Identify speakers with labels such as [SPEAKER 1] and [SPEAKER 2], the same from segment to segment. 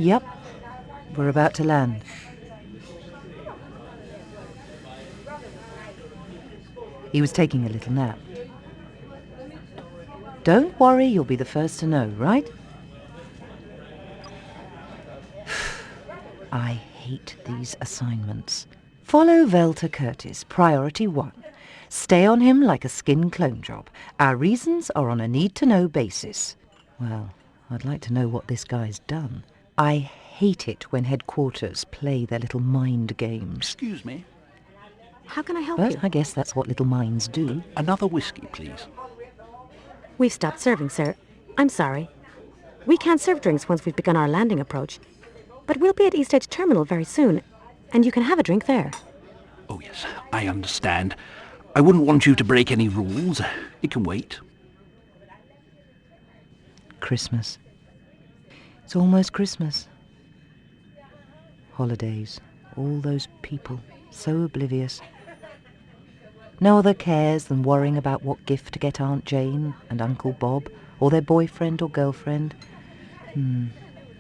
[SPEAKER 1] Yep, we're about to land. He was taking a little nap. Don't worry, you'll be the first to know, right? I hate these assignments. Follow Velta Curtis, priority 1. Stay on him like a skin clone job. Our reasons are on a need-to-know basis. Well, I'd like to know what this guy's done. I hate it when headquarters play their little mind games.
[SPEAKER 2] Excuse me.
[SPEAKER 3] How can I help
[SPEAKER 1] But
[SPEAKER 3] you?
[SPEAKER 1] I guess that's what little minds do.
[SPEAKER 2] Another whiskey, please.
[SPEAKER 3] We've stopped serving, sir. I'm sorry. We can't serve drinks once we've begun our landing approach. But we'll be at East Edge Terminal very soon, and you can have a drink there.
[SPEAKER 2] Oh, yes, I understand. I wouldn't want you to break any rules. It can wait.
[SPEAKER 1] Christmas. It's almost Christmas. Holidays. All those people, so oblivious. No other cares than worrying about what gift to get Aunt Jane and Uncle Bob, or their boyfriend or girlfriend.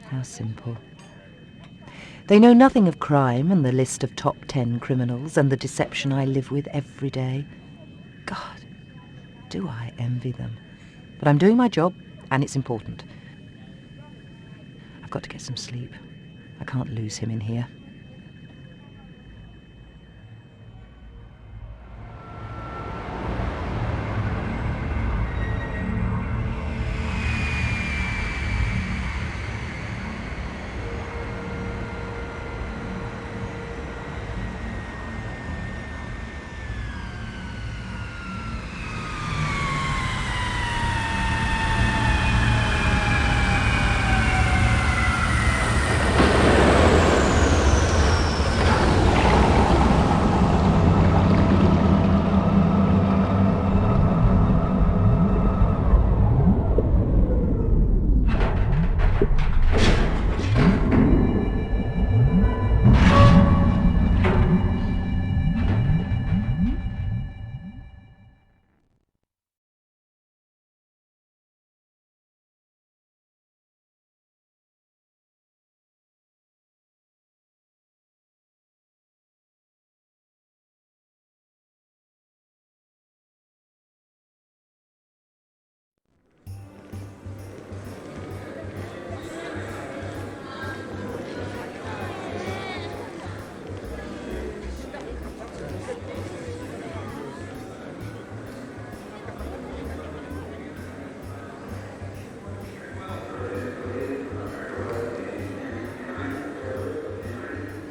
[SPEAKER 1] How simple. They know nothing of crime and the list of top 10 criminals and the deception I live with every day. God, do I envy them. But I'm doing my job, and it's important. I've got to get some sleep. I can't lose him in here.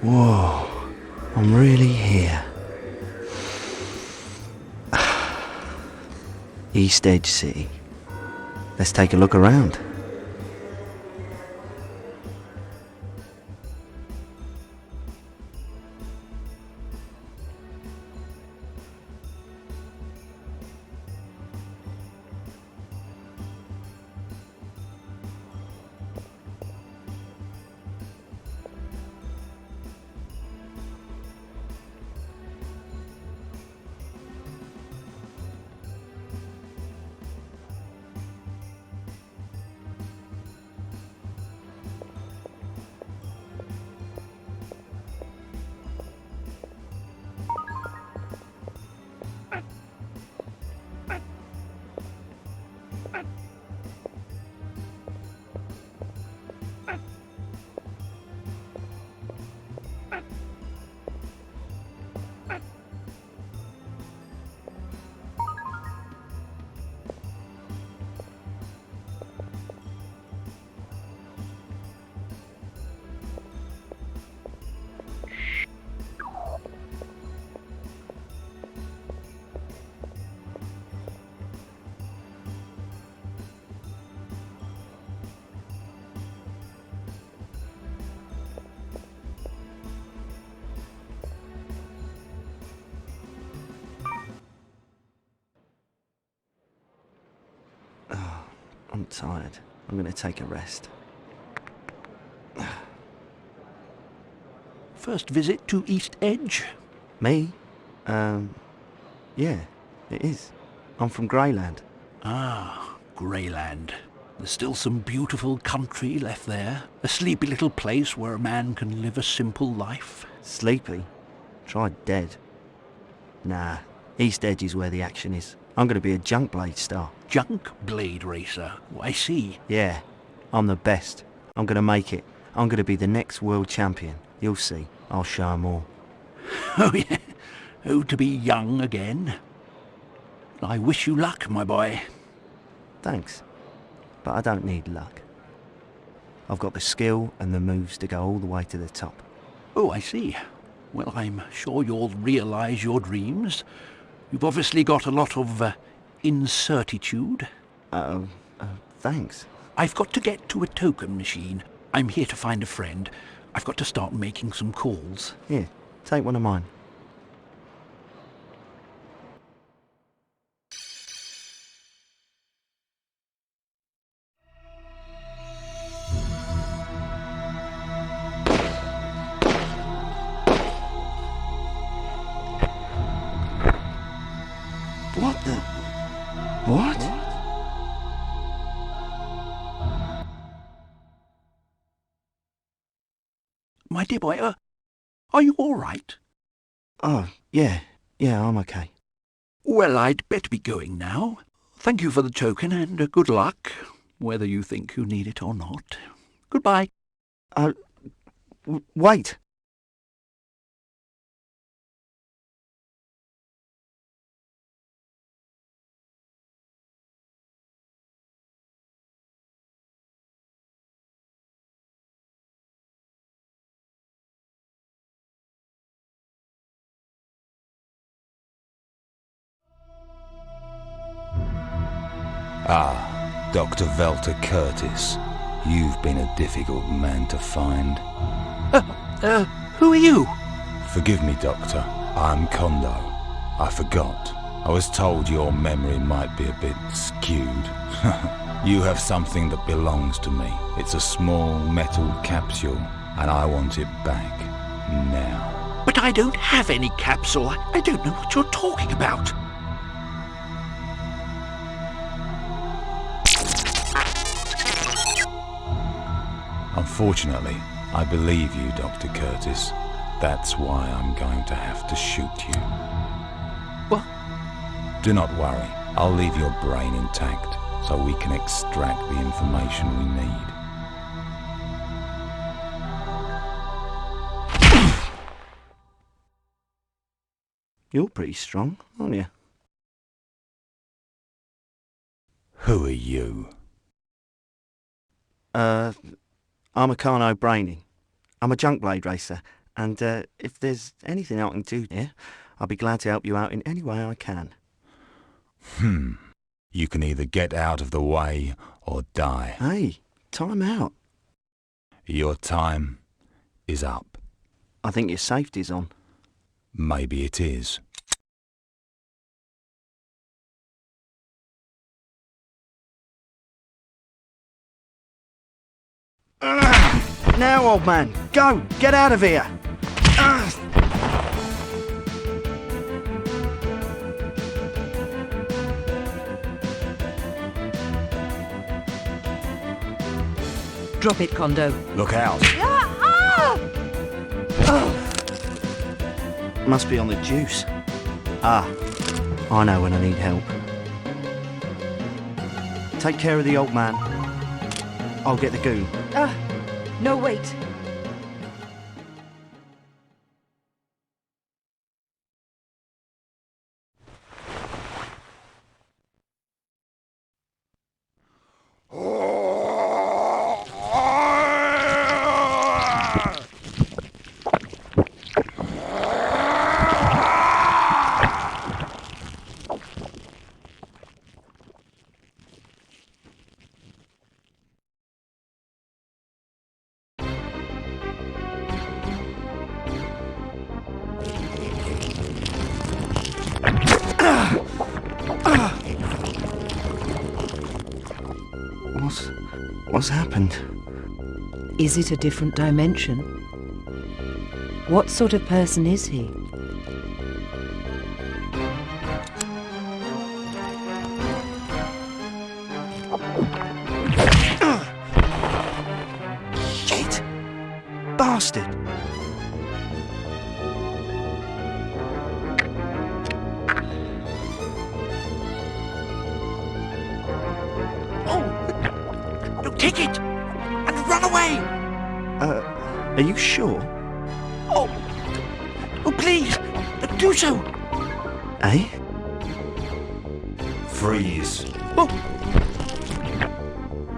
[SPEAKER 4] Whoa, I'm really here. East Edge City. Let's take a look around. I'm tired. I'm going to take a rest.
[SPEAKER 2] First visit to East Edge?
[SPEAKER 4] Me? Yeah, it is. I'm from Greyland.
[SPEAKER 2] Ah, Greyland. There's still some beautiful country left there. A sleepy little place where a man can live a simple life.
[SPEAKER 4] Sleepy? Try dead. Nah, East Edge is where the action is. I'm going to be a junk blade star.
[SPEAKER 2] Junk blade racer. Oh, I see.
[SPEAKER 4] Yeah, I'm the best. I'm going to make it. I'm going to be the next world champion. You'll see. I'll show 'em all.
[SPEAKER 2] Oh, yeah. Oh, to be young again. I wish you luck, my boy.
[SPEAKER 4] Thanks. But I don't need luck. I've got the skill and the moves to go all the way to the top.
[SPEAKER 2] Oh, I see. Well, I'm sure you'll realise your dreams. You've obviously got a lot of incertitude.
[SPEAKER 4] Thanks.
[SPEAKER 2] I've got to get to a token machine. I'm here to find a friend. I've got to start making some calls.
[SPEAKER 4] Here, take one of mine. What the... What?
[SPEAKER 2] My dear boy, are you all right?
[SPEAKER 4] Oh, yeah, I'm okay.
[SPEAKER 2] Well, I'd better be going now. Thank you for the token, and good luck, whether you think you need it or not. Goodbye.
[SPEAKER 4] Wait!
[SPEAKER 5] Ah, Dr. Walter Curtis. You've been a difficult man to find.
[SPEAKER 2] Who are you?
[SPEAKER 5] Forgive me, Doctor. I'm Kondo. I forgot. I was told your memory might be a bit skewed. You have something that belongs to me. It's a small metal capsule, and I want it back. Now.
[SPEAKER 2] But I don't have any capsule. I don't know what you're talking about.
[SPEAKER 5] Unfortunately, I believe you, Dr. Curtis. That's why I'm going to have to shoot you.
[SPEAKER 2] What?
[SPEAKER 5] Do not worry. I'll leave your brain intact so we can extract the information we need.
[SPEAKER 4] You're pretty strong, aren't you?
[SPEAKER 5] Who are you?
[SPEAKER 4] I'm a Carno Brainy. I'm a junk blade racer, and if there's anything I can do here, I'll be glad to help you out in any way I can.
[SPEAKER 5] You can either get out of the way or die.
[SPEAKER 4] Hey, time out.
[SPEAKER 5] Your time is up.
[SPEAKER 4] I think your safety's on.
[SPEAKER 5] Maybe it is.
[SPEAKER 4] Now, old man, go! Get out of here!
[SPEAKER 1] Drop it, Kondo.
[SPEAKER 5] Look out!
[SPEAKER 4] Must be on the juice. Ah, I know when I need help. Take care of the old man. I'll get the goon.
[SPEAKER 1] No, wait.
[SPEAKER 4] What's happened?
[SPEAKER 1] Is it a different dimension? What sort of person is he?
[SPEAKER 4] bastard!
[SPEAKER 2] Oh! No, take it! And run away!
[SPEAKER 4] Are you sure?
[SPEAKER 2] Oh! Oh, please! Do so!
[SPEAKER 4] Eh?
[SPEAKER 5] Freeze.
[SPEAKER 2] Oh!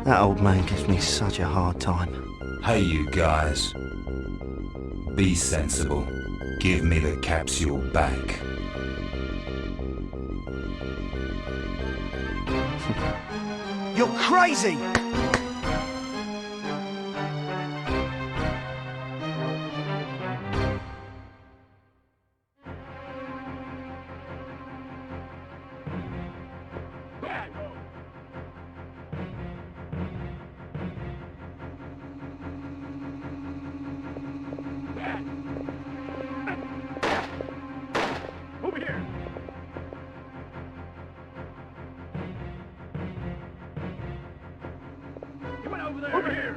[SPEAKER 4] That old man gives me such a hard time.
[SPEAKER 5] Hey, you guys. Be sensible. Give me the capsule back.
[SPEAKER 4] You're crazy!
[SPEAKER 2] Over here! You went over there! Over here!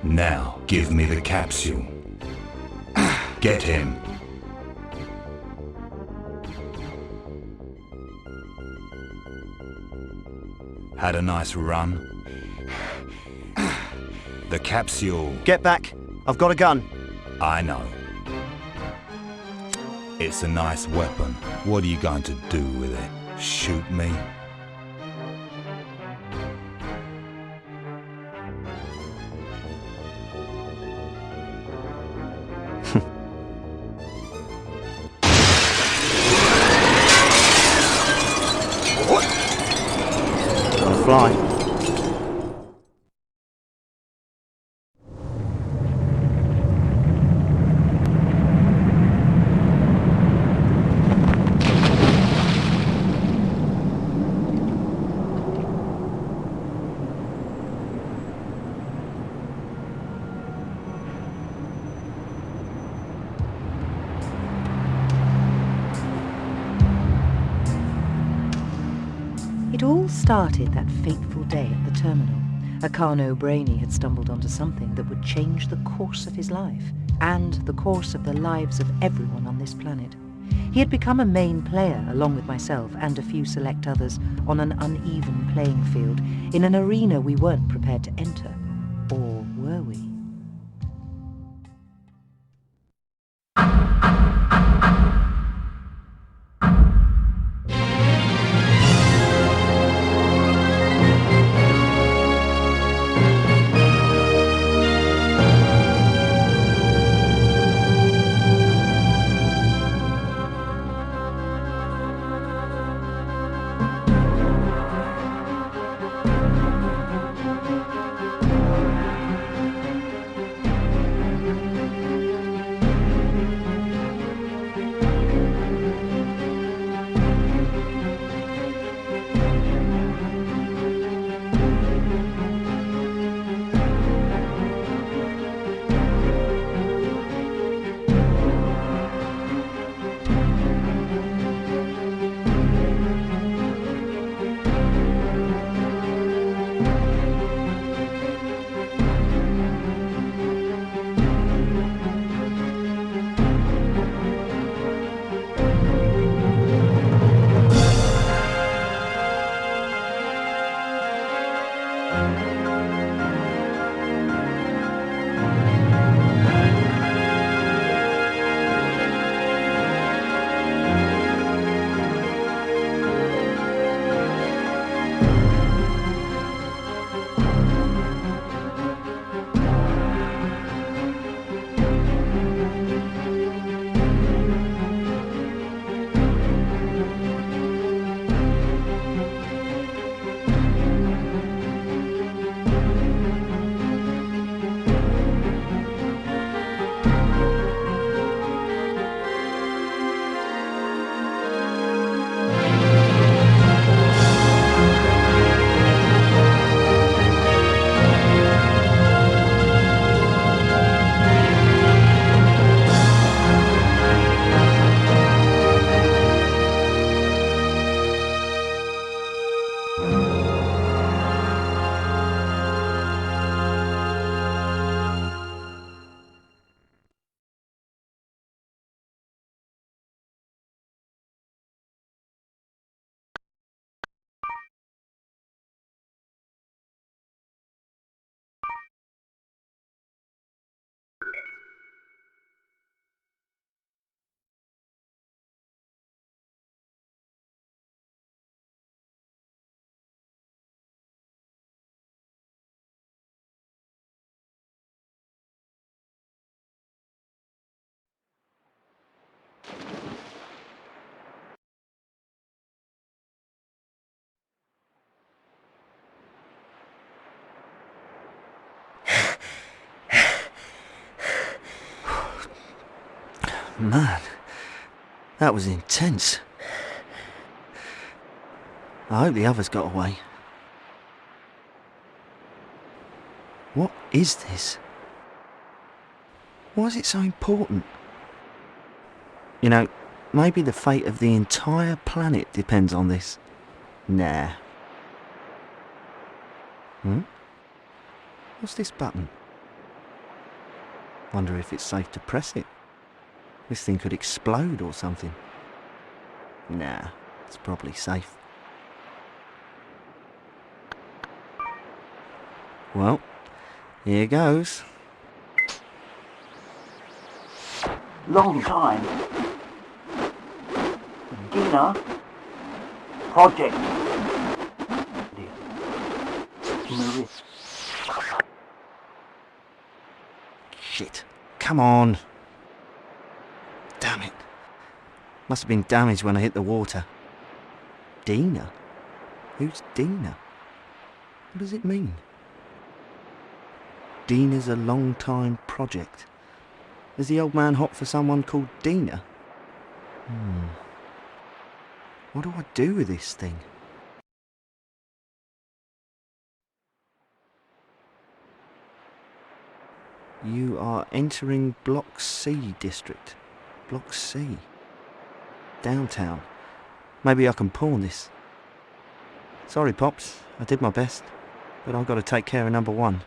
[SPEAKER 5] Now, give me the capsule. Get him. Had a nice run? The capsule.
[SPEAKER 4] Get back! I've got a gun.
[SPEAKER 5] I know. It's a nice weapon. What are you going to do with it? Shoot me?
[SPEAKER 4] Gotta fly.
[SPEAKER 1] It all started that fateful day at the terminal. Akano Brainy had stumbled onto something that would change the course of his life, and the course of the lives of everyone on this planet. He had become a main player, along with myself and a few select others, on an uneven playing field, in an arena we weren't prepared to enter. Or were we?
[SPEAKER 4] Man, that was intense. I hope the others got away. What is this? Why is it so important? You know, maybe the fate of the entire planet depends on this. Nah. What's this button? Wonder if it's safe to press it. This thing could explode or something. Nah, it's probably safe. Well, here goes.
[SPEAKER 2] Long time. Dinner. Project. Marie.
[SPEAKER 4] Shit. Come on. Damn it. Must have been damaged when I hit the water. Dina? Who's Dina? What does it mean? Dina's a long-time project. Is the old man hot for someone called Dina? What do I do with this thing? You are entering Block C district. Block C. Downtown. Maybe I can pawn this. Sorry, Pops. I did my best. But I've got to take care of number one.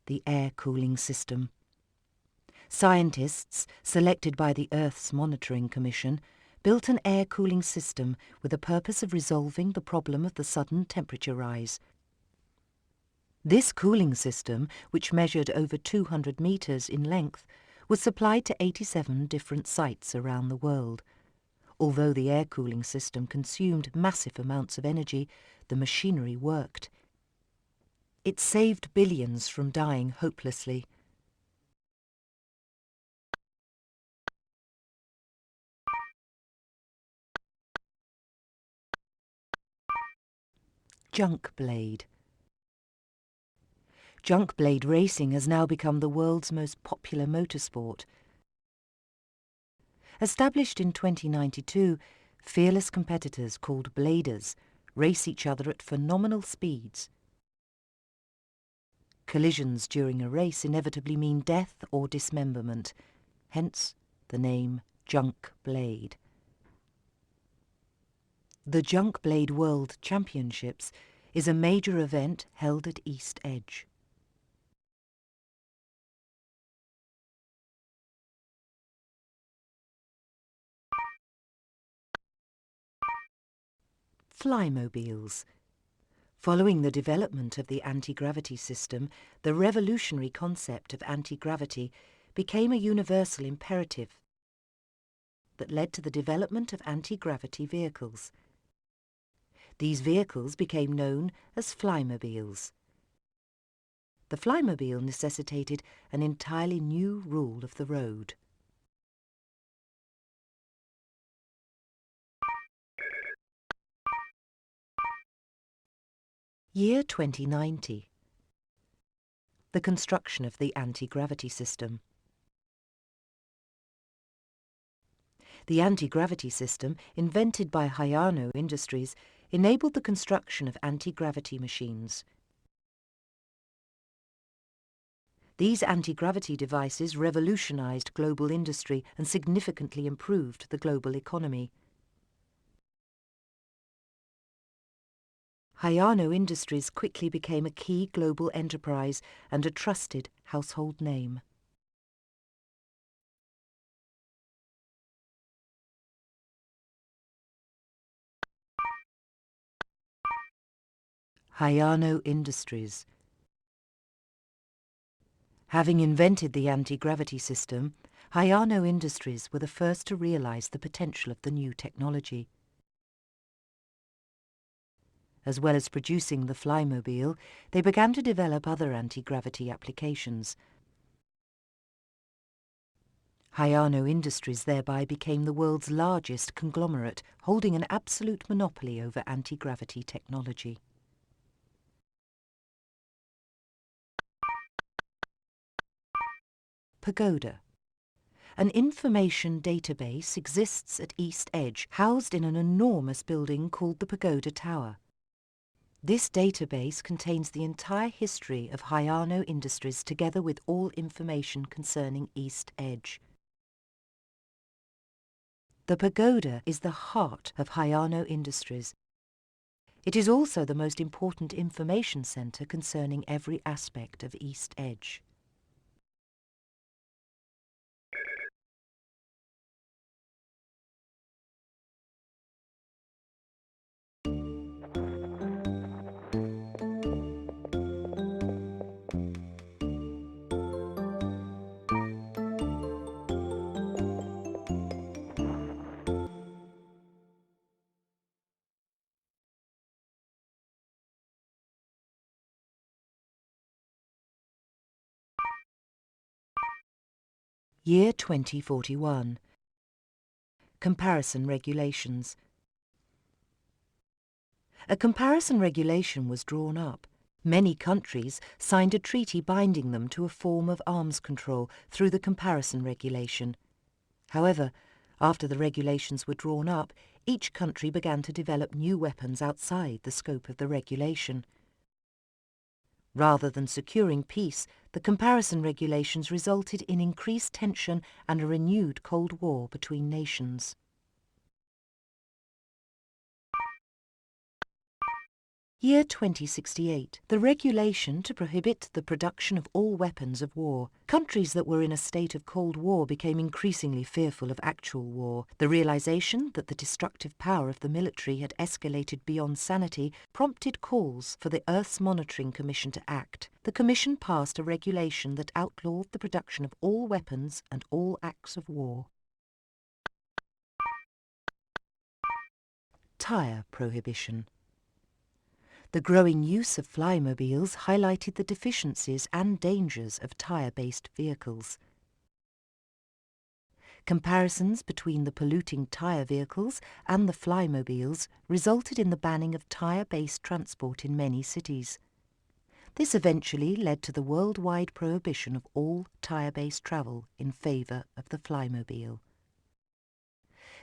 [SPEAKER 1] The air cooling system. Scientists, selected by the Earth's Monitoring Commission, built an air cooling system with the purpose of resolving the problem of the sudden temperature rise. This cooling system, which measured over 200 metres in length, was supplied to 87 different sites around the world. Although the air cooling system consumed massive amounts of energy, the machinery worked. It saved billions from dying hopelessly. Junk blade. Junk blade racing has now become the world's most popular motorsport. Established in 2092, fearless competitors called bladers race each other at phenomenal speeds. Collisions during a race inevitably mean death or dismemberment, hence the name Junk Blade. The Junk Blade World Championships is a major event held at East Edge. Flymobiles. Following the development of the anti-gravity system, the revolutionary concept of anti-gravity became a universal imperative that led to the development of anti-gravity vehicles. These vehicles became known as flymobiles. The flymobile necessitated an entirely new rule of the road. Year 2090. The construction of the anti-gravity system. The anti-gravity system, invented by Hayano Industries, enabled the construction of anti-gravity machines. These anti-gravity devices revolutionized global industry and significantly improved the global economy. Hayano Industries quickly became a key global enterprise and a trusted household name. Hayano Industries. Having invented the anti-gravity system, Hayano Industries were the first to realize the potential of the new technology. As well as producing the flymobile, they began to develop other anti-gravity applications. Hayano Industries thereby became the world's largest conglomerate, holding an absolute monopoly over anti-gravity technology. Pagoda. An information database exists at East Edge, housed in an enormous building called the Pagoda Tower. This database contains the entire history of Hayano Industries together with all information concerning East Edge. The pagoda is the heart of Hayano Industries. It is also the most important information centre concerning every aspect of East Edge. Year 2041. Comparison regulations. A comparison regulation was drawn up. Many countries signed a treaty binding them to a form of arms control through the comparison regulation. However, after the regulations were drawn up, each country began to develop new weapons outside the scope of the regulation. Rather than securing peace, the comparison regulations resulted in increased tension and a renewed Cold War between nations. Year 2068. The regulation to prohibit the production of all weapons of war. Countries that were in a state of Cold War became increasingly fearful of actual war. The realization that the destructive power of the military had escalated beyond sanity prompted calls for the Earth's Monitoring Commission to act. The Commission passed a regulation that outlawed the production of all weapons and all acts of war. Tyre prohibition. The growing use of flymobiles highlighted the deficiencies and dangers of tyre-based vehicles. Comparisons between the polluting tyre vehicles and the flymobiles resulted in the banning of tyre-based transport in many cities. This eventually led to the worldwide prohibition of all tyre-based travel in favour of the flymobile.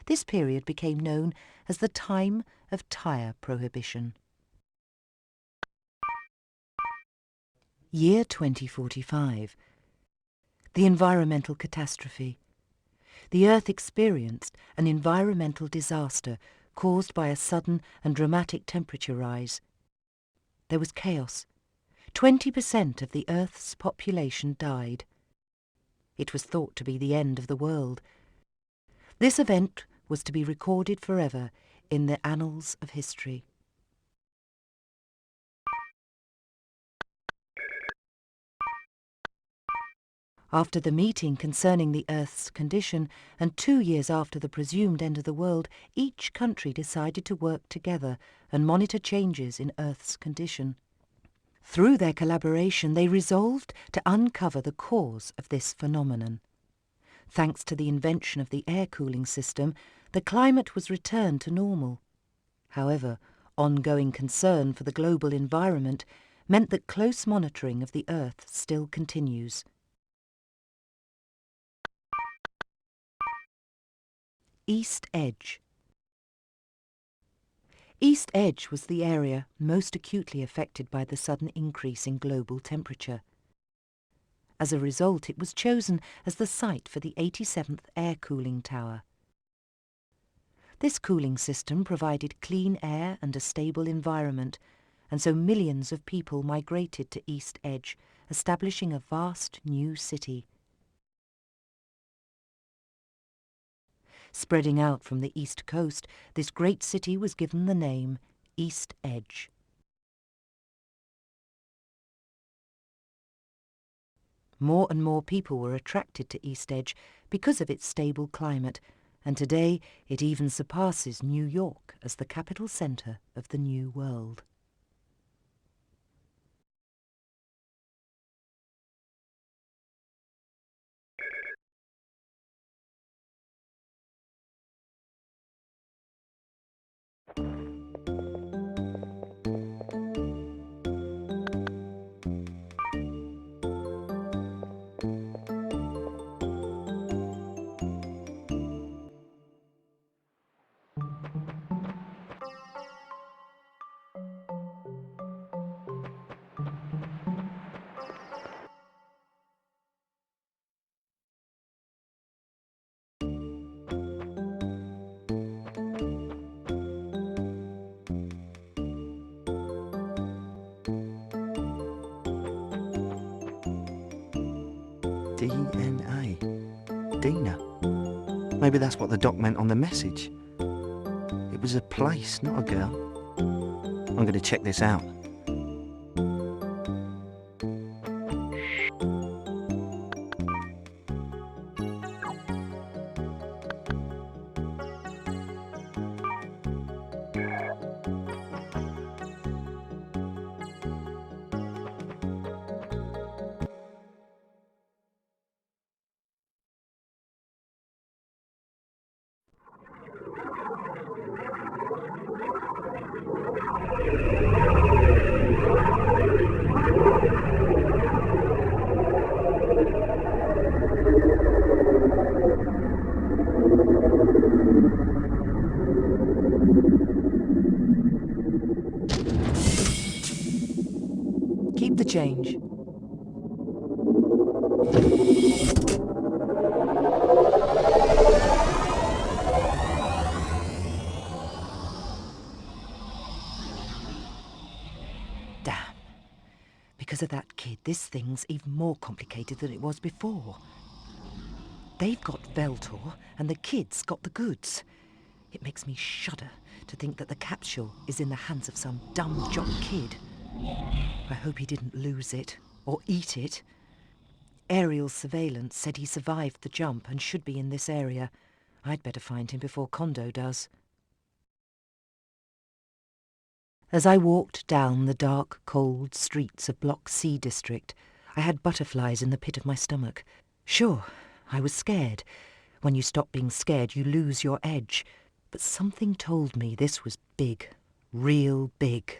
[SPEAKER 1] This period became known as the time of tyre prohibition. Year 2045. The environmental catastrophe. The Earth experienced an environmental disaster caused by a sudden and dramatic temperature rise. There was chaos. 20% of the Earth's population died. It was thought to be the end of the world. This event was to be recorded forever in the annals of history. After the meeting concerning the Earth's condition, and 2 years after the presumed end of the world, each country decided to work together and monitor changes in Earth's condition. Through their collaboration, they resolved to uncover the cause of this phenomenon. Thanks to the invention of the air cooling system, the climate was returned to normal. However, ongoing concern for the global environment meant that close monitoring of the Earth still continues. East Edge. East Edge was the area most acutely affected by the sudden increase in global temperature. As a result, it was chosen as the site for the 87th Air Cooling Tower. This cooling system provided clean air and a stable environment, and so millions of people migrated to East Edge, establishing a vast new city. Spreading out from the east coast, this great city was given the name East Edge. More and more people were attracted to East Edge because of its stable climate, and today it even surpasses New York as the capital centre of the New World.
[SPEAKER 4] DNA. Dina. Maybe that's what the doc meant on the message. It was a place, not a girl. I'm going to check this out. Keep the change. Damn. Because of that kid, this thing's even more complicated than it was before. They've got Veltor, and the kid's got the goods. It makes me shudder to think that the capsule is in the hands of some dumb jock kid. I hope he didn't lose it, or eat it. Aerial surveillance said he survived the jump and should be in this area. I'd better find him before Kondo does. As I walked down the dark, cold streets of Block C district, I had butterflies in the pit of my stomach. Sure, I was scared. When you stop being scared, you lose your edge. But something told me this was big, real big.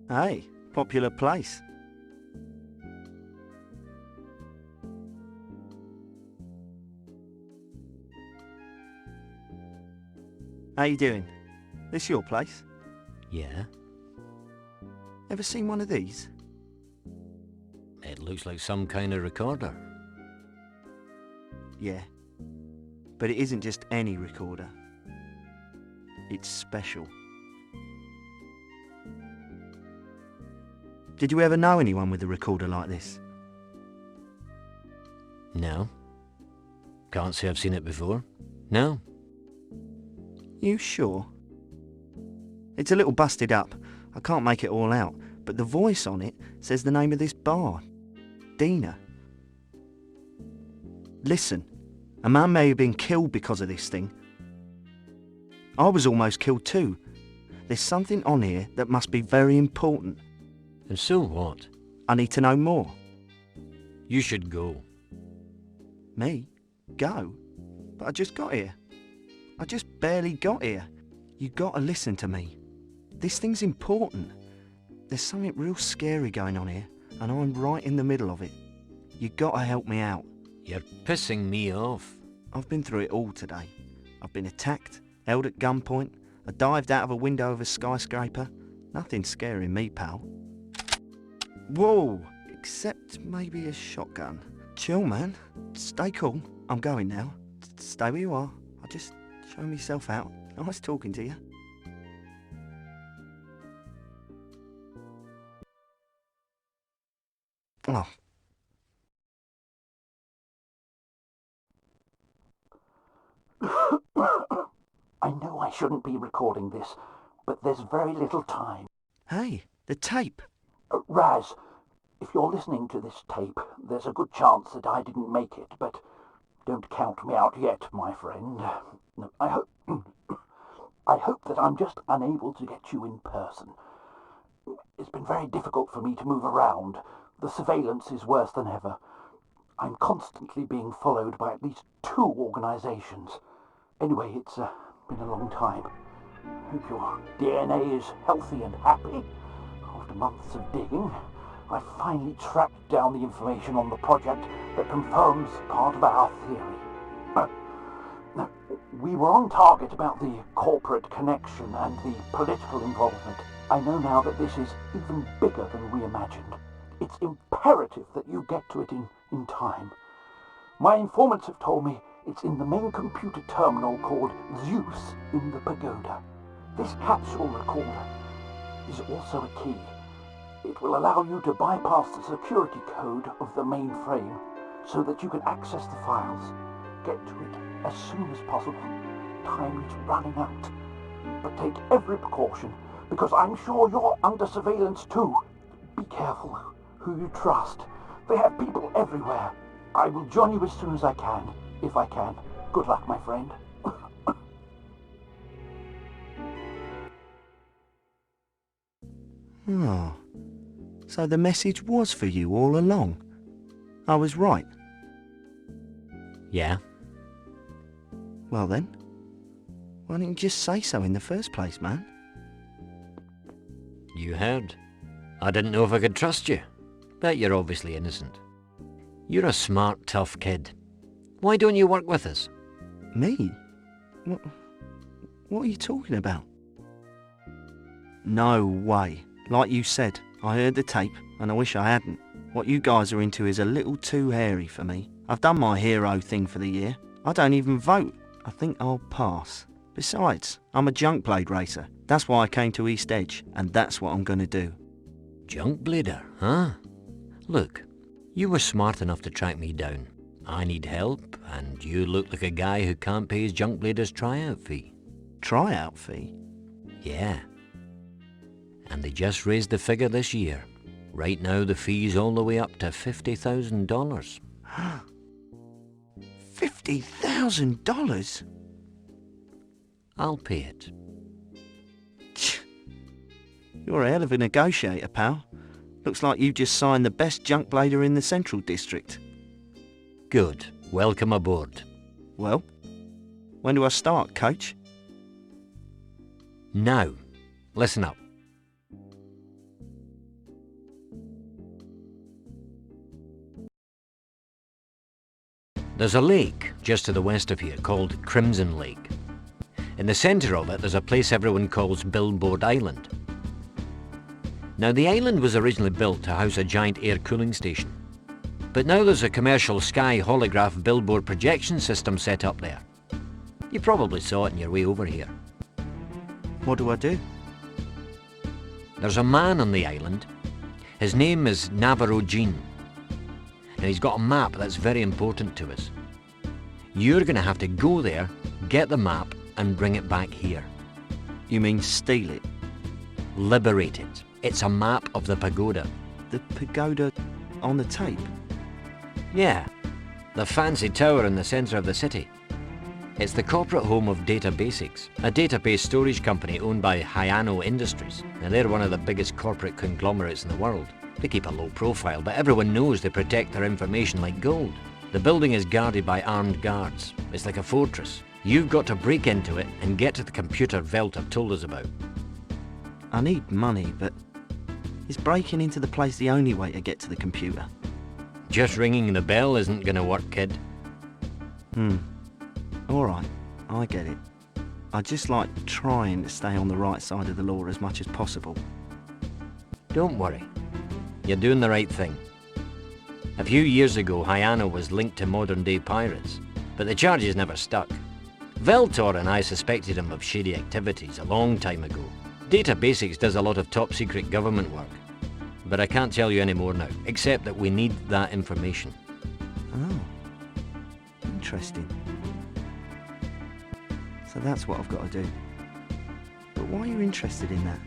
[SPEAKER 6] Hey, popular place. How you doing? This your place?
[SPEAKER 7] Yeah,
[SPEAKER 6] Ever seen one of these?
[SPEAKER 7] it looks like some kind of recorder.
[SPEAKER 6] Yeah. But it isn't just any recorder. It's special. Did you ever know anyone with a recorder like this?
[SPEAKER 7] No. Can't say I've seen it before. No.
[SPEAKER 6] You sure? It's a little busted up. I can't make it all out, but the voice on it says the name of this bar. Dina. Listen, a man may have been killed because of this thing. I was almost killed too. There's something on here that must be very important.
[SPEAKER 7] And so what?
[SPEAKER 6] I need to know more.
[SPEAKER 7] You should go.
[SPEAKER 6] Me? Go? But I just got here. I just barely got here. You gotta listen to me. This thing's important. There's something real scary going on here, and I'm right in the middle of it. You gotta help me out.
[SPEAKER 7] You're pissing me off.
[SPEAKER 6] I've been through it all today. I've been attacked, held at gunpoint, I dived out of a window of a skyscraper. Nothing scaring me, pal. Whoa! Except maybe a shotgun. Chill, man. Stay cool. I'm going now. Stay where you are. I'll just show myself out. Nice talking to you. Oh.
[SPEAKER 2] I know I shouldn't be recording this, but there's very little time.
[SPEAKER 6] Hey, the tape.
[SPEAKER 2] Raz, if you're listening to this tape, there's a good chance that I didn't make it, but don't count me out yet, my friend. No, I hope that I'm just unable to get you in person. It's been very difficult for me to move around. The surveillance is worse than ever. I'm constantly being followed by at least 2 organizations. Anyway, it's been a long time. Hope your DNA is healthy and happy. After months of digging, I finally tracked down the information on the project that confirms part of our theory. We were on target about the corporate connection and the political involvement. I know now that this is even bigger than we imagined. It's imperative that you get to it in time. My informants have told me it's in the main computer terminal called Zeus in the pagoda. This capsule recorder is also a key. It will allow you to bypass the security code of the mainframe so that you can access the files. Get to it as soon as possible. Time is running out. But take every precaution, because I'm sure you're under surveillance too. Be careful who you trust. They have people everywhere. I will join you as soon as I can, if I can. Good luck, my friend.
[SPEAKER 6] Oh. So the message was for you all along. I was right.
[SPEAKER 7] Yeah?
[SPEAKER 6] Well then, why didn't you just say so in the first place, man?
[SPEAKER 7] You heard. I didn't know if I could trust you. Bet you're obviously innocent. You're a smart, tough kid. Why don't you work with us?
[SPEAKER 6] Me? What are you talking about? No way. Like you said, I heard the tape, and I wish I hadn't. What you guys are into is a little too hairy for me. I've done my hero thing for the year. I don't even vote. I think I'll pass. Besides, I'm a junk blade racer. That's why I came to East Edge, and that's what I'm gonna do.
[SPEAKER 7] Junk blader, huh? Look, you were smart enough to track me down. I need help, and you look like a guy who can't pay his junk blader's tryout fee.
[SPEAKER 6] Tryout fee?
[SPEAKER 7] Yeah. And they just raised the figure this year. Right now the fee's all the way up to $50,000.
[SPEAKER 6] $50,000?
[SPEAKER 7] I'll pay it.
[SPEAKER 6] You're a hell of a negotiator, pal. Looks like you've just signed the best junk blader in the Central District.
[SPEAKER 7] Good. Welcome aboard.
[SPEAKER 6] Well, when do I start, coach?
[SPEAKER 7] Now, listen up. There's a lake just to the west of here called Crimson Lake. In the centre of it there's a place everyone calls Billboard Island. Now the island was originally built to house a giant air cooling station. But now there's a commercial sky holograph billboard projection system set up there. You probably saw it on your way over here.
[SPEAKER 6] What do I do?
[SPEAKER 7] There's a man on the island. His name is Navarro Jean. And he's got a map that's very important to us. You're going to have to go there, get the map, and bring it back here.
[SPEAKER 6] You mean steal it?
[SPEAKER 7] Liberate it. It's a map of the pagoda.
[SPEAKER 6] The pagoda on the tape?
[SPEAKER 7] Yeah, the fancy tower in the centre of the city. It's the corporate home of Data Basics, a database storage company owned by Hyano Industries. Now they're one of the biggest corporate conglomerates in the world. They keep a low profile, but everyone knows they protect their information like gold. The building is guarded by armed guards. It's like a fortress. You've got to break into it and get to the computer Velt have told us about.
[SPEAKER 6] I need money, but is breaking into the place the only way to get to the computer?
[SPEAKER 7] Just ringing the bell isn't gonna work, kid.
[SPEAKER 6] Alright, I get it. I just like trying to stay on the right side of the law as much as possible.
[SPEAKER 7] Don't worry. You're doing the right thing. A few years ago, Hyano was linked to modern-day pirates, but the charges never stuck. Veltor and I suspected him of shady activities a long time ago. Data Basics does a lot of top-secret government work, but I can't tell you any more now, except that we need that information.
[SPEAKER 6] Oh, interesting. So that's what I've got to do. But why are you interested in that?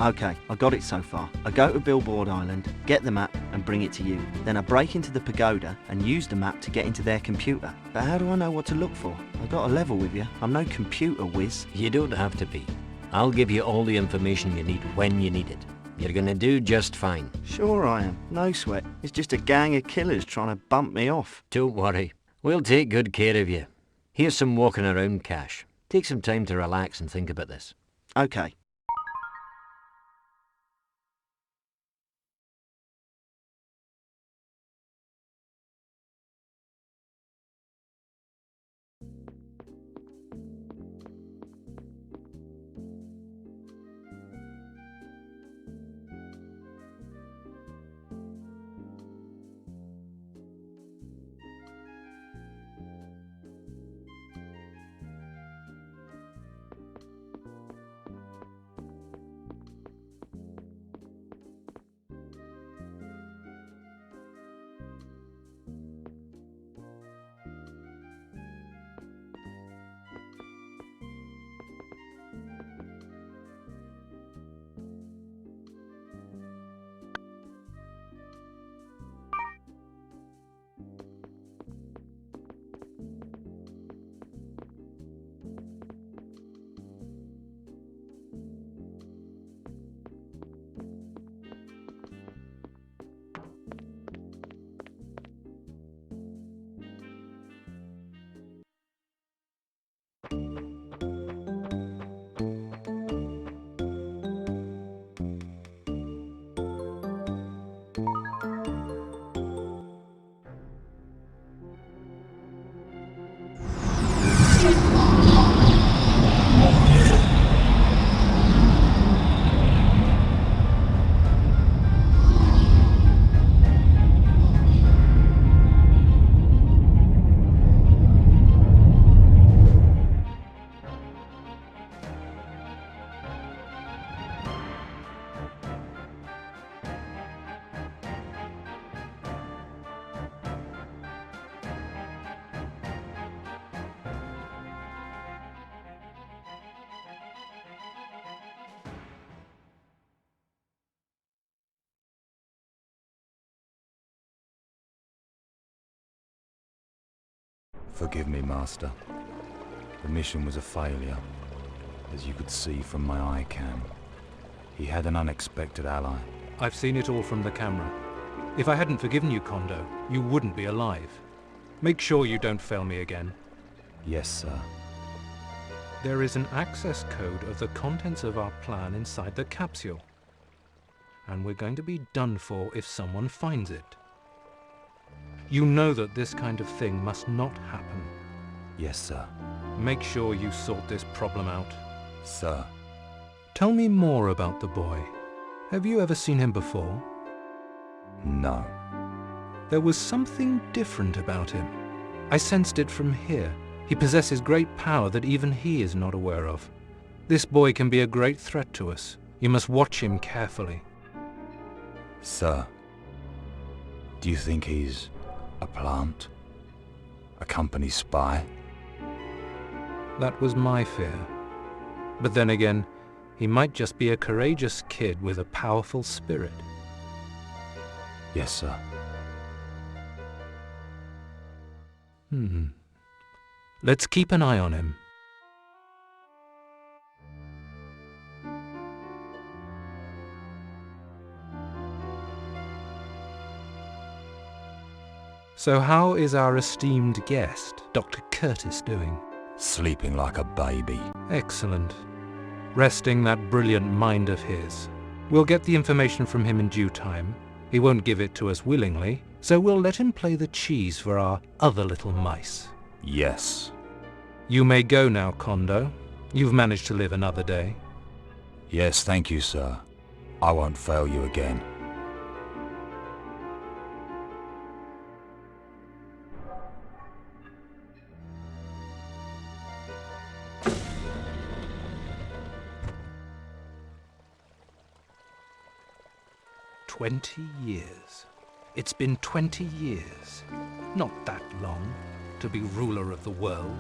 [SPEAKER 6] Okay, I got it so far. I go to Billboard Island, get the map and bring it to you. Then I break into the pagoda and use the map to get into their computer. But how do I know what to look for? I've got to level with you. I'm no computer whiz.
[SPEAKER 7] You don't have to be. I'll give you all the information you need when you need it. You're gonna do just fine.
[SPEAKER 6] Sure I am. No sweat. It's just a gang of killers trying to bump me off.
[SPEAKER 7] Don't worry. We'll take good care of you. Here's some walking around cash. Take some time to relax and think about this.
[SPEAKER 6] Okay.
[SPEAKER 5] Forgive me, Master. The mission was a failure, as you could see from my eye cam. He had an unexpected ally.
[SPEAKER 8] I've seen it all from the camera. If I hadn't forgiven you, Kondo, you wouldn't be alive. Make sure you don't fail me again.
[SPEAKER 5] Yes, sir.
[SPEAKER 8] There is an access code of the contents of our plan inside the capsule. And we're going to be done for if someone finds it. You know that this kind of thing must not happen.
[SPEAKER 5] Yes, sir.
[SPEAKER 8] Make sure you sort this problem out.
[SPEAKER 5] Sir.
[SPEAKER 8] Tell me more about the boy. Have you ever seen him before?
[SPEAKER 5] No.
[SPEAKER 8] There was something different about him. I sensed it from here. He possesses great power that even he is not aware of. This boy can be a great threat to us. You must watch him carefully.
[SPEAKER 5] Sir. Do you think he's a plant? A company spy?
[SPEAKER 8] That was my fear. But then again, he might just be a courageous kid with a powerful spirit.
[SPEAKER 5] Yes, sir.
[SPEAKER 8] Let's keep an eye on him. So how is our esteemed guest, Dr. Curtis, doing?
[SPEAKER 5] Sleeping like a baby.
[SPEAKER 8] Excellent. Resting that brilliant mind of his. We'll get the information from him in due time. He won't give it to us willingly, so we'll let him play the cheese for our other little mice.
[SPEAKER 5] Yes.
[SPEAKER 8] You may go now, Kondo. You've managed to live another day.
[SPEAKER 5] Yes, thank you, sir. I won't fail you again.
[SPEAKER 8] 20 years. It's been 20 years. Not that long to be ruler of the world.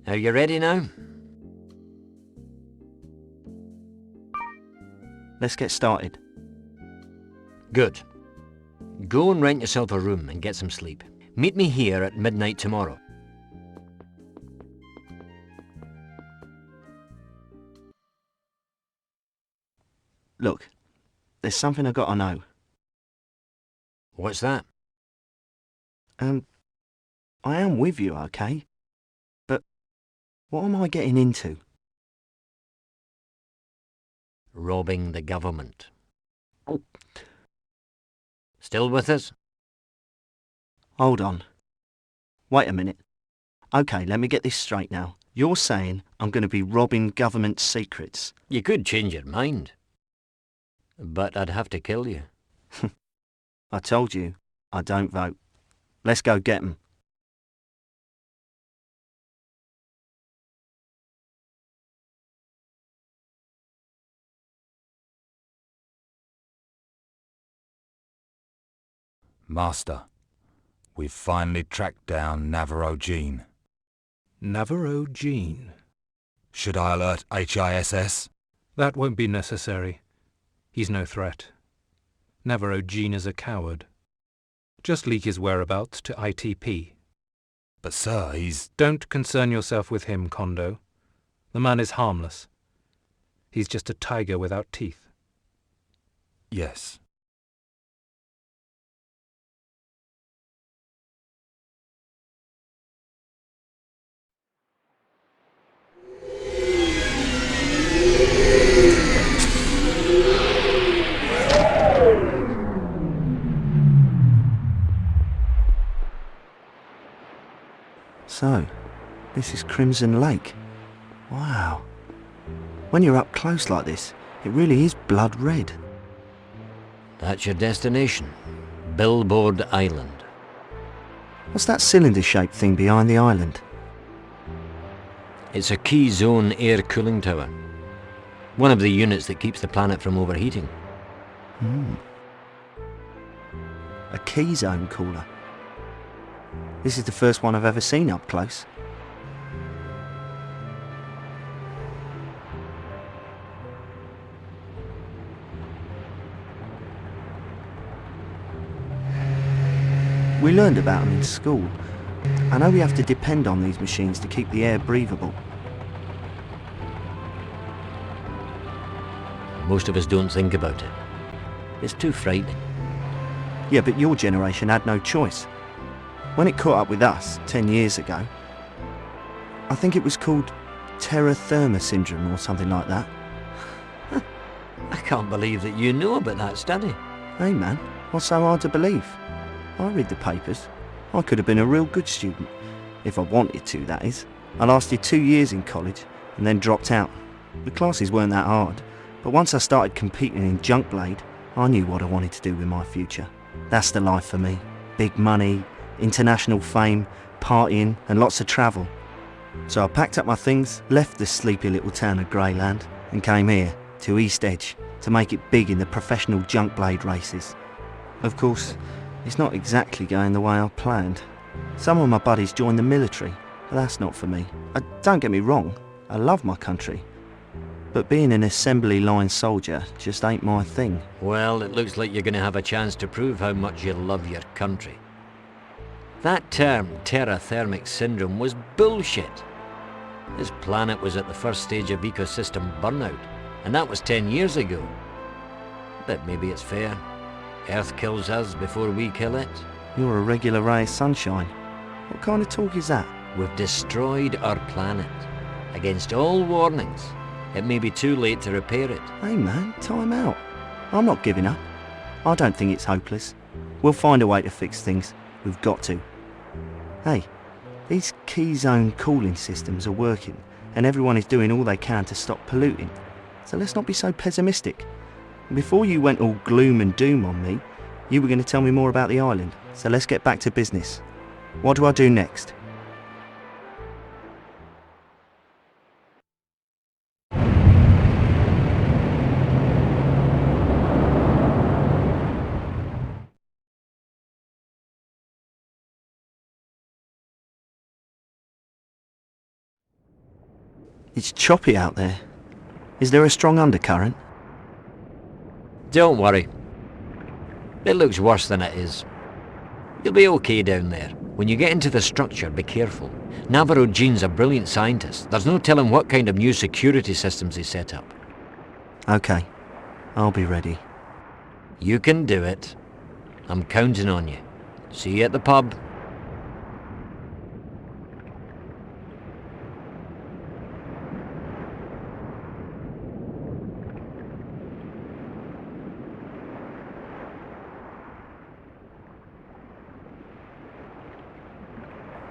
[SPEAKER 7] Are you ready now?
[SPEAKER 6] Let's get started.
[SPEAKER 7] Good. Go and rent yourself a room and get some sleep. Meet me here at midnight tomorrow.
[SPEAKER 6] Look, there's something I gotta know.
[SPEAKER 7] What's that?
[SPEAKER 6] I am with you, okay? But what am I getting into?
[SPEAKER 7] Robbing the government. Still with us?
[SPEAKER 6] Hold on. Wait a minute. Okay, let me get this straight now. You're saying I'm going to be robbing government secrets?
[SPEAKER 7] You could change your mind. But I'd have to kill you.
[SPEAKER 6] I told you, I don't vote. Let's go get 'em.
[SPEAKER 5] Master, we've finally tracked down Navarro Jean.
[SPEAKER 8] Navarro Jean.
[SPEAKER 5] Should I alert HISS?
[SPEAKER 8] That won't be necessary. He's no threat. Never Eugene is a coward. Just leak his whereabouts to ITP.
[SPEAKER 5] But sir, he's...
[SPEAKER 8] Don't concern yourself with him, Kondo. The man is harmless. He's just a tiger without teeth.
[SPEAKER 5] Yes.
[SPEAKER 6] So, this is Crimson Lake. Wow. When you're up close like this, it really is blood red.
[SPEAKER 7] That's your destination. Billboard Island.
[SPEAKER 6] What's that cylinder-shaped thing behind the island?
[SPEAKER 7] It's a key zone air cooling tower. One of the units that keeps the planet from overheating.
[SPEAKER 6] A key zone cooler. This is the first one I've ever seen up close. We learned about them in school. I know we have to depend on these machines to keep the air breathable.
[SPEAKER 7] Most of us don't think about it. It's too frightening.
[SPEAKER 6] Yeah, but your generation had no choice. When it caught up with us 10 years ago, I think it was called terra therma syndrome or something like that.
[SPEAKER 7] I can't believe that you know about that study.
[SPEAKER 6] Hey man, what's so hard to believe? I read the papers. I could have been a real good student. If I wanted to, that is. I lasted 2 years in college and then dropped out. The classes weren't that hard, but once I started competing in junk blade, I knew what I wanted to do with my future. That's the life for me. Big money, international fame, partying and lots of travel. So I packed up my things, left the sleepy little town of Greyland and came here to East Edge to make it big in the professional junk blade races. Of course, it's not exactly going the way I planned. Some of my buddies joined the military, but that's not for me. Don't get me wrong, I love my country. But being an assembly line soldier just ain't my thing.
[SPEAKER 7] Well, it looks like you're going to have a chance to prove how much you love your country. That term, terrathermic syndrome, was bullshit. This planet was at the first stage of ecosystem burnout, and that was 10 years ago. But maybe it's fair. Earth kills us before we kill it.
[SPEAKER 6] You're a regular ray of sunshine. What kind of talk is that?
[SPEAKER 7] We've destroyed our planet. Against all warnings, it may be too late to repair it.
[SPEAKER 6] Hey man, time out. I'm not giving up. I don't think it's hopeless. We'll find a way to fix things. We've got to. Hey, these key zone cooling systems are working and everyone is doing all they can to stop polluting. So let's not be so pessimistic. Before you went all gloom and doom on me, you were going to tell me more about the island. So let's get back to business. What do I do next? It's choppy out there. Is there a strong undercurrent?
[SPEAKER 7] Don't worry. It looks worse than it is. You'll be okay down there. When you get into the structure, be careful. Navarro Jean's a brilliant scientist. There's no telling what kind of new security systems he set up.
[SPEAKER 6] Okay, I'll be ready.
[SPEAKER 7] You can do it. I'm counting on you. See you at the pub.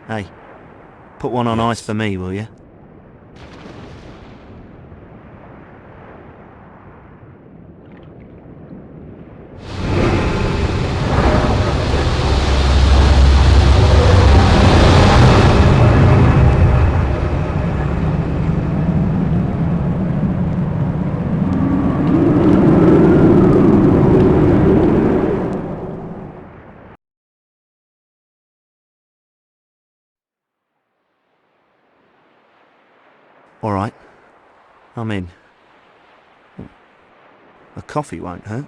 [SPEAKER 6] Hey, put one on ice for me, will you? All right, I'm in. A coffee won't hurt.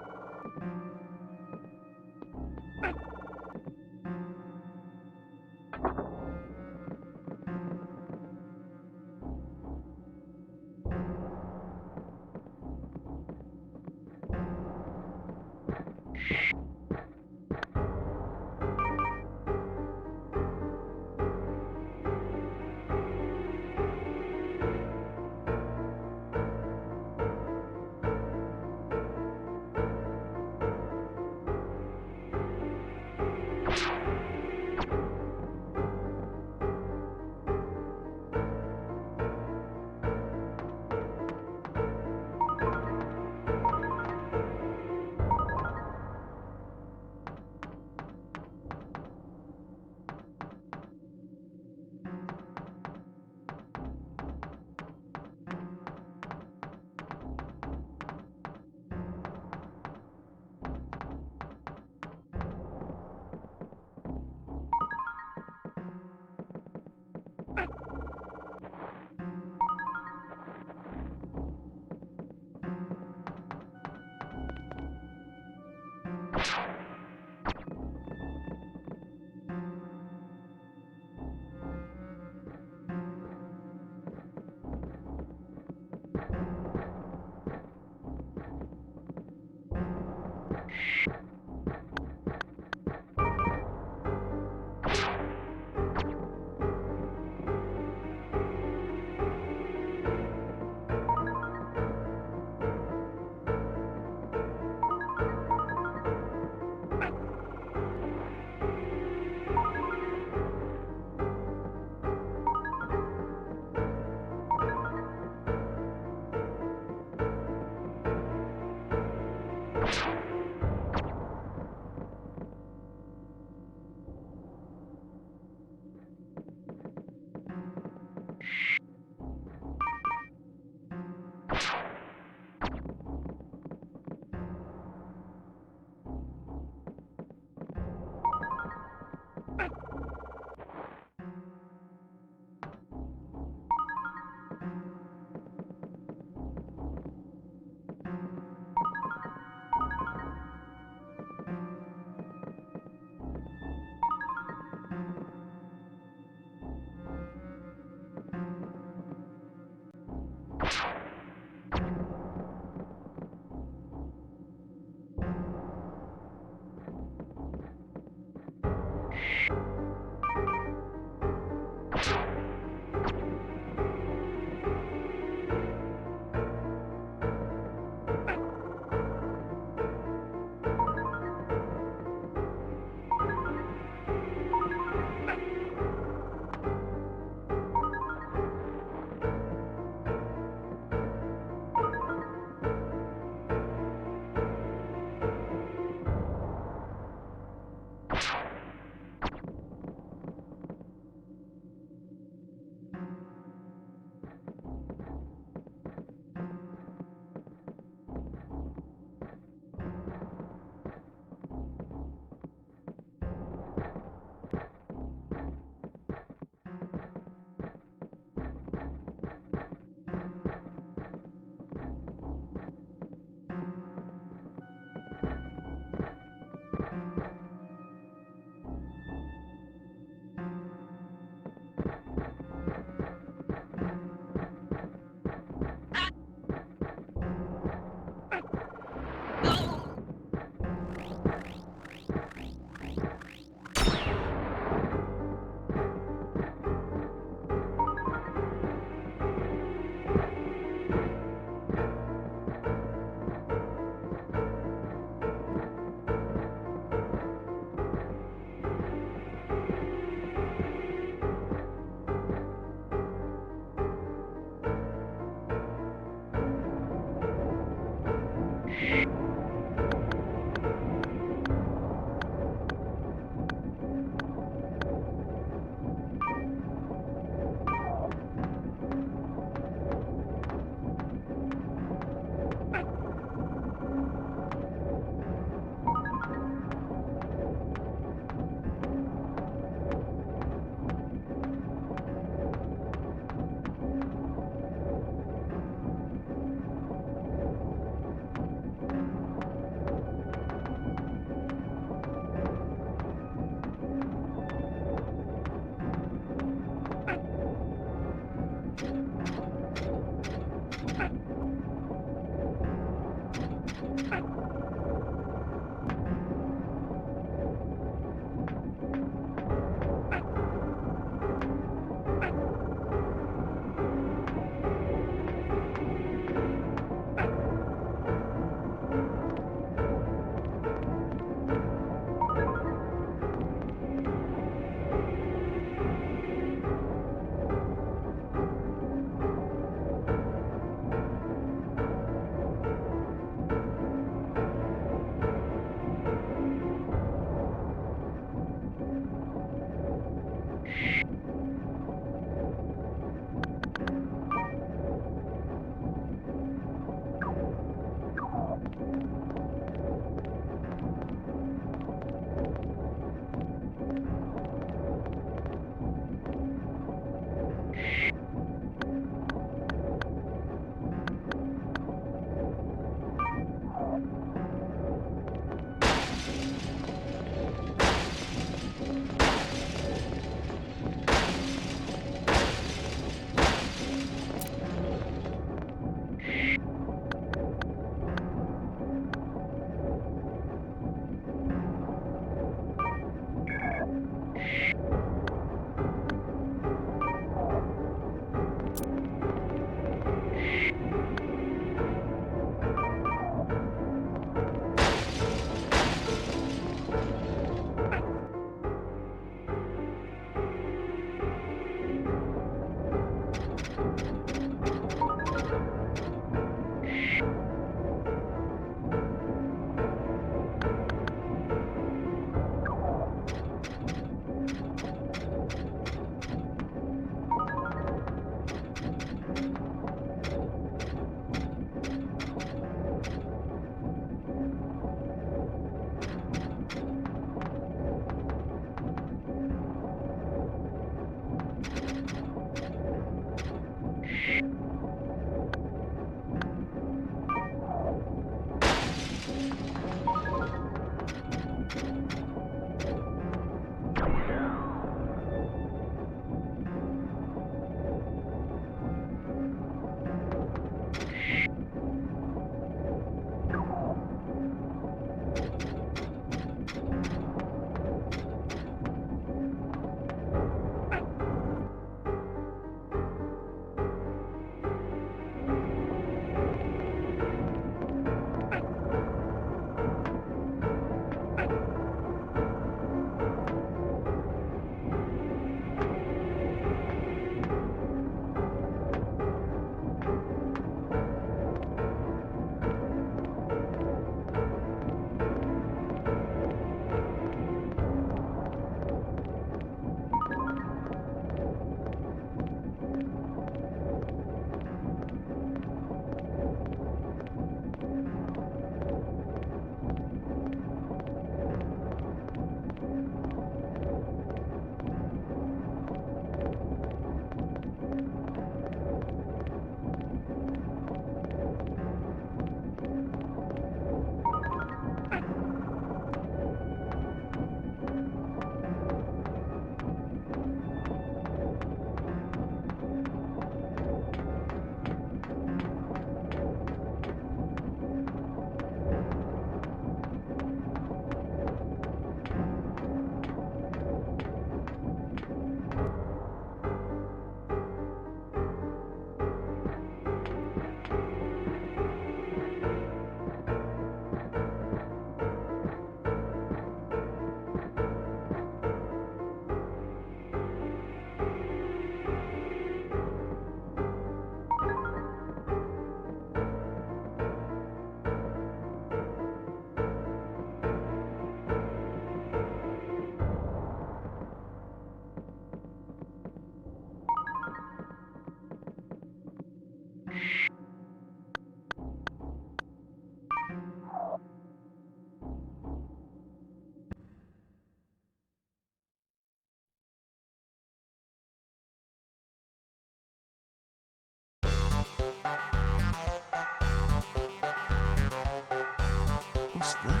[SPEAKER 6] What's that?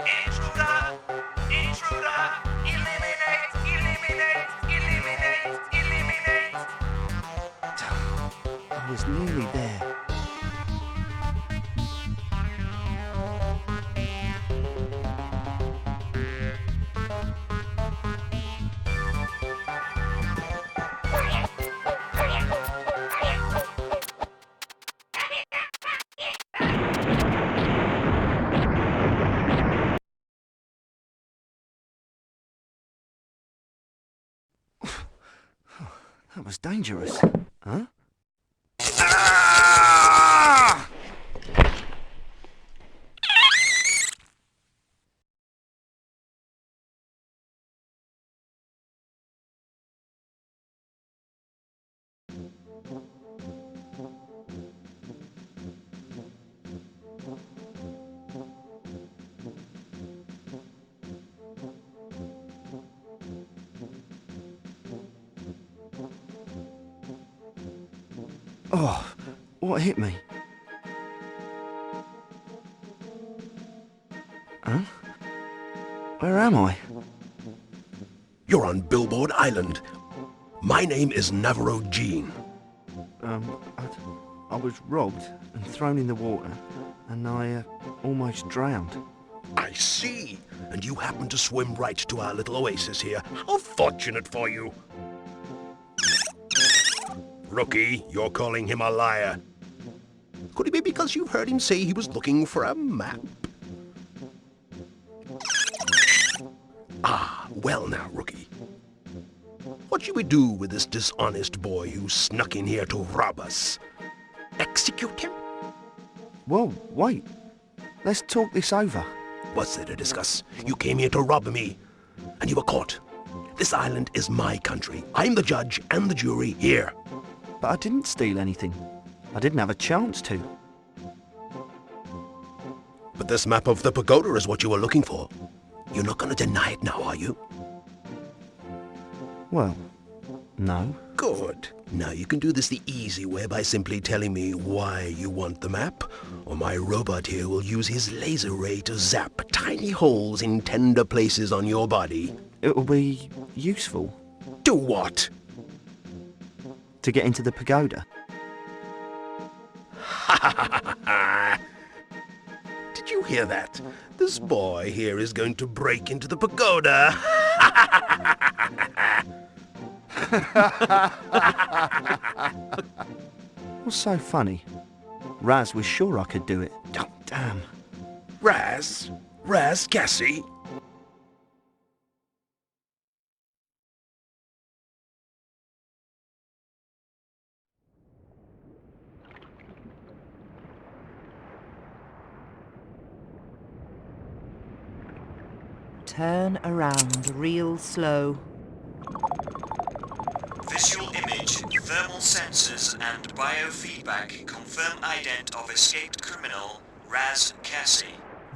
[SPEAKER 9] Intruder! Intruder! Eliminate! Eliminate! Eliminate! Eliminate!
[SPEAKER 6] I was nearly there. That was dangerous. Huh? Ah! Oh, what hit me? Huh? Where am I?
[SPEAKER 10] You're on Billboard Island. My name is Navarro Jean.
[SPEAKER 6] I was robbed and thrown in the water, and I almost drowned.
[SPEAKER 10] I see. And you happen to swim right to our little oasis here. How fortunate for you. Rookie, you're calling him a liar. Could it be because you've heard him say he was looking for a map? Ah, well now, Rookie. What should we do with this dishonest boy who snuck in here to rob us? Execute him?
[SPEAKER 6] Whoa, wait. Let's talk this over.
[SPEAKER 10] What's there to discuss? You came here to rob me, and you were caught. This island is my country. I'm the judge and the jury here.
[SPEAKER 6] But I didn't steal anything. I didn't have a chance to.
[SPEAKER 10] But this map of the pagoda is what you were looking for. You're not going to deny it now, are you?
[SPEAKER 6] Well, no.
[SPEAKER 10] Good. Now you can do this the easy way by simply telling me why you want the map, or my robot here will use his laser ray to zap tiny holes in tender places on your body.
[SPEAKER 6] It will be useful.
[SPEAKER 10] Do what?
[SPEAKER 6] To get into the pagoda.
[SPEAKER 10] Did you hear that? This boy here is going to break into the pagoda.
[SPEAKER 6] What's so funny? Raz was sure I could do it. Oh, damn.
[SPEAKER 10] Raz? Raz Cassie?
[SPEAKER 1] Turn around real slow.
[SPEAKER 11] Visual image, thermal sensors and biofeedback confirm ident of escaped criminal Raz Cassie.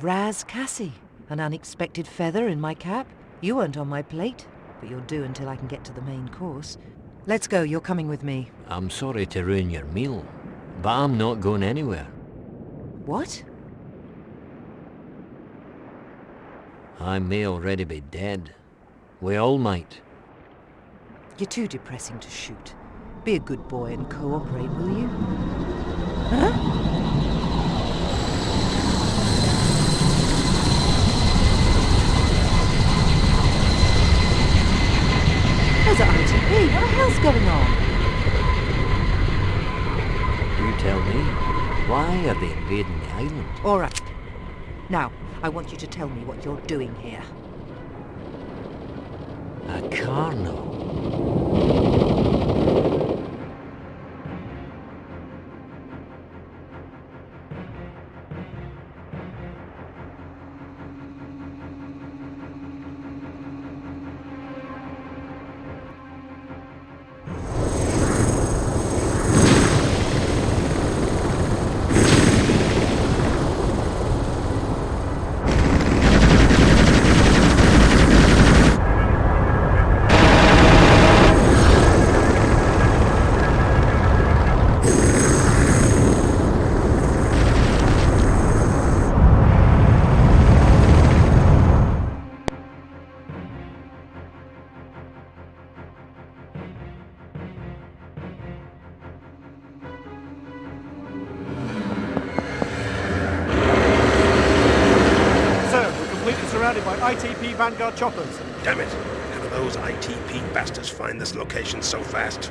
[SPEAKER 1] Raz Cassie. An unexpected feather in my cap. You weren't on my plate, but you'll do until I can get to the main course. Let's go, you're coming with me.
[SPEAKER 7] I'm sorry to ruin your meal, but I'm not going anywhere.
[SPEAKER 1] What?
[SPEAKER 7] I may already be dead. We all might.
[SPEAKER 1] You're too depressing to shoot. Be a good boy and cooperate, will you? Huh? There's an ITP. What the hell's going on?
[SPEAKER 7] You tell me. Why are they invading the island?
[SPEAKER 1] All right. Now, I want you to tell me what you're doing here.
[SPEAKER 7] A carno.
[SPEAKER 12] ITP Vanguard choppers.
[SPEAKER 10] Damn it. How do those ITP bastards find this location so fast?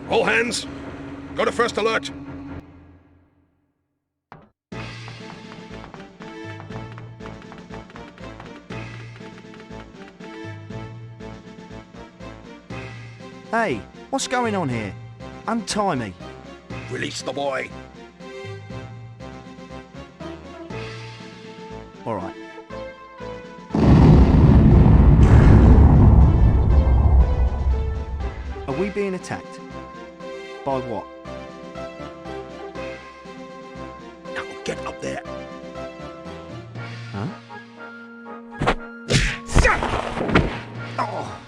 [SPEAKER 10] All hands, go to first alert.
[SPEAKER 6] Hey, what's going on here? Untie me.
[SPEAKER 10] Release the boy.
[SPEAKER 6] All right. Are we being attacked? By what?
[SPEAKER 10] Now get up there.
[SPEAKER 6] Huh? Oh.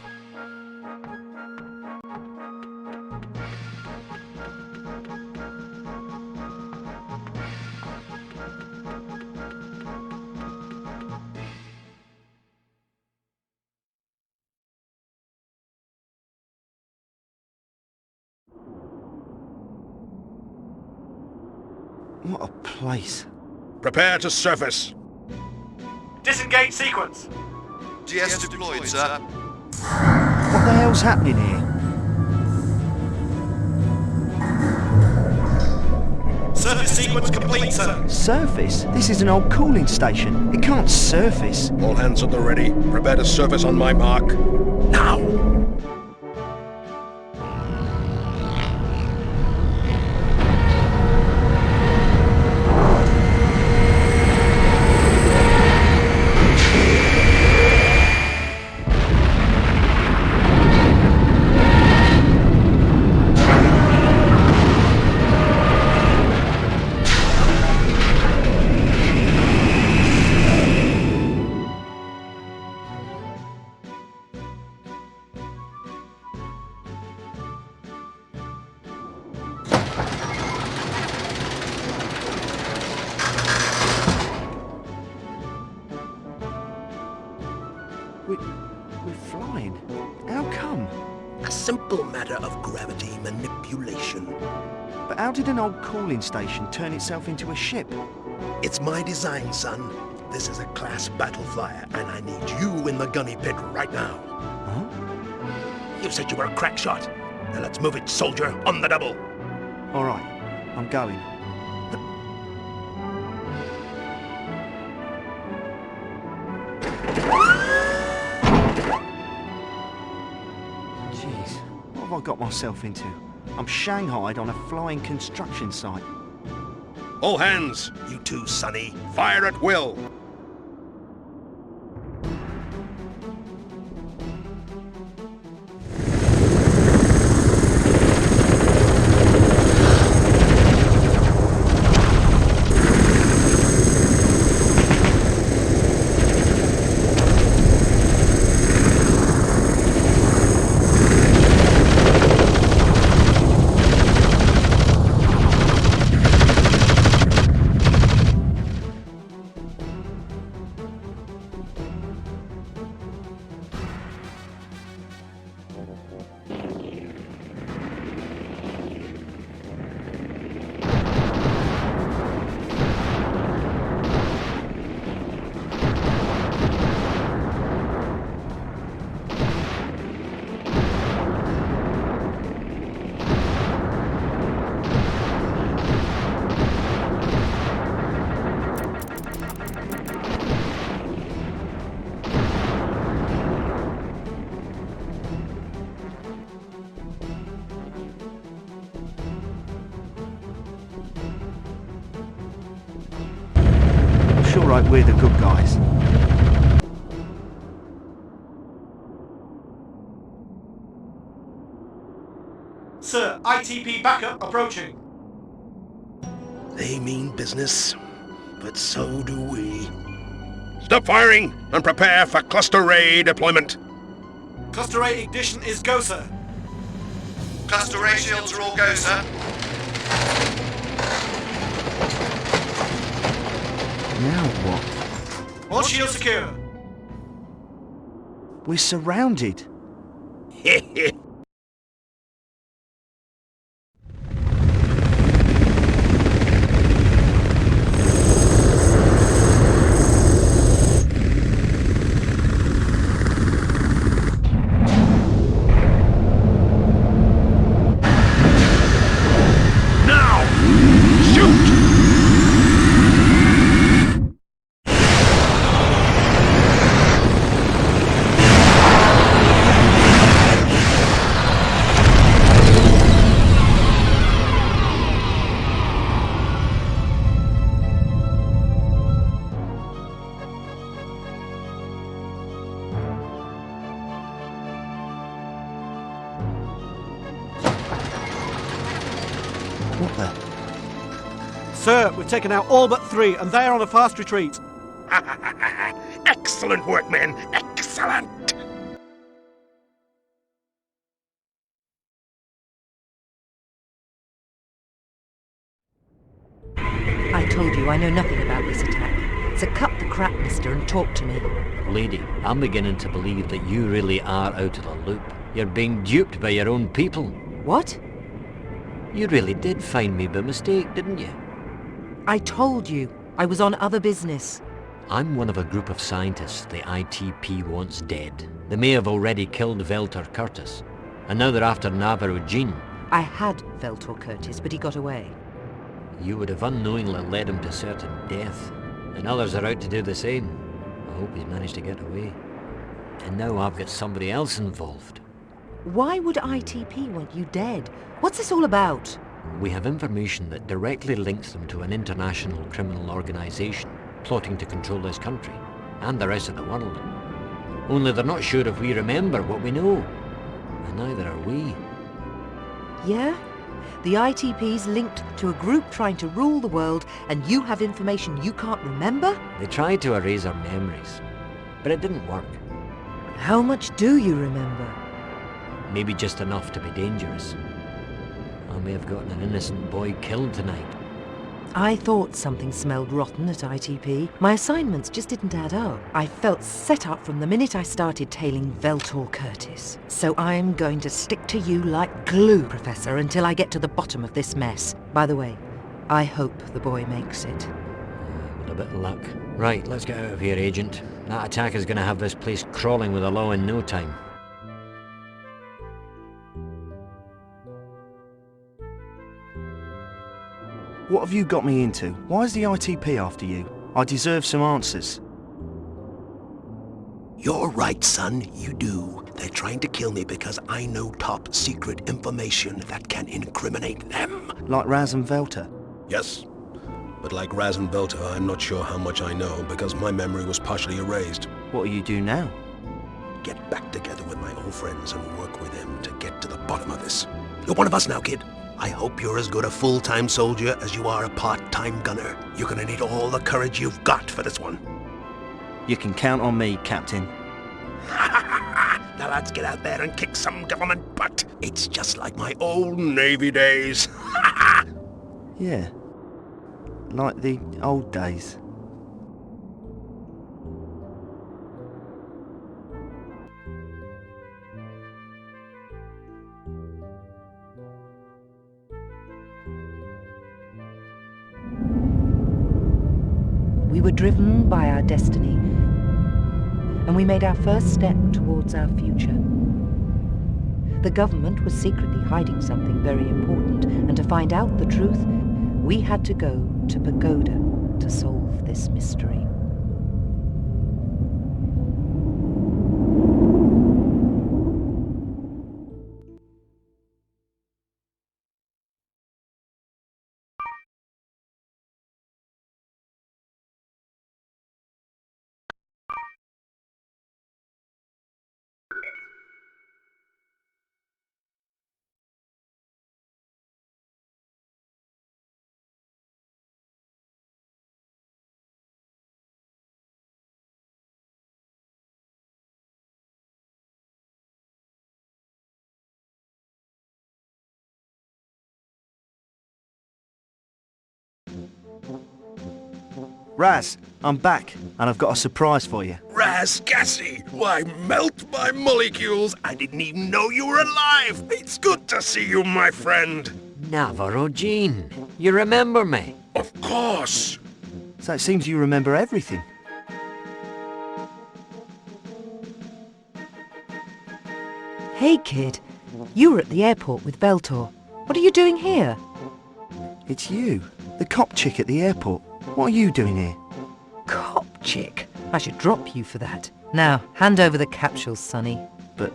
[SPEAKER 6] What a place.
[SPEAKER 10] Prepare to surface.
[SPEAKER 12] Disengage sequence.
[SPEAKER 13] GS deployed, sir.
[SPEAKER 6] What the hell's happening here?
[SPEAKER 12] Surface sequence complete, sir.
[SPEAKER 6] Surface? This is an old cooling station. It can't surface.
[SPEAKER 10] All hands at the ready. Prepare to surface on my mark. Now!
[SPEAKER 6] We're flying. How come?
[SPEAKER 10] A simple matter of gravity manipulation.
[SPEAKER 6] But how did an old cooling station turn itself into a ship?
[SPEAKER 10] It's my design, son. This is a class battle flyer, and I need you in the gunny pit right now.
[SPEAKER 6] Huh?
[SPEAKER 10] You said you were a crack shot. Now let's move it, soldier, on the double.
[SPEAKER 6] All right, I'm going. Jeez, what have I got myself into? I'm shanghaied on a flying construction site.
[SPEAKER 10] All hands, you two, Sonny. Fire at will.
[SPEAKER 6] Sure, right, we're the good guys.
[SPEAKER 12] Sir, ITP backup approaching.
[SPEAKER 10] They mean business, but so do we. Stop firing and prepare for cluster ray deployment.
[SPEAKER 12] Cluster ray ignition is go, sir.
[SPEAKER 13] Cluster ray shields are all go, sir.
[SPEAKER 6] Now what?
[SPEAKER 12] All shields secure.
[SPEAKER 6] We're surrounded. What the?
[SPEAKER 12] Sir, we've taken out all but 3, and they are on a fast retreat.
[SPEAKER 10] Excellent work, men. Excellent.
[SPEAKER 1] I told you I know nothing about this attack. So cut the crap, mister, and talk to me.
[SPEAKER 7] Lady, I'm beginning to believe that you really are out of the loop. You're being duped by your own people.
[SPEAKER 1] What?
[SPEAKER 7] You really did find me by mistake, didn't you?
[SPEAKER 1] I told you. I was on other business.
[SPEAKER 7] I'm one of a group of scientists the ITP wants dead. They may have already killed Veltor Curtis, and now they're after Navarro Jean.
[SPEAKER 1] I had Veltor Curtis, but he got away.
[SPEAKER 7] You would have unknowingly led him to certain death, and others are out to do the same. I hope he's managed to get away. And now I've got somebody else involved.
[SPEAKER 1] Why would ITP want you dead? What's this all about?
[SPEAKER 7] We have information that directly links them to an international criminal organisation plotting to control this country, and the rest of the world. Only they're not sure if we remember what we know, and neither are we.
[SPEAKER 1] Yeah? The ITP's linked to a group trying to rule the world, and you have information you can't remember?
[SPEAKER 7] They tried to erase our memories, but it didn't work.
[SPEAKER 1] How much do you remember?
[SPEAKER 7] Maybe just enough to be dangerous. I may have gotten an innocent boy killed tonight.
[SPEAKER 1] I thought something smelled rotten at ITP. My assignments just didn't add up. I felt set up from the minute I started tailing Veltor Curtis. So I'm going to stick to you like glue, Professor, until I get to the bottom of this mess. By the way, I hope the boy makes it.
[SPEAKER 7] With a bit of luck. Right, let's get out of here, Agent. That attack is going to have this place crawling with the law in no time.
[SPEAKER 6] What have you got me into? Why is the ITP after you? I deserve some answers.
[SPEAKER 10] You're right, son, you do. They're trying to kill me because I know top secret information that can incriminate them.
[SPEAKER 6] Like Raz and Veltor?
[SPEAKER 10] Yes. But like Raz and Veltor, I'm not sure how much I know because my memory was partially erased.
[SPEAKER 6] What do you do now?
[SPEAKER 10] Get back together with my old friends and work with them to get to the bottom of this. You're one of us now, kid. I hope you're as good a full-time soldier as you are a part-time gunner. You're gonna need all the courage you've got for this one.
[SPEAKER 6] You can count on me, Captain.
[SPEAKER 10] Now let's get out there and kick some government butt. It's just like my old Navy days.
[SPEAKER 6] Yeah. Like the old days.
[SPEAKER 1] We were driven by our destiny, and we made our first step towards our future. The government was secretly hiding something very important, and to find out the truth, we had to go to Pagoda to solve this mystery.
[SPEAKER 6] Raz, I'm back, and I've got a surprise for you.
[SPEAKER 10] Raz Gassy, why melt my molecules. I didn't even know you were alive. It's good to see you, my friend.
[SPEAKER 7] Navarro Jean, you remember me?
[SPEAKER 10] Of course.
[SPEAKER 6] So it seems you remember everything.
[SPEAKER 1] Hey kid, you were at the airport with Veltor. What are you doing here?
[SPEAKER 6] It's you, the cop chick at the airport. What are you doing here?
[SPEAKER 1] Cop chick? I should drop you for that. Now, hand over the capsule, Sonny.
[SPEAKER 6] But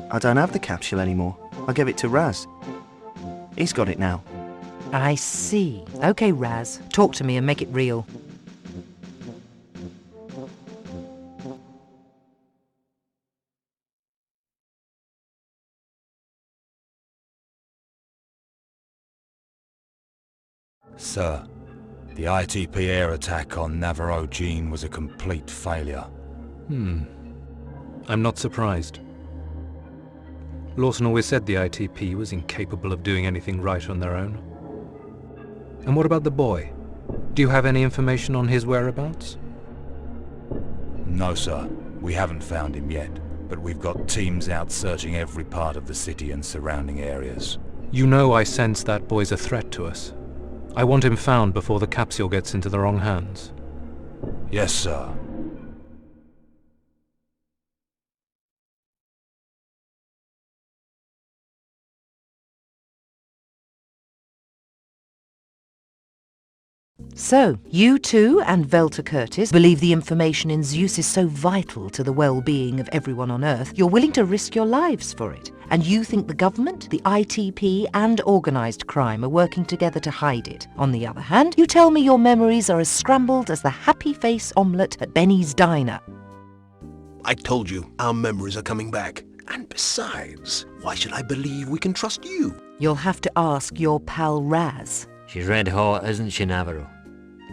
[SPEAKER 6] I don't have the capsule anymore. I gave it to Raz. He's got it now.
[SPEAKER 1] I see. Okay, Raz, talk to me and make it real.
[SPEAKER 5] Sir, the ITP air attack on Navarro Jean was a complete failure.
[SPEAKER 8] I'm not surprised. Lawson always said the ITP was incapable of doing anything right on their own. And what about the boy? Do you have any information on his whereabouts?
[SPEAKER 5] No, sir. We haven't found him yet, but we've got teams out searching every part of the city and surrounding areas.
[SPEAKER 8] You know I sense that boy's a threat to us. I want him found before the capsule gets into the wrong hands.
[SPEAKER 5] Yes, sir.
[SPEAKER 1] So, you too and Velta Curtis believe the information in Zeus is so vital to the well-being of everyone on Earth, you're willing to risk your lives for it. And you think the government, the ITP and organised crime are working together to hide it. On the other hand, you tell me your memories are as scrambled as the happy face omelette at Benny's Diner.
[SPEAKER 10] I told you, our memories are coming back. And besides, why should I believe we can trust you?
[SPEAKER 1] You'll have to ask your pal Raz.
[SPEAKER 7] She's red hot, isn't she, Navarro?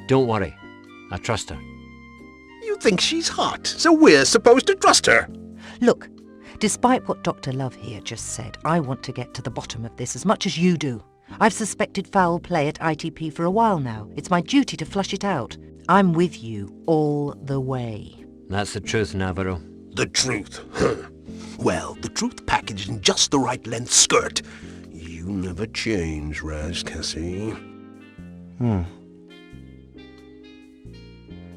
[SPEAKER 7] Don't worry. I trust her.
[SPEAKER 10] You think she's hot, so we're supposed to trust her?
[SPEAKER 1] Look, despite what Dr. Love here just said, I want to get to the bottom of this as much as you do. I've suspected foul play at ITP for a while now. It's my duty to flush it out. I'm with you all the way.
[SPEAKER 7] That's the truth, Navarro.
[SPEAKER 10] The truth? Well, the truth packaged in just the right length skirt. You never change, Raz Cassie.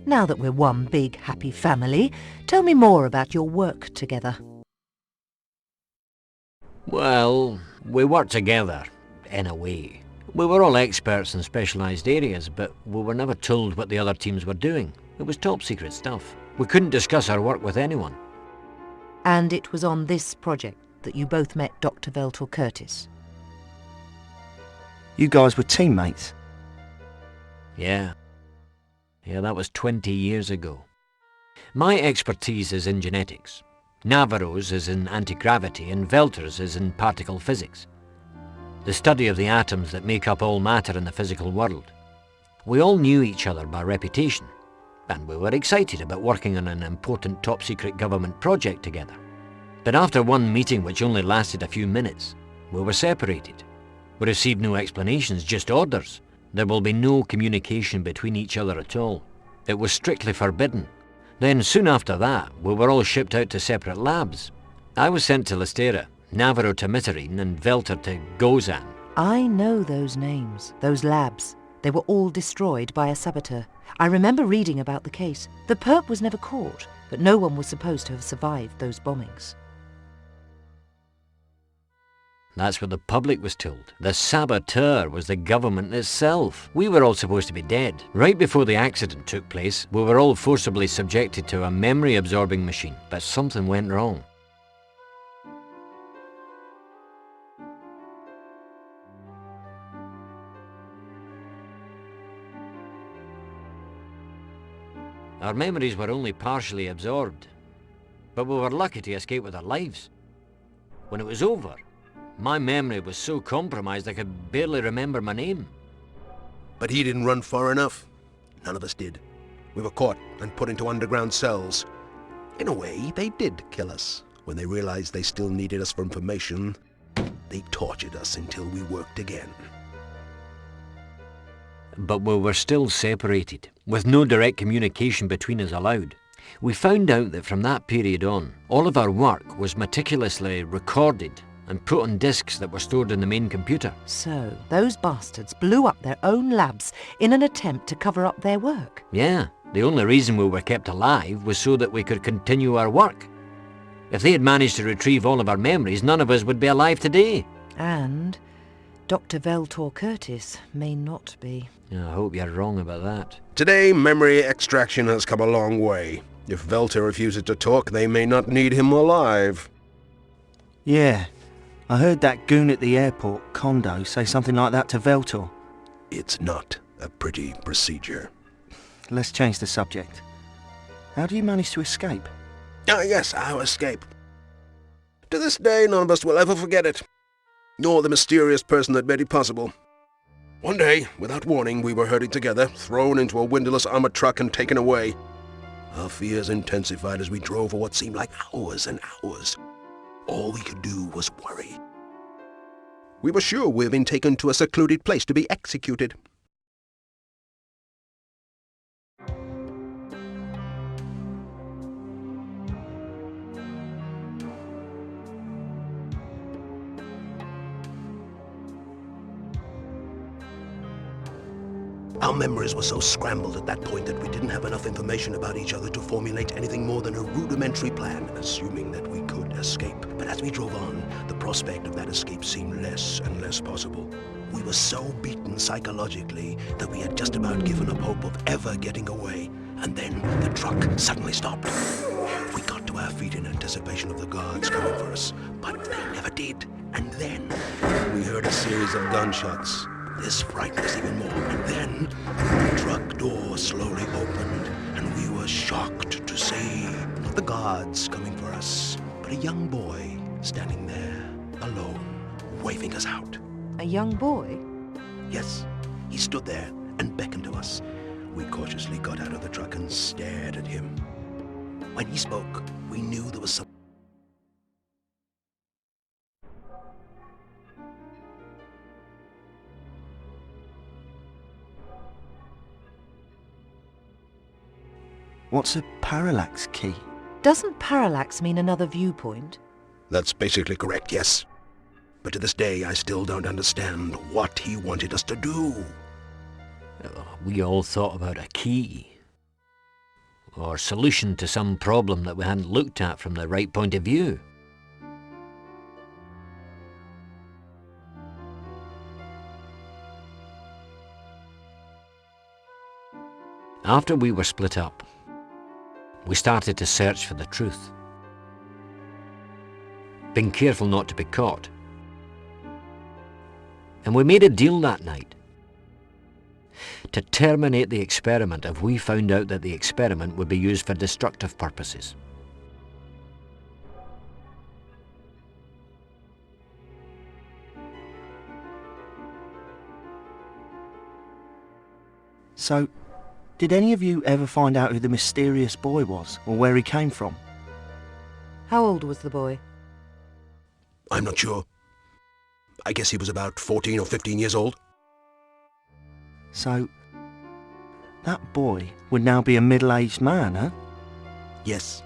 [SPEAKER 1] Now that we're one big happy family, tell me more about your work together.
[SPEAKER 7] Well, we worked together, in a way. We were all experts in specialised areas, but we were never told what the other teams were doing. It was top secret stuff. We couldn't discuss our work with anyone.
[SPEAKER 1] And it was on this project that you both met Dr. Veltor Curtis.
[SPEAKER 6] You guys were teammates?
[SPEAKER 7] Yeah, that was 20 years ago. My expertise is in genetics. Navarro's is in anti-gravity and Velter's is in particle physics. The study of the atoms that make up all matter in the physical world. We all knew each other by reputation, and we were excited about working on an important top-secret government project together. But after one meeting which only lasted a few minutes, we were separated. We received no explanations, just orders. There will be no communication between each other at all. It was strictly forbidden. Then soon after that, we were all shipped out to separate labs. I was sent to Lystera, Navarro to Mitterine and Velter to Gozan.
[SPEAKER 1] I know those names, those labs. They were all destroyed by a saboteur. I remember reading about the case. The perp was never caught, but no one was supposed to have survived those bombings.
[SPEAKER 7] That's what the public was told. The saboteur was the government itself. We were all supposed to be dead. Right before the accident took place, we were all forcibly subjected to a memory-absorbing machine, but something went wrong. Our memories were only partially absorbed, but we were lucky to escape with our lives. When it was over, my memory was so compromised I could barely remember my name.
[SPEAKER 10] But he didn't run far enough. None of us did. We were caught and put into underground cells. In a way, they did kill us. When they realized they still needed us for information, they tortured us until we worked again.
[SPEAKER 7] But we were still separated, with no direct communication between us allowed. We found out that from that period on, all of our work was meticulously recorded and put on disks that were stored in the main computer.
[SPEAKER 1] So, those bastards blew up their own labs in an attempt to cover up their work.
[SPEAKER 7] Yeah, the only reason we were kept alive was so that we could continue our work. If they had managed to retrieve all of our memories, none of us would be alive today.
[SPEAKER 1] And Dr. Veltor Curtis may not be.
[SPEAKER 7] I hope you're wrong about that.
[SPEAKER 10] Today, memory extraction has come a long way. If Velter refuses to talk, they may not need him alive.
[SPEAKER 6] Yeah, I heard that goon at the airport, Kondo, say something like that to Veltor.
[SPEAKER 10] It's not a pretty procedure.
[SPEAKER 6] Let's change the subject. How do you manage to escape?
[SPEAKER 10] Ah, yes, our escape. To this day, none of us will ever forget it. Nor the mysterious person that made it possible. One day, without warning, we were herded together, thrown into a windowless armored truck and taken away. Our fears intensified as we drove for what seemed like hours and hours. All we could do was worry. We were sure we had been taken to a secluded place to be executed. Our memories were so scrambled at that point that we didn't have enough information about each other to formulate anything more than a rudimentary plan, assuming that we could escape. But as we drove on, the prospect of that escape seemed less and less possible. We were so beaten psychologically that we had just about given up hope of ever getting away. And then the truck suddenly stopped. We got to our feet in anticipation of the guards coming for us, but they never did. And then we heard a series of gunshots. This frightened us even more, and then the truck door slowly opened, and we were shocked to see not the guards coming for us, but a young boy standing there, alone, waving us out.
[SPEAKER 1] A young boy?
[SPEAKER 10] Yes, he stood there and beckoned to us. We cautiously got out of the truck and stared at him. When he spoke, we knew there was something.
[SPEAKER 6] What's a parallax key?
[SPEAKER 1] Doesn't parallax mean another viewpoint?
[SPEAKER 10] That's basically correct, yes. But to this day, I still don't understand what he wanted us to do.
[SPEAKER 7] We all thought about a key, or solution to some problem that we hadn't looked at from the right point of view. After we were split up, we started to search for the truth, being careful not to be caught. And we made a deal that night to terminate the experiment if we found out that the experiment would be used for destructive purposes.
[SPEAKER 6] So, did any of you ever find out who the mysterious boy was, or where he came from?
[SPEAKER 1] How old was the boy?
[SPEAKER 10] I'm not sure. I guess he was about 14 or 15 years old.
[SPEAKER 6] So, that boy would now be a middle-aged man, huh?
[SPEAKER 10] Yes.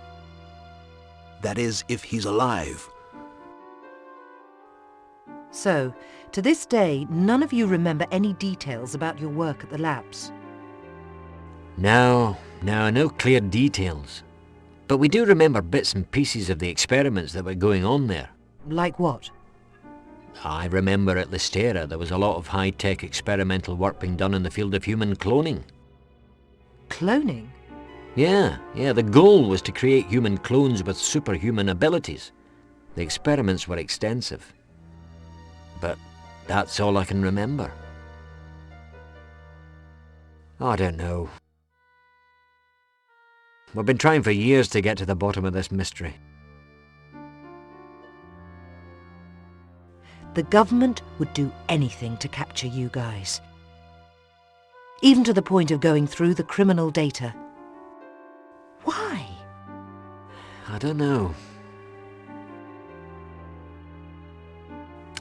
[SPEAKER 10] That is, if he's alive.
[SPEAKER 1] So, to this day, none of you remember any details about your work at the labs?
[SPEAKER 7] No clear details. But we do remember bits and pieces of the experiments that were going on there.
[SPEAKER 1] Like what?
[SPEAKER 7] I remember at Listera there was a lot of high-tech experimental work being done in the field of human cloning.
[SPEAKER 1] Cloning?
[SPEAKER 7] Yeah, the goal was to create human clones with superhuman abilities. The experiments were extensive. But that's all I can remember. I don't know. We've been trying for years to get to the bottom of this mystery.
[SPEAKER 1] The government would do anything to capture you guys. Even to the point of going through the criminal data. Why?
[SPEAKER 7] I don't know.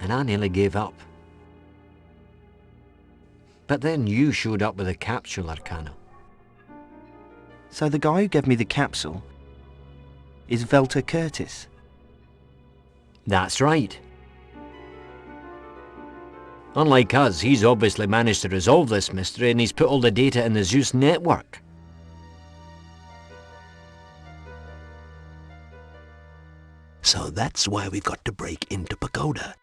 [SPEAKER 7] And I nearly gave up. But then you showed up with a capsule, Arcano.
[SPEAKER 6] So the guy who gave me the capsule is Velta Curtis?
[SPEAKER 7] That's right. Unlike us, he's obviously managed to resolve this mystery and he's put all the data in the Zeus network.
[SPEAKER 10] So that's why we've got to break into Pagoda.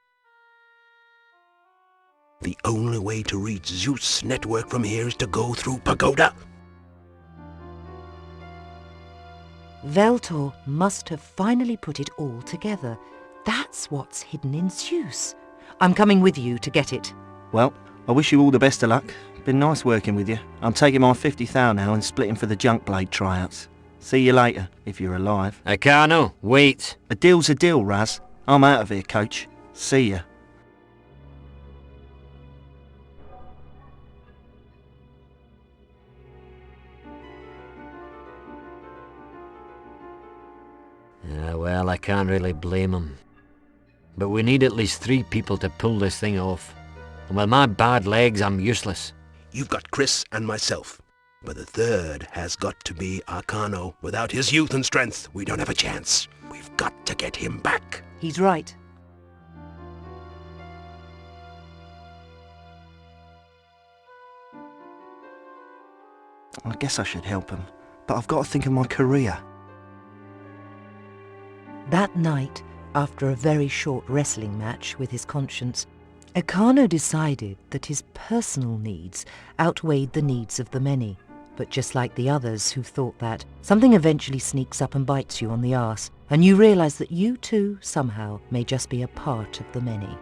[SPEAKER 10] The only way to reach Zeus network from here is to go through Pagoda.
[SPEAKER 1] Veltor must have finally put it all together. That's what's hidden in Zeus. I'm coming with you to get it.
[SPEAKER 6] Well, I wish you all the best of luck. Been nice working with you. I'm taking my 50 thou now and splitting for the junk blade tryouts. See you later, if you're alive.
[SPEAKER 7] Arcano, wait.
[SPEAKER 6] A deal's a deal, Raz. I'm out of here, coach. See ya.
[SPEAKER 7] can't really blame him. But we need at least 3 people to pull this thing off. And with my bad legs, I'm useless.
[SPEAKER 10] You've got Chris and myself. But the third has got to be Arcano. Without his youth and strength, we don't have a chance. We've got to get him back.
[SPEAKER 1] He's right.
[SPEAKER 6] I guess I should help him, but I've got to think of my career.
[SPEAKER 1] That night, after a very short wrestling match with his conscience, Arcano decided that his personal needs outweighed the needs of the many. But just like the others who thought that, something eventually sneaks up and bites you on the arse, and you realise that you too, somehow, may just be a part of the many.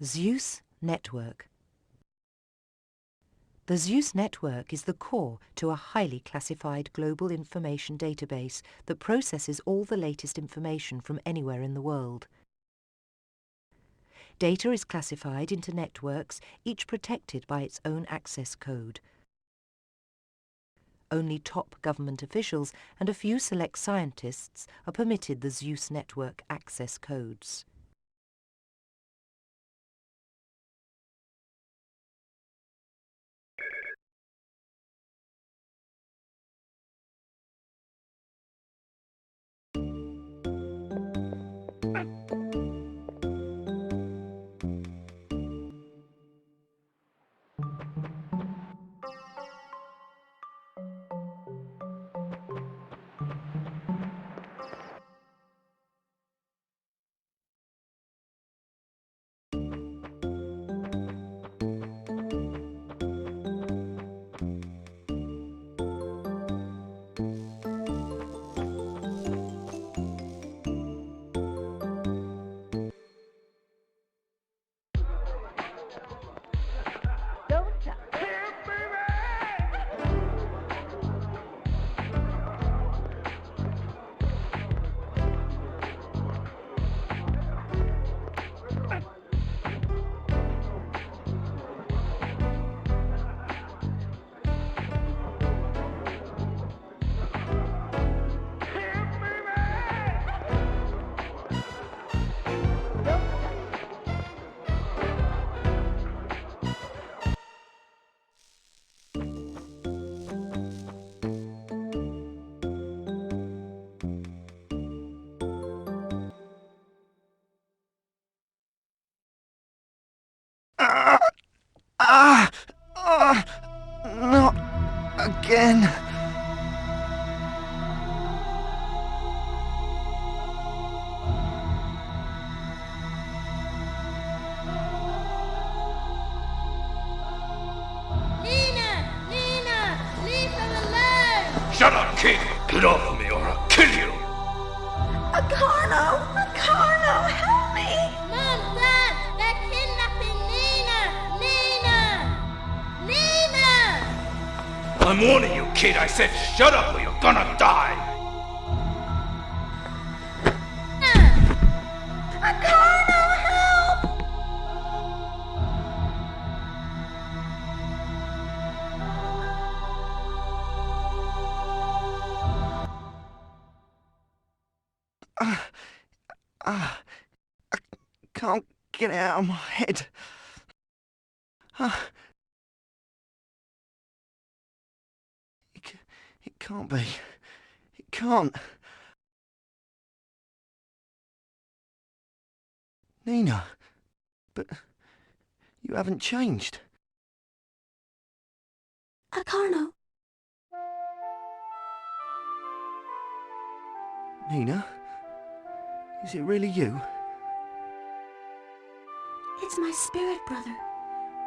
[SPEAKER 1] Zeus Network. The Zeus network is the core to a highly classified global information database that processes all the latest information from anywhere in the world. Data is classified into networks, each protected by its own access code. Only top government officials and a few select scientists are permitted the Zeus network access codes.
[SPEAKER 6] again.
[SPEAKER 9] Shut up, kid! Get off me or I'll kill you!
[SPEAKER 14] Acarno! Acarno, help me! Mom, Dad, they're kidnapping Nina! Nina!
[SPEAKER 9] I'm warning you, kid. I said shut up or you're gonna die!
[SPEAKER 14] Acarno, help!
[SPEAKER 6] I can't get it out of my head. It can't be. It can't. Nina, but you haven't changed.
[SPEAKER 3] Acarno.
[SPEAKER 6] Nina, is it really you?
[SPEAKER 3] It's my spirit, brother.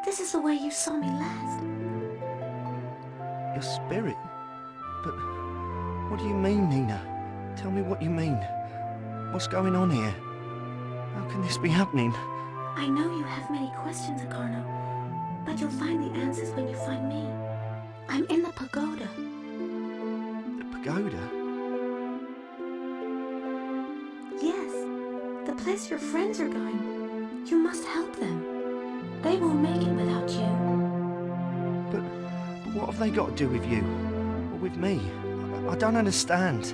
[SPEAKER 3] This is the way you saw me last.
[SPEAKER 6] Your spirit? But what do you mean, Nina? Tell me what you mean. What's going on here? How can this be happening?
[SPEAKER 3] I know you have many questions, Acarno, but you'll find the answers when you find me. I'm in the pagoda.
[SPEAKER 6] The pagoda?
[SPEAKER 3] Yes, the place your friends are going. You must help them. They won't make it without you.
[SPEAKER 6] But what have they got to do with you? Or with me? I don't understand.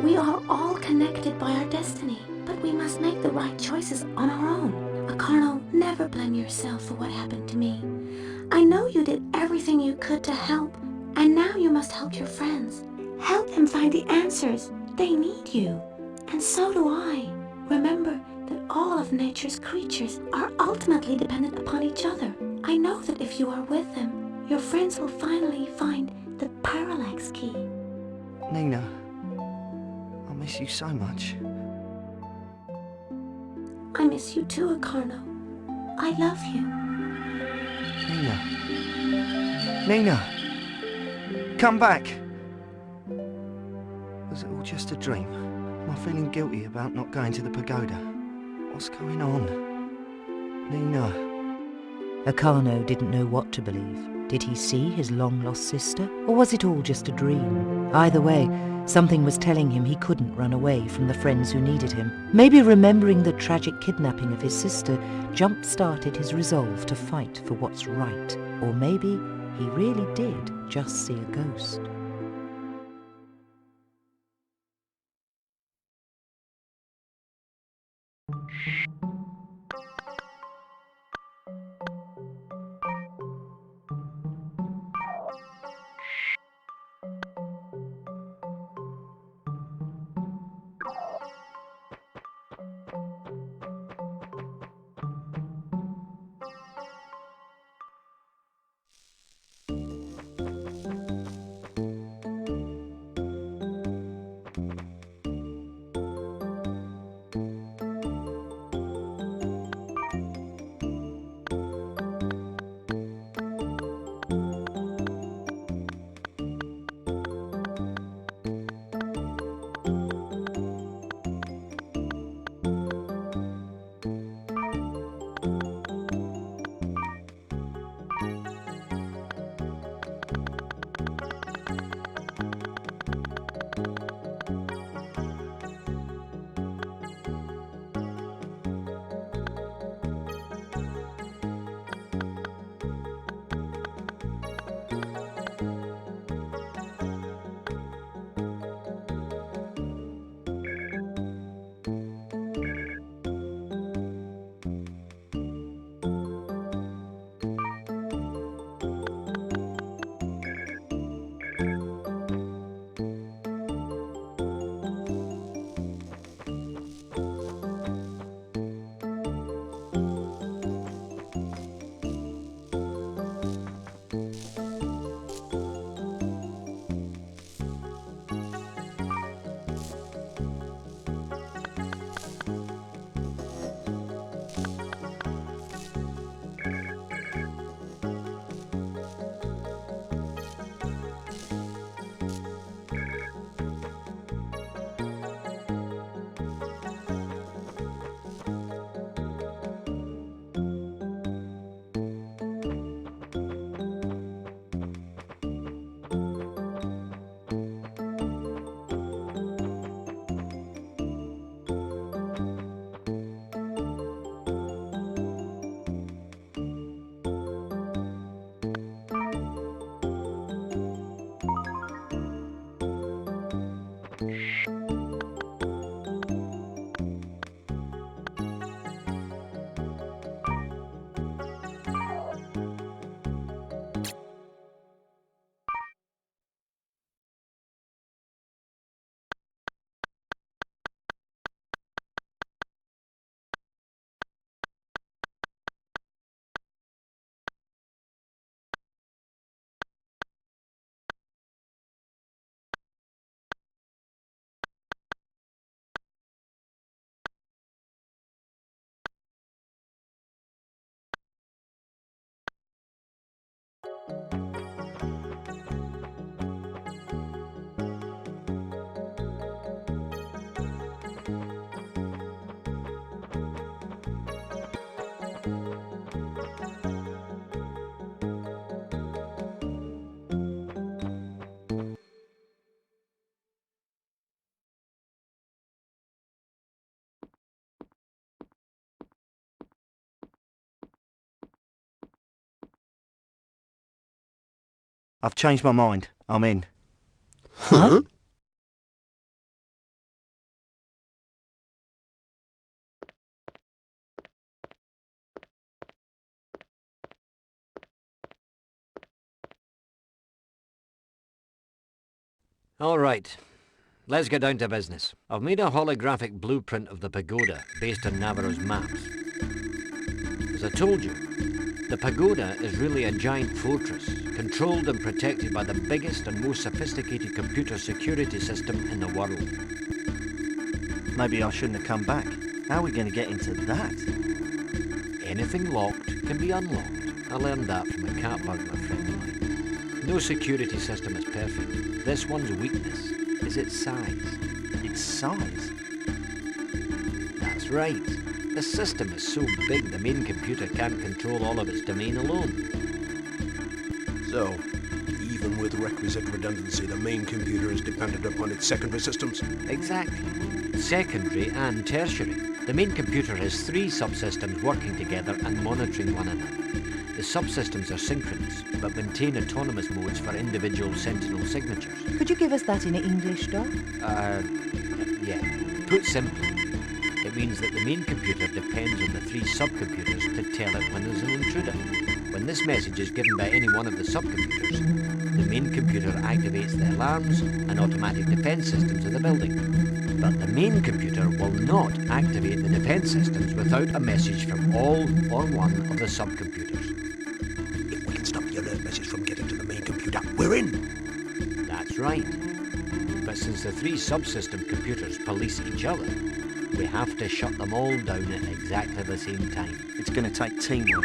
[SPEAKER 3] We are all connected by our destiny, but we must make the right choices on our own. Acarno, never blame yourself for what happened to me. I know you did everything you could to help, and now you must help your friends. Help them find the answers. They need you. And so do I. Remember that all of nature's creatures are ultimately dependent upon each other. I know that if you are with them, your friends will finally find the parallax key.
[SPEAKER 6] Nina, I miss you so much.
[SPEAKER 3] I miss you too, Acarno. I love you.
[SPEAKER 6] Nina. Nina! Come back! Was it all just a dream? Am I feeling guilty about not going to the pagoda? What's going on? Nina.
[SPEAKER 1] Acarno didn't know what to believe. Did he see his long-lost sister, or was it all just a dream? Either way, something was telling him he couldn't run away from the friends who needed him. Maybe remembering the tragic kidnapping of his sister jump-started his resolve to fight for what's right. Or maybe he really did just see a ghost.
[SPEAKER 6] I've changed my mind. I'm in.
[SPEAKER 10] Huh?
[SPEAKER 7] All right. Let's get down to business. I've made a holographic blueprint of the pagoda based on Navarro's maps. As I told you, the pagoda is really a giant fortress, controlled and protected by the biggest and most sophisticated computer security system in the world.
[SPEAKER 6] Maybe I shouldn't have come back. How are we going to get into that?
[SPEAKER 7] Anything locked can be unlocked. I learned that from a catbird, my friend of mine. No security system is perfect. This one's weakness is its size.
[SPEAKER 6] Its size?
[SPEAKER 7] That's right. The system is so big the main computer can't control all of its domain alone.
[SPEAKER 10] So, even with requisite redundancy, the main computer is dependent upon its secondary systems?
[SPEAKER 7] Exactly. Secondary and tertiary. The main computer has 3 subsystems working together and monitoring one another. The subsystems are synchronous, but maintain autonomous modes for individual sentinel signatures.
[SPEAKER 1] Could you give us that in English, Doc?
[SPEAKER 7] Yeah. Put simply, it means that the main computer depends on the 3 subcomputers to tell it when there's an intruder. When this message is given by any one of the subcomputers, the main computer activates the alarms and automatic defense systems of the building. But the main computer will not activate the defense systems without a message from all or one of the subcomputers.
[SPEAKER 10] If we can stop the alert message from getting to the main computer, we're in!
[SPEAKER 7] That's right. But since the 3 subsystem computers police each other, we have to shut them all down at exactly the same time.
[SPEAKER 6] It's going to take teamwork.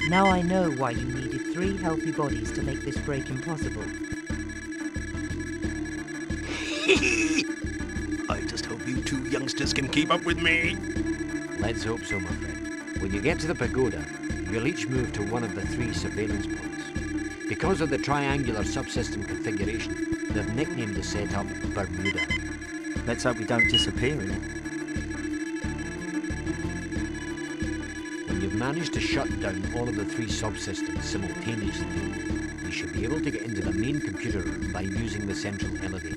[SPEAKER 1] Now I know why you needed 3 healthy bodies to make this break impossible.
[SPEAKER 10] I just hope you 2 youngsters can keep up with me.
[SPEAKER 7] Let's hope so, my friend. When you get to the pagoda, you'll each move to one of the 3 surveillance points. Because of the triangular subsystem configuration, they've nicknamed the setup Bermuda.
[SPEAKER 6] Let's hope we don't disappear in it.
[SPEAKER 7] When you've managed to shut down all of the 3 subsystems simultaneously, you should be able to get into the main computer room by using the central elevator.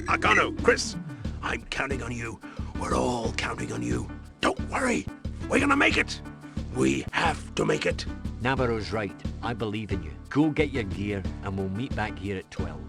[SPEAKER 10] Arcano, Chris, I'm counting on you. We're all counting on you. Don't worry. We're gonna make it. We have to make it.
[SPEAKER 7] Navarro's right. I believe in you. Go get your gear and we'll meet back here at 12.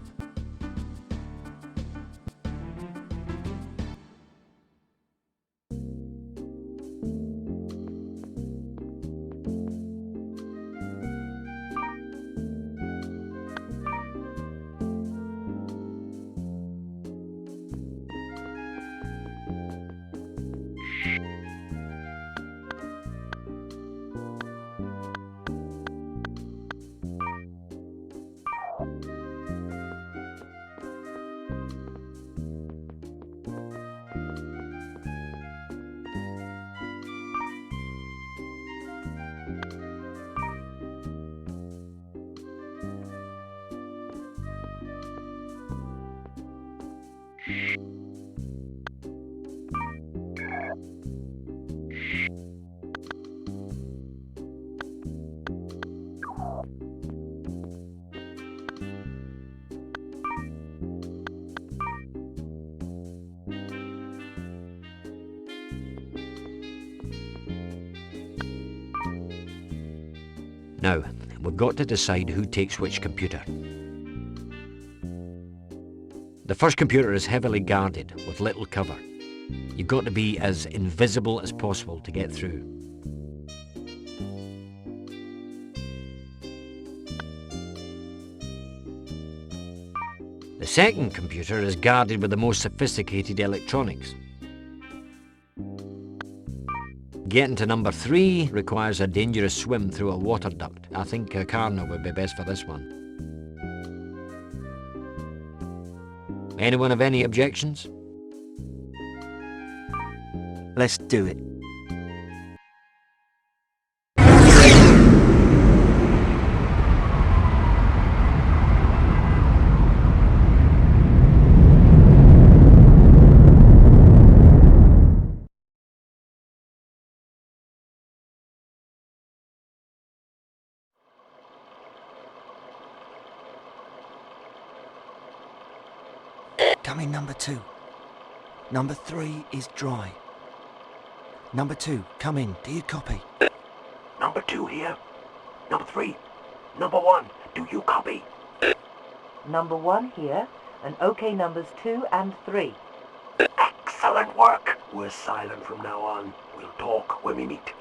[SPEAKER 7] Now, we've got to decide who takes which computer. The first computer is heavily guarded with little cover. You've got to be as invisible as possible to get through. The second computer is guarded with the most sophisticated electronics. Getting to number 3 requires a dangerous swim through a water duct. I think Carno would be best for this one. Anyone have any objections?
[SPEAKER 6] Let's do it. Come in, number 2. Number 3 is dry. Number 2, come in. Do you copy?
[SPEAKER 10] Number 2 here. Number 3. Number 1, do you copy?
[SPEAKER 1] Number 1 here, and OK numbers 2 and 3.
[SPEAKER 10] Excellent work. We're silent from now on. We'll talk when we meet.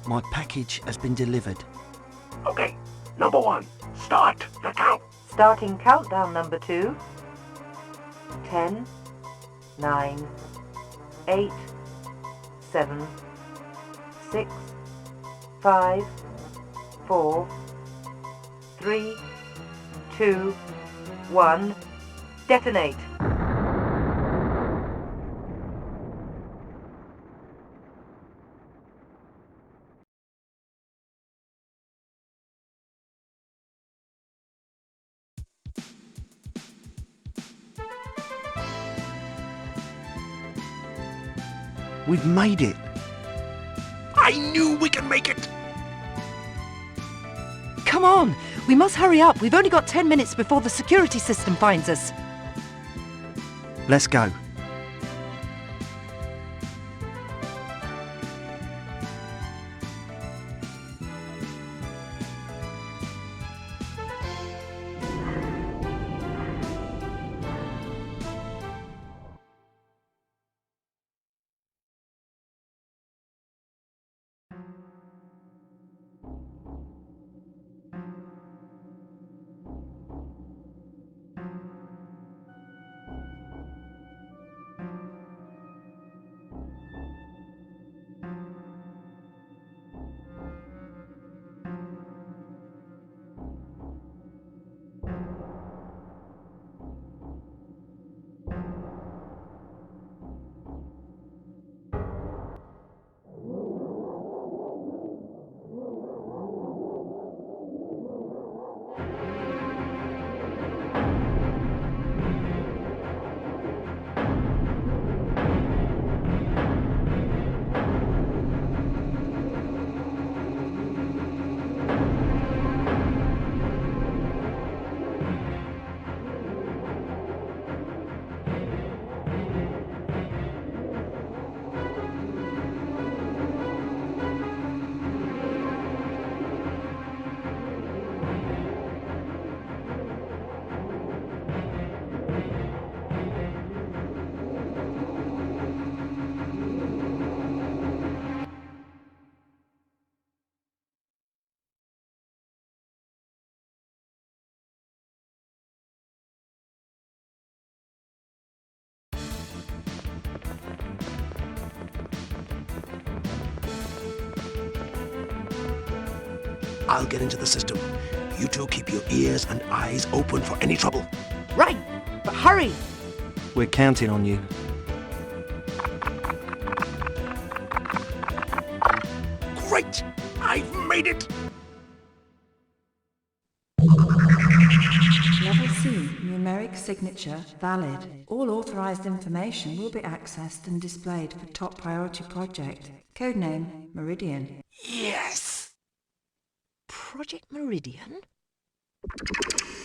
[SPEAKER 6] My package has been delivered.
[SPEAKER 10] Okay, number 1, start the count.
[SPEAKER 1] Starting countdown number 2. 10, 9, 8, 7, 6, 5, 4, 3, 2, 1. Detonate.
[SPEAKER 6] We've made it.
[SPEAKER 10] I knew we could make it.
[SPEAKER 1] Come on! We must hurry up. We've only got 10 minutes before the security system finds us.
[SPEAKER 6] Let's go.
[SPEAKER 10] I'll get into the system. You two keep your ears and eyes open for any trouble.
[SPEAKER 1] Right, but hurry!
[SPEAKER 6] We're counting on you.
[SPEAKER 10] Great! I've made it!
[SPEAKER 15] Level C, numeric signature, valid. All authorized information will be accessed and displayed for top priority project. Codename, Meridian.
[SPEAKER 10] Yes!
[SPEAKER 1] Project Meridian?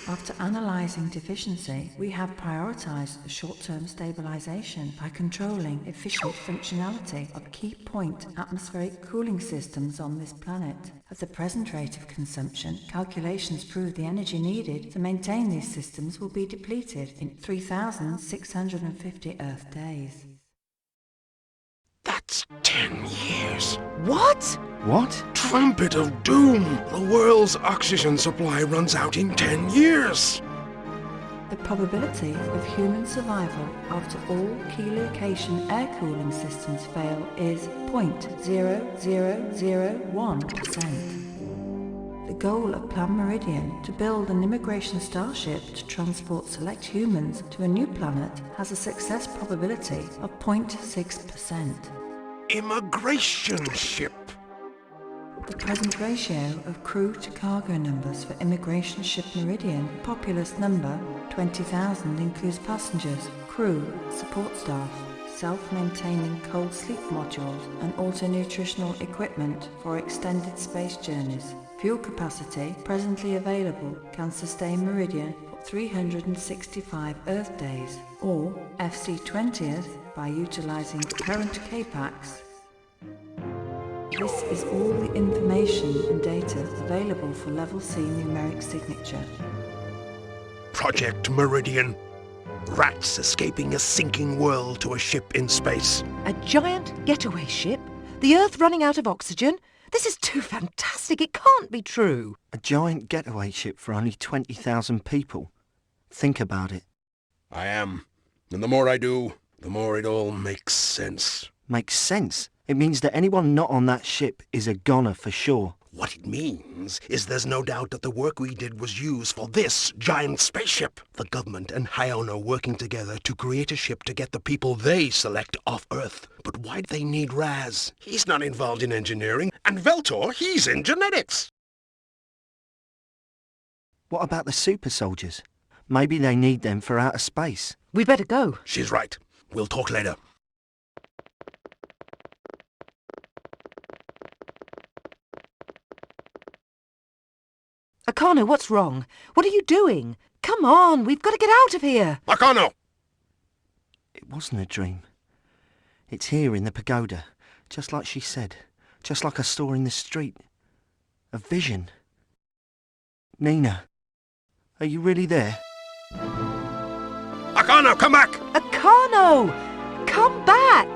[SPEAKER 15] After analyzing deficiency, we have prioritized short-term stabilization by controlling efficient functionality of key point atmospheric cooling systems on this planet. At the present rate of consumption, calculations prove the energy needed to maintain these systems will be depleted in 3,650 Earth days.
[SPEAKER 10] That's 10 years.
[SPEAKER 1] What?
[SPEAKER 6] What?
[SPEAKER 10] Trumpet of doom! The world's oxygen supply runs out in 10 years!
[SPEAKER 15] The probability of human survival after all key location air cooling systems fail is 0.0001%. The goal of Plan Meridian, to build an immigration starship to transport select humans to a new planet, has a success probability of 0.6%.
[SPEAKER 10] Immigration ship!
[SPEAKER 15] The present ratio of crew to cargo numbers for immigration ship Meridian, populace number 20,000, includes passengers, crew, support staff, self-maintaining cold sleep modules and auto-nutritional equipment for extended space journeys. Fuel capacity presently available can sustain Meridian for 365 Earth days, or FC20th by utilizing current K-packs. This is all the information and data available for Level C numeric signature.
[SPEAKER 10] Project Meridian. Rats escaping a sinking world to a ship in space.
[SPEAKER 1] A giant getaway ship? The Earth running out of oxygen? This is too fantastic, it can't be true.
[SPEAKER 6] A giant getaway ship for only 20,000 people. Think about it.
[SPEAKER 10] I am. And the more I do, the more it all makes sense.
[SPEAKER 6] Makes sense? It means that anyone not on that ship is a goner for sure.
[SPEAKER 10] What it means is there's no doubt that the work we did was used for this giant spaceship. The government and Hyon are working together to create a ship to get the people they select off Earth. But why do they need Raz? He's not involved in engineering. And Veltor, he's in genetics.
[SPEAKER 6] What about the super soldiers? Maybe they need them for outer space.
[SPEAKER 1] We better go.
[SPEAKER 10] She's right. We'll talk later.
[SPEAKER 1] Akano, what's wrong? What are you doing? Come on, we've got to get out of here.
[SPEAKER 10] Akano!
[SPEAKER 6] It wasn't a dream. It's here in the pagoda, just like she said, just like I saw in the street. A vision. Nina, are you really there?
[SPEAKER 10] Akano, come back!
[SPEAKER 1] Akano! Come back!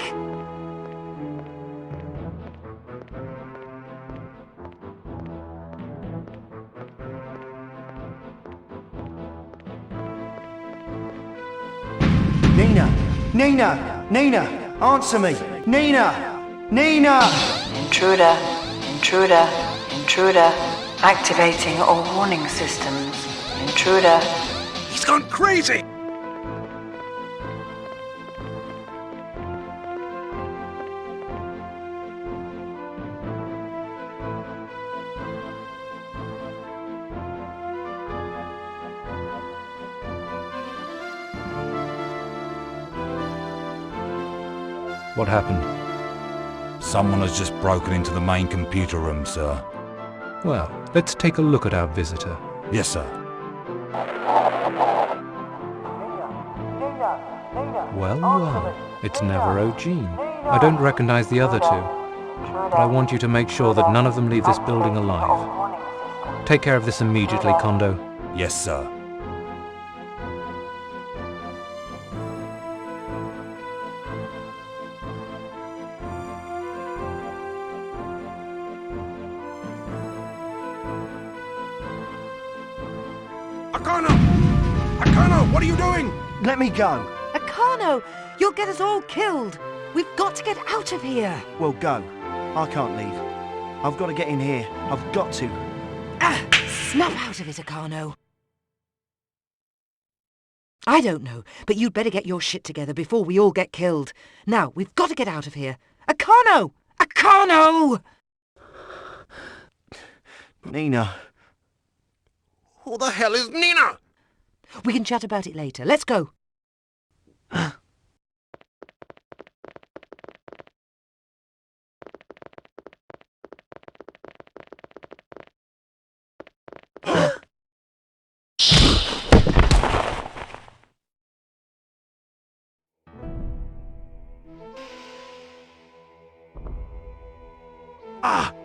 [SPEAKER 6] Nina! Nina! Nina! Answer me! Nina! Nina!
[SPEAKER 15] Intruder, intruder, intruder. Activating all warning systems. Intruder.
[SPEAKER 10] He's gone crazy!
[SPEAKER 8] What happened?
[SPEAKER 5] Someone has just broken into the main computer room, sir.
[SPEAKER 8] Well, let's take a look at our visitor.
[SPEAKER 5] Yes, sir.
[SPEAKER 8] Well, well, it's Navarro Jean. I don't recognize the other two, but I want you to make sure that none of them leave this building alive. Take care of this immediately, Kondo.
[SPEAKER 5] Yes, sir.
[SPEAKER 10] Akano! Akano, what are you doing?
[SPEAKER 6] Let me go.
[SPEAKER 1] Akano, you'll get us all killed. We've got to get out of here.
[SPEAKER 6] Well, go. I can't leave. I've got to get in here. I've got to.
[SPEAKER 1] Snap out of it, Akano. I don't know, but you'd better get your shit together before we all get killed. Now, we've got to get out of here. Akano! Akano!
[SPEAKER 6] Nina.
[SPEAKER 10] Who the hell is Nina?
[SPEAKER 1] We can chat about it later. Let's go.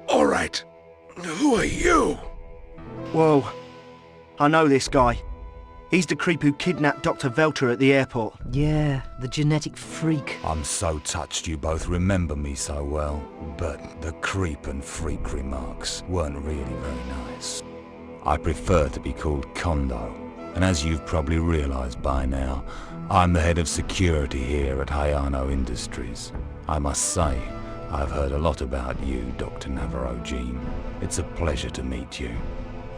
[SPEAKER 10] All right. Who are you?
[SPEAKER 6] Whoa. I know this guy. He's the creep who kidnapped Dr. Velter at the airport.
[SPEAKER 1] Yeah, the genetic freak.
[SPEAKER 5] I'm so touched you both remember me so well, but the creep and freak remarks weren't really very nice. I prefer to be called Kondo, and as you've probably realized by now, I'm the head of security here at Hayano Industries. I must say, I've heard a lot about you, Dr. Navarro-Jean. It's a pleasure to meet you.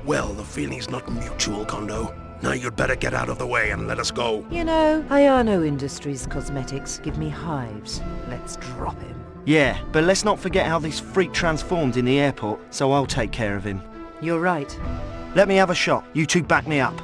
[SPEAKER 10] Well, the feeling's not mutual, Kondo. Now you'd better get out of the way and let us go.
[SPEAKER 1] You know, Hayano Industries cosmetics give me hives. Let's drop him.
[SPEAKER 6] Yeah, but let's not forget how this freak transformed in the airport, so I'll take care of him.
[SPEAKER 1] You're right.
[SPEAKER 6] Let me have a shot. You two back me up.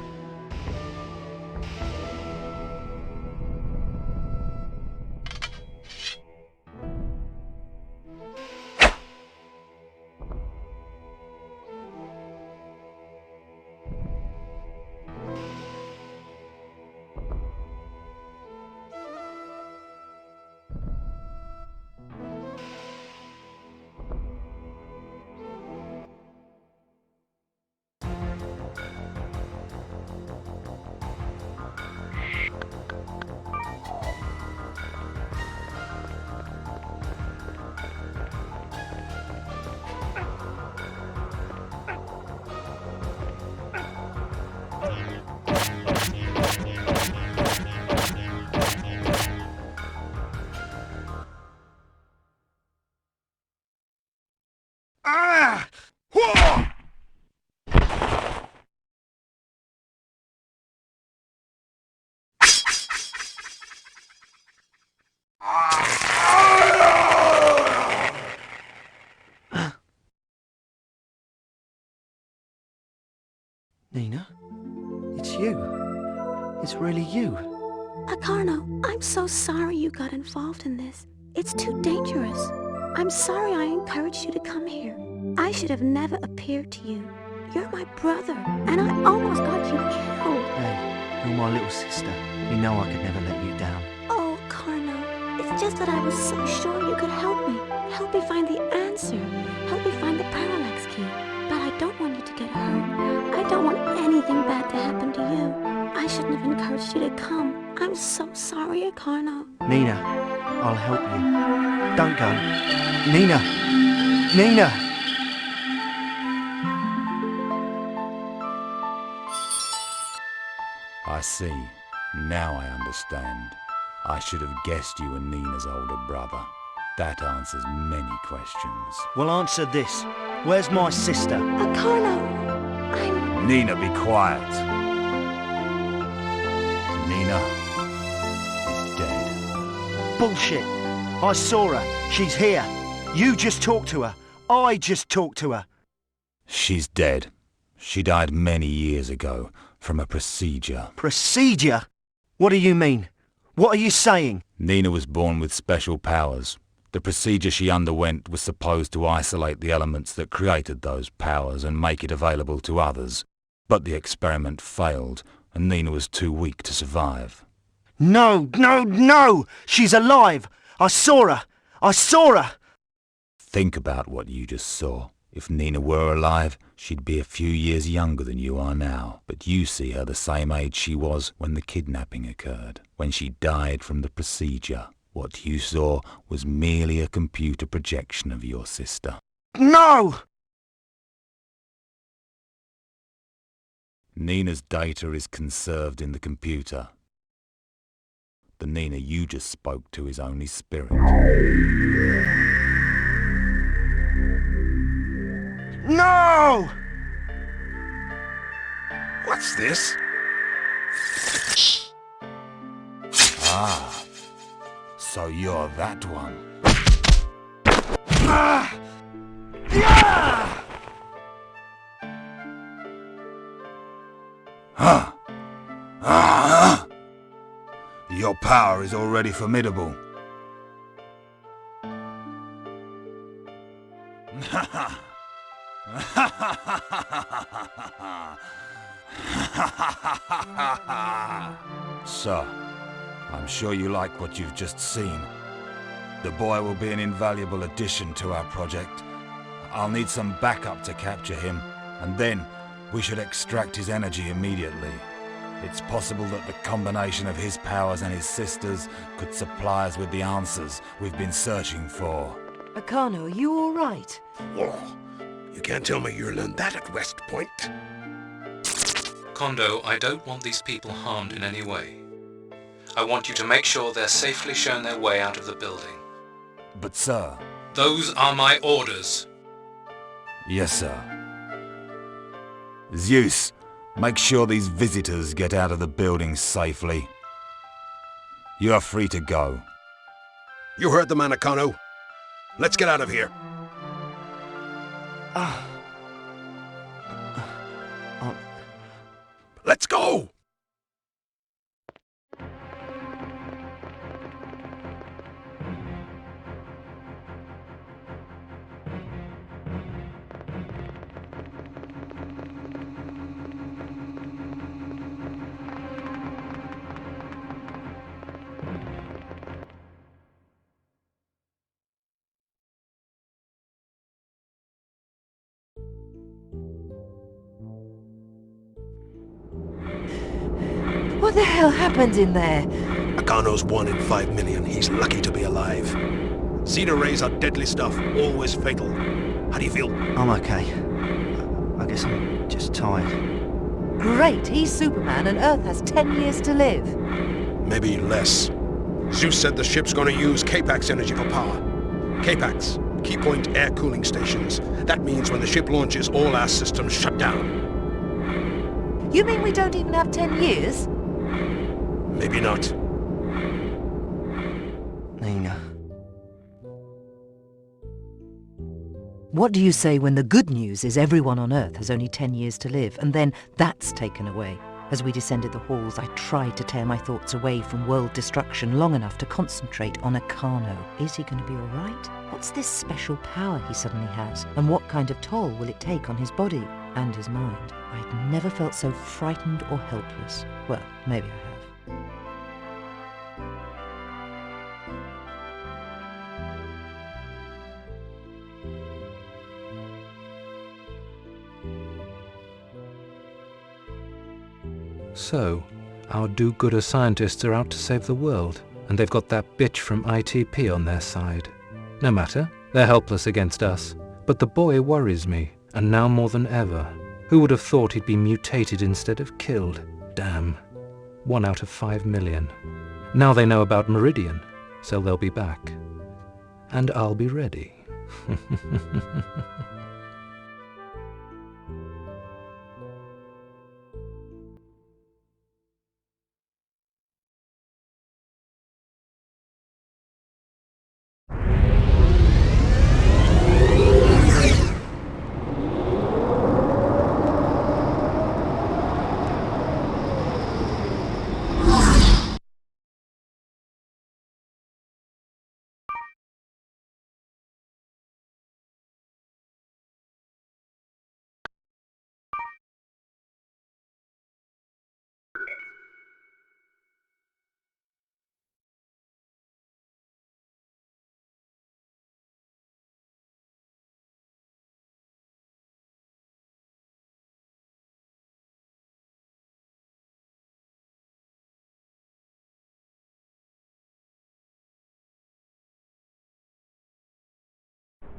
[SPEAKER 6] Nina? It's you. It's really you.
[SPEAKER 3] Akano, I'm so sorry you got involved in this. It's too dangerous. I'm sorry I encouraged you to come here. I should have never appeared to you. You're my brother, and I almost got you killed.
[SPEAKER 6] Hey, you're my little sister. You know I could never let you down.
[SPEAKER 3] Oh, Karno, it's just that I was so sure you could help me. Help me find the answer. Help me find the parallax key. But I don't want you to get hurt. I don't want anything bad to happen to you. I shouldn't have encouraged you to come. I'm so sorry, Akarno.
[SPEAKER 6] Nina, I'll help you. Don't go. Nina! Nina!
[SPEAKER 5] I see. Now I understand. I should have guessed you were Nina's older brother. That answers many questions.
[SPEAKER 6] Well, answer this. Where's my sister?
[SPEAKER 3] Akarno, I'm...
[SPEAKER 5] Nina, be quiet. Nina is dead.
[SPEAKER 6] Bullshit. I saw her. She's here. You just talked to her. I just talked to her.
[SPEAKER 5] She's dead. She died many years ago from a procedure.
[SPEAKER 6] Procedure? What do you mean? What are you saying?
[SPEAKER 5] Nina was born with special powers. The procedure she underwent was supposed to isolate the elements that created those powers and make it available to others. But the experiment failed, and Nina was too weak to survive.
[SPEAKER 6] No, no, no! She's alive! I saw her! I saw her!
[SPEAKER 5] Think about what you just saw. If Nina were alive, she'd be a few years younger than you are now. But you see her the same age she was when the kidnapping occurred, when she died from the procedure. What you saw was merely a computer projection of your sister.
[SPEAKER 6] No!
[SPEAKER 5] Nina's data is conserved in the computer. The Nina you just spoke to is only spirit.
[SPEAKER 6] No!
[SPEAKER 10] What's this?
[SPEAKER 5] Ah, so you're that one. Huh? Your power is already formidable. Sir, I'm sure you like what you've just seen. The boy will be an invaluable addition to our project. I'll need some backup to capture him, and then we should extract his energy immediately. It's possible that the combination of his powers and his sister's could supply us with the answers we've been searching for.
[SPEAKER 1] Akano, are you all right?
[SPEAKER 10] Oh, you can't tell me you learned that at West Point.
[SPEAKER 8] Kondo, I don't want these people harmed in any way. I want you to make sure they're safely shown their way out of the building.
[SPEAKER 5] But sir...
[SPEAKER 8] Those are my orders.
[SPEAKER 5] Yes, sir. Zeus, make sure these visitors get out of the building safely. You are free to go.
[SPEAKER 10] You heard the man, Akano. Let's get out of here. Let's go!
[SPEAKER 1] What the hell happened in there?
[SPEAKER 10] Akano's 1 in 5 million. He's lucky to be alive. Zeta rays are deadly stuff, always fatal. How do you feel?
[SPEAKER 6] I'm okay. I guess I'm just tired.
[SPEAKER 1] Great, he's Superman and Earth has 10 years to live.
[SPEAKER 10] Maybe less. Zeus said the ship's gonna use K-Pax energy for power. K-Pax, key point air cooling stations. That means when the ship launches, all our systems shut down.
[SPEAKER 1] You mean we don't even have 10 years?
[SPEAKER 10] Maybe not.
[SPEAKER 6] Nina.
[SPEAKER 1] What do you say when the good news is everyone on Earth has only 10 years to live, and then that's taken away? As we descended the halls, I tried to tear my thoughts away from world destruction long enough to concentrate on Akano. Is he going to be all right? What's this special power he suddenly has? And what kind of toll will it take on his body and his mind? I'd never felt so frightened or helpless. Well, maybe I have.
[SPEAKER 8] So, our do-gooder scientists are out to save the world, and they've got that bitch from ITP on their side. No matter, they're helpless against us. But the boy worries me, and now more than ever. Who would have thought he'd be mutated instead of killed? Damn. 1 out of 5 million. Now they know about Meridian, so they'll be back. And I'll be ready.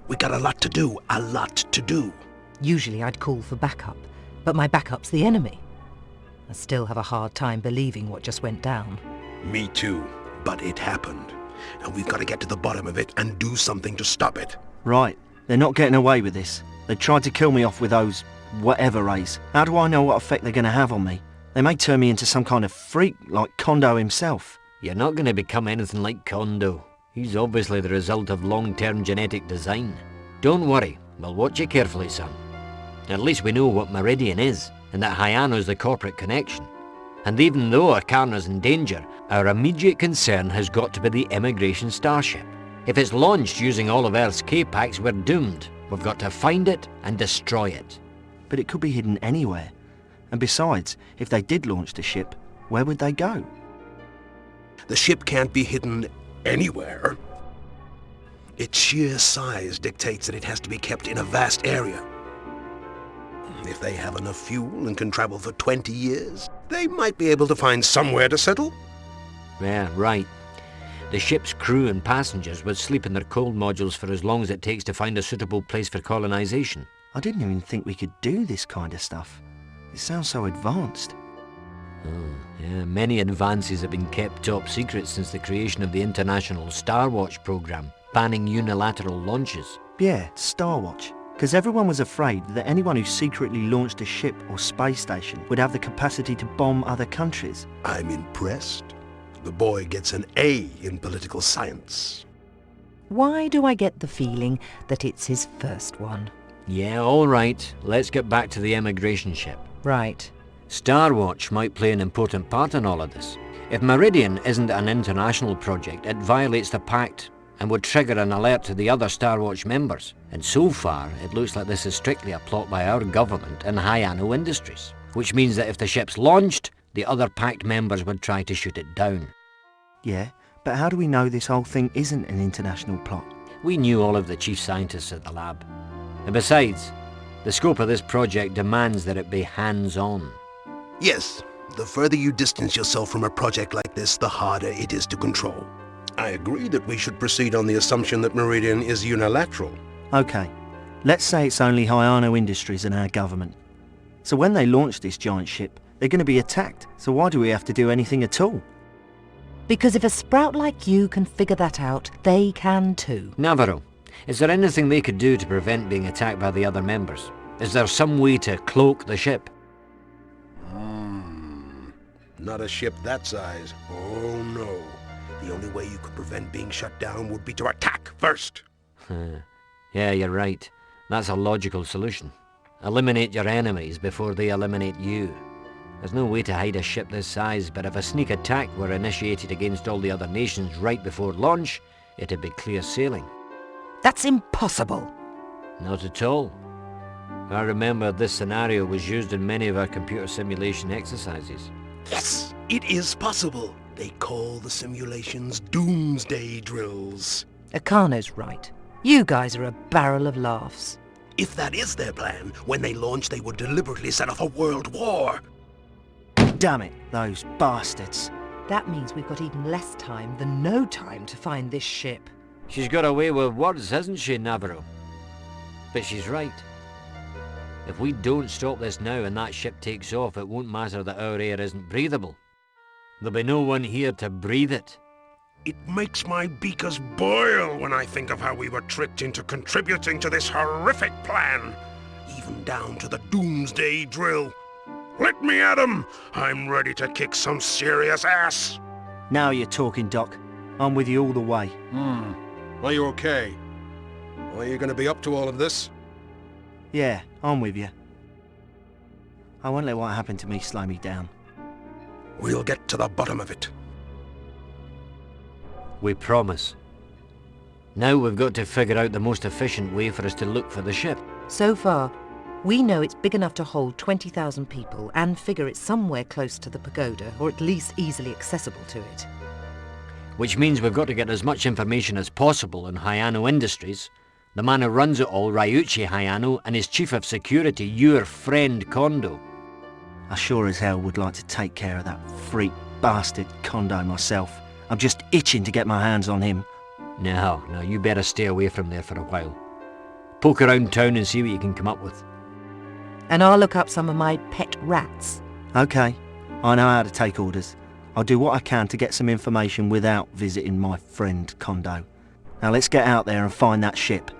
[SPEAKER 10] We got a lot to do, a lot to do.
[SPEAKER 1] Usually I'd call for backup, but my backup's the enemy. I still have a hard time believing what just went down.
[SPEAKER 10] Me too, but it happened. And we've got to get to the bottom of it and do something to stop it.
[SPEAKER 6] Right, they're not getting away with this. They tried to kill me off with those Whatever, Raze. How do I know what effect they're going to have on me? They may turn me into some kind of freak, like Kondo himself.
[SPEAKER 7] You're not going to become anything like Kondo. He's obviously the result of long-term genetic design. Don't worry, we'll watch you carefully, son. At least we know what Meridian is, and that Hyano's the corporate connection. And even though Akarna's in danger, our immediate concern has got to be the immigration starship. If it's launched using all of Earth's K-Pax, we're doomed. We've got to find it and destroy it.
[SPEAKER 6] But it could be hidden anywhere. And besides, if they did launch the ship, where would they go?
[SPEAKER 10] The ship can't be hidden anywhere. Its sheer size dictates that it has to be kept in a vast area. If they have enough fuel and can travel for 20 years, they might be able to find somewhere to settle.
[SPEAKER 7] Yeah, right. The ship's crew and passengers would sleep in their cold modules for as long as it takes to find a suitable place for colonization.
[SPEAKER 6] I didn't even think we could do this kind of stuff. It sounds so advanced.
[SPEAKER 7] Oh, yeah, many advances have been kept top secret since the creation of the International Star Watch program, banning unilateral launches.
[SPEAKER 6] Yeah, Star Watch. Because everyone was afraid that anyone who secretly launched a ship or space station would have the capacity to bomb other countries.
[SPEAKER 10] I'm impressed. The boy gets an A in political science.
[SPEAKER 1] Why do I get the feeling that it's his first one?
[SPEAKER 7] Yeah, all right. Let's get back to the immigration ship.
[SPEAKER 1] Right.
[SPEAKER 7] Star Watch might play an important part in all of this. If Meridian isn't an international project, it violates the pact and would trigger an alert to the other Star Watch members. And so far, it looks like this is strictly a plot by our government and Hyano Industries, which means that if the ship's launched, the other pact members would try to shoot it down.
[SPEAKER 6] Yeah, but how do we know this whole thing isn't an international plot?
[SPEAKER 7] We knew all of the chief scientists at the lab. And besides, the scope of this project demands that it be hands-on.
[SPEAKER 10] Yes, the further you distance yourself from a project like this, the harder it is to control. I agree that we should proceed on the assumption that Meridian is unilateral.
[SPEAKER 6] Okay, let's say it's only Hyano Industries and our government. So when they launch this giant ship, they're going to be attacked, so why do we have to do anything at all?
[SPEAKER 1] Because if a sprout like you can figure that out, they can too.
[SPEAKER 7] Navarro, is there anything they could do to prevent being attacked by the other members? Is there some way to cloak the ship?
[SPEAKER 10] Not a ship that size. Oh no. The only way you could prevent being shut down would be to attack first.
[SPEAKER 7] Yeah, you're right. That's a logical solution. Eliminate your enemies before they eliminate you. There's no way to hide a ship this size, but if a sneak attack were initiated against all the other nations right before launch, it'd be clear sailing.
[SPEAKER 1] That's impossible.
[SPEAKER 7] Not at all. I remember this scenario was used in many of our computer simulation exercises.
[SPEAKER 10] Yes, it is possible. They call the simulations doomsday drills.
[SPEAKER 1] Akano's right. You guys are a barrel of laughs.
[SPEAKER 10] If that is their plan, when they launch they would deliberately set off a world war.
[SPEAKER 6] Damn it, those bastards.
[SPEAKER 1] That means we've got even less time than no time to find this ship.
[SPEAKER 7] She's got away with words, hasn't she, Navarro? But she's right. If we don't stop this now and that ship takes off, it won't matter that our air isn't breathable. There'll be no one here to breathe it.
[SPEAKER 10] It makes my beakers boil when I think of how we were tricked into contributing to this horrific plan. Even down to the doomsday drill. Let me at 'em! I'm ready to kick some serious ass!
[SPEAKER 6] Now you're talking, Doc. I'm with you all the way.
[SPEAKER 10] Are you okay? Are you going to be up to all of this?
[SPEAKER 6] Yeah, I'm with you. I won't let what happened to me slow me down.
[SPEAKER 10] We'll get to the bottom of it.
[SPEAKER 7] We promise. Now we've got to figure out the most efficient way for us to look for the ship.
[SPEAKER 1] So far, we know it's big enough to hold 20,000 people and figure it's somewhere close to the pagoda, or at least easily accessible to it.
[SPEAKER 7] Which means we've got to get as much information as possible on Hyano Industries, the man who runs it all, Ryuichi Hyano, and his chief of security, your friend Kondo.
[SPEAKER 6] I sure as hell would like to take care of that freak bastard Kondo myself. I'm just itching to get my hands on him.
[SPEAKER 7] No, you better stay away from there for a while. Poke around town and see what you can come up with.
[SPEAKER 1] And I'll look up some of my pet rats.
[SPEAKER 6] Okay, I know how to take orders. I'll do what I can to get some information without visiting my friend Kondo. Now let's get out there and find that ship.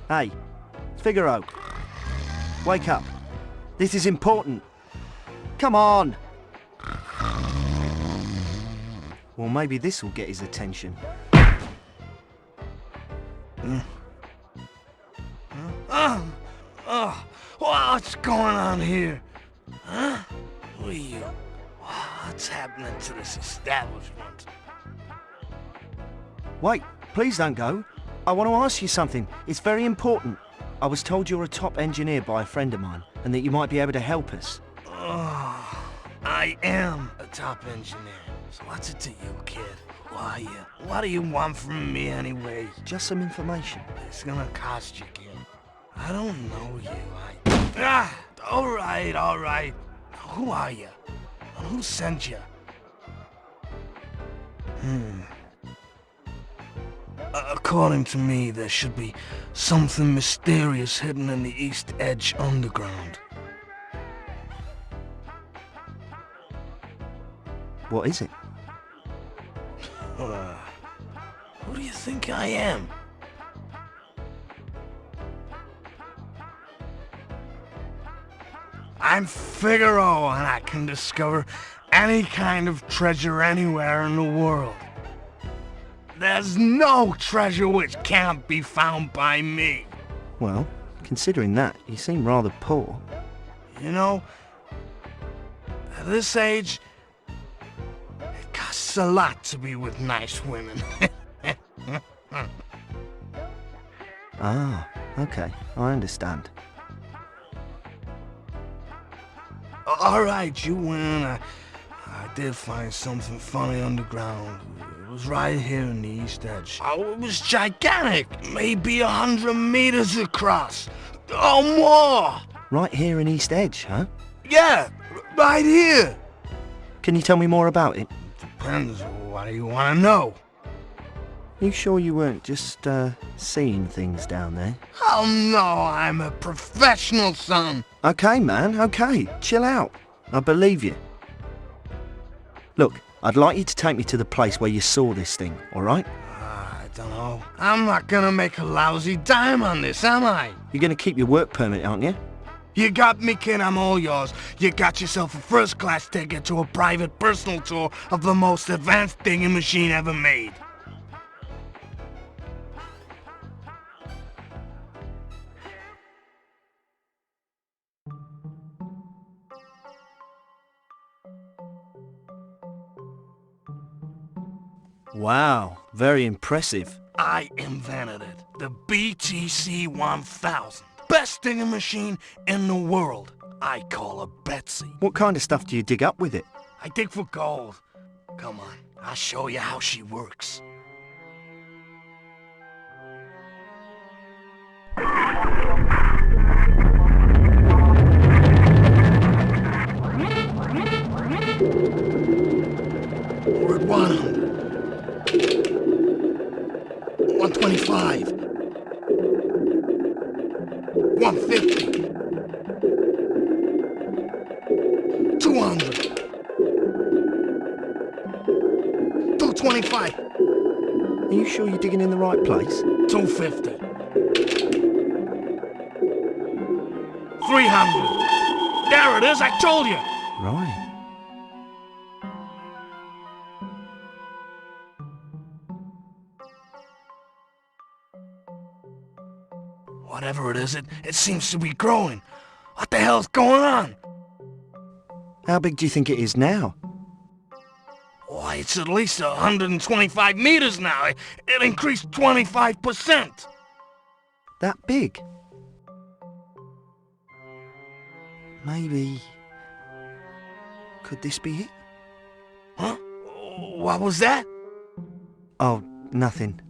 [SPEAKER 6] Hey, Figaro. Wake up. This is important. Come on! Well, maybe this will get his attention.
[SPEAKER 9] What's going on here? Huh? Who are you? What's happening to this establishment?
[SPEAKER 6] Wait, please don't go. I want to ask you something. It's very important. I was told you're a top engineer by a friend of mine, and that you might be able to help us.
[SPEAKER 9] Oh, I am a top engineer. So what's it to you, kid? Who are you? What do you want from me anyway?
[SPEAKER 6] Just some information.
[SPEAKER 9] It's gonna cost you, kid. I don't know you. All right. Who are you? And who sent you? According to me, there should be something mysterious hidden in the East Edge underground.
[SPEAKER 6] What is it?
[SPEAKER 9] Who do you think I am? I'm Figaro, and I can discover any kind of treasure anywhere in the world. There's no treasure which can't be found by me.
[SPEAKER 6] Well, considering that, you seem rather poor.
[SPEAKER 9] You know, at this age, it costs a lot to be with nice women.
[SPEAKER 6] Ah, okay, I understand.
[SPEAKER 9] Alright, you win. I did find something funny underground. It was right here in the East Edge. Oh, it was gigantic! Maybe 100 meters across. Oh, more!
[SPEAKER 6] Right here in East Edge, huh?
[SPEAKER 9] Yeah, right here!
[SPEAKER 6] Can you tell me more about it?
[SPEAKER 9] Depends. What do you want to know?
[SPEAKER 6] You sure you weren't just, seeing things down there?
[SPEAKER 9] Oh no, I'm a professional, son!
[SPEAKER 6] Okay, man, okay. Chill out. I believe you. Look, I'd like you to take me to the place where you saw this thing, alright?
[SPEAKER 9] I don't know. I'm not gonna make a lousy dime on this, am I?
[SPEAKER 6] You're gonna keep your work permit, aren't you?
[SPEAKER 9] You got me, kid, I'm all yours. You got yourself a first-class ticket to a private personal tour of the most advanced digging machine ever made.
[SPEAKER 6] Wow, very impressive.
[SPEAKER 9] I invented it. The BTC 1000. Best digging machine in the world. I call her Betsy.
[SPEAKER 6] What kind of stuff do you dig up with it?
[SPEAKER 9] I dig for gold. Come on, I'll show you how she works. We're at 100. 125. 150. 200. 225.
[SPEAKER 6] Are you sure you're digging in the right place?
[SPEAKER 9] 250. 300. There it is, I told you.
[SPEAKER 6] Right.
[SPEAKER 9] Whatever it is, it seems to be growing. What the hell's going on?
[SPEAKER 6] How big do you think it is now?
[SPEAKER 9] Why, it's at least 125 meters now. It increased 25%.
[SPEAKER 6] That big? Maybe... Could this be it?
[SPEAKER 9] Huh? What was that?
[SPEAKER 6] Oh, nothing.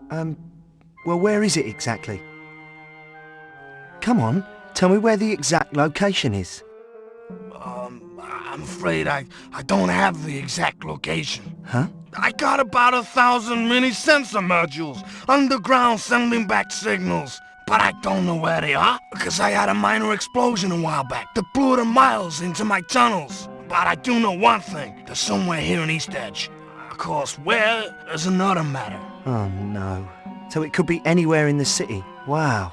[SPEAKER 6] Well, where is it exactly? Come on, tell me where the exact location is.
[SPEAKER 9] I'm afraid I don't have the exact location.
[SPEAKER 6] Huh?
[SPEAKER 9] I got about 1,000 mini sensor modules underground sending back signals. But I don't know where they are, because I had a minor explosion a while back that blew them miles into my tunnels. But I do know one thing, they're somewhere here in East Edge. Of course, where is another matter.
[SPEAKER 6] Oh no. So it could be anywhere in the city? Wow.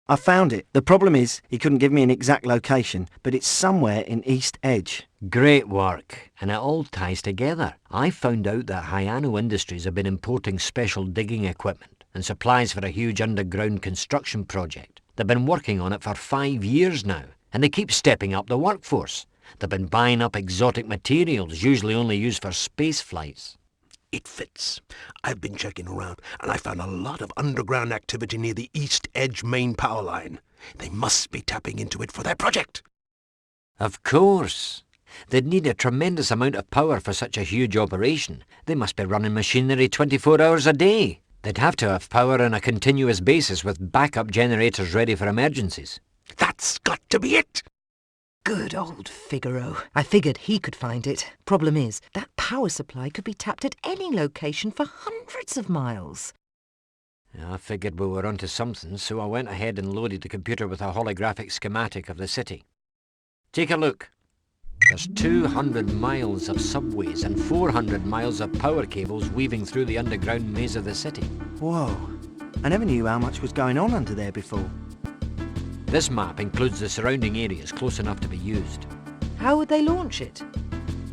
[SPEAKER 6] I found it. The problem is, he couldn't give me an exact location, but it's somewhere in East Edge.
[SPEAKER 7] Great work, and it all ties together. I found out that Hyano Industries have been importing special digging equipment and supplies for a huge underground construction project. They've been working on it for 5 years now, and they keep stepping up the workforce. They've been buying up exotic materials, usually only used for space flights.
[SPEAKER 10] It fits. I've been checking around, and I found a lot of underground activity near the East Edge main power line. They must be tapping into it for their project.
[SPEAKER 7] Of course. They'd need a tremendous amount of power for such a huge operation. They must be running machinery 24 hours a day. They'd have to have power on a continuous basis with backup generators ready for emergencies.
[SPEAKER 10] That's got to be it!
[SPEAKER 1] Good old Figaro. I figured he could find it. Problem is, that power supply could be tapped at any location for hundreds of miles.
[SPEAKER 7] I figured we were onto something, so I went ahead and loaded the computer with a holographic schematic of the city. Take a look. There's 200 miles of subways and 400 miles of power cables weaving through the underground maze of the city.
[SPEAKER 6] Whoa. I never knew how much was going on under there before.
[SPEAKER 7] This map includes the surrounding areas close enough to be used.
[SPEAKER 1] How would they launch it?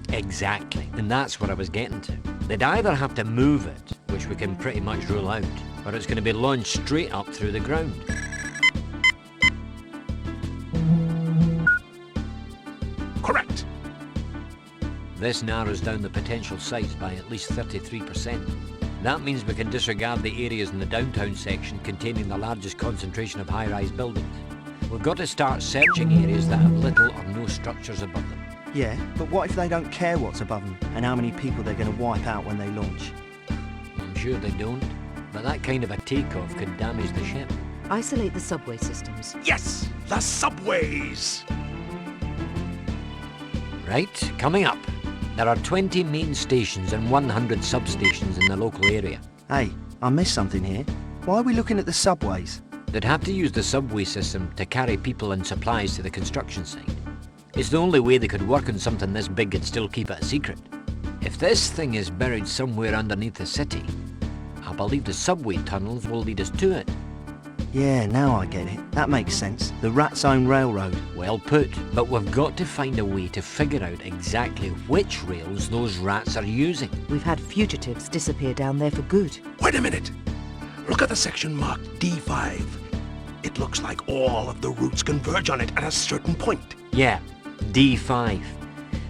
[SPEAKER 7] Exactly, and that's what I was getting to. They'd either have to move it, which we can pretty much rule out, or it's going to be launched straight up through the ground.
[SPEAKER 10] Correct.
[SPEAKER 7] This narrows down the potential sites by at least 33%. That means we can disregard the areas in the downtown section containing the largest concentration of high-rise buildings. We've got to start searching areas that have little or no structures above them.
[SPEAKER 6] Yeah, but what if they don't care what's above them and how many people they're going to wipe out when they launch?
[SPEAKER 7] I'm sure they don't, but that kind of a takeoff could damage the ship.
[SPEAKER 1] Isolate the subway systems.
[SPEAKER 10] Yes, the subways!
[SPEAKER 7] Right, coming up. There are 20 main stations and 100 substations in the local area.
[SPEAKER 6] Hey, I missed something here. Why are we looking at the subways?
[SPEAKER 7] They'd have to use the subway system to carry people and supplies to the construction site. It's the only way they could work on something this big and still keep it a secret. If this thing is buried somewhere underneath the city, I believe the subway tunnels will lead us to it.
[SPEAKER 6] Yeah, now I get it. That makes sense. The Rat's Own Railroad.
[SPEAKER 7] Well put, but we've got to find a way to figure out exactly which rails those rats are using.
[SPEAKER 1] We've had fugitives disappear down there for good.
[SPEAKER 10] Wait a minute. Look at the section marked D5. It looks like all of the routes converge on it at a certain point.
[SPEAKER 7] Yeah, D5.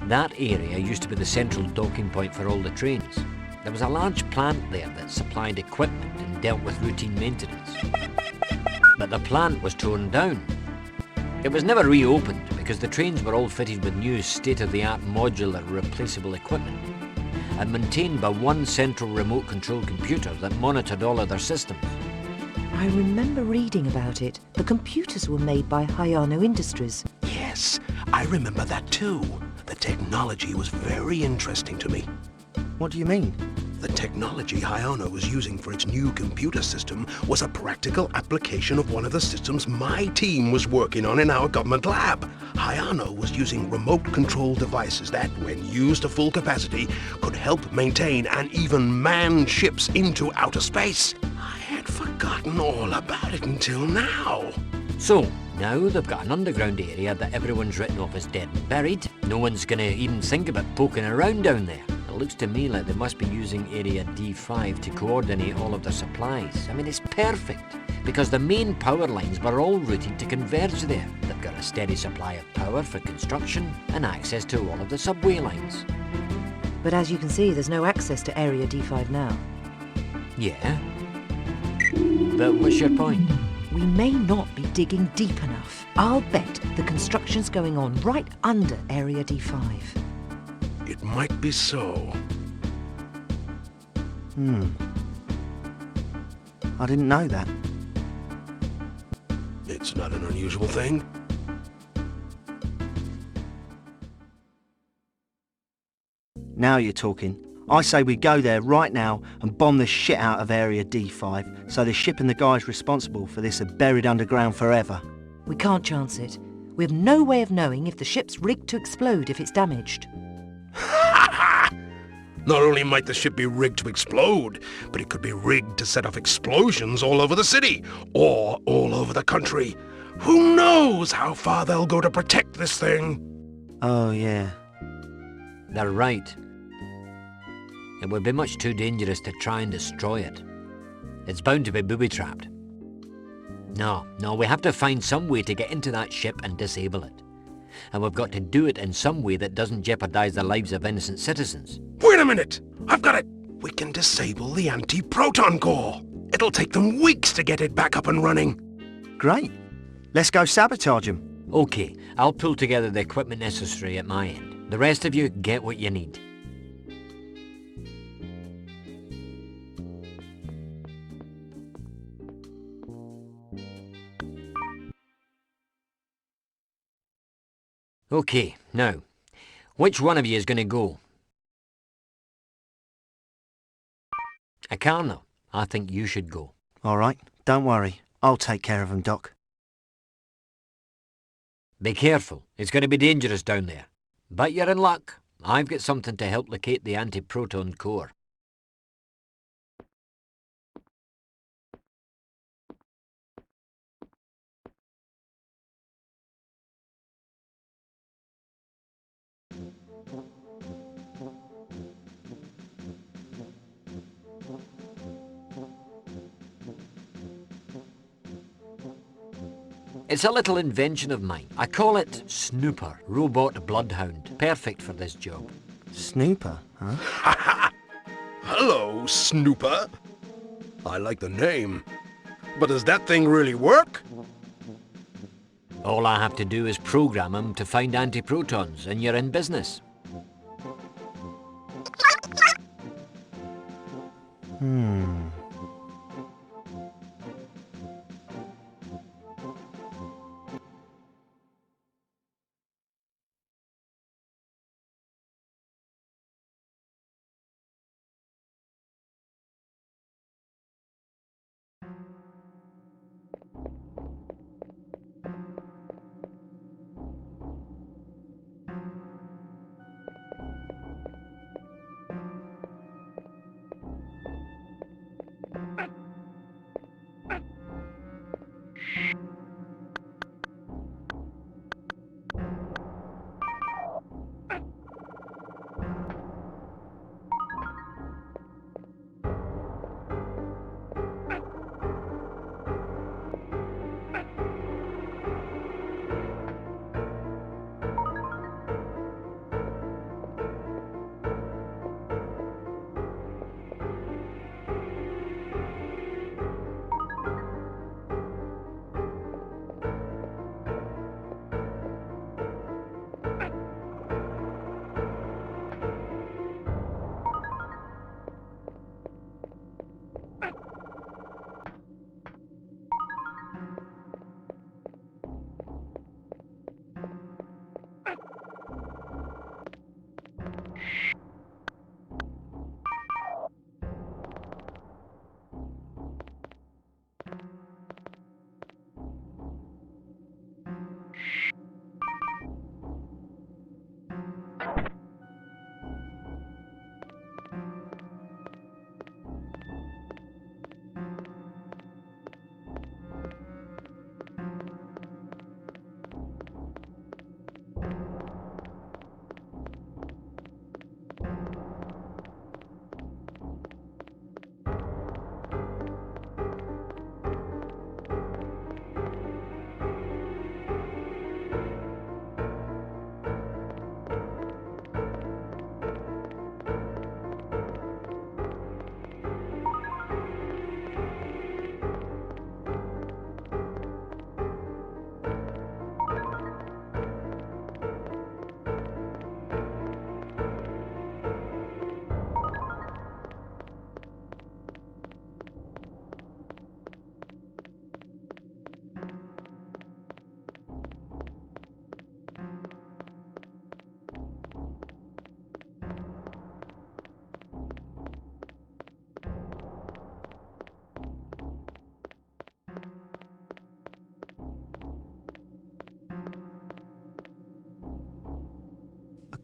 [SPEAKER 7] That area used to be the central docking point for all the trains. There was a large plant there that supplied equipment and dealt with routine maintenance. But the plant was torn down. It was never reopened because the trains were all fitted with new state-of-the-art modular replaceable equipment and maintained by one central remote control computer that monitored all of their systems.
[SPEAKER 1] I remember reading about it. The computers were made by Hyano Industries.
[SPEAKER 10] Yes, I remember that too. The technology was very interesting to me.
[SPEAKER 6] What do you mean?
[SPEAKER 10] The technology Hyano was using for its new computer system was a practical application of one of the systems my team was working on in our government lab. Hyano was using remote control devices that, when used to full capacity, could help maintain and even man ships into outer space. I had forgotten all about it until now.
[SPEAKER 7] So, now they've got an underground area that everyone's written off as dead and buried. No one's gonna even think about poking around down there. It looks to me like they must be using Area D5 to coordinate all of their supplies. I mean, it's perfect, because the main power lines were all routed to converge there. They've got a steady supply of power for construction and access to all of the subway lines.
[SPEAKER 1] But as you can see, there's no access to Area D5 now.
[SPEAKER 7] Yeah. But what's your point?
[SPEAKER 1] We may not be digging deep enough. I'll bet the construction's going on right under Area D5.
[SPEAKER 10] It might be so.
[SPEAKER 6] I didn't know that.
[SPEAKER 10] It's not an unusual thing.
[SPEAKER 6] Now you're talking. I say we go there right now and bomb the shit out of Area D5 so the ship and the guys responsible for this are buried underground forever.
[SPEAKER 1] We can't chance it. We have no way of knowing if the ship's rigged to explode if it's damaged.
[SPEAKER 10] Not only might the ship be rigged to explode, but it could be rigged to set off explosions all over the city, or all over the country. Who knows how far they'll go to protect this thing?
[SPEAKER 6] Oh, yeah.
[SPEAKER 7] They're right. It would be much too dangerous to try and destroy it. It's bound to be booby-trapped. No, we have to find some way to get into that ship and disable it. And we've got to do it in some way that doesn't jeopardize the lives of innocent citizens.
[SPEAKER 10] Wait a minute! I've got it! We can disable the anti-proton core. It'll take them weeks to get it back up and running.
[SPEAKER 6] Great. Let's go sabotage them.
[SPEAKER 7] Okay, I'll pull together the equipment necessary at my end. The rest of you get what you need. Okay, now, which one of you is going to go? Acarno, I think you should go.
[SPEAKER 6] All right, don't worry. I'll take care of them, Doc.
[SPEAKER 7] Be careful, it's going to be dangerous down there. But you're in luck. I've got something to help locate the anti-proton core. It's a little invention of mine. I call it Snooper, Robot Bloodhound. Perfect for this job.
[SPEAKER 6] Snooper, huh?
[SPEAKER 10] Hello, Snooper. I like the name. But does that thing really work?
[SPEAKER 7] All I have to do is program them to find antiprotons, and you're in business.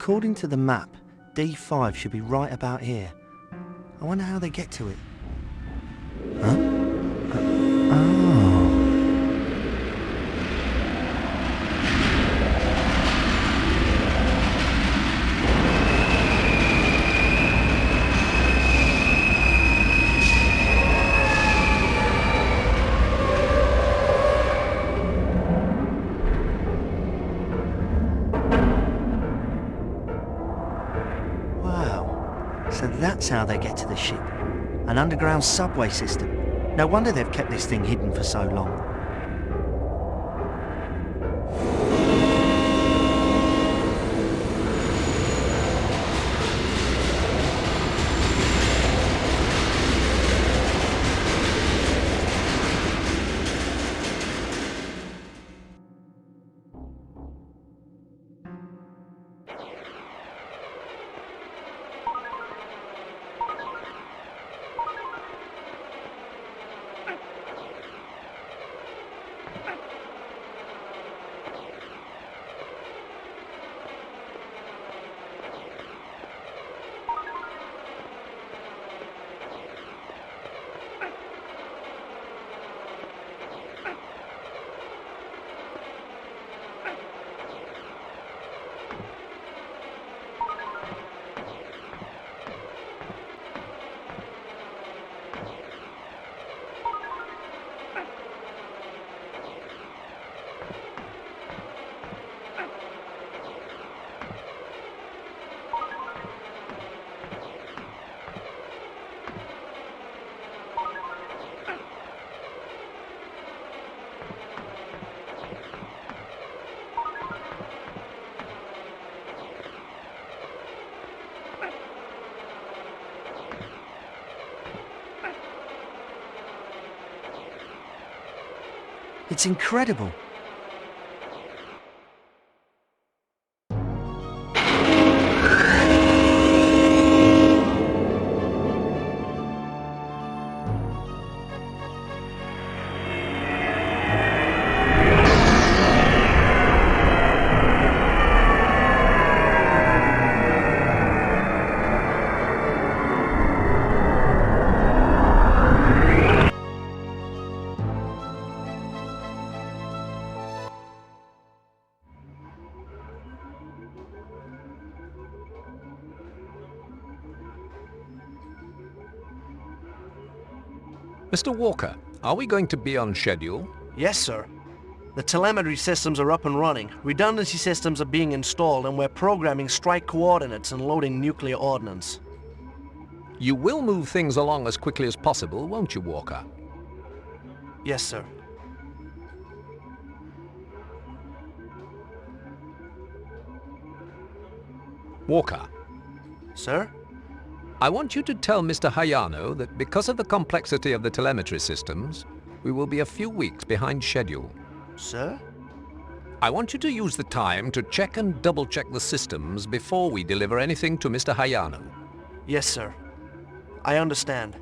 [SPEAKER 6] According to the map, D5 should be right about here. I wonder how they get to it. Huh? Oh. So that's how they get to the ship. An underground subway system. No wonder they've kept this thing hidden for so long. It's incredible.
[SPEAKER 8] Mr. Walker, are we going to be on schedule?
[SPEAKER 12] Yes, sir. The telemetry systems are up and running, redundancy systems are being installed, and we're programming strike coordinates and loading nuclear ordnance.
[SPEAKER 8] You will move things along as quickly as possible, won't you, Walker?
[SPEAKER 12] Yes, sir.
[SPEAKER 8] Walker.
[SPEAKER 12] Sir?
[SPEAKER 8] I want you to tell Mr. Hayano that because of the complexity of the telemetry systems, we will be a few weeks behind schedule.
[SPEAKER 12] Sir?
[SPEAKER 8] I want you to use the time to check and double-check the systems before we deliver anything to Mr. Hayano.
[SPEAKER 12] Yes, sir. I understand.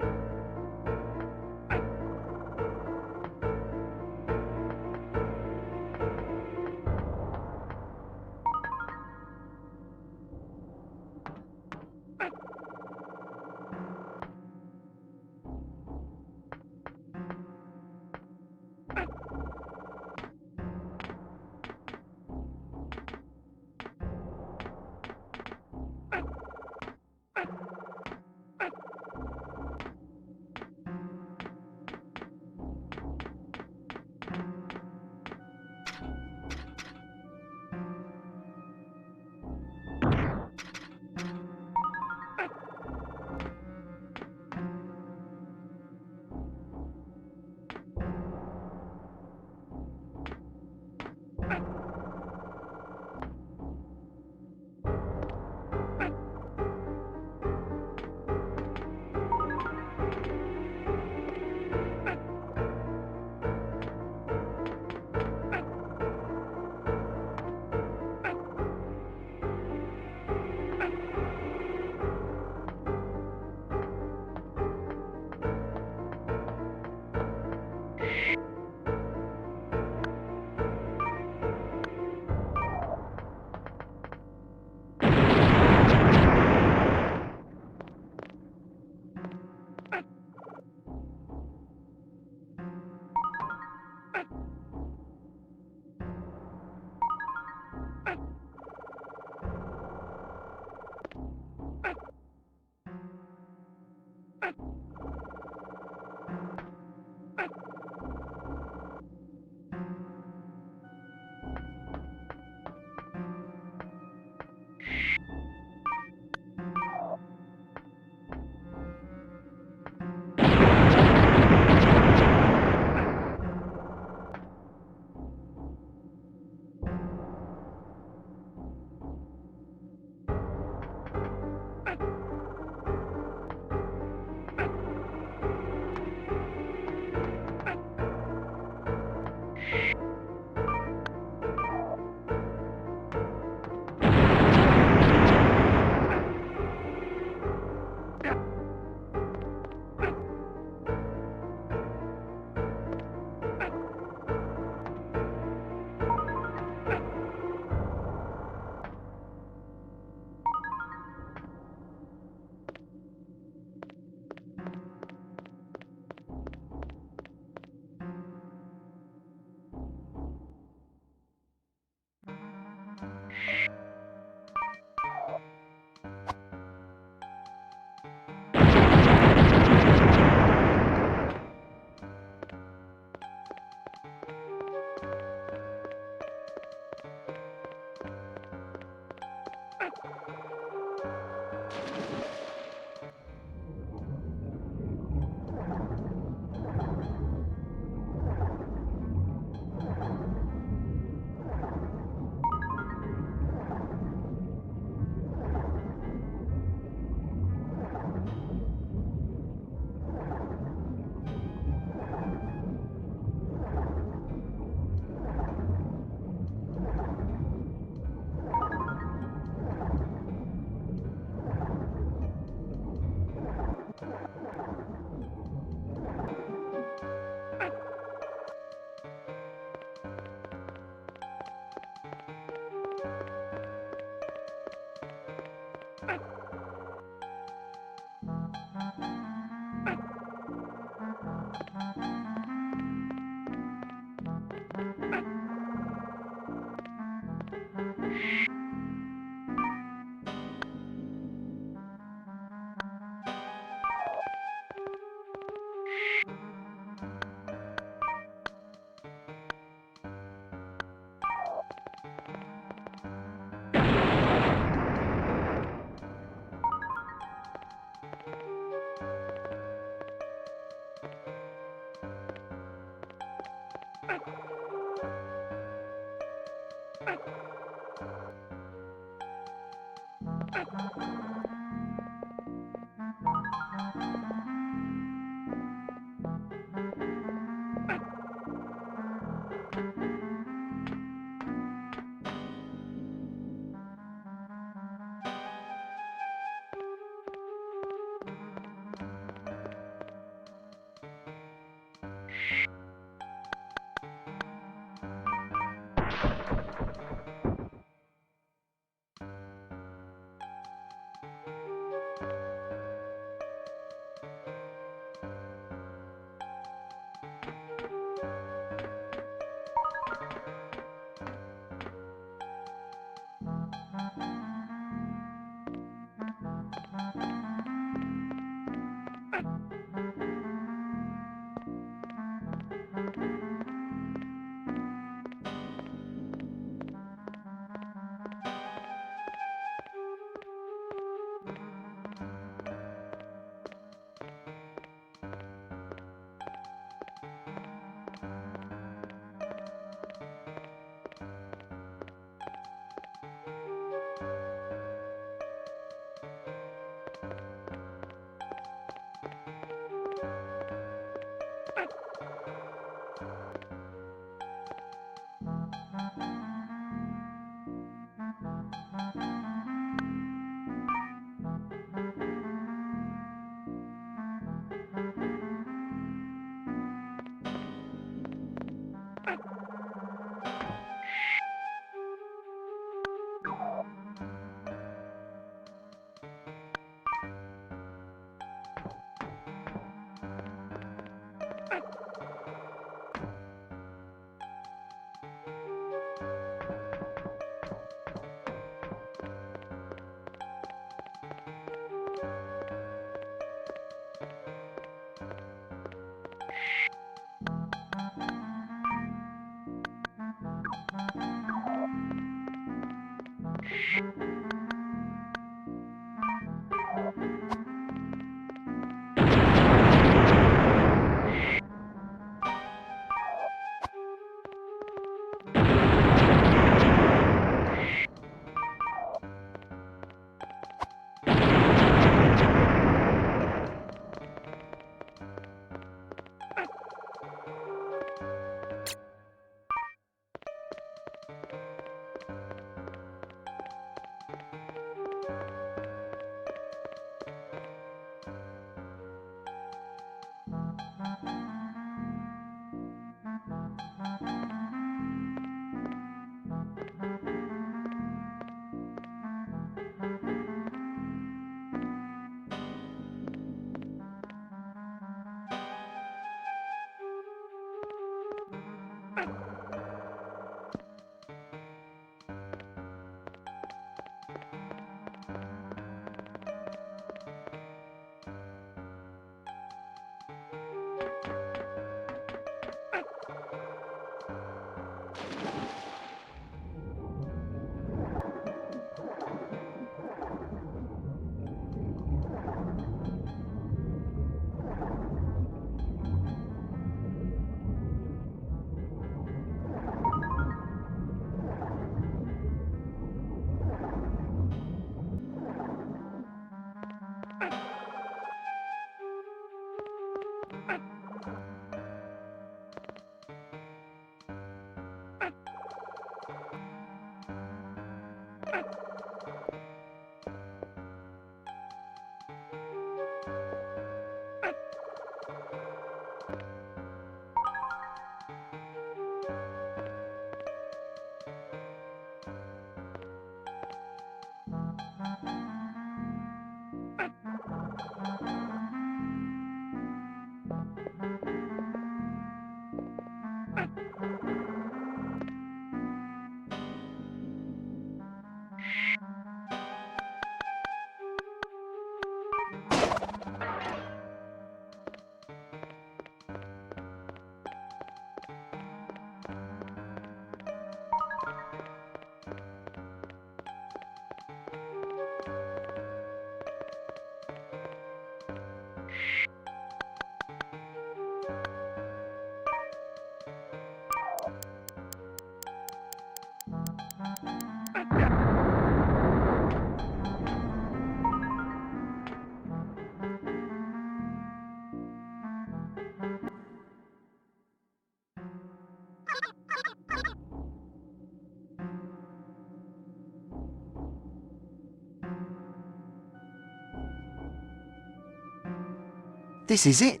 [SPEAKER 6] This is it.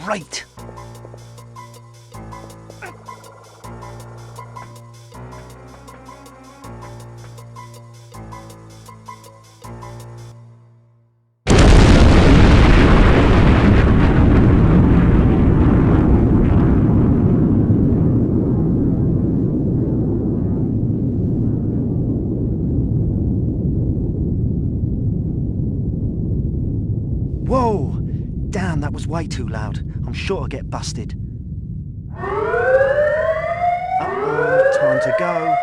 [SPEAKER 12] Great!
[SPEAKER 6] Whoa! Damn, that was way too loud. I'm sure I'll get busted. Uh-oh, time to go.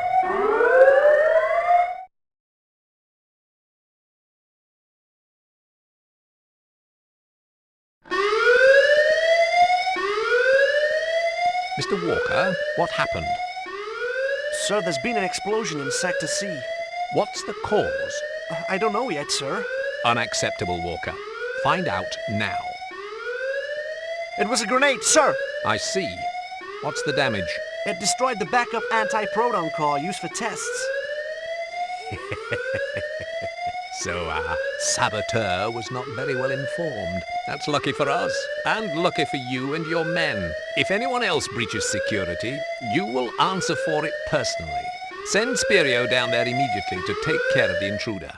[SPEAKER 16] Mr. Walker, what happened?
[SPEAKER 12] Sir, there's been an explosion in Sector C.
[SPEAKER 16] What's the cause?
[SPEAKER 12] I don't know yet, sir.
[SPEAKER 16] Unacceptable, Walker. Find out now.
[SPEAKER 12] It was a grenade, sir!
[SPEAKER 16] I see. What's the damage?
[SPEAKER 12] It destroyed the backup anti-proton core used for tests.
[SPEAKER 16] So our saboteur was not very well informed. That's lucky for us, and lucky for you and your men. If anyone else breaches security, you will answer for it personally. Send Spirio down there immediately to take care of the intruder.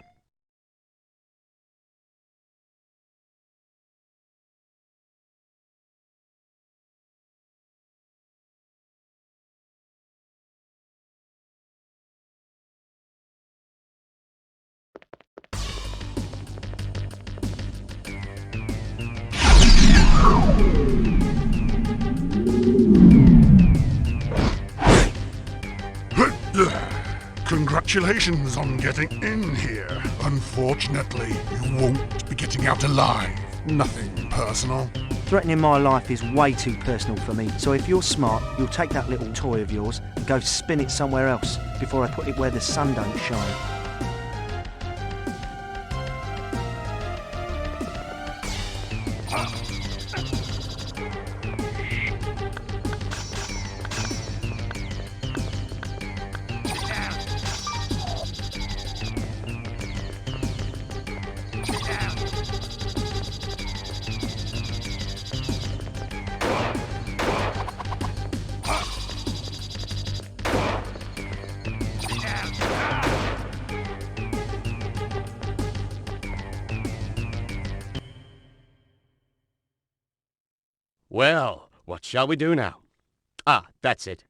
[SPEAKER 9] Congratulations on getting in here. Unfortunately, you won't be getting out alive. Nothing personal.
[SPEAKER 6] Threatening my life is way too personal for me, so if you're smart, you'll take that little toy of yours and go spin it somewhere else before I put it where the sun don't shine.
[SPEAKER 17] Well, what shall we do now? Ah, that's it.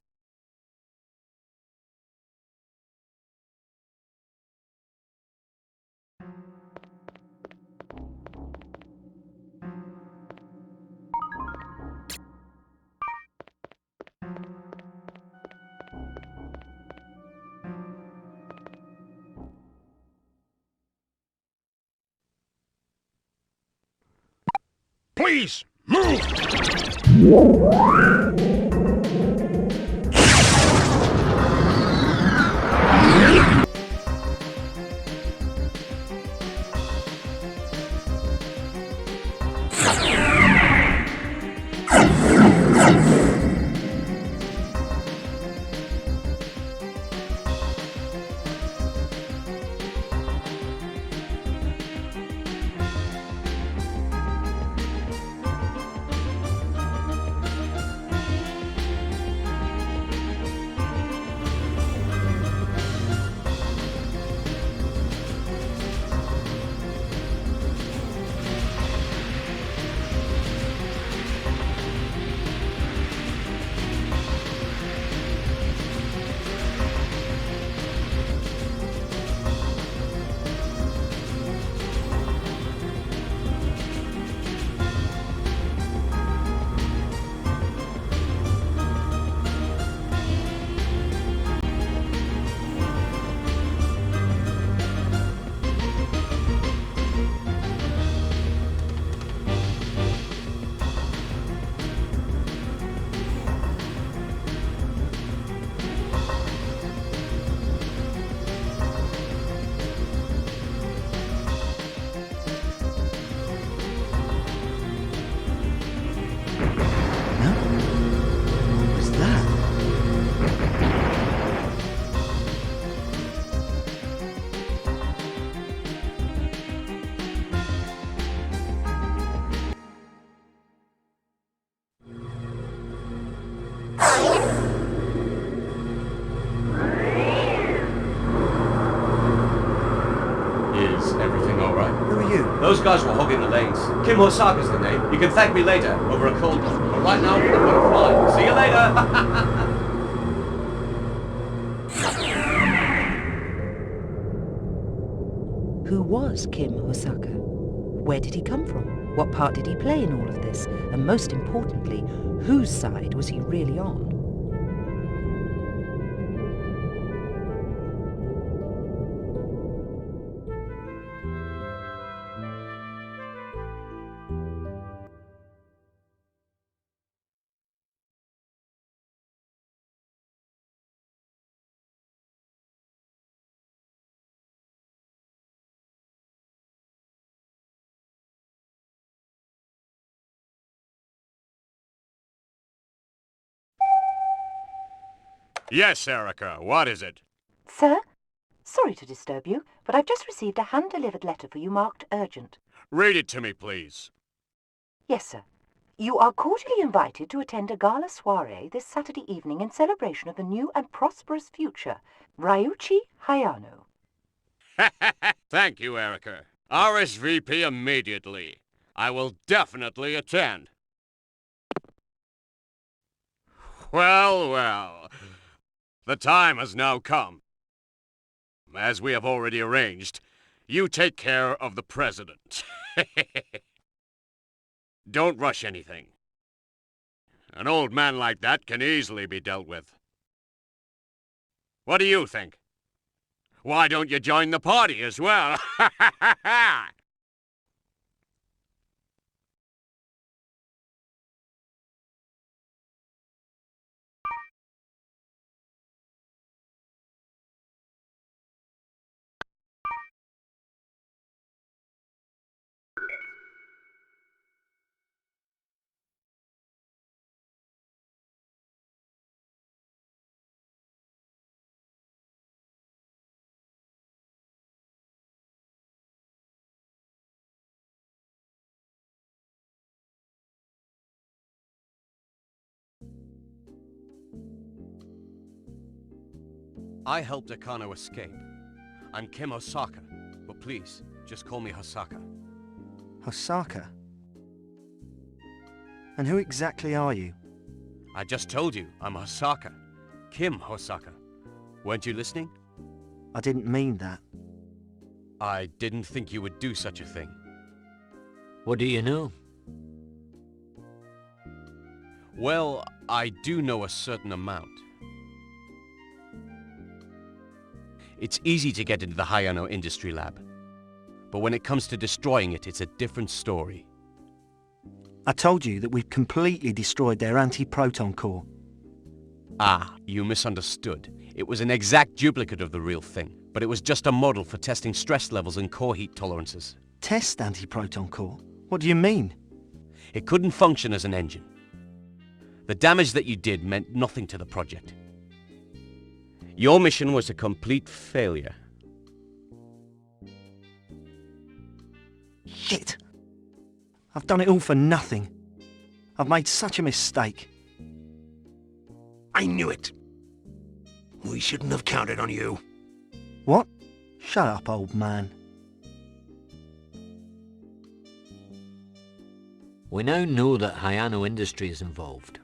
[SPEAKER 9] Please, move!
[SPEAKER 17] Those guys were hogging the lanes. Kim Hosaka's the name. You can thank me later, over a cold one. But right now, I'm gonna fly. See you later!
[SPEAKER 1] Who was Kim Hosaka? Where did he come from? What part did he play in all of this? And most importantly, whose side was he really on?
[SPEAKER 18] Yes, Erica, what is it?
[SPEAKER 1] Sir? Sorry to disturb you, but I've just received a hand-delivered letter for you marked urgent.
[SPEAKER 18] Read it to me, please.
[SPEAKER 1] Yes, sir. You are cordially invited to attend a gala soiree this Saturday evening in celebration of the new and prosperous future, Ryuichi Hayano.
[SPEAKER 18] Thank you, Erica. RSVP immediately. I will definitely attend. Well, well. The time has now come. As we have already arranged, you take care of the President. Don't rush anything. An old man like that can easily be dealt with. What do you think? Why don't you join the party as well?
[SPEAKER 17] I helped Akano escape. I'm Kim Osaka, but please, just call me Hosaka.
[SPEAKER 6] Hosaka? And who exactly are you?
[SPEAKER 17] I just told you, I'm Hosaka. Kim Hosaka. Weren't you listening?
[SPEAKER 6] I didn't mean that.
[SPEAKER 17] I didn't think you would do such a thing.
[SPEAKER 7] What do you know?
[SPEAKER 17] Well, I do know a certain amount. It's easy to get into the Hayano Industry Lab. But when it comes to destroying it, it's a different story.
[SPEAKER 6] I told you that we've completely destroyed their anti-proton core.
[SPEAKER 17] Ah, you misunderstood. It was an exact duplicate of the real thing, but it was just a model for testing stress levels and core heat tolerances.
[SPEAKER 6] Test anti-proton core? What do you mean?
[SPEAKER 17] It couldn't function as an engine. The damage that you did meant nothing to the project. Your mission was a complete failure.
[SPEAKER 6] Shit! I've done it all for nothing. I've made such a mistake.
[SPEAKER 10] I knew it. We shouldn't have counted on you.
[SPEAKER 6] What? Shut up, old man.
[SPEAKER 7] We now know that Hayano Industry is involved.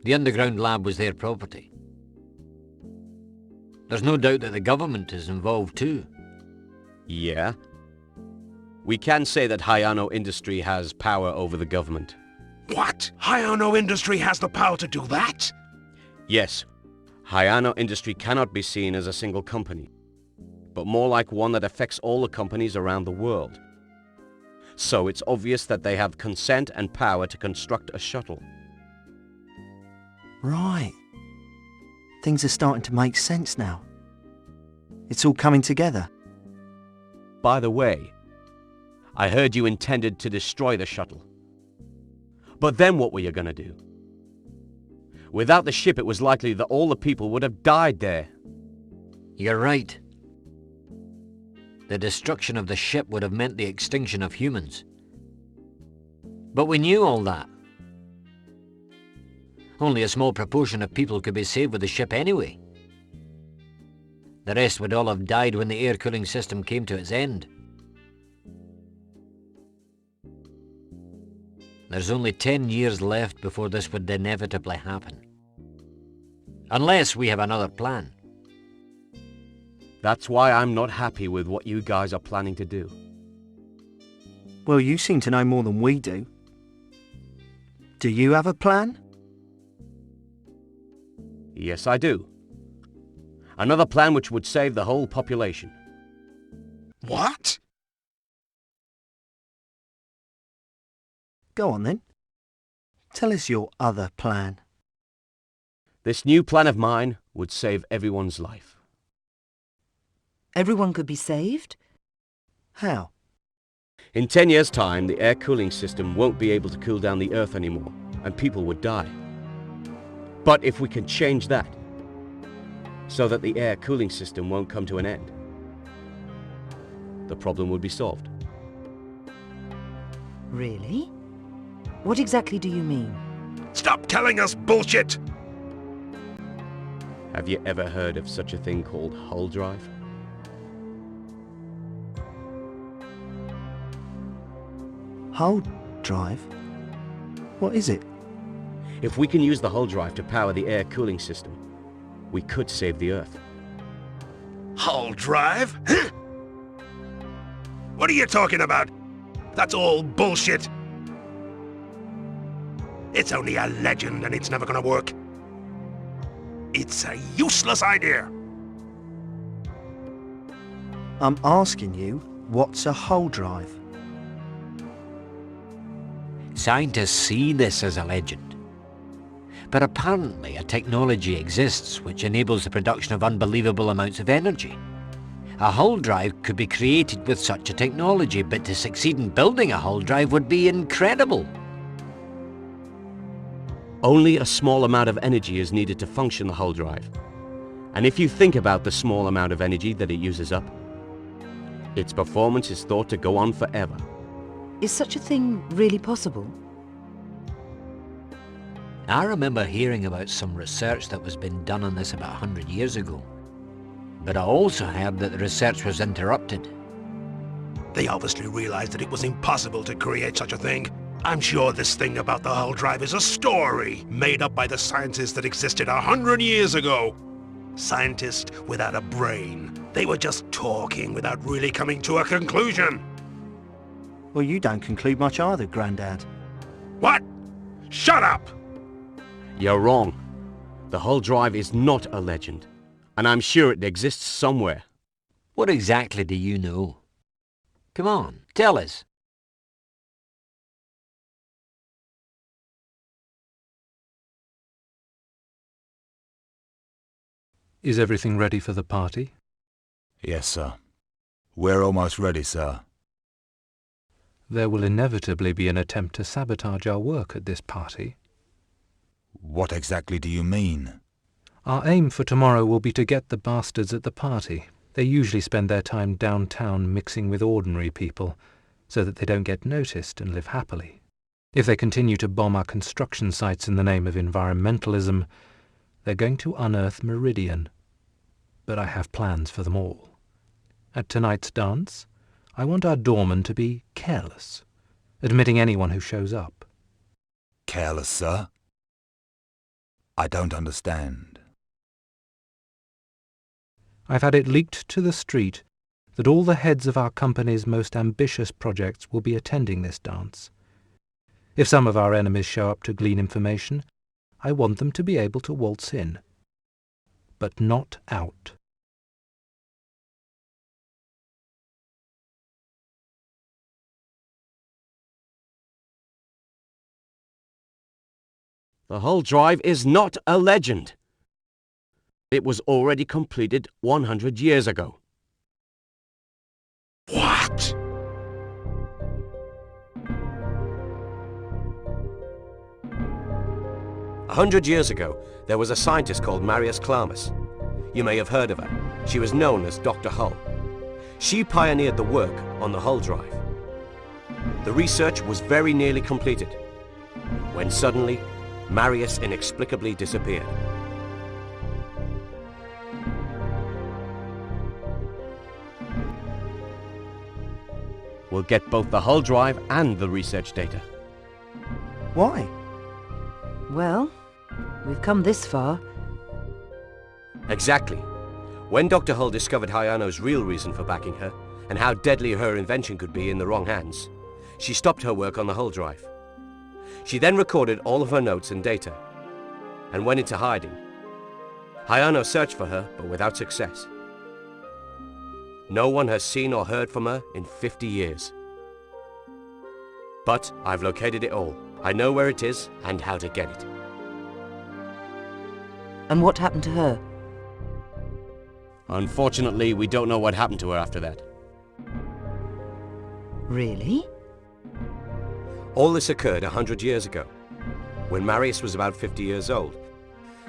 [SPEAKER 7] The underground lab was their property. There's no doubt that the government is involved too.
[SPEAKER 17] Yeah. We can say that Hayano Industry has power over the government.
[SPEAKER 10] What? Hayano Industry has the power to do that?
[SPEAKER 17] Yes. Hayano Industry cannot be seen as a single company, but more like one that affects all the companies around the world. So it's obvious that they have consent and power to construct a shuttle.
[SPEAKER 6] Right. Things are starting to make sense now. It's all coming together.
[SPEAKER 17] By the way, I heard you intended to destroy the shuttle. But then what were you gonna do? Without the ship, it was likely that all the people would have died there.
[SPEAKER 7] You're right. The destruction of the ship would have meant the extinction of humans. But we knew all that. Only a small proportion of people could be saved with the ship anyway. The rest would all have died when the air cooling system came to its end. There's only 10 years left before this would inevitably happen. Unless we have another plan.
[SPEAKER 17] That's why I'm not happy with what you guys are planning to do.
[SPEAKER 6] Well, you seem to know more than we do. Do you have a plan?
[SPEAKER 17] Yes, I do. Another plan which would save the whole population.
[SPEAKER 10] What?
[SPEAKER 6] Go on then. Tell us your other plan.
[SPEAKER 17] This new plan of mine would save everyone's life.
[SPEAKER 1] Everyone could be saved?
[SPEAKER 6] How?
[SPEAKER 17] In 10 years' time, the air cooling system won't be able to cool down the Earth anymore, and people would die. But if we can change that, so that the air cooling system won't come to an end, the problem would be solved.
[SPEAKER 1] Really? What exactly do you mean?
[SPEAKER 10] Stop telling us bullshit!
[SPEAKER 17] Have you ever heard of such a thing called hull drive?
[SPEAKER 6] Hull drive? What is it?
[SPEAKER 17] If we can use the hull drive to power the air cooling system, we could save the Earth.
[SPEAKER 10] Hull drive? What are you talking about? That's all bullshit. It's only a legend and it's never gonna work. It's a useless idea.
[SPEAKER 6] I'm asking you, what's a hull drive?
[SPEAKER 7] Scientists see this as a legend. But apparently a technology exists which enables the production of unbelievable amounts of energy. A hull drive could be created with such a technology, but to succeed in building a hull drive would be incredible.
[SPEAKER 17] Only a small amount of energy is needed to function the hull drive. And if you think about the small amount of energy that it uses up, its performance is thought to go on forever.
[SPEAKER 1] Is such a thing really possible?
[SPEAKER 7] I remember hearing about some research that was being done on this about 100 years ago. But I also heard that the research was interrupted.
[SPEAKER 10] They obviously realized that it was impossible to create such a thing. I'm sure this thing about the hull drive is a story made up by the scientists that existed 100 years ago. Scientists without a brain. They were just talking without really coming to a conclusion.
[SPEAKER 6] Well, you don't conclude much either, Grandad.
[SPEAKER 10] What? Shut up!
[SPEAKER 17] You're wrong. The hull drive is not a legend, and I'm sure it exists somewhere.
[SPEAKER 7] What exactly do you know? Come on, tell us.
[SPEAKER 8] Is everything ready for the party?
[SPEAKER 5] Yes, sir. We're almost ready, sir.
[SPEAKER 8] There will inevitably be an attempt to sabotage our work at this party.
[SPEAKER 5] What exactly do you mean?
[SPEAKER 8] Our aim for tomorrow will be to get the bastards at the party. They usually spend their time downtown mixing with ordinary people, so that they don't get noticed and live happily. If they continue to bomb our construction sites in the name of environmentalism, they're going to unearth Meridian. But I have plans for them all. At tonight's dance, I want our doorman to be careless, admitting anyone who shows up.
[SPEAKER 5] Careless, sir? I don't understand.
[SPEAKER 8] I've had it leaked to the street that all the heads of our company's most ambitious projects will be attending this dance. If some of our enemies show up to glean information, I want them to be able to waltz in, but not out.
[SPEAKER 17] The hull drive is not a legend. It was already completed 100 years ago.
[SPEAKER 10] What?
[SPEAKER 17] A 100 years ago, there was a scientist called Marius Clamus. You may have heard of her. She was known as Dr. Hull. She pioneered the work on the hull drive. The research was very nearly completed, when suddenly, Marius inexplicably disappeared. We'll get both the hull drive and the research data.
[SPEAKER 6] Why?
[SPEAKER 1] Well, we've come this far.
[SPEAKER 17] Exactly. When Dr. Hull discovered Hayano's real reason for backing her, and how deadly her invention could be in the wrong hands, She stopped her work on the hull drive. She then recorded all of her notes and data, and went into hiding. Hayano searched for her, but without success. No one has seen or heard from her in 50 years. But I've located it all. I know where it is and how to get it.
[SPEAKER 1] And what happened to her?
[SPEAKER 17] Unfortunately, we don't know what happened to her after that.
[SPEAKER 1] Really?
[SPEAKER 17] All this occurred 100 years ago, when Marius was about 50 years old,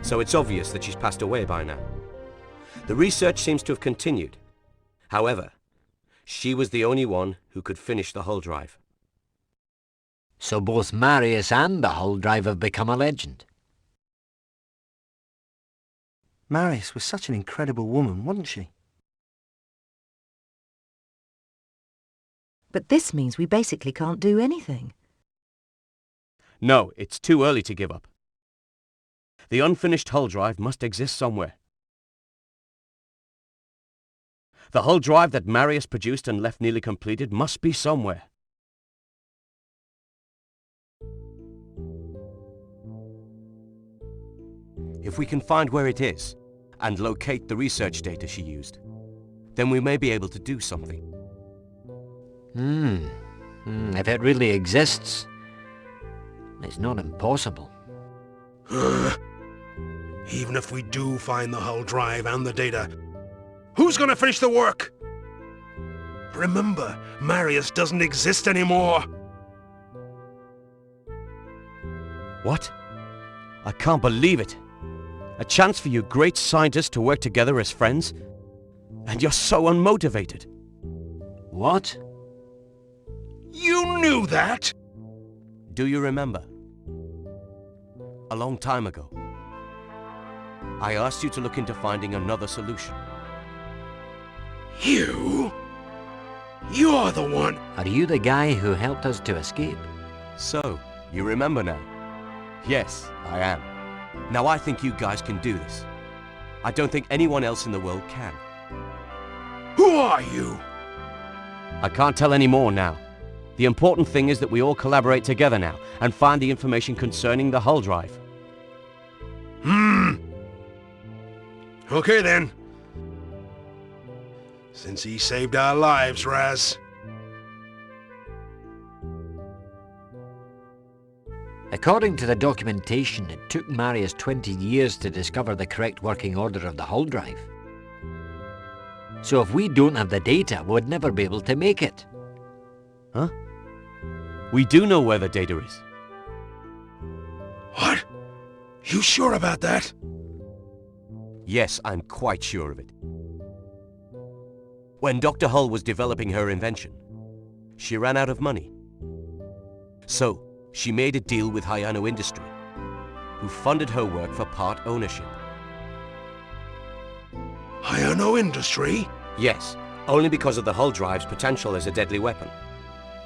[SPEAKER 17] so it's obvious that she's passed away by now. The research seems to have continued. However, she was the only one who could finish the hull drive.
[SPEAKER 7] So both Marius and the hull drive have become a legend.
[SPEAKER 6] Marius was such an incredible woman, wasn't she?
[SPEAKER 1] But this means we basically can't do anything.
[SPEAKER 17] No, it's too early to give up. The unfinished hull drive must exist somewhere. The hull drive that Marius produced and left nearly completed must be somewhere. If we can find where it is, and locate the research data she used, then we may be able to do something.
[SPEAKER 7] If it really exists, it's not impossible.
[SPEAKER 10] Even if we do find the hull drive and the data, who's gonna finish the work? Remember, Marius doesn't exist anymore.
[SPEAKER 17] What? I can't believe it. A chance for you great scientists to work together as friends, and you're so unmotivated.
[SPEAKER 7] What?
[SPEAKER 10] You knew that?
[SPEAKER 17] Do you remember? A long time ago, I asked you to look into finding another solution.
[SPEAKER 10] You? You're the one.
[SPEAKER 7] Are you the guy who helped us to escape?
[SPEAKER 17] So, you remember now? Yes, I am. Now I think you guys can do this. I don't think anyone else in the world can.
[SPEAKER 10] Who are you?
[SPEAKER 17] I can't tell any more now. The important thing is that we all collaborate together now and find the information concerning the hull drive.
[SPEAKER 10] Okay then. Since he saved our lives, Raz.
[SPEAKER 7] According to the documentation, it took Marius 20 years to discover the correct working order of the hull drive. So if we don't have the data, we'd never be able to make it.
[SPEAKER 17] Huh? We do know where the data is.
[SPEAKER 10] What? You sure about that?
[SPEAKER 17] Yes, I'm quite sure of it. When Dr. Hull was developing her invention, she ran out of money. So, she made a deal with Hayano Industry, who funded her work for part ownership.
[SPEAKER 10] Hayano Industry?
[SPEAKER 17] Yes, only because of the hull drive's potential as a deadly weapon.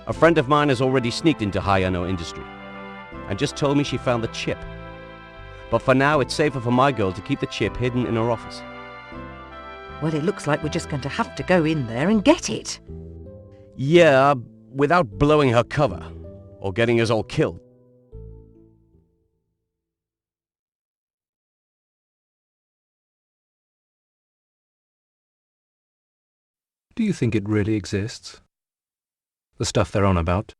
[SPEAKER 17] A friend of mine has already sneaked into Hayano Industry, and just told me she found the chip. But for now, it's safer for my girl to keep the chip hidden in her office.
[SPEAKER 1] Well, it looks like we're just going to have to go in there and get it.
[SPEAKER 17] Yeah, without blowing her cover, or getting us all killed.
[SPEAKER 8] Do you think it really exists? The stuff they're on about?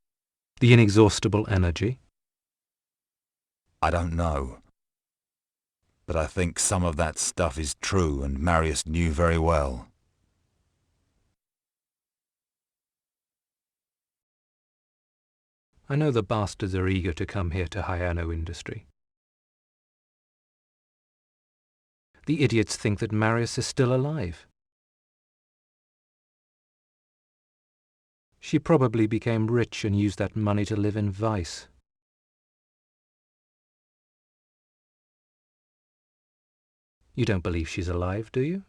[SPEAKER 8] The inexhaustible energy?
[SPEAKER 5] I don't know. But I think some of that stuff is true, and Marius knew very well.
[SPEAKER 8] I know the bastards are eager to come here to Hayano Industry. The idiots think that Marius is still alive. She probably became rich and used that money to live in vice. You don't believe she's alive, do you?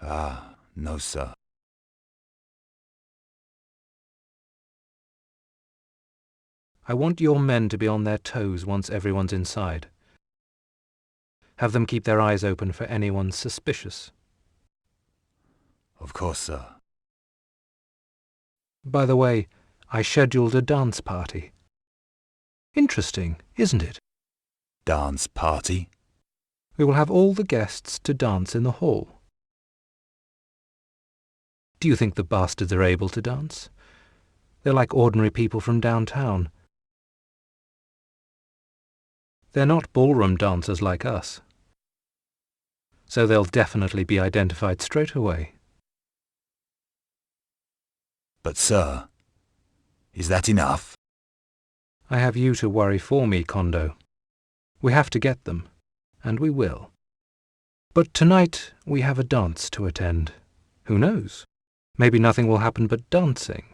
[SPEAKER 5] Ah, no, sir.
[SPEAKER 8] I want your men to be on their toes once everyone's inside. Have them keep their eyes open for anyone suspicious.
[SPEAKER 5] Of course, sir.
[SPEAKER 8] By the way, I scheduled a dance party. Interesting, isn't it?
[SPEAKER 5] Dance party?
[SPEAKER 8] We will have all the guests to dance in the hall. Do you think the bastards are able to dance? They're like ordinary people from downtown. They're not ballroom dancers like us. So they'll definitely be identified straight away.
[SPEAKER 5] But, sir, is that enough?
[SPEAKER 8] I have you to worry for me, Kondo. We have to get them, and we will. But tonight we have a dance to attend. Who knows? Maybe nothing will happen but dancing.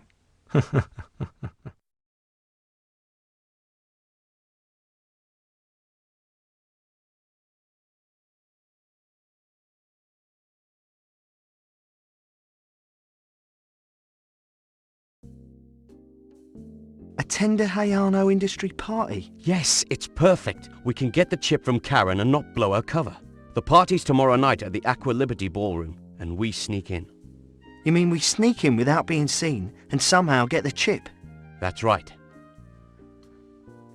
[SPEAKER 6] Attend a Hayano Industry party?
[SPEAKER 17] Yes, it's perfect. We can get the chip from Karen and not blow her cover. The party's tomorrow night at the Aqua Liberty Ballroom, and we sneak in.
[SPEAKER 6] You mean we sneak in without being seen and somehow get the chip?
[SPEAKER 17] That's right.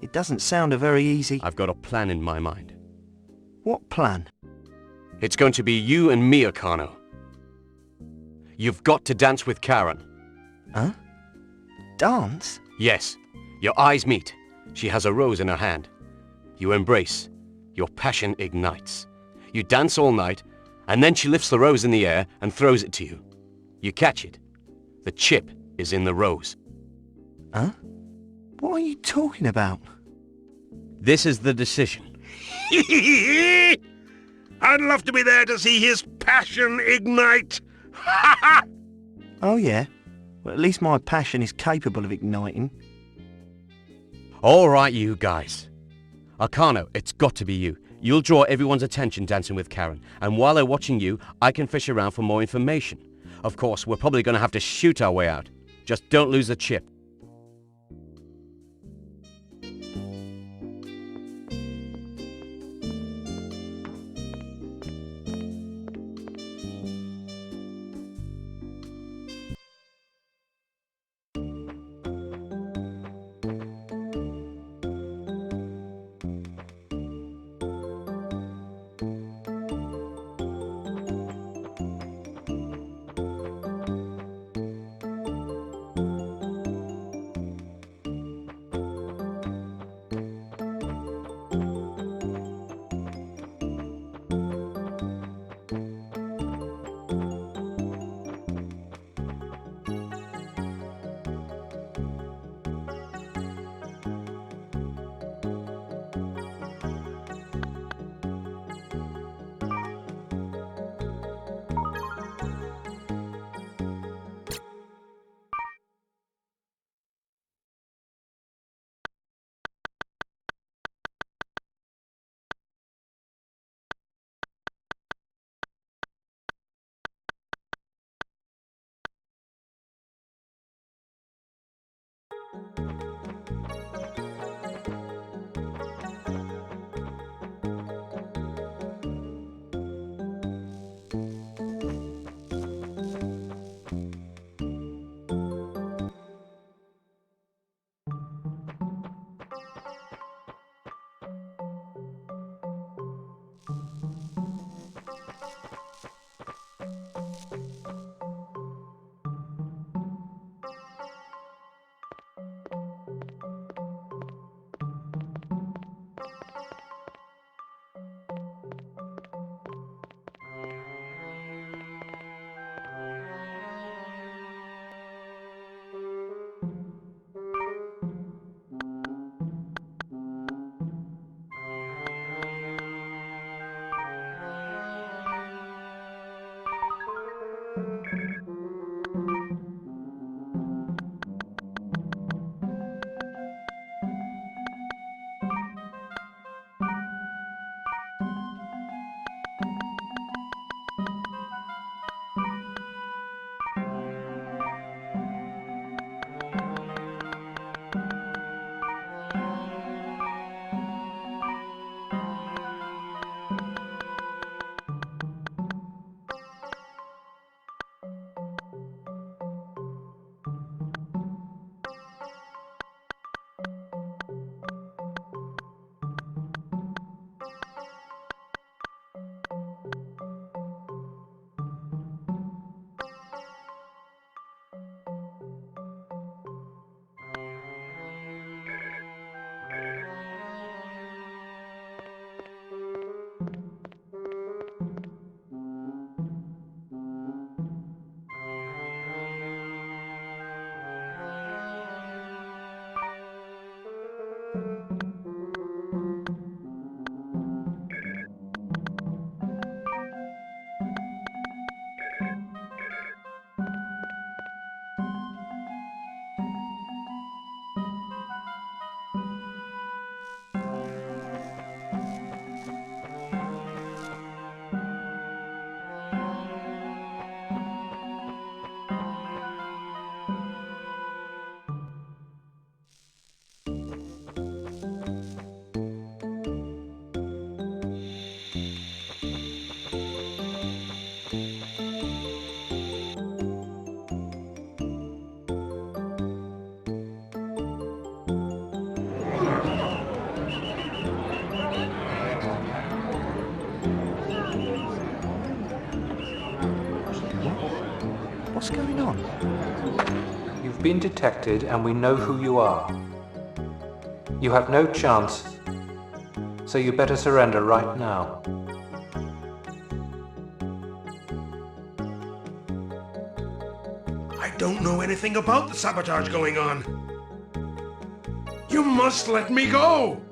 [SPEAKER 6] It doesn't sound a very easy...
[SPEAKER 17] I've got a plan in my mind.
[SPEAKER 6] What plan?
[SPEAKER 17] It's going to be you and me, Akano. You've got to dance with Karen.
[SPEAKER 6] Huh? Dance?
[SPEAKER 17] Yes. Your eyes meet. She has a rose in her hand. You embrace. Your passion ignites. You dance all night, and then she lifts the rose in the air and throws it to you. You catch it. The chip is in the rose.
[SPEAKER 6] Huh? What are you talking about?
[SPEAKER 17] This is the decision.
[SPEAKER 9] I'd love to be there to see his passion ignite.
[SPEAKER 6] Oh yeah? Well, at least my passion is capable of igniting.
[SPEAKER 17] All right, you guys. Akano, it's got to be you. You'll draw everyone's attention dancing with Karen, and while they're watching you, I can fish around for more information. Of course, we're probably going to have to shoot our way out. Just don't lose the chip.
[SPEAKER 8] been detected and we know who you are. You have no chance, so you better surrender right now.
[SPEAKER 9] I don't know anything about the sabotage going on. You must let me go!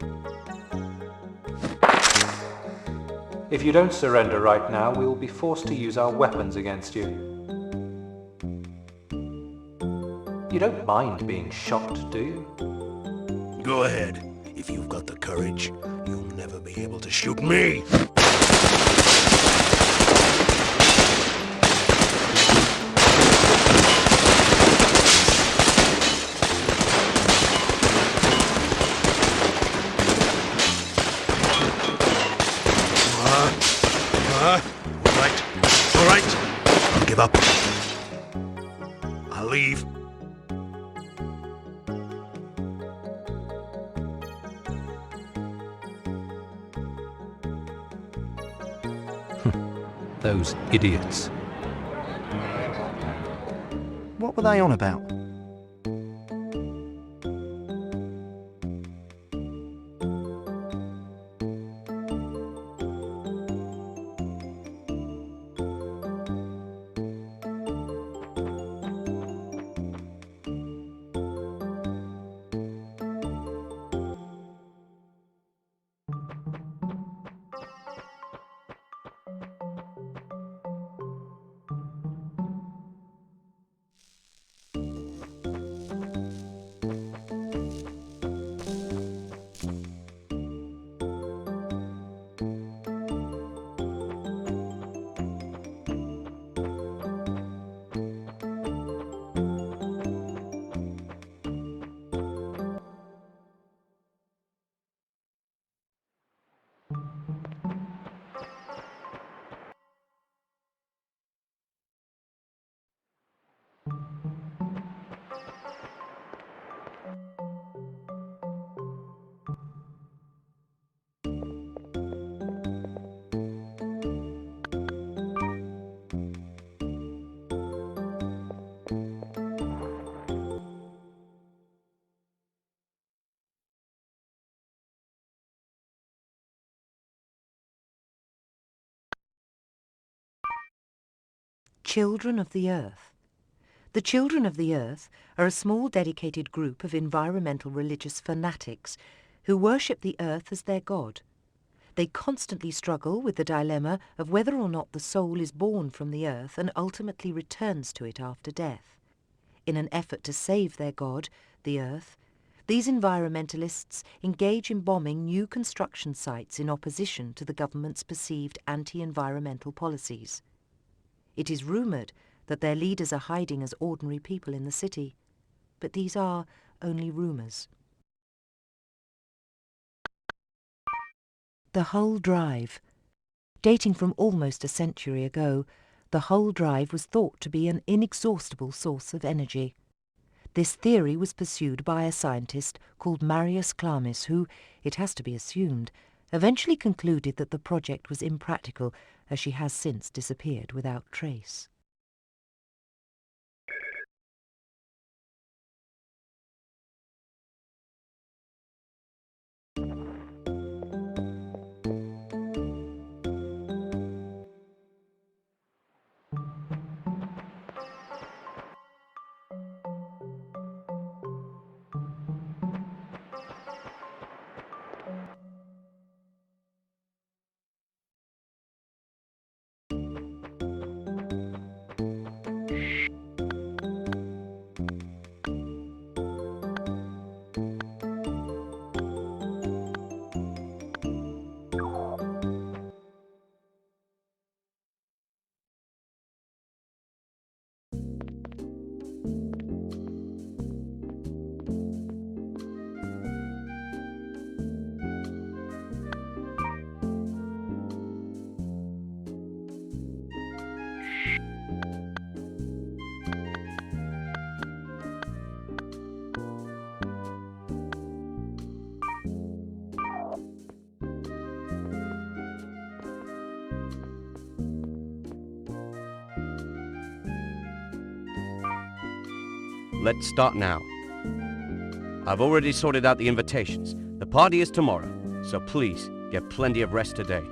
[SPEAKER 8] If you don't surrender right now, we will be forced to use our weapons against you. You don't mind being shot, do you?
[SPEAKER 9] Go ahead. If you've got the courage, you'll never be able to shoot me! All right. I'll give up. I'll leave.
[SPEAKER 8] Those idiots.
[SPEAKER 6] What were they on about?
[SPEAKER 1] Children of the Earth. The Children of the Earth are a small dedicated group of environmental religious fanatics who worship the Earth as their god. They constantly struggle with the dilemma of whether or not the soul is born from the Earth and ultimately returns to it after death. In an effort to save their god, the Earth, these environmentalists engage in bombing new construction sites in opposition to the government's perceived anti-environmental policies. It is rumoured that their leaders are hiding as ordinary people in the city, but these are only rumours. The Hull Drive. Dating from almost a century ago, the Hull Drive was thought to be an inexhaustible source of energy. This theory was pursued by a scientist called Marius Clamis who, it has to be assumed, eventually concluded that the project was impractical, as she has since disappeared without trace.
[SPEAKER 17] Let's start now. I've already sorted out the invitations. The party is tomorrow, so please get plenty of rest today.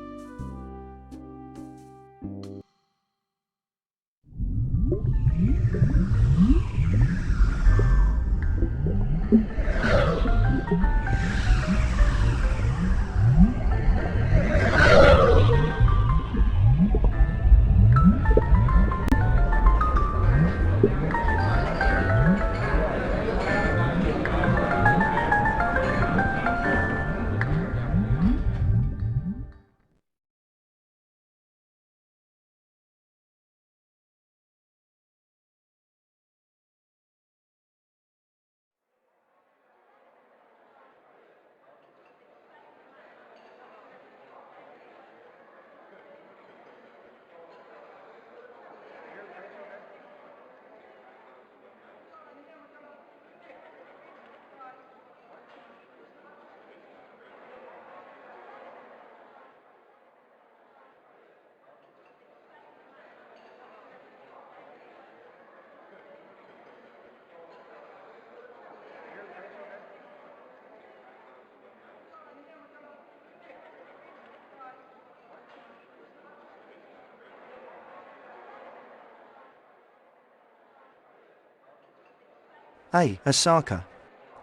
[SPEAKER 6] Hey, Osaka,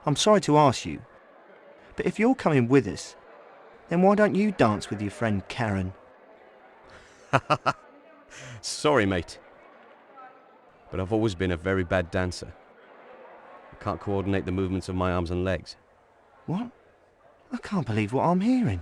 [SPEAKER 6] I'm sorry to ask you, but if you're coming with us, then why don't you dance with your friend Karen?
[SPEAKER 17] Sorry, mate. But I've always been a very bad dancer. I can't coordinate the movements of my arms and legs.
[SPEAKER 6] What? I can't believe what I'm hearing.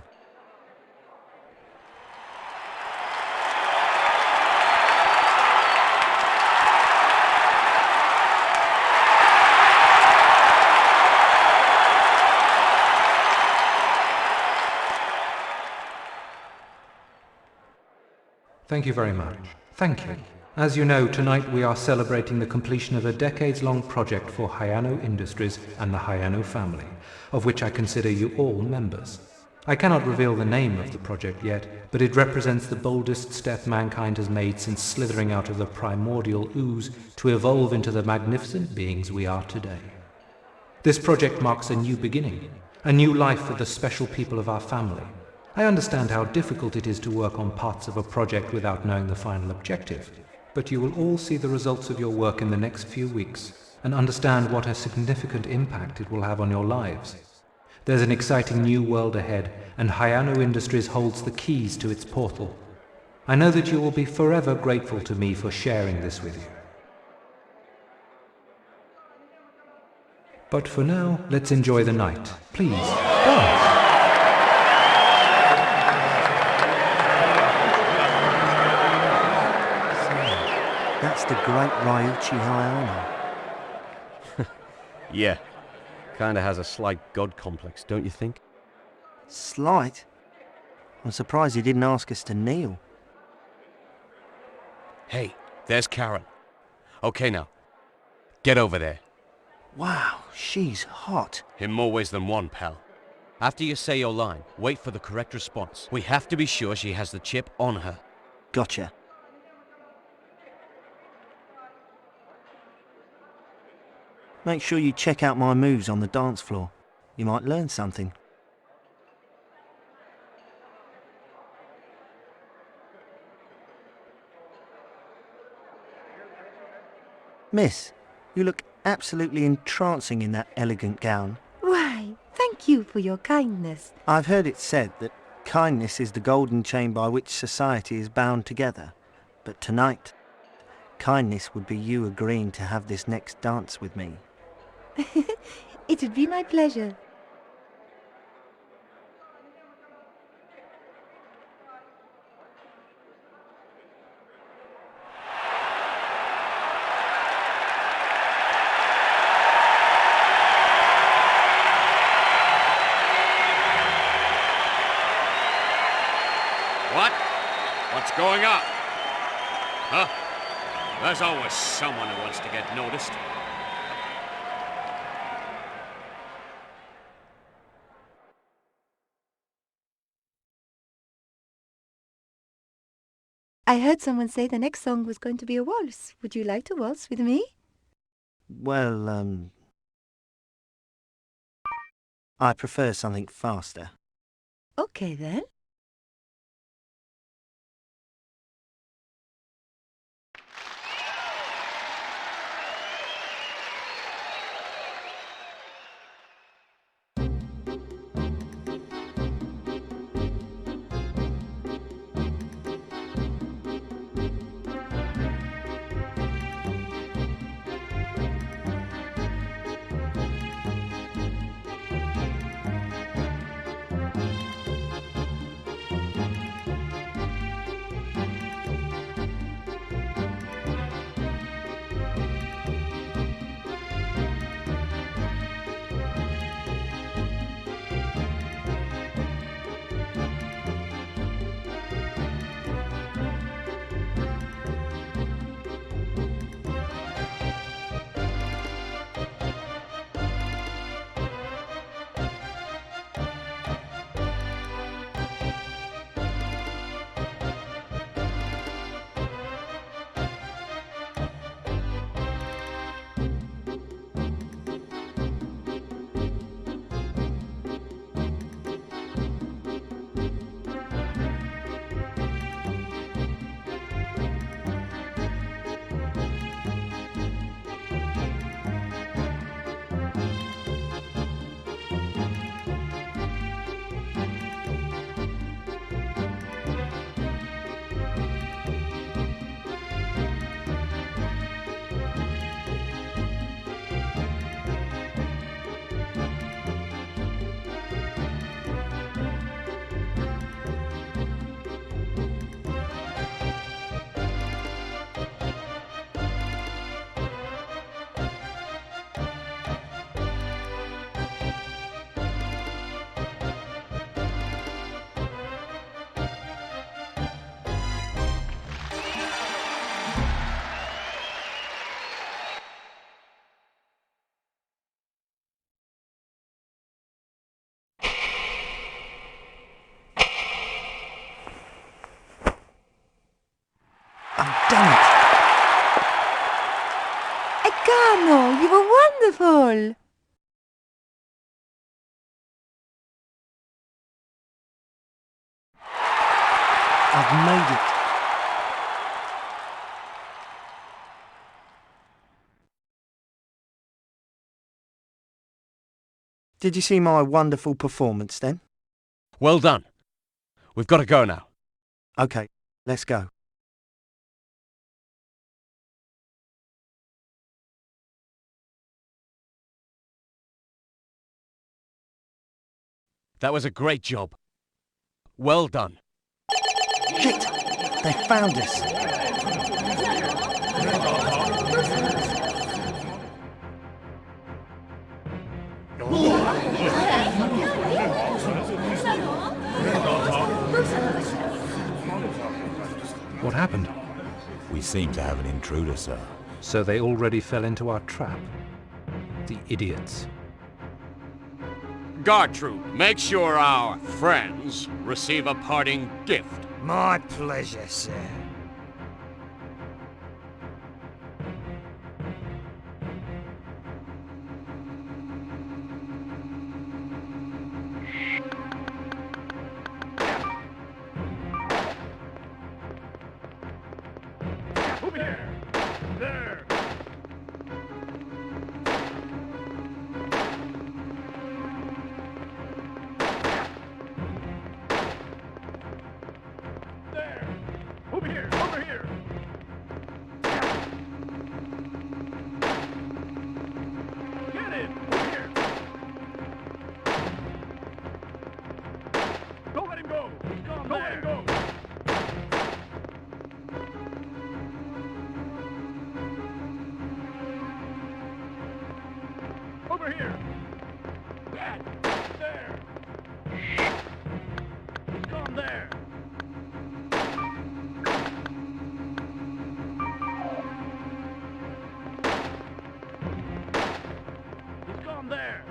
[SPEAKER 8] Thank you very much. Thank you. As you know, tonight we are celebrating the completion of a decades-long project for Hayano Industries and the Hayano family, of which I consider you all members. I cannot reveal the name of the project yet, but it represents the boldest step mankind has made since slithering out of the primordial ooze to evolve into the magnificent beings we are today. This project marks a new beginning, a new life for the special people of our family. I understand how difficult it is to work on parts of a project without knowing the final objective, but you will all see the results of your work in the next few weeks and understand what a significant impact it will have on your lives. There's an exciting new world ahead, and Hayano Industries holds the keys to its portal. I know that you will be forever grateful to me for sharing this with you. But for now, let's enjoy the night. Please, dance!
[SPEAKER 6] That's the great Ryuichi Hayano.
[SPEAKER 17] Yeah, kinda has a slight god complex, don't you think?
[SPEAKER 6] Slight? I'm surprised he didn't ask us to kneel.
[SPEAKER 17] Hey, there's Karen. Okay now, get over there.
[SPEAKER 6] Wow, she's hot.
[SPEAKER 17] In more ways than one, pal. After you say your line, wait for the correct response. We have to be sure she has the chip on her.
[SPEAKER 6] Gotcha. Make sure you check out my moves on the dance floor. You might learn something. Miss, you look absolutely entrancing in that elegant gown.
[SPEAKER 1] Why, thank you for your kindness.
[SPEAKER 6] I've heard it said that kindness is the golden chain by which society is bound together. But tonight, kindness would be you agreeing to have this next dance with me.
[SPEAKER 1] It would be my pleasure.
[SPEAKER 18] What? What's going on? Huh? There's always someone who wants to get noticed.
[SPEAKER 1] I heard someone say the next song was going to be a waltz. Would you like to waltz with me?
[SPEAKER 6] Well, I prefer something faster.
[SPEAKER 1] Okay then.
[SPEAKER 6] I've done it!
[SPEAKER 1] Egano, you were wonderful!
[SPEAKER 6] I've made it. Did you see my wonderful performance then?
[SPEAKER 18] Well done. We've got to go now.
[SPEAKER 6] Okay, let's go.
[SPEAKER 18] That was a great job. Well done.
[SPEAKER 6] Shit! They found us!
[SPEAKER 8] What happened?
[SPEAKER 5] We seem to have an intruder, sir.
[SPEAKER 8] So they already fell into our trap? The idiots.
[SPEAKER 18] Gertrude, make sure our friends receive a parting gift.
[SPEAKER 9] My pleasure, sir.
[SPEAKER 19] Over here! There! There! Over here! Over here! Get it! Over here! Don't let him go! Don't let him go! Over here! That! There! He's gone there! He's gone there!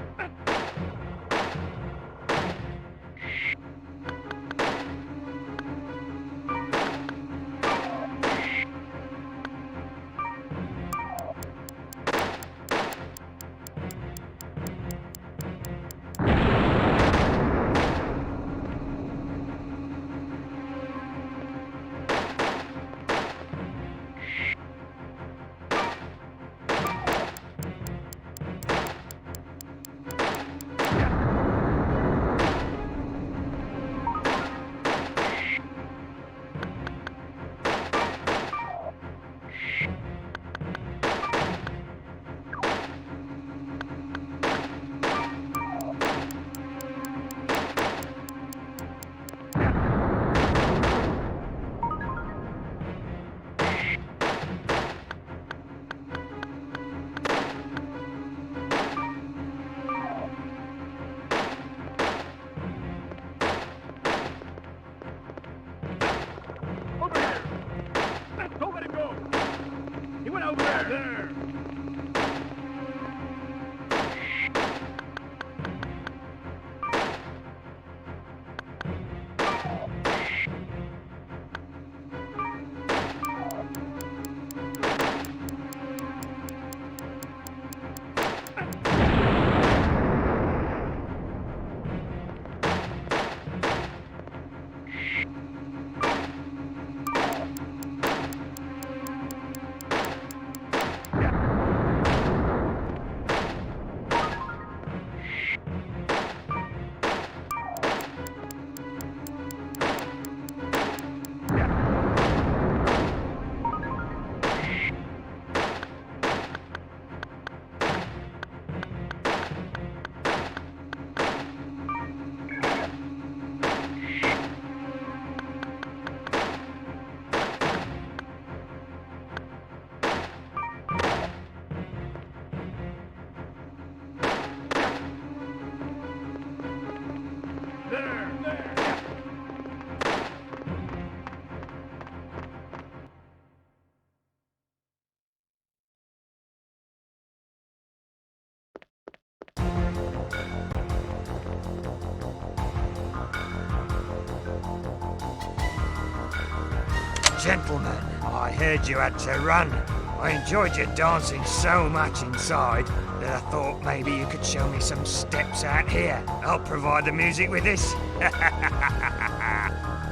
[SPEAKER 20] Gentlemen, I heard you had to run. I enjoyed your dancing so much inside that I thought maybe you could show me some steps out here. I'll provide the music with this.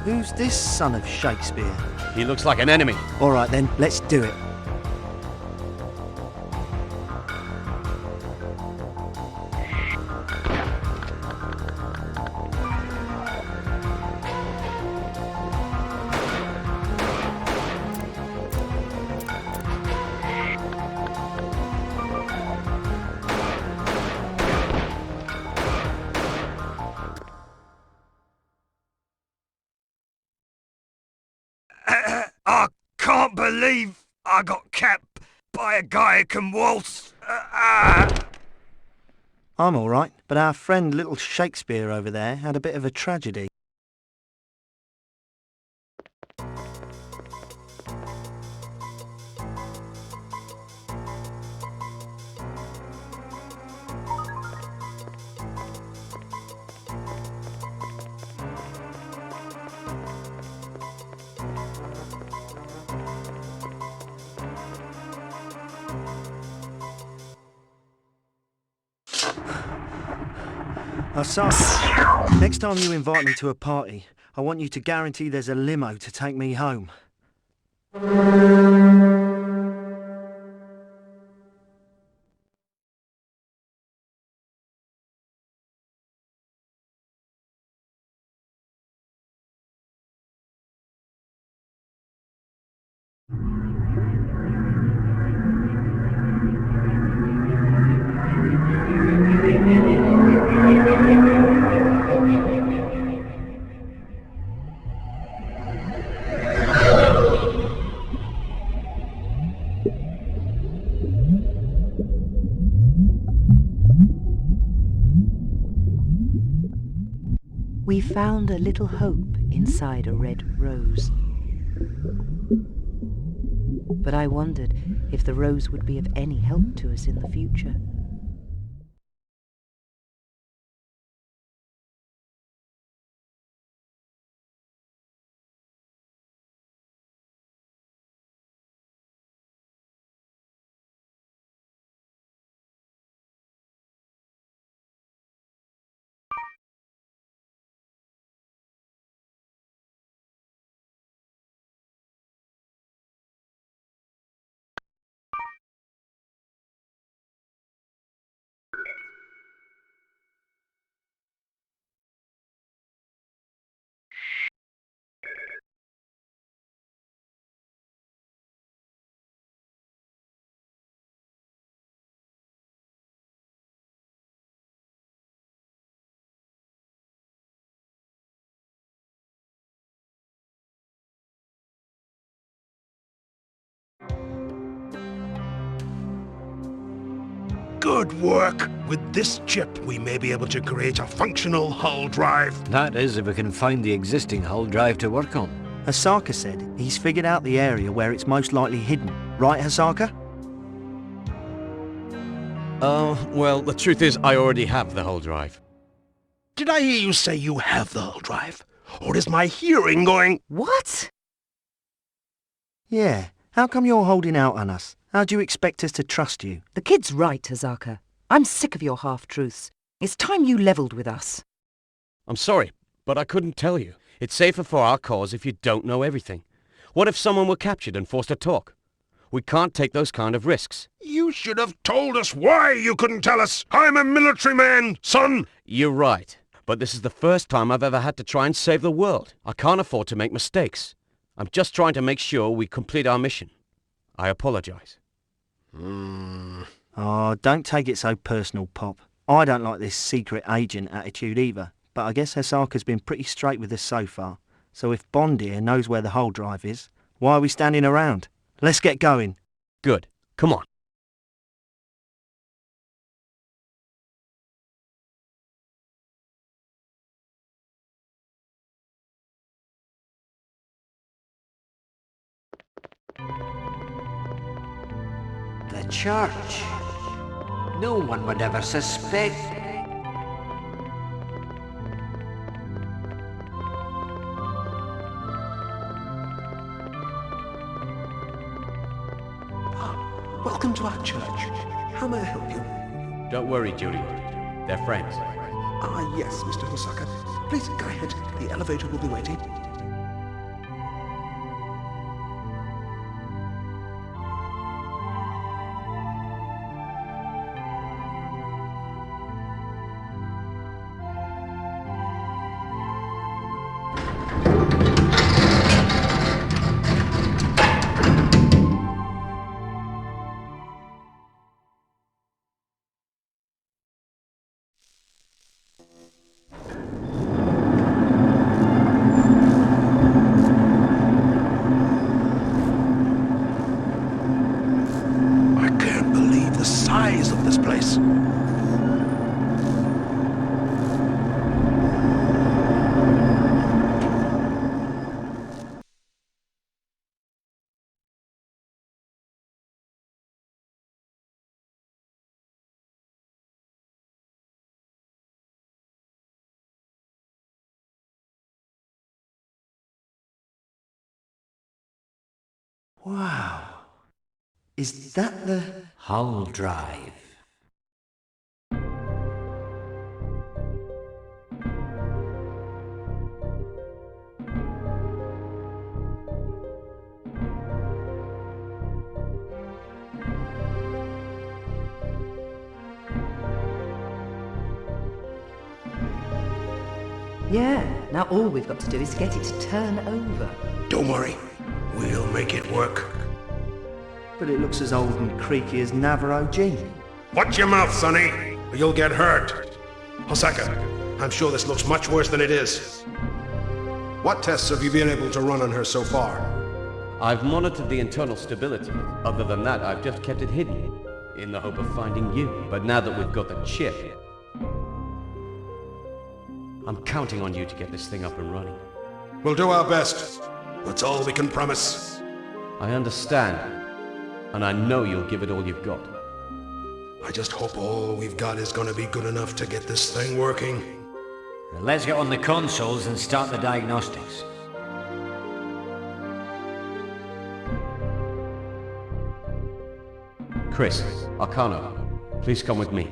[SPEAKER 6] Who's this son of Shakespeare?
[SPEAKER 17] He looks like an enemy.
[SPEAKER 6] All right then, let's do it.
[SPEAKER 20] I can't believe I got capped by a guy who can waltz.
[SPEAKER 6] I'm all right, but our friend little Shakespeare over there had a bit of a tragedy. Asaka, next time you invite me to a party, I want you to guarantee there's a limo to take me home.
[SPEAKER 1] We found a little hope inside a red rose. But I wondered if the rose would be of any help to us in the future.
[SPEAKER 10] Good work! With this chip, we may be able to create a functional hull drive.
[SPEAKER 7] That is, if we can find the existing hull drive to work on.
[SPEAKER 6] Asaka said he's figured out the area where it's most likely hidden. Right, Asaka?
[SPEAKER 17] Well, the truth is I already have the hull drive.
[SPEAKER 10] Did I hear you say you have the hull drive? Or is my hearing going...
[SPEAKER 1] What?
[SPEAKER 6] Yeah, how come you're holding out on us? How do you expect us to trust you?
[SPEAKER 1] The kid's right, Asaka. I'm sick of your half-truths. It's time you levelled with us.
[SPEAKER 17] I'm sorry, but I couldn't tell you. It's safer for our cause if you don't know everything. What if someone were captured and forced to talk? We can't take those kind of risks.
[SPEAKER 10] You should have told us why you couldn't tell us. I'm a military man, son.
[SPEAKER 17] You're right, but this is the first time I've ever had to try and save the world. I can't afford to make mistakes. I'm just trying to make sure we complete our mission. I apologize.
[SPEAKER 6] Oh, don't take it so personal, Pop. I don't like this secret agent attitude either, but I guess Asaka's been pretty straight with us so far. So if Bond here knows where the hull drive is, why are we standing around? Let's get going.
[SPEAKER 17] Good. Come on.
[SPEAKER 7] a church. No one would ever suspect.
[SPEAKER 10] Welcome to our church. How may I help you?
[SPEAKER 17] Don't worry, Judy. They're friends.
[SPEAKER 10] Ah, yes, Mr. Hosaka. Please, go ahead. The elevator will be waiting. Size of this place.
[SPEAKER 6] Wow. Is that the
[SPEAKER 7] Hull Drive?
[SPEAKER 1] Yeah, now all we've got to do is get it to turn over.
[SPEAKER 10] Don't worry. We'll make it work.
[SPEAKER 6] But it looks as old and creaky as Navarro Gene.
[SPEAKER 13] Watch your mouth, Sonny, or you'll get hurt. Hosaka, I'm sure this looks much worse than it is. What tests have you been able to run on her so far?
[SPEAKER 17] I've monitored the internal stability. Other than that, I've just kept it hidden, in the hope of finding you. But now that we've got the chip, I'm counting on you to get this thing up and running.
[SPEAKER 13] We'll do our best. That's all we can promise.
[SPEAKER 17] I understand, and I know you'll give it all you've got.
[SPEAKER 13] I just hope all we've got is gonna be good enough to get this thing working.
[SPEAKER 7] Well, let's get on the consoles and start the diagnostics.
[SPEAKER 17] Chris, Arcano, please come with me.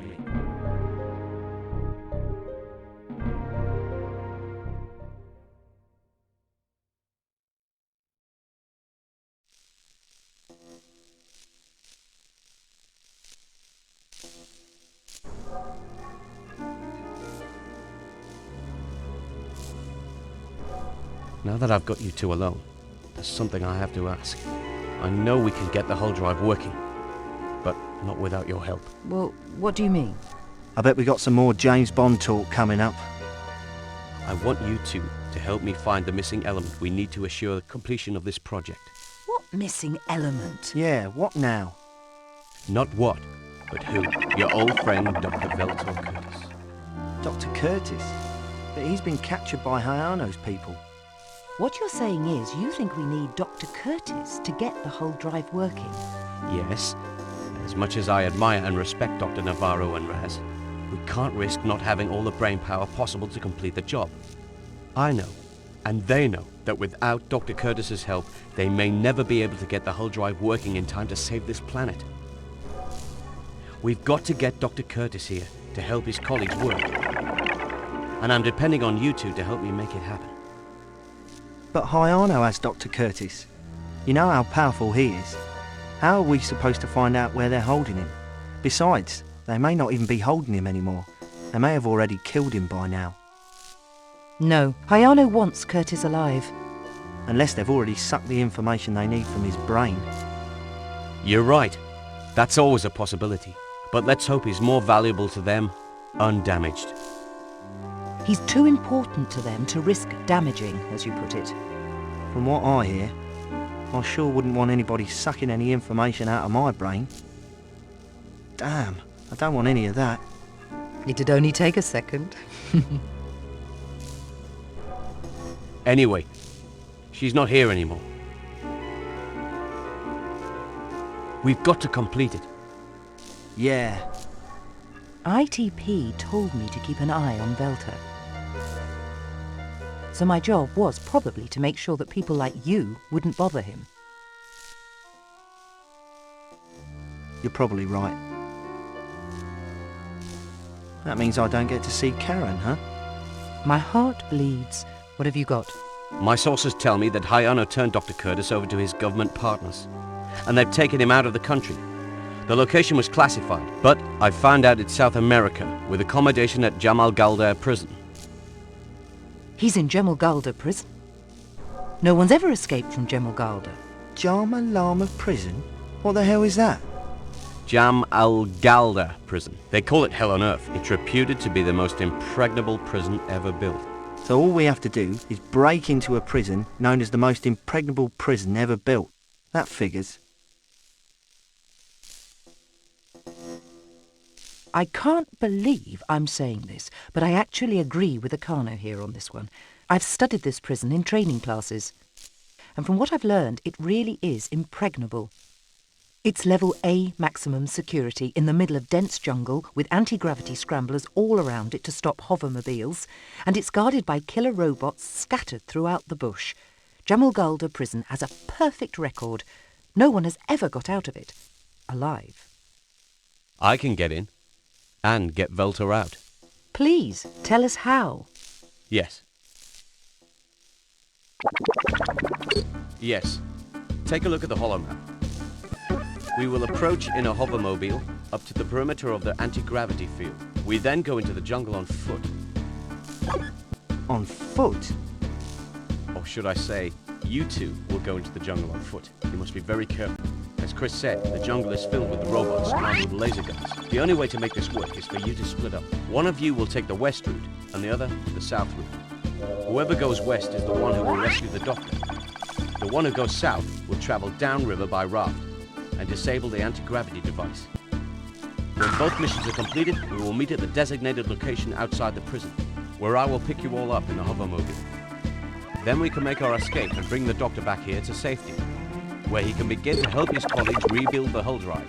[SPEAKER 17] Now that I've got you two alone, there's something I have to ask. I know we can get the hull drive working, but not without your help.
[SPEAKER 1] Well, what do you mean?
[SPEAKER 6] I bet we got some more James Bond talk coming up.
[SPEAKER 17] I want you two to help me find the missing element we need to assure the completion of this project.
[SPEAKER 1] What missing element?
[SPEAKER 6] Yeah, what now?
[SPEAKER 17] Not what, but who. Your old friend, Dr. Veltor Curtis.
[SPEAKER 6] Dr. Curtis? But he's been captured by Hayano's people.
[SPEAKER 1] What you're saying is you think we need Dr. Curtis to get the whole drive working?
[SPEAKER 17] Yes. As much as I admire and respect Dr. Navarro and Raz, we can't risk not having all the brainpower possible to complete the job. I know, and they know, that without Dr. Curtis's help, they may never be able to get the hull drive working in time to save this planet. We've got to get Dr. Curtis here to help his colleagues work. And I'm depending on you two to help me make it happen.
[SPEAKER 6] But Hayano has Dr. Curtis. You know how powerful he is. How are we supposed to find out where they're holding him? Besides, they may not even be holding him anymore. They may have already killed him by now.
[SPEAKER 1] No, Hayano wants Curtis alive.
[SPEAKER 6] Unless they've already sucked the information they need from his brain.
[SPEAKER 17] You're right. That's always a possibility. But let's hope he's more valuable to them, undamaged.
[SPEAKER 1] He's too important to them to risk damaging, as you put it.
[SPEAKER 6] From what I hear, I sure wouldn't want anybody sucking any information out of my brain. Damn, I don't want any of that.
[SPEAKER 1] It'd only take a second.
[SPEAKER 17] Anyway, she's not here anymore. We've got to complete it.
[SPEAKER 6] Yeah.
[SPEAKER 1] ITP told me to keep an eye on Velta. So my job was probably to make sure that people like you wouldn't bother him.
[SPEAKER 6] You're probably right. That means I don't get to see Karen, huh?
[SPEAKER 1] My heart bleeds. What have you got?
[SPEAKER 17] My sources tell me that Hayano turned Dr. Curtis over to his government partners, and they've taken him out of the country. The location was classified, but I found out it's South America, with accommodation at Jamal Galder prison.
[SPEAKER 1] He's in Jamal Galder prison? No one's ever escaped from Jamal Galder.
[SPEAKER 6] Jamal Lama prison? What the hell is that?
[SPEAKER 17] Jam al Galder prison. They call it hell on earth. It's reputed to be the most impregnable prison ever built.
[SPEAKER 6] So all we have to do is break into a prison known as the most impregnable prison ever built. That figures.
[SPEAKER 1] I can't believe I'm saying this, but I actually agree with Akano here on this one. I've studied this prison in training classes, and from what I've learned, it really is impregnable. It's level A maximum security in the middle of dense jungle with anti-gravity scramblers all around it to stop hovermobiles, and it's guarded by killer robots scattered throughout the bush. Jamal Galder prison has a perfect record. No one has ever got out of it alive.
[SPEAKER 17] I can get in and get Velta out.
[SPEAKER 1] Please, tell us how.
[SPEAKER 17] Yes. Yes. Take a look at the holo map. We will approach in a hovermobile up to the perimeter of the anti-gravity field. We then go into the jungle on foot.
[SPEAKER 6] On foot?
[SPEAKER 17] Or should I say, you two will go into the jungle on foot. You must be very careful. As Chris said, the jungle is filled with robots armed with laser guns. The only way to make this work is for you to split up. One of you will take the west route, and the other the south route. Whoever goes west is the one who will rescue the doctor. The one who goes south will travel downriver by raft and disable the anti-gravity device. When both missions are completed, we will meet at the designated location outside the prison, where I will pick you all up in the hovermobile. Then we can make our escape and bring the doctor back here to safety, where he can begin to help his colleagues rebuild the hull drive.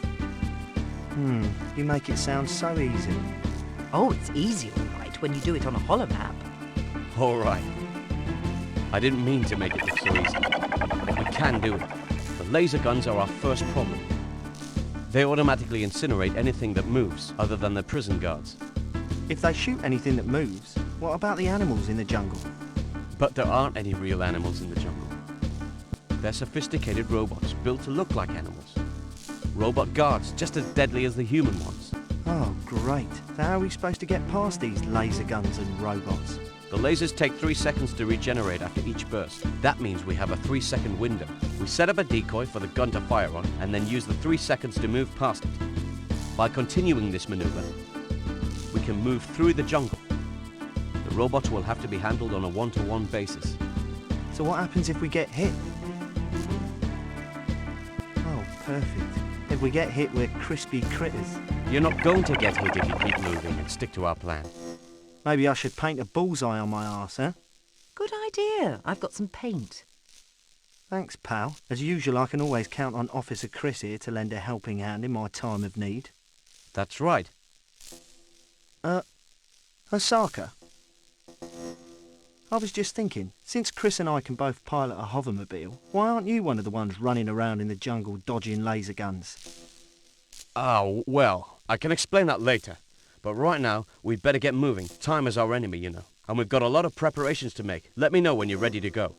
[SPEAKER 6] You make it sound so easy.
[SPEAKER 1] Oh, it's easy, all right, when you do it on a holomap.
[SPEAKER 17] All right. I didn't mean to make it look so easy. We can do it. The laser guns are our first problem. They automatically incinerate anything that moves, other than the prison guards.
[SPEAKER 6] If they shoot anything that moves, what about the animals in the jungle?
[SPEAKER 17] But there aren't any real animals in the jungle. They're sophisticated robots built to look like animals. Robot guards, just as deadly as the human ones.
[SPEAKER 6] Oh, great. So how are we supposed to get past these laser guns and robots?
[SPEAKER 17] The lasers take 3 seconds to regenerate after each burst. That means we have a 3-second window. We set up a decoy for the gun to fire on, and then use the 3 seconds to move past it. By continuing this maneuver, we can move through the jungle. The robots will have to be handled on a one-to-one basis.
[SPEAKER 6] So what happens if we get hit? Oh, perfect. If we get hit, we're crispy critters.
[SPEAKER 17] You're not going to get hit if you keep moving and stick to our plan.
[SPEAKER 6] Maybe I should paint a bullseye on my arse, huh?
[SPEAKER 1] Good idea. I've got some paint.
[SPEAKER 6] Thanks, pal. As usual, I can always count on Officer Chris here to lend a helping hand in my time of need.
[SPEAKER 17] That's right.
[SPEAKER 6] Osaka? I was just thinking, since Chris and I can both pilot a hovermobile, why aren't you one of the ones running around in the jungle dodging laser guns?
[SPEAKER 17] Oh, well, I can explain that later. But right now, we'd better get moving. Time is our enemy, you know. And we've got a lot of preparations to make. Let me know when you're ready to go.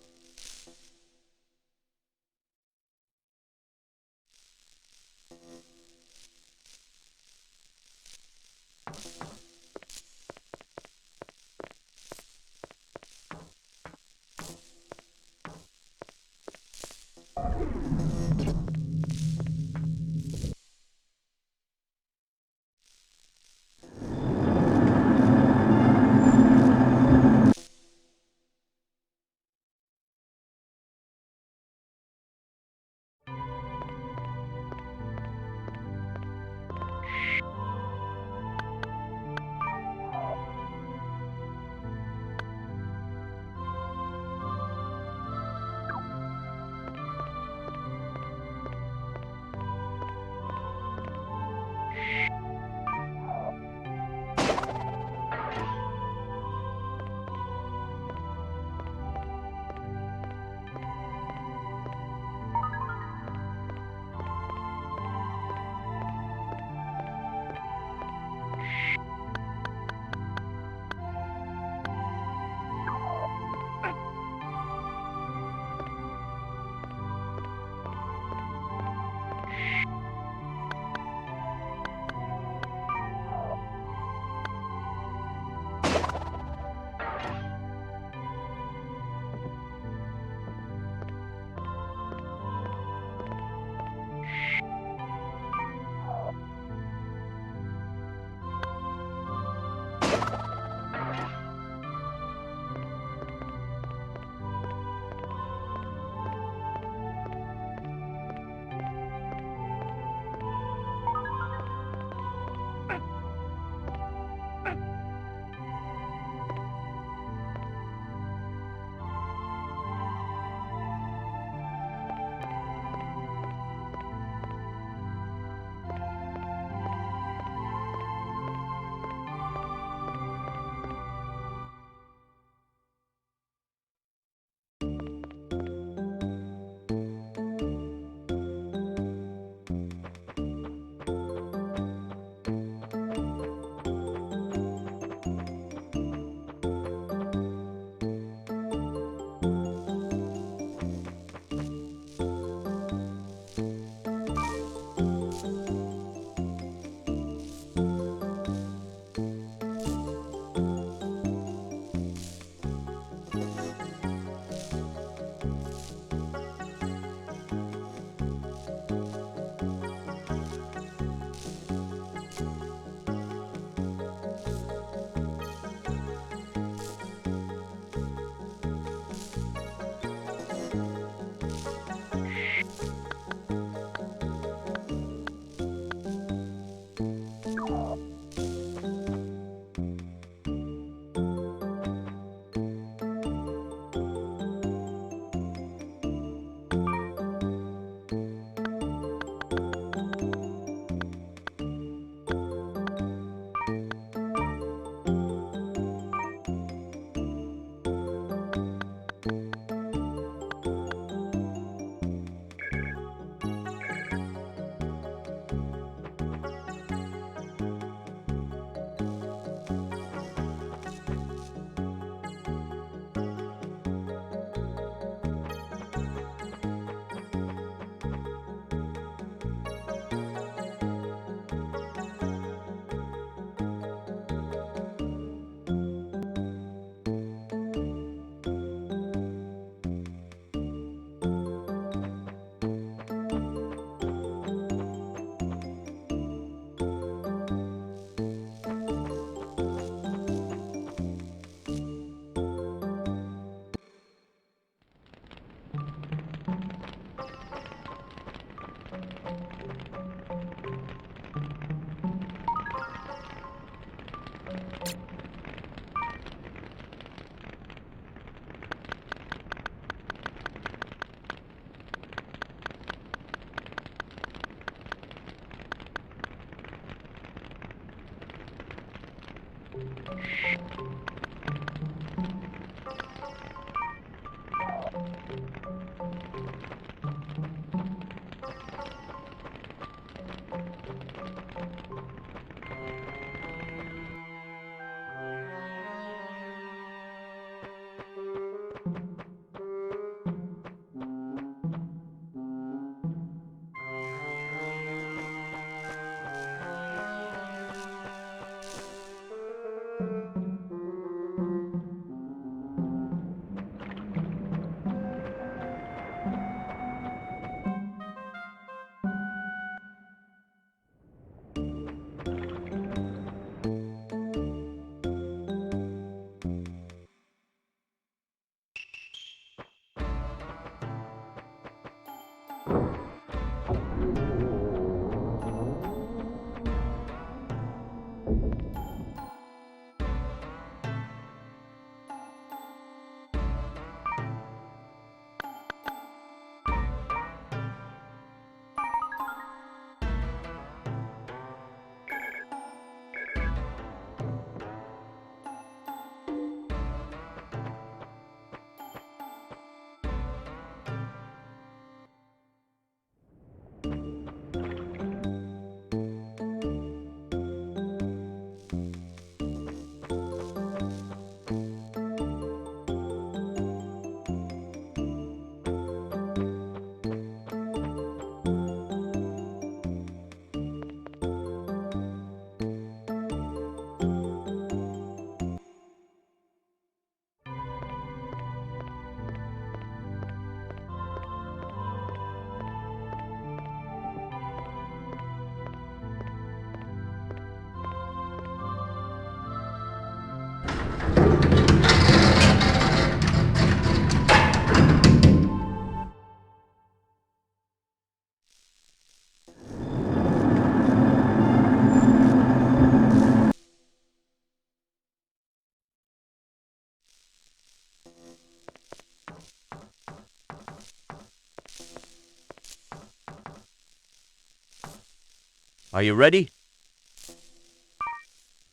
[SPEAKER 17] Are you ready?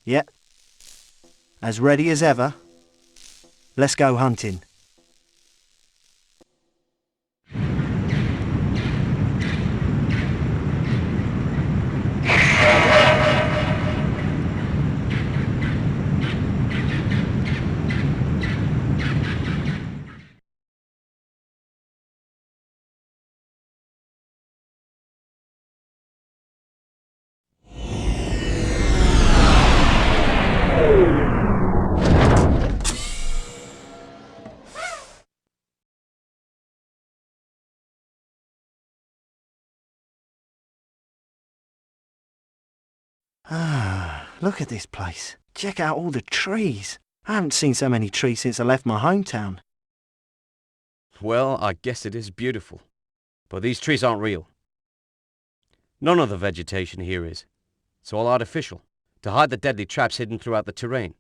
[SPEAKER 6] Yep. As ready as ever. Let's go hunting. Ah, look at this place. Check out all the trees. I haven't seen so many trees since I left my hometown.
[SPEAKER 17] Well, I guess it is beautiful. But these trees aren't real. None of the vegetation here is. It's all artificial, to hide the deadly traps hidden throughout the terrain.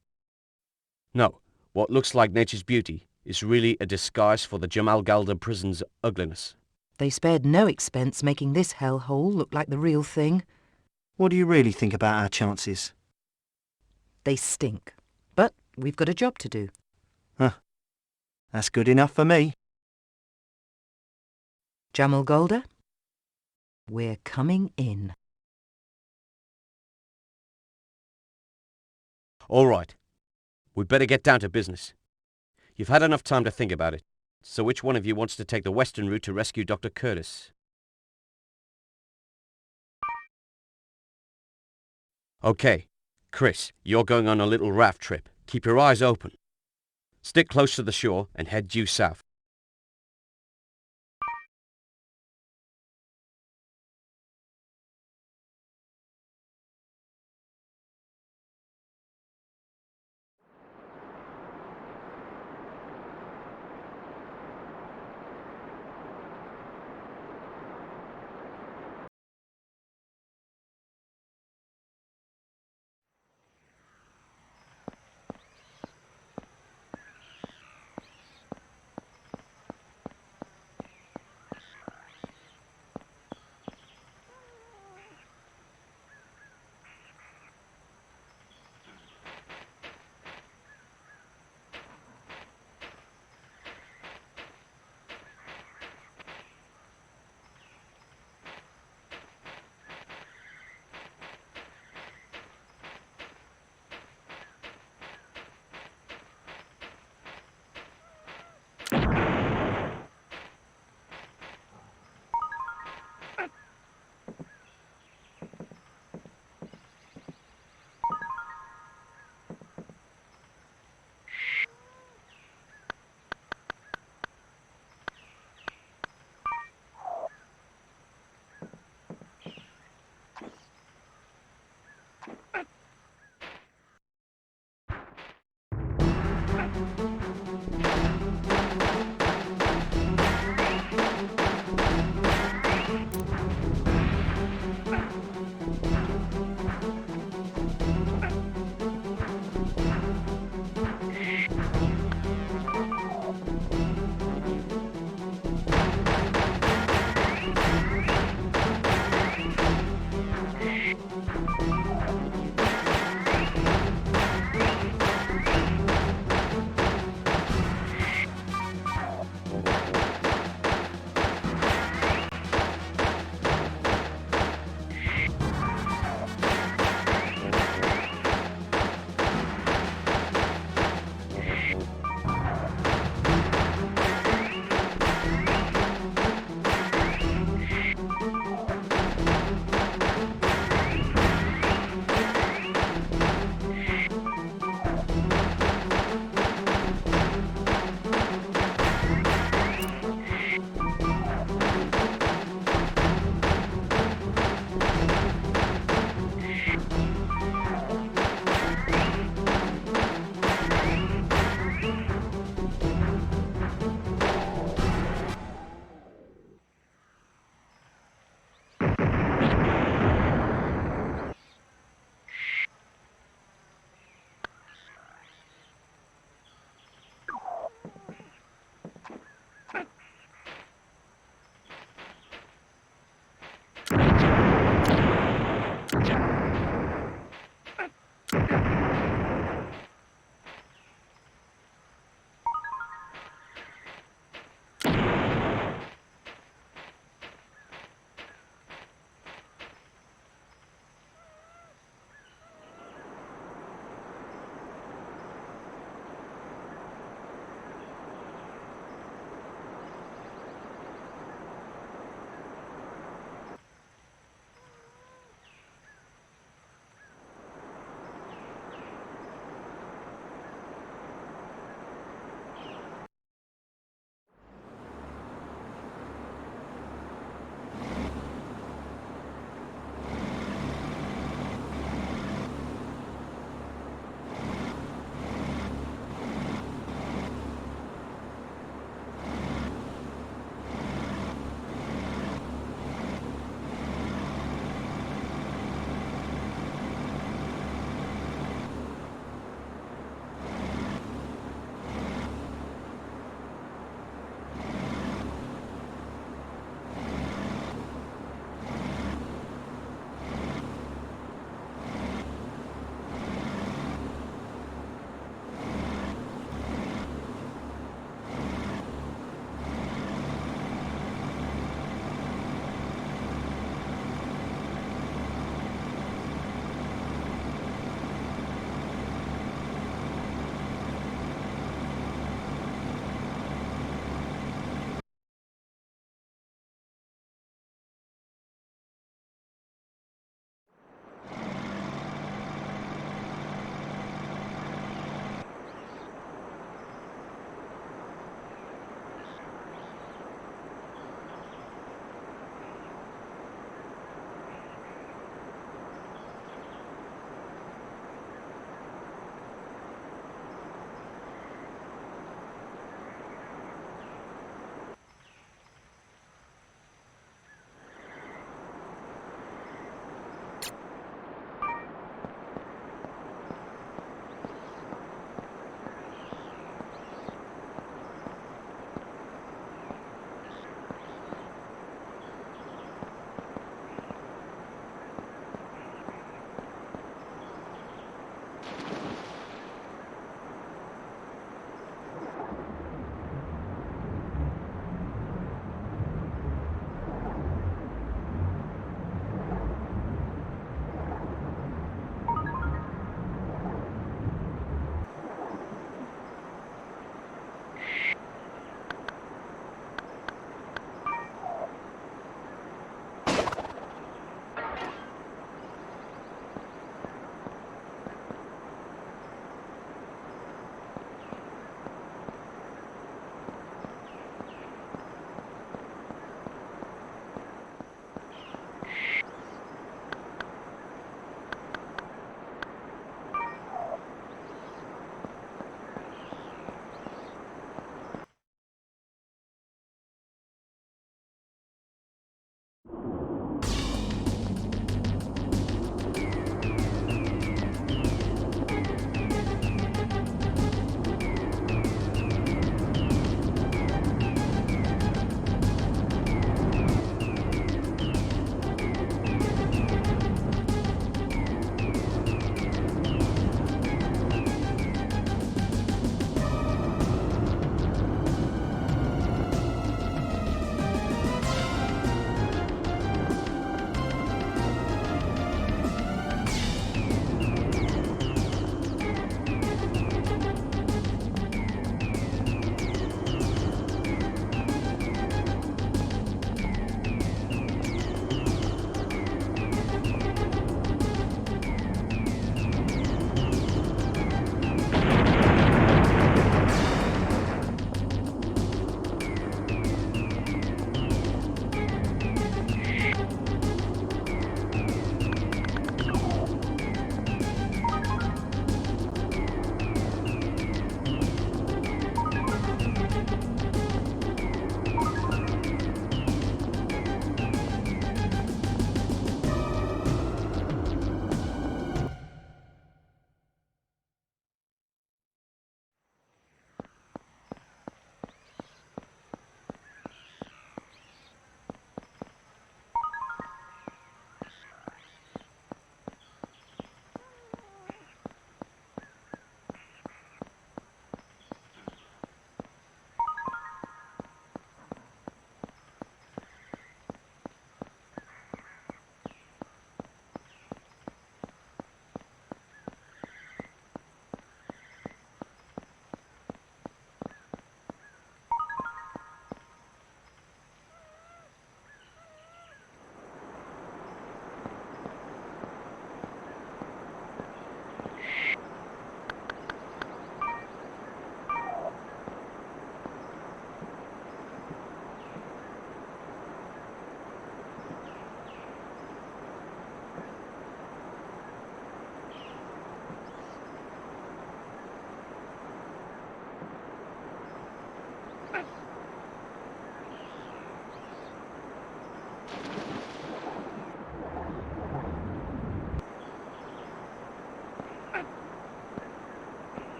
[SPEAKER 17] No, what looks like nature's beauty is really a disguise for the Jamal Galda prison's ugliness.
[SPEAKER 1] They spared no expense making this hellhole look like the real thing.
[SPEAKER 6] What do you really think about our chances?
[SPEAKER 1] They stink. But we've got a job to do.
[SPEAKER 6] Huh. That's good enough for me.
[SPEAKER 1] Jamal Golda, we're coming in.
[SPEAKER 17] All right. We'd better get down to business. You've had enough time to think about it. So which one of you wants to take the western route to rescue Dr. Curtis? Okay. Chris, you're going on a little raft trip. Keep your eyes open. Stick close to the shore and head due south.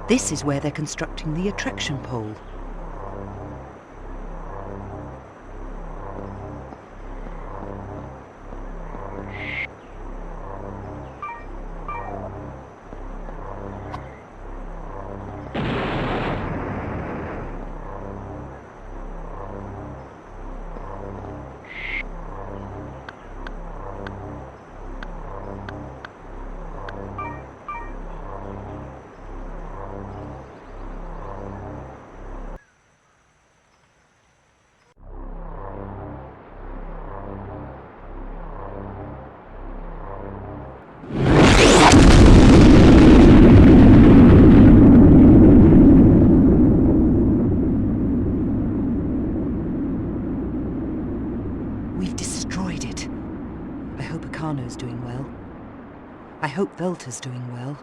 [SPEAKER 1] This is where they're constructing the attraction pole. We've destroyed it. I hope Akano's doing well. I hope Velta's doing well.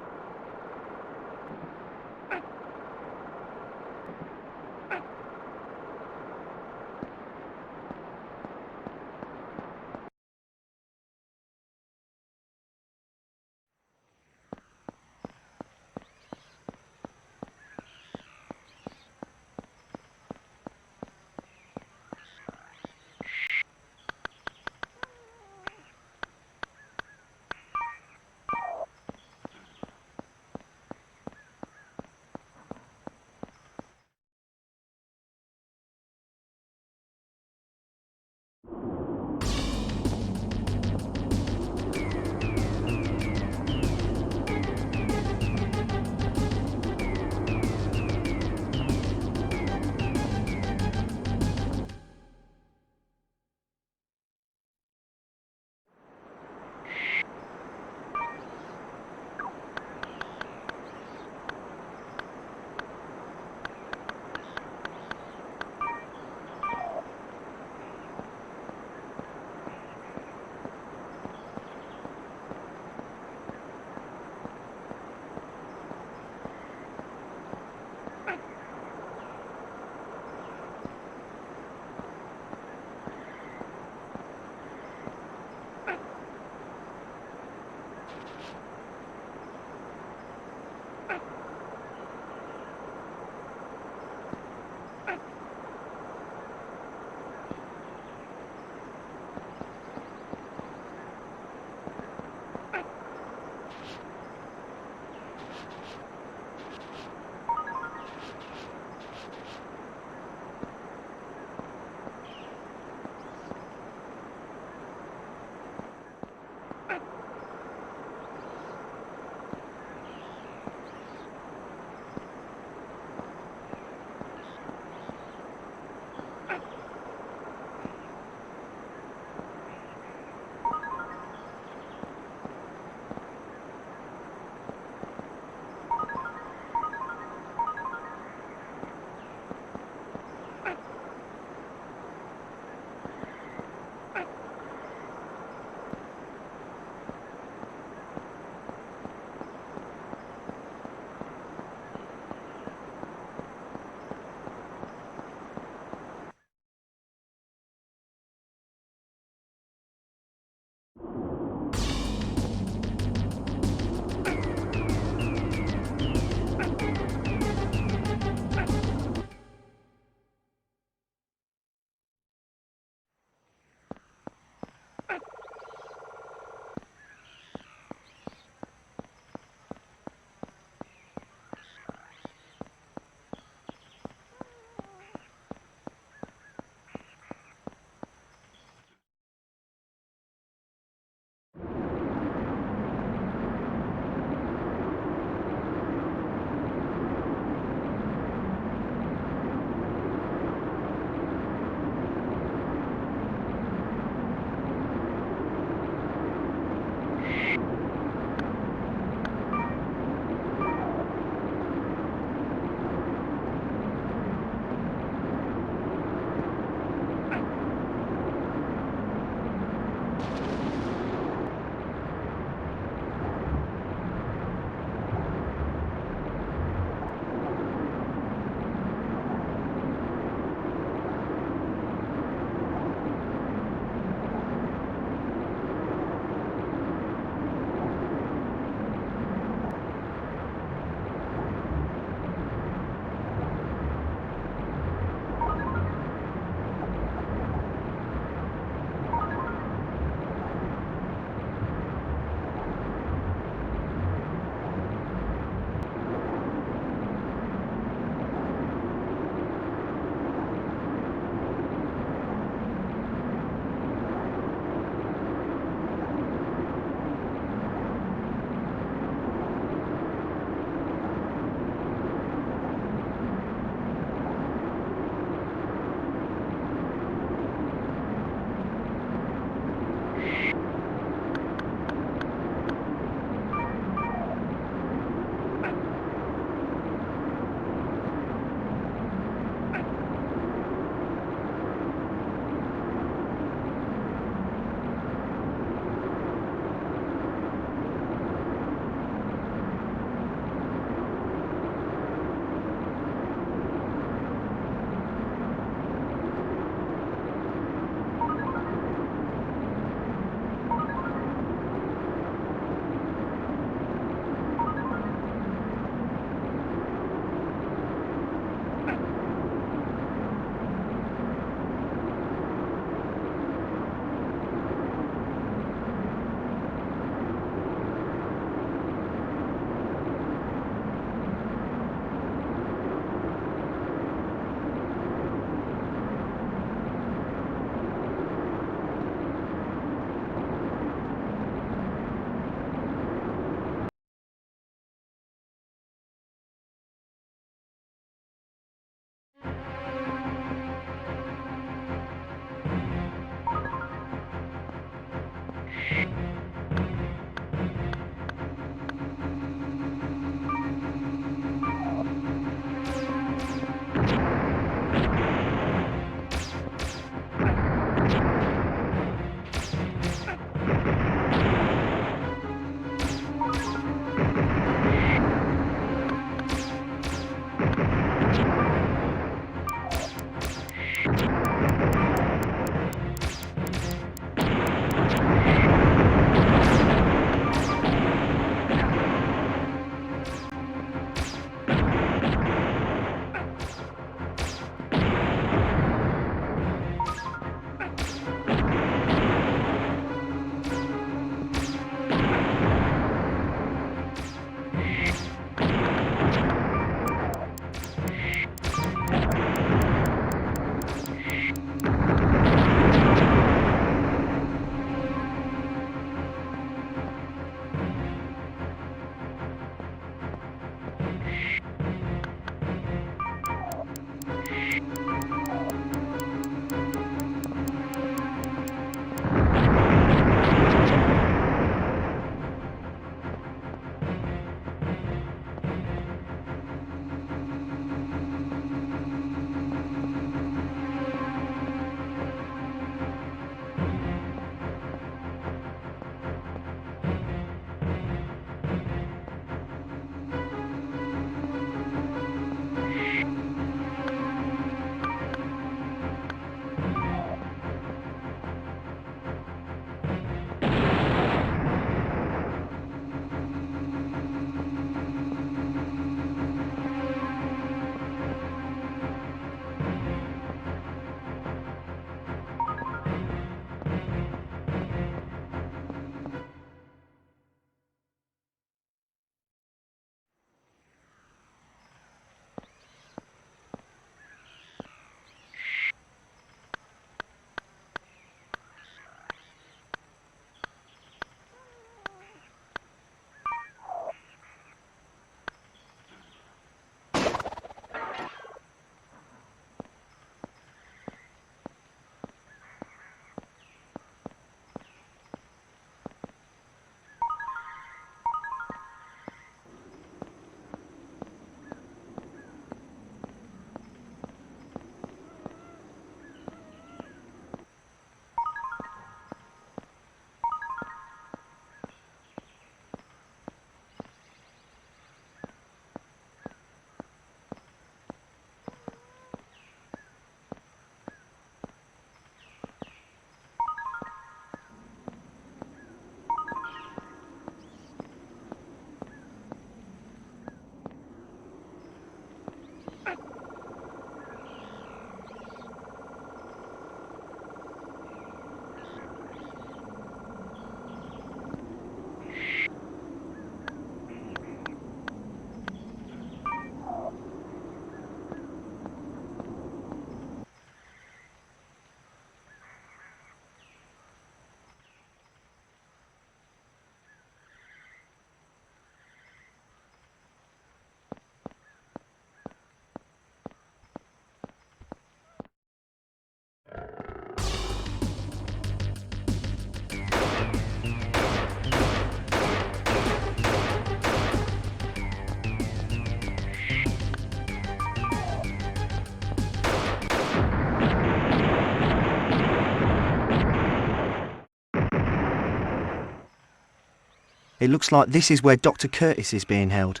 [SPEAKER 6] It looks like this is where Dr. Curtis is being held.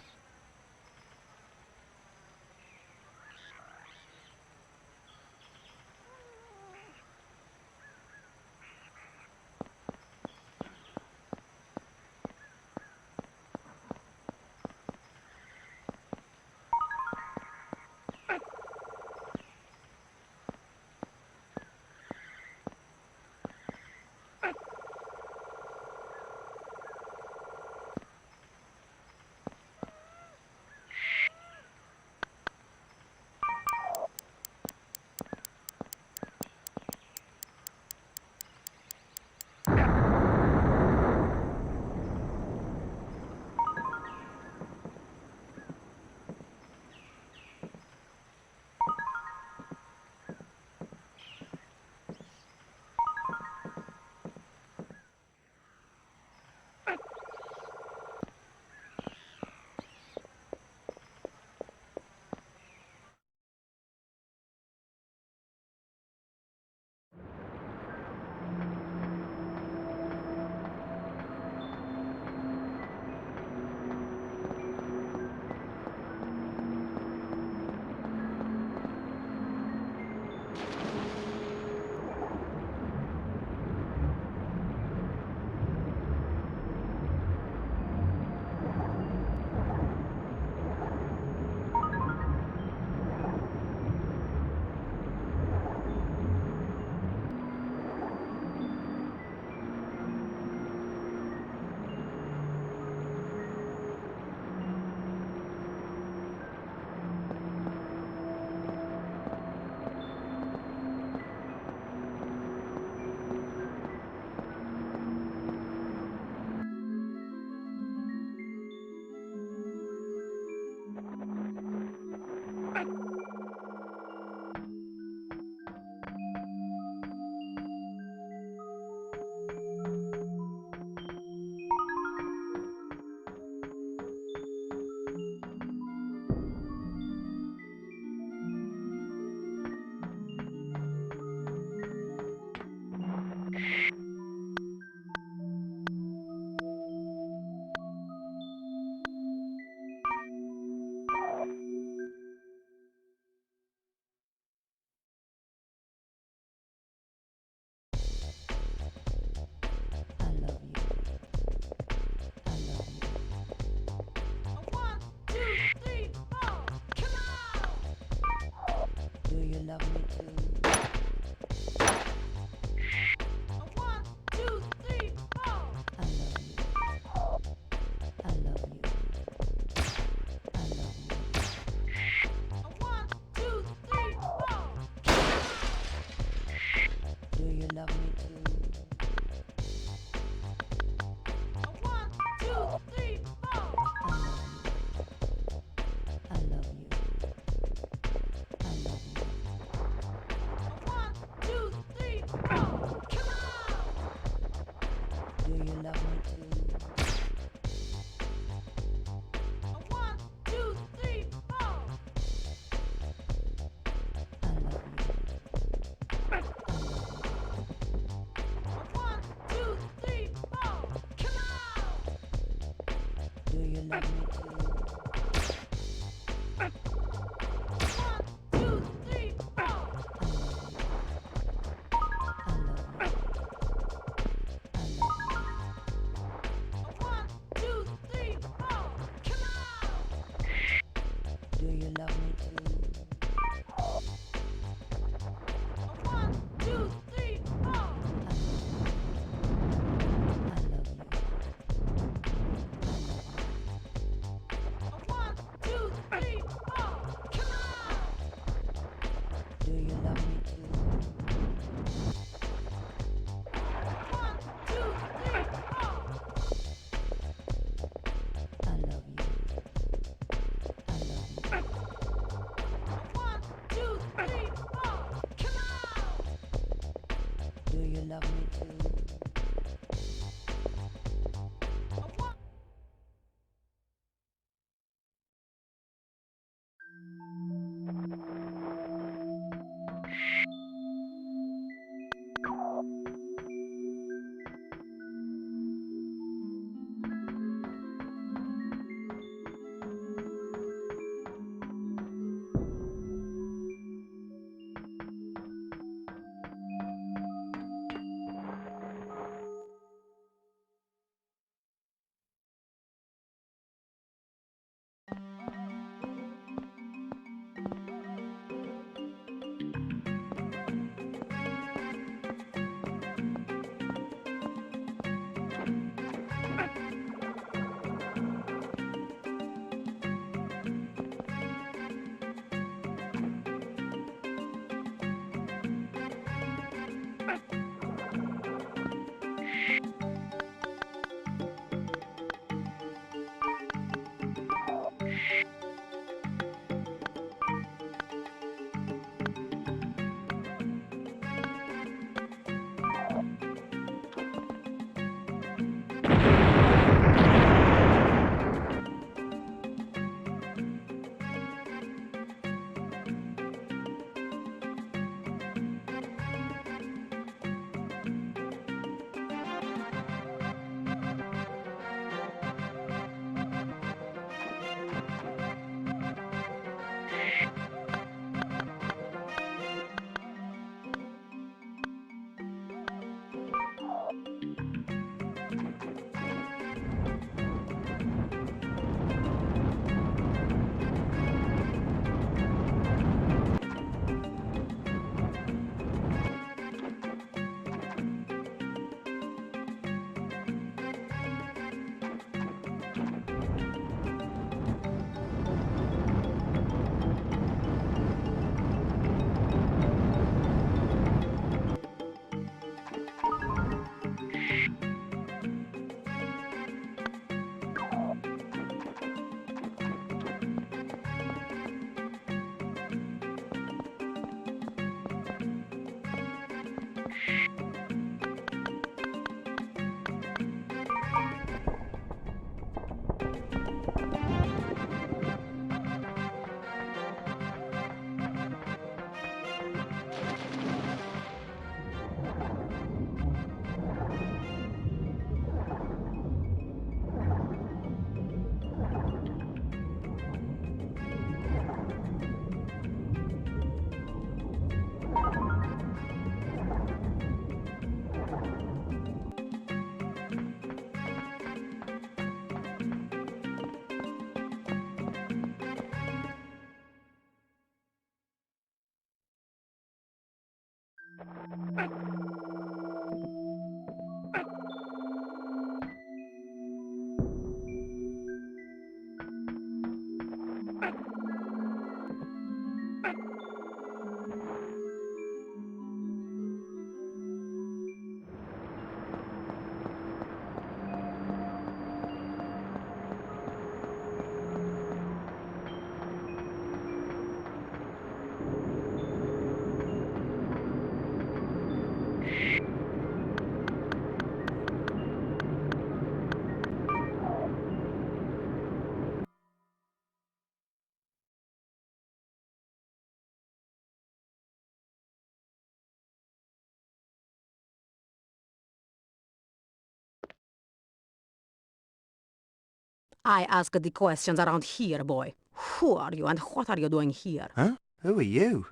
[SPEAKER 21] I ask the questions around here, boy. Who are you and what are you doing here?
[SPEAKER 6] Huh? Who are you?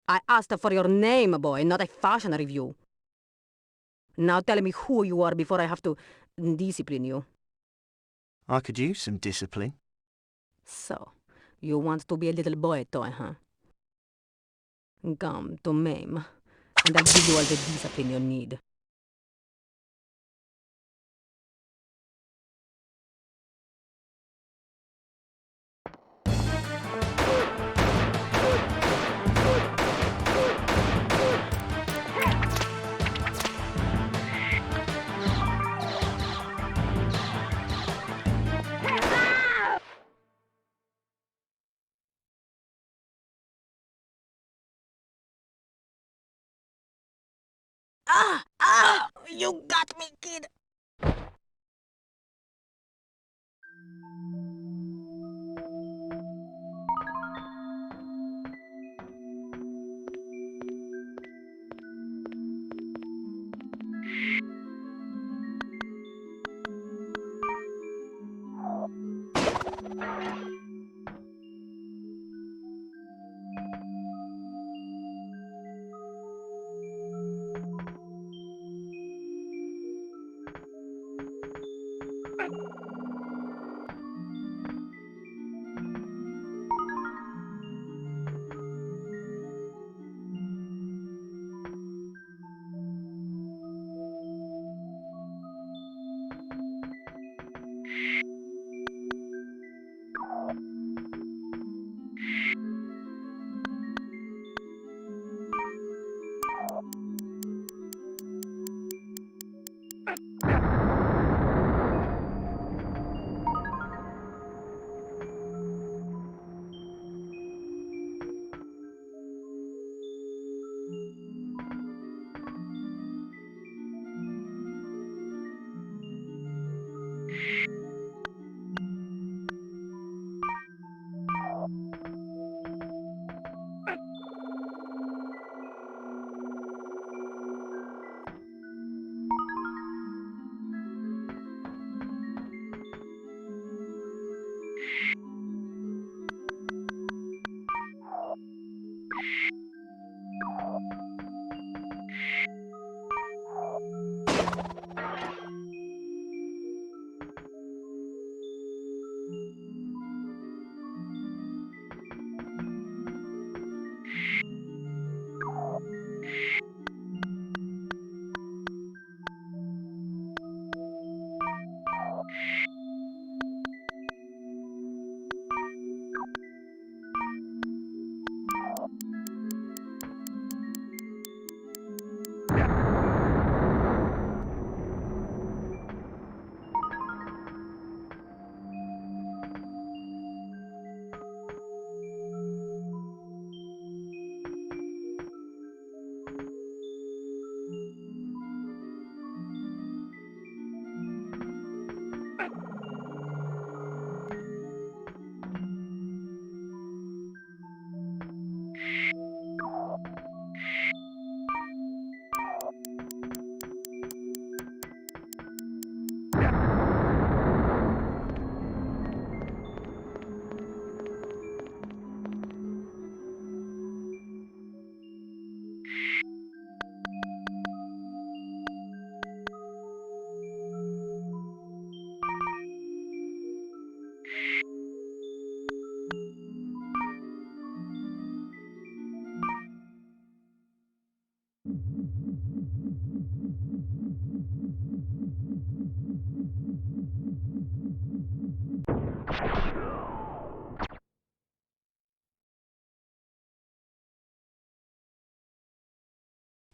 [SPEAKER 21] I asked for your name, boy, not a fashion review. Now tell me who you are before I have to discipline you.
[SPEAKER 6] I could use some discipline.
[SPEAKER 21] So, you want to be a little boy toy, huh? Come to Mame, and I'll give you all the discipline you need. You got me, kid!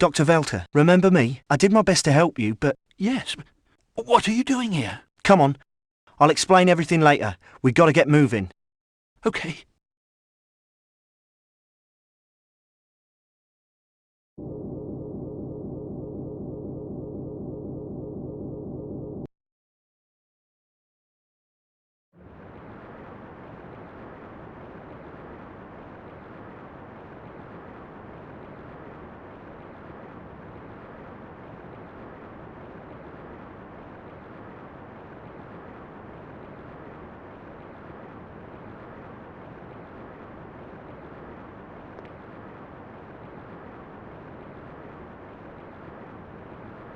[SPEAKER 6] Dr. Velter, remember me? I did my best to help you, but...
[SPEAKER 9] Yes. What are you doing here?
[SPEAKER 6] Come on. I'll explain everything later. We gotta get moving.
[SPEAKER 9] Okay.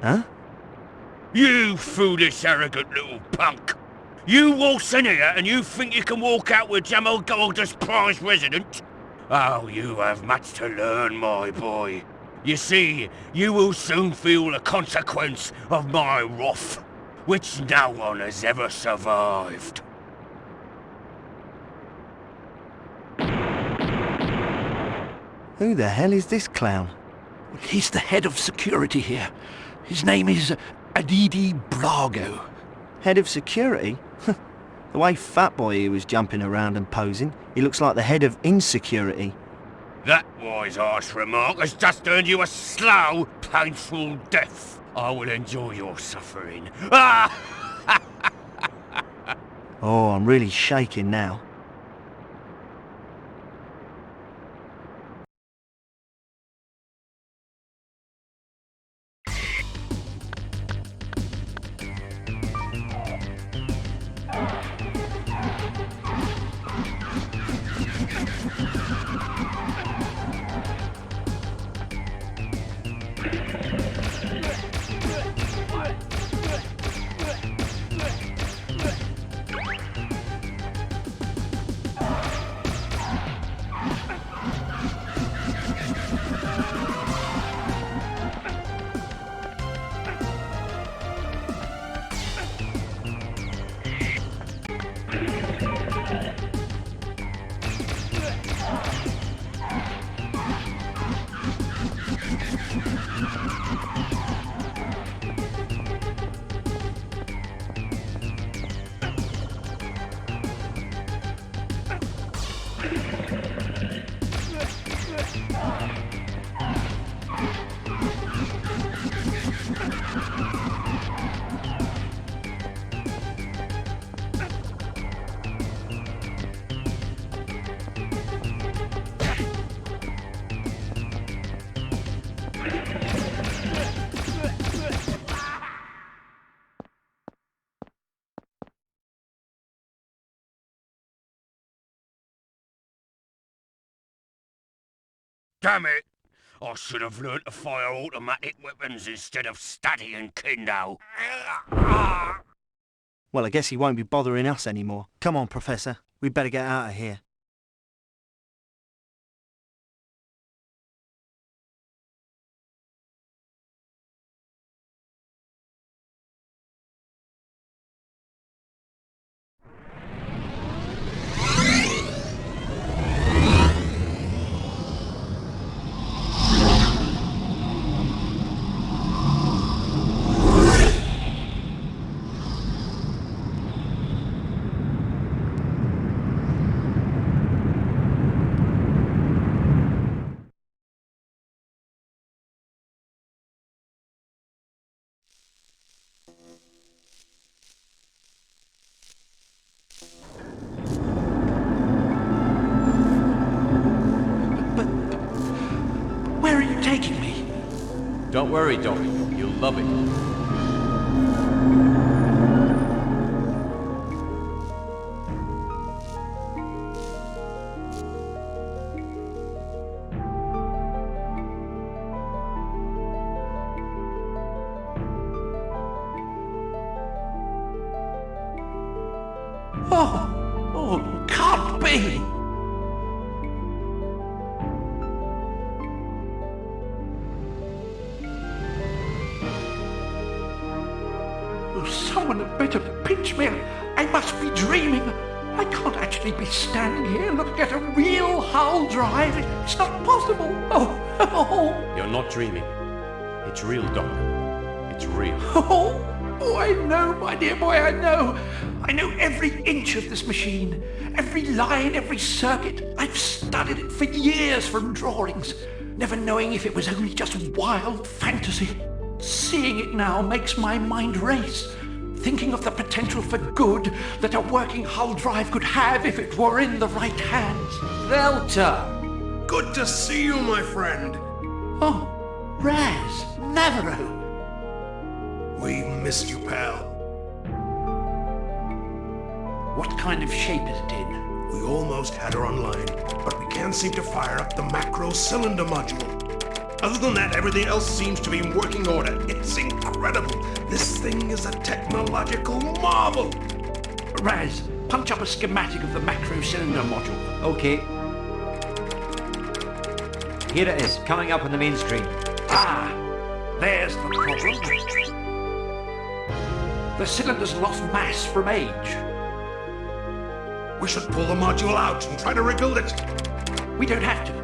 [SPEAKER 6] Huh?
[SPEAKER 18] You foolish, arrogant little punk! You waltz in here and you think you can walk out with Jamal Golder's prize resident? Oh, you have much to learn, my boy. You see, you will soon feel the consequence of my wrath, which no one has ever survived.
[SPEAKER 6] Who the hell is this clown?
[SPEAKER 2] He's the head of security here. His name is Adidi Blago.
[SPEAKER 6] Head of security? The way Fatboy here was jumping around and posing, he looks like the head of insecurity.
[SPEAKER 18] That wise-ass remark has just earned you a slow, painful death. I will enjoy your suffering. Ah!
[SPEAKER 6] Oh, I'm really shaking now.
[SPEAKER 18] Damn it! I should have learnt to fire automatic weapons instead of studying kendo.
[SPEAKER 6] Well, I guess he won't be bothering us anymore. Come on, Professor. We'd better get out of here.
[SPEAKER 2] Where are you taking me?
[SPEAKER 17] Don't worry, Doc. You'll love it.
[SPEAKER 2] Oh, can't be! Someone had better pinch me. I must be dreaming. I can't actually be standing here looking at a real hull drive. It's not possible. Oh.
[SPEAKER 17] You're not dreaming. It's real, Doc. It's real.
[SPEAKER 2] Oh, I know, my dear boy, I know. I know every inch of this machine. Every line, every circuit. I've studied it for years from drawings, never knowing if it was only just wild fantasy. Seeing it now makes my mind race, thinking of the potential for good that a working hull drive could have if it were in the right hands.
[SPEAKER 10] Delta!
[SPEAKER 13] Good to see you, my friend.
[SPEAKER 2] Oh, Raz, Navarro.
[SPEAKER 13] We missed you, pal.
[SPEAKER 2] What kind of shape is it in?
[SPEAKER 13] We almost had her online, but we can't seem to fire up the macro cylinder module. Other than that, everything else seems to be in working order. It's incredible. incredible. This thing is a technological marvel.
[SPEAKER 4] Raz, punch up a schematic of the macro cylinder module.
[SPEAKER 7] Okay. Here it is, coming up on the main screen.
[SPEAKER 4] Ah, there's the problem. The cylinder's lost mass from age.
[SPEAKER 13] We should pull the module out and try to rebuild it.
[SPEAKER 4] We don't have to.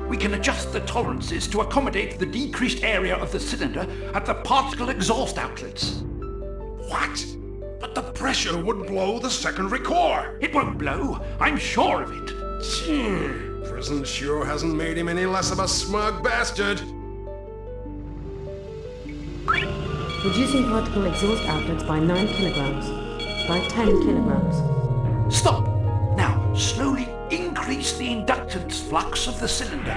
[SPEAKER 4] We can adjust the tolerances to accommodate the decreased area of the cylinder at the particle exhaust outlets.
[SPEAKER 13] What? But the pressure would blow the secondary core.
[SPEAKER 4] It won't blow. I'm sure of it.
[SPEAKER 13] Prison sure hasn't made him any less of a smug bastard.
[SPEAKER 21] Reducing particle exhaust outlets by 9 kilograms. By 10 kilograms.
[SPEAKER 4] Stop! Now, slowly increase the inductance flux of the cylinder.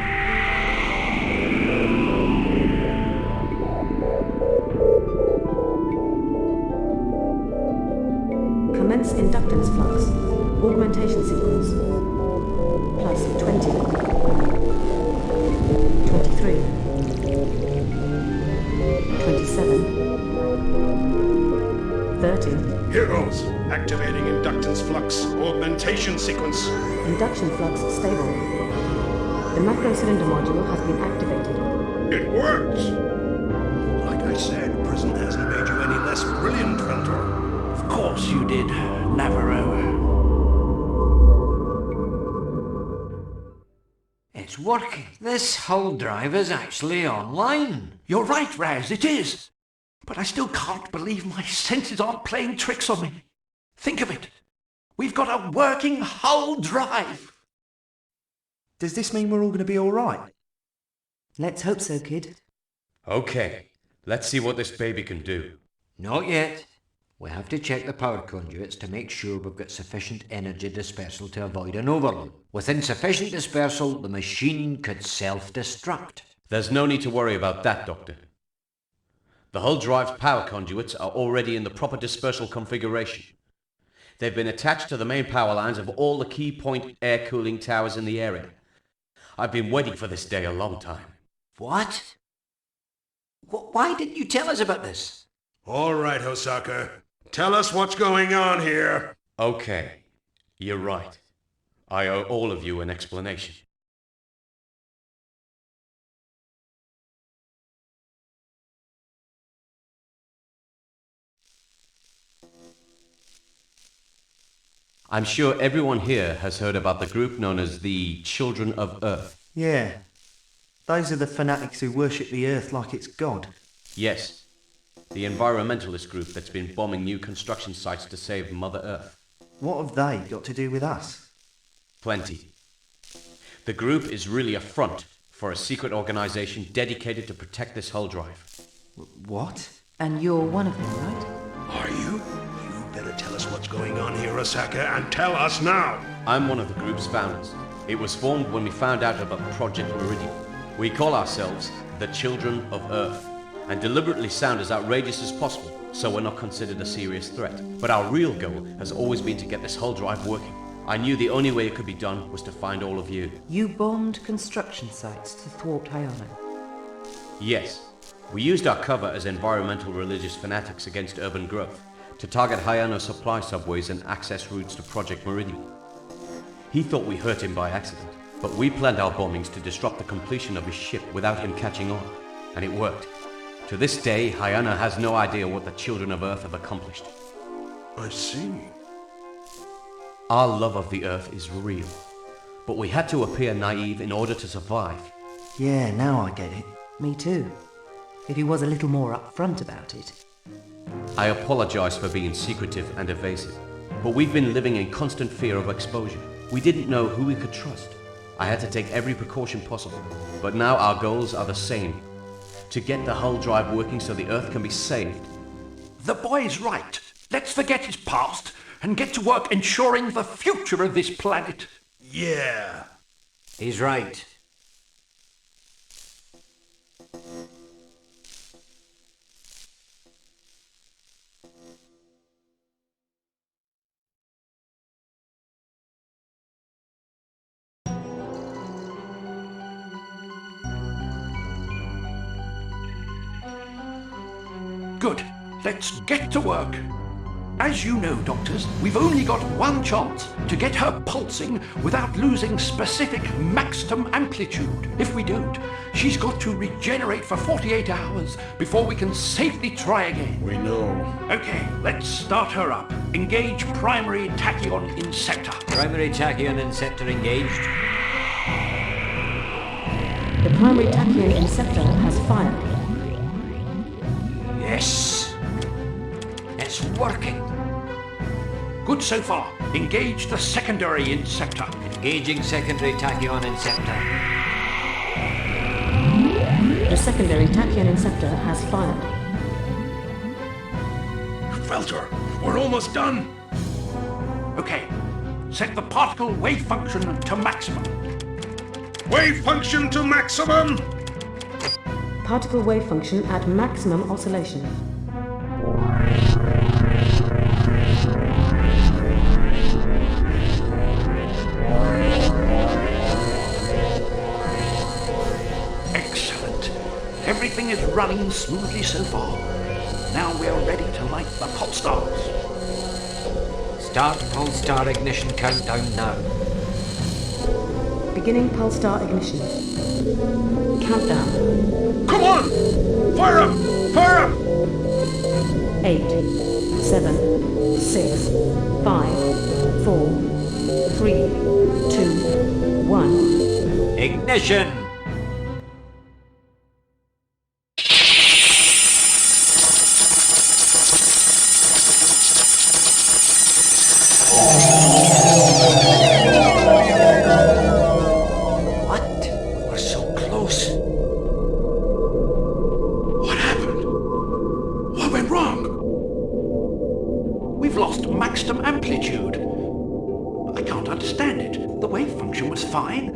[SPEAKER 21] Commence inductance flux. Augmentation sequence. Plus 20. 23. 27. 30.
[SPEAKER 13] Here goes. Activating inductance flux. Augmentation sequence.
[SPEAKER 21] Induction flux stable. The macro cylinder module has been activated.
[SPEAKER 13] It works! Like I said, prison hasn't made you any less brilliant, Ventor.
[SPEAKER 4] Of course you did, Navarro.
[SPEAKER 7] It's working. This hull drive is actually online.
[SPEAKER 4] You're right, Raz, it is. But I still can't believe my senses aren't playing tricks on me. Think of it. We've got a working hull drive.
[SPEAKER 6] Does this mean we're all going to be all right?
[SPEAKER 1] Let's hope so, kid.
[SPEAKER 17] Okay, let's see what this baby can do.
[SPEAKER 7] Not yet. We have to check the power conduits to make sure we've got sufficient energy dispersal to avoid an overload. With insufficient dispersal, the machine could self-destruct.
[SPEAKER 17] There's no need to worry about that, Doctor. The hull drive's power conduits are already in the proper dispersal configuration. They've been attached to the main power lines of all the key point air cooling towers in the area. I've been waiting for this day a long time.
[SPEAKER 7] What? Why didn't you tell us about this?
[SPEAKER 13] All right, Hosaka. Tell us what's going on here.
[SPEAKER 17] Okay, you're right. I owe all of you an explanation. I'm sure everyone here has heard about the group known as the Children of Earth.
[SPEAKER 6] Yeah. Those are the fanatics who worship the Earth like it's God.
[SPEAKER 17] Yes. The environmentalist group that's been bombing new construction sites to save Mother Earth.
[SPEAKER 6] What have they got to do with us?
[SPEAKER 17] Plenty. The group is really a front for a secret organization dedicated to protect this hull drive.
[SPEAKER 6] What?
[SPEAKER 1] And you're one of them, right?
[SPEAKER 13] Are you? You better tell us what's going on here, Osaka, and tell us now.
[SPEAKER 17] I'm one of the group's founders. It was formed when we found out about Project Meridian. We call ourselves the Children of Earth, and deliberately sound as outrageous as possible, so we're not considered a serious threat. But our real goal has always been to get this hull drive working. I knew the only way it could be done was to find all of you.
[SPEAKER 1] You bombed construction sites to thwart Hayano.
[SPEAKER 17] Yes. We used our cover as environmental religious fanatics against urban growth to target Hayano supply subways and access routes to Project Meridian. He thought we hurt him by accident, but we planned our bombings to disrupt the completion of his ship without him catching on, and it worked. To this day, Hayano has no idea what the Children of Earth have accomplished.
[SPEAKER 13] I see.
[SPEAKER 17] Our love of the Earth is real, but we had to appear naive in order to survive.
[SPEAKER 6] Yeah, now I get it.
[SPEAKER 1] Me too. If he was a little more upfront about it.
[SPEAKER 17] I apologize for being secretive and evasive, but we've been living in constant fear of exposure. We didn't know who we could trust. I had to take every precaution possible, but now our goals are the same. To get the hull drive working so the Earth can be saved.
[SPEAKER 4] The boy's right. Let's forget his past and get to work ensuring the future of this planet.
[SPEAKER 13] Yeah.
[SPEAKER 7] He's right.
[SPEAKER 4] Good. Let's get to work. As you know, doctors, we've only got one chance to get her pulsing without losing specific maximum amplitude. If we don't, she's got to regenerate for 48 hours before we can safely try again.
[SPEAKER 13] We know.
[SPEAKER 4] Okay, let's start her up. Engage primary tachyon inceptor.
[SPEAKER 7] Primary tachyon inceptor engaged.
[SPEAKER 21] The primary tachyon inceptor has fired.
[SPEAKER 4] Yes. It's working. Good so far. Engage the secondary inceptor.
[SPEAKER 7] Engaging secondary tachyon inceptor.
[SPEAKER 21] The secondary tachyon inceptor has fired.
[SPEAKER 4] Felt her. We're almost done. Okay. Set the particle wave function to maximum.
[SPEAKER 13] Wave function to maximum!
[SPEAKER 21] Particle wave function at maximum oscillation.
[SPEAKER 4] Excellent. Everything is running smoothly so far. Now we're ready to light the pulse stars.
[SPEAKER 7] Start pulse star ignition countdown now.
[SPEAKER 21] Beginning pulse star ignition. Countdown.
[SPEAKER 13] Come on! Fire up! Fire up!
[SPEAKER 21] 8, 7, 6, 5, 4, 3, 2, 1.
[SPEAKER 7] Ignition!
[SPEAKER 4] Maximum amplitude. I can't understand it. The wave function was fine.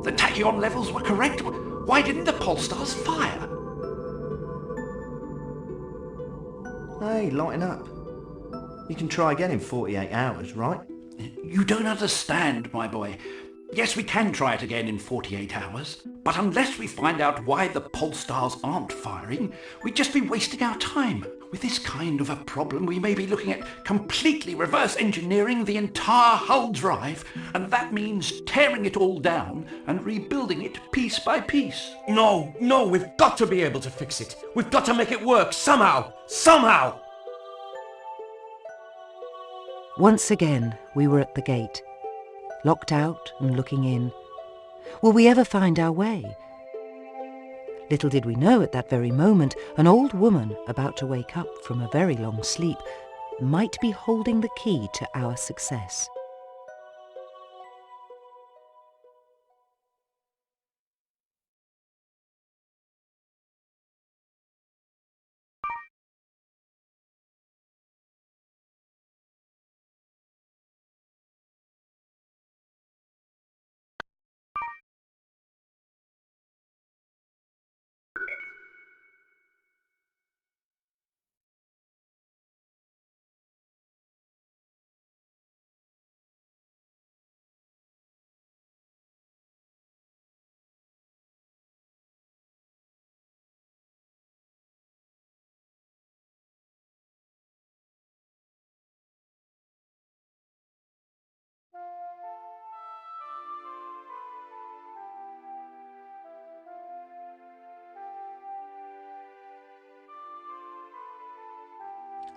[SPEAKER 4] The tachyon levels were correct. Why didn't the pulse stars fire?
[SPEAKER 6] Hey, lighten up. You can try again in 48 hours, right?
[SPEAKER 4] You don't understand, my boy. Yes, we can try it again in 48 hours, but unless we find out why the pulse stars aren't firing, we'd just be wasting our time. With this kind of a problem, we may be looking at completely reverse engineering the entire hull drive, and that means tearing it all down and rebuilding it piece by piece.
[SPEAKER 12] No, we've got to be able to fix it. We've got to make it work somehow. Somehow!
[SPEAKER 1] Once again, we were at the gate, locked out and looking in. Will we ever find our way? Little did we know at that very moment, an old woman about to wake up from a very long sleep might be holding the key to our success.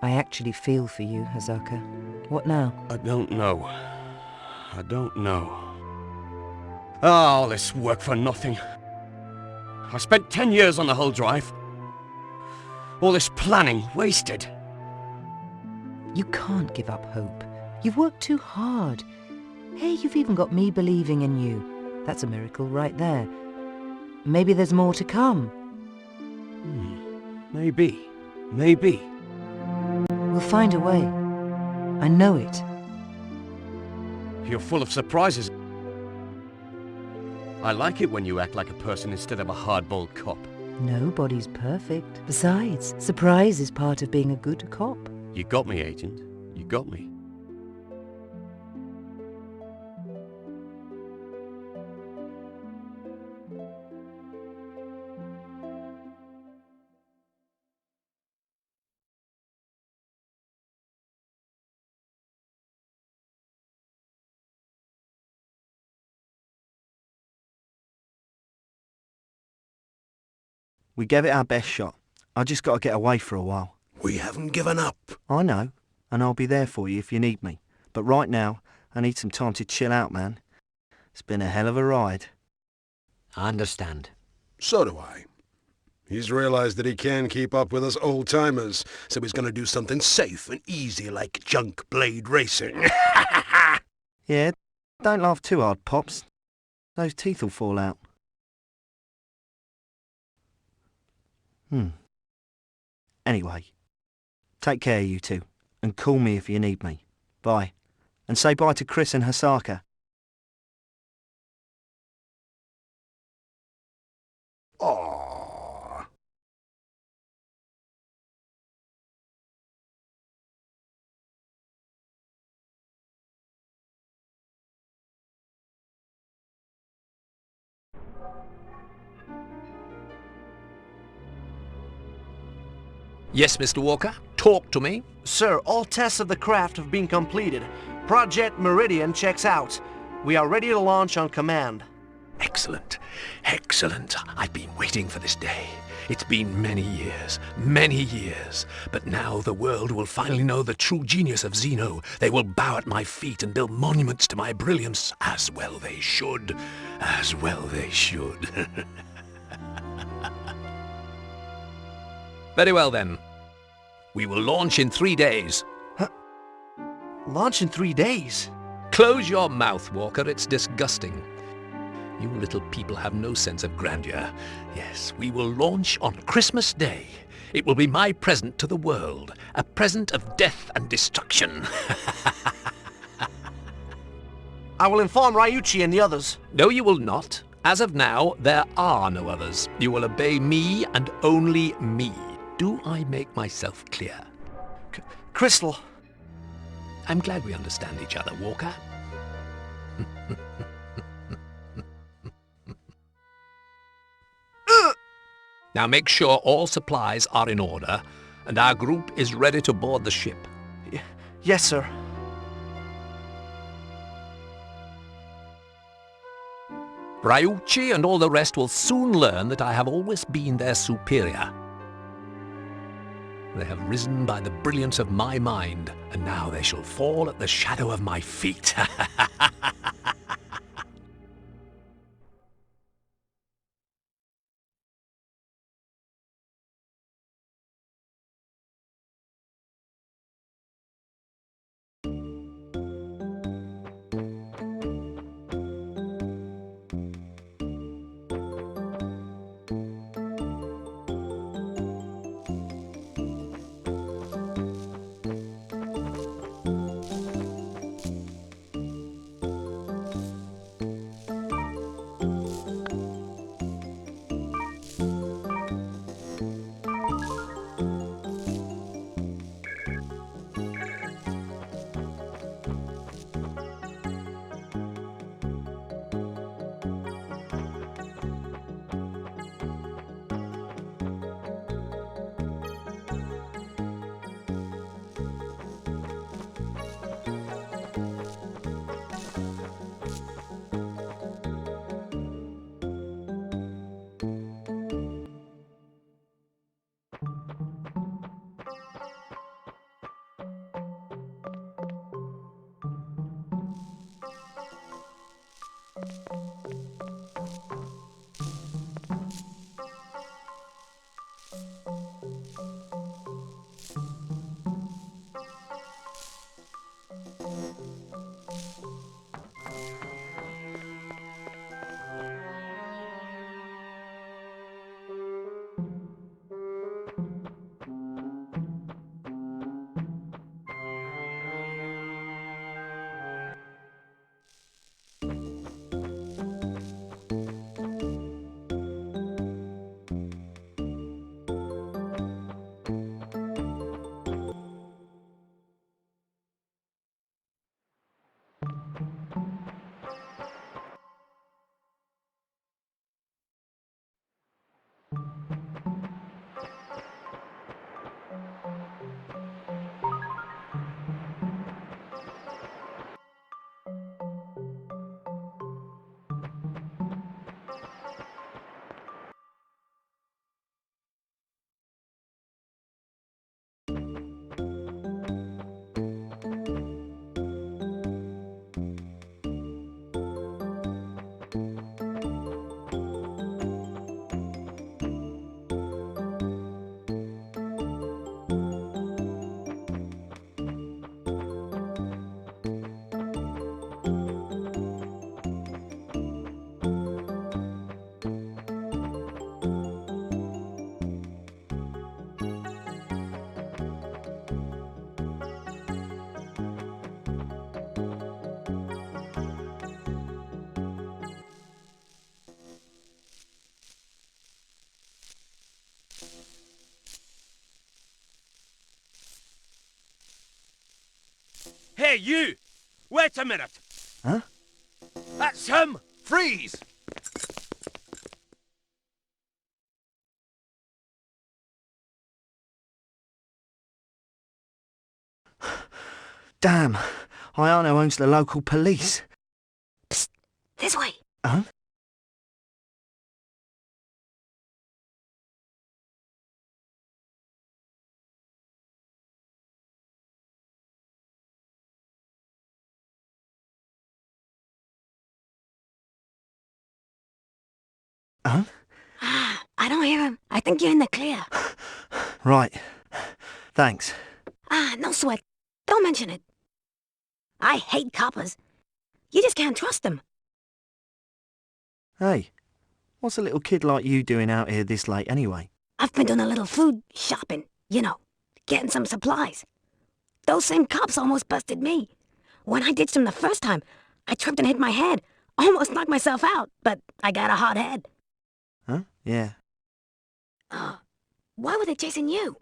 [SPEAKER 1] I actually feel for you, Hazaka. What now?
[SPEAKER 17] I don't know. All this work for nothing. I spent 10 years on the hull drive. All this planning wasted.
[SPEAKER 1] You can't give up hope. You've worked too hard. Hey, you've even got me believing in you. That's a miracle right there. Maybe there's more to come.
[SPEAKER 17] Maybe.
[SPEAKER 1] We'll find a way. I know it.
[SPEAKER 17] You're full of surprises. I like it when you act like a person instead of a hard-boiled cop.
[SPEAKER 1] Nobody's perfect. Besides, surprise is part of being a good cop.
[SPEAKER 17] You got me, Agent. You got me.
[SPEAKER 6] We gave it our best shot. I just got to get away for a while.
[SPEAKER 10] We haven't given up.
[SPEAKER 6] I know, and I'll be there for you if you need me. But right now, I need some time to chill out, man. It's been a hell of a ride.
[SPEAKER 7] I understand.
[SPEAKER 13] So do I. He's realized that he can keep up with us old-timers,
[SPEAKER 10] So he's gonna do something safe and easy like junk blade racing.
[SPEAKER 6] Yeah, don't laugh too hard, Pops. Those teeth will fall out. Anyway, take care, you two, and call me if you need me. Bye. And say bye to Chris and Hasaka.
[SPEAKER 13] Aww.
[SPEAKER 16] Yes, Mr. Walker? Talk to me.
[SPEAKER 12] Sir, all tests of the craft have been completed. Project Meridian checks out. We are ready to launch on command.
[SPEAKER 16] Excellent. Excellent. I've been waiting for this day. It's been many years. But now the world will finally know the true genius of Zeno. They will bow at my feet and build monuments to my brilliance. As well they should. As well they should. Very well then. We will launch in 3 days.
[SPEAKER 12] Launch in 3 days?
[SPEAKER 16] Close your mouth, Walker. It's disgusting. You little people have no sense of grandeur. Yes, we will launch on Christmas Day. It will be my present to the world. A present of death and destruction.
[SPEAKER 12] I will inform Ryuichi and the others.
[SPEAKER 16] No, you will not. As of now, there are no others. You will obey me and only me. Do I make myself clear?
[SPEAKER 12] Crystal.
[SPEAKER 16] I'm glad we understand each other, Walker. Now make sure all supplies are in order and our group is ready to board the ship.
[SPEAKER 12] Yes, sir.
[SPEAKER 16] Ryuichi and all the rest will soon learn that I have always been their superior. They have risen by the brilliance of my mind, and now they shall fall at the shadow of my feet.
[SPEAKER 18] Hey, you! Wait a minute!
[SPEAKER 6] Huh?
[SPEAKER 18] That's him! Freeze!
[SPEAKER 6] Damn, Hayano owns the local police.
[SPEAKER 21] Psst, this way.
[SPEAKER 6] Huh? Huh?
[SPEAKER 21] I don't hear him. I think you're in the clear.
[SPEAKER 6] Right. Thanks.
[SPEAKER 21] No sweat. Don't mention it. I hate coppers. You just can't trust them.
[SPEAKER 6] Hey, what's a little kid like you doing out here this late anyway?
[SPEAKER 21] I've been doing a little food shopping, you know, getting some supplies. Those same cops almost busted me. When I ditched them the first time, I tripped and hit my head. Almost knocked myself out, but I got a hot head.
[SPEAKER 6] Huh? Yeah.
[SPEAKER 21] Why were they chasing you?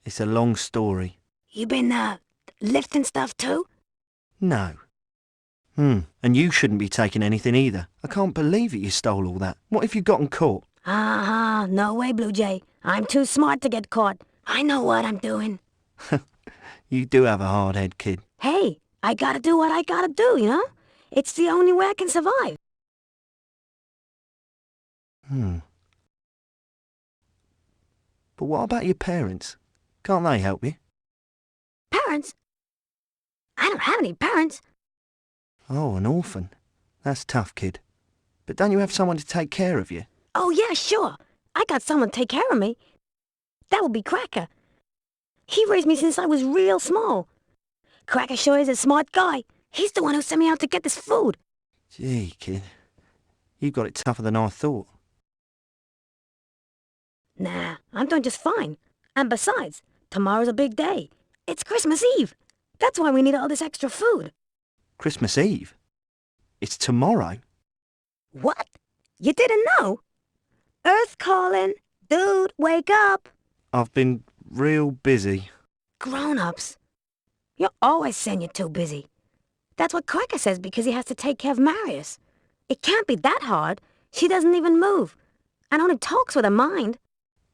[SPEAKER 6] It's a long story.
[SPEAKER 21] You been, lifting stuff too?
[SPEAKER 6] No. And you shouldn't be taking anything either. I can't believe it you stole all that. What if you gotten caught?
[SPEAKER 21] No way, Blue Jay. I'm too smart to get caught. I know what I'm doing.
[SPEAKER 6] You do have a hard head, kid.
[SPEAKER 21] Hey, I gotta do what I gotta do, you know? It's the only way I can survive.
[SPEAKER 6] But what about your parents? Can't they help you?
[SPEAKER 21] Parents? I don't have any parents.
[SPEAKER 6] Oh, an orphan. That's tough, kid. But don't you have someone to take care of you?
[SPEAKER 21] Oh, yeah, sure. I got someone to take care of me. That would be Cracker. He raised me since I was real small. Cracker sure is a smart guy. He's the one who sent me out to get this food.
[SPEAKER 6] Gee, kid. You got it tougher than I thought.
[SPEAKER 21] Nah, I'm doing just fine. And besides, tomorrow's a big day. It's Christmas Eve. That's why we need all this extra food.
[SPEAKER 6] Christmas Eve? It's tomorrow?
[SPEAKER 21] What? You didn't know? Earth calling. Dude, wake up.
[SPEAKER 6] I've been real busy.
[SPEAKER 21] Grown-ups. You're always saying you're too busy. That's what Cracker says because he has to take care of Marius. It can't be that hard. She doesn't even move. And only talks with her mind.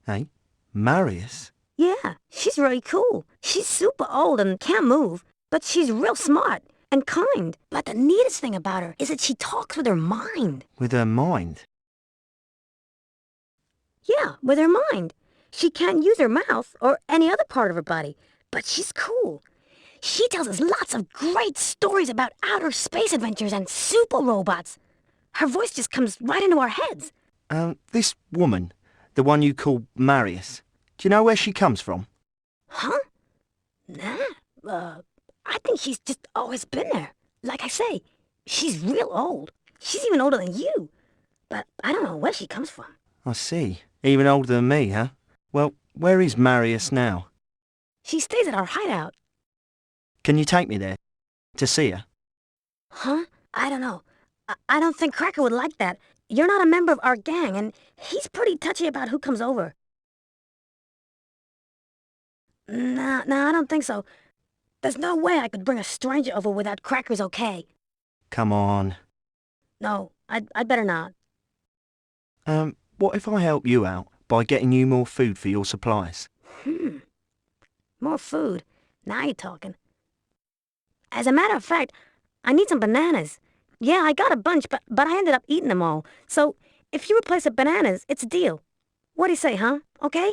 [SPEAKER 6] Hey, Marius?
[SPEAKER 21] Yeah, she's really cool. She's super old and can't move. But she's real smart and kind. But the neatest thing about her is that she talks with her mind.
[SPEAKER 6] With her mind?
[SPEAKER 21] Yeah, with her mind. She can't use her mouth or any other part of her body. But she's cool. She tells us lots of great stories about outer space adventures and super robots. Her voice just comes right into our heads.
[SPEAKER 6] This woman, the one you call Marius, do you know where she comes from?
[SPEAKER 21] Huh? Nah, I think she's just always been there. Like I say, she's real old. She's even older than you. But I don't know where she comes from.
[SPEAKER 6] I see. Even older than me, huh? Well, where is Marius now?
[SPEAKER 21] She stays at our hideout.
[SPEAKER 6] Can you take me there? To see her?
[SPEAKER 21] Huh? I don't know. I don't think Cracker would like that. You're not a member of our gang, and he's pretty touchy about who comes over. Nah, I don't think so. There's no way I could bring a stranger over without Cracker's okay.
[SPEAKER 6] Come on.
[SPEAKER 21] No, I'd better not.
[SPEAKER 6] What if I help you out by getting you more food for your supplies?
[SPEAKER 21] More food. Now you're talking. As a matter of fact, I need some bananas. Yeah, I got a bunch, but I ended up eating them all. So, if you replace the bananas, it's a deal. What do you say, huh? Okay?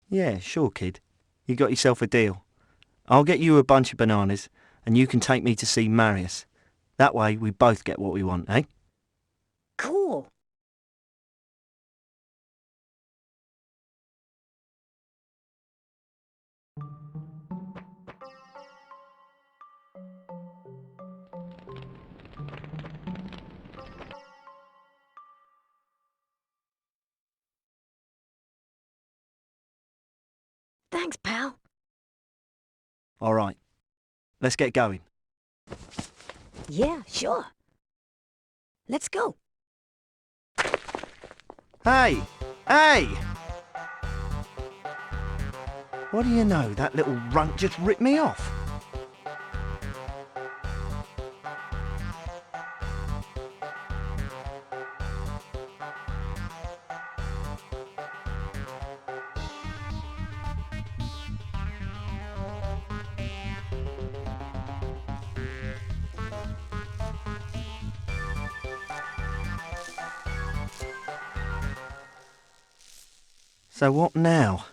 [SPEAKER 6] Yeah, sure, kid. You got yourself a deal. I'll get you a bunch of bananas, and you can take me to see Marius. That way, we both get what we want, eh?
[SPEAKER 21] Cool. Thanks, pal.
[SPEAKER 6] All right. Let's get going.
[SPEAKER 21] Yeah, sure. Let's go.
[SPEAKER 6] Hey! Hey! What do you know, that little runt just ripped me off. So what now?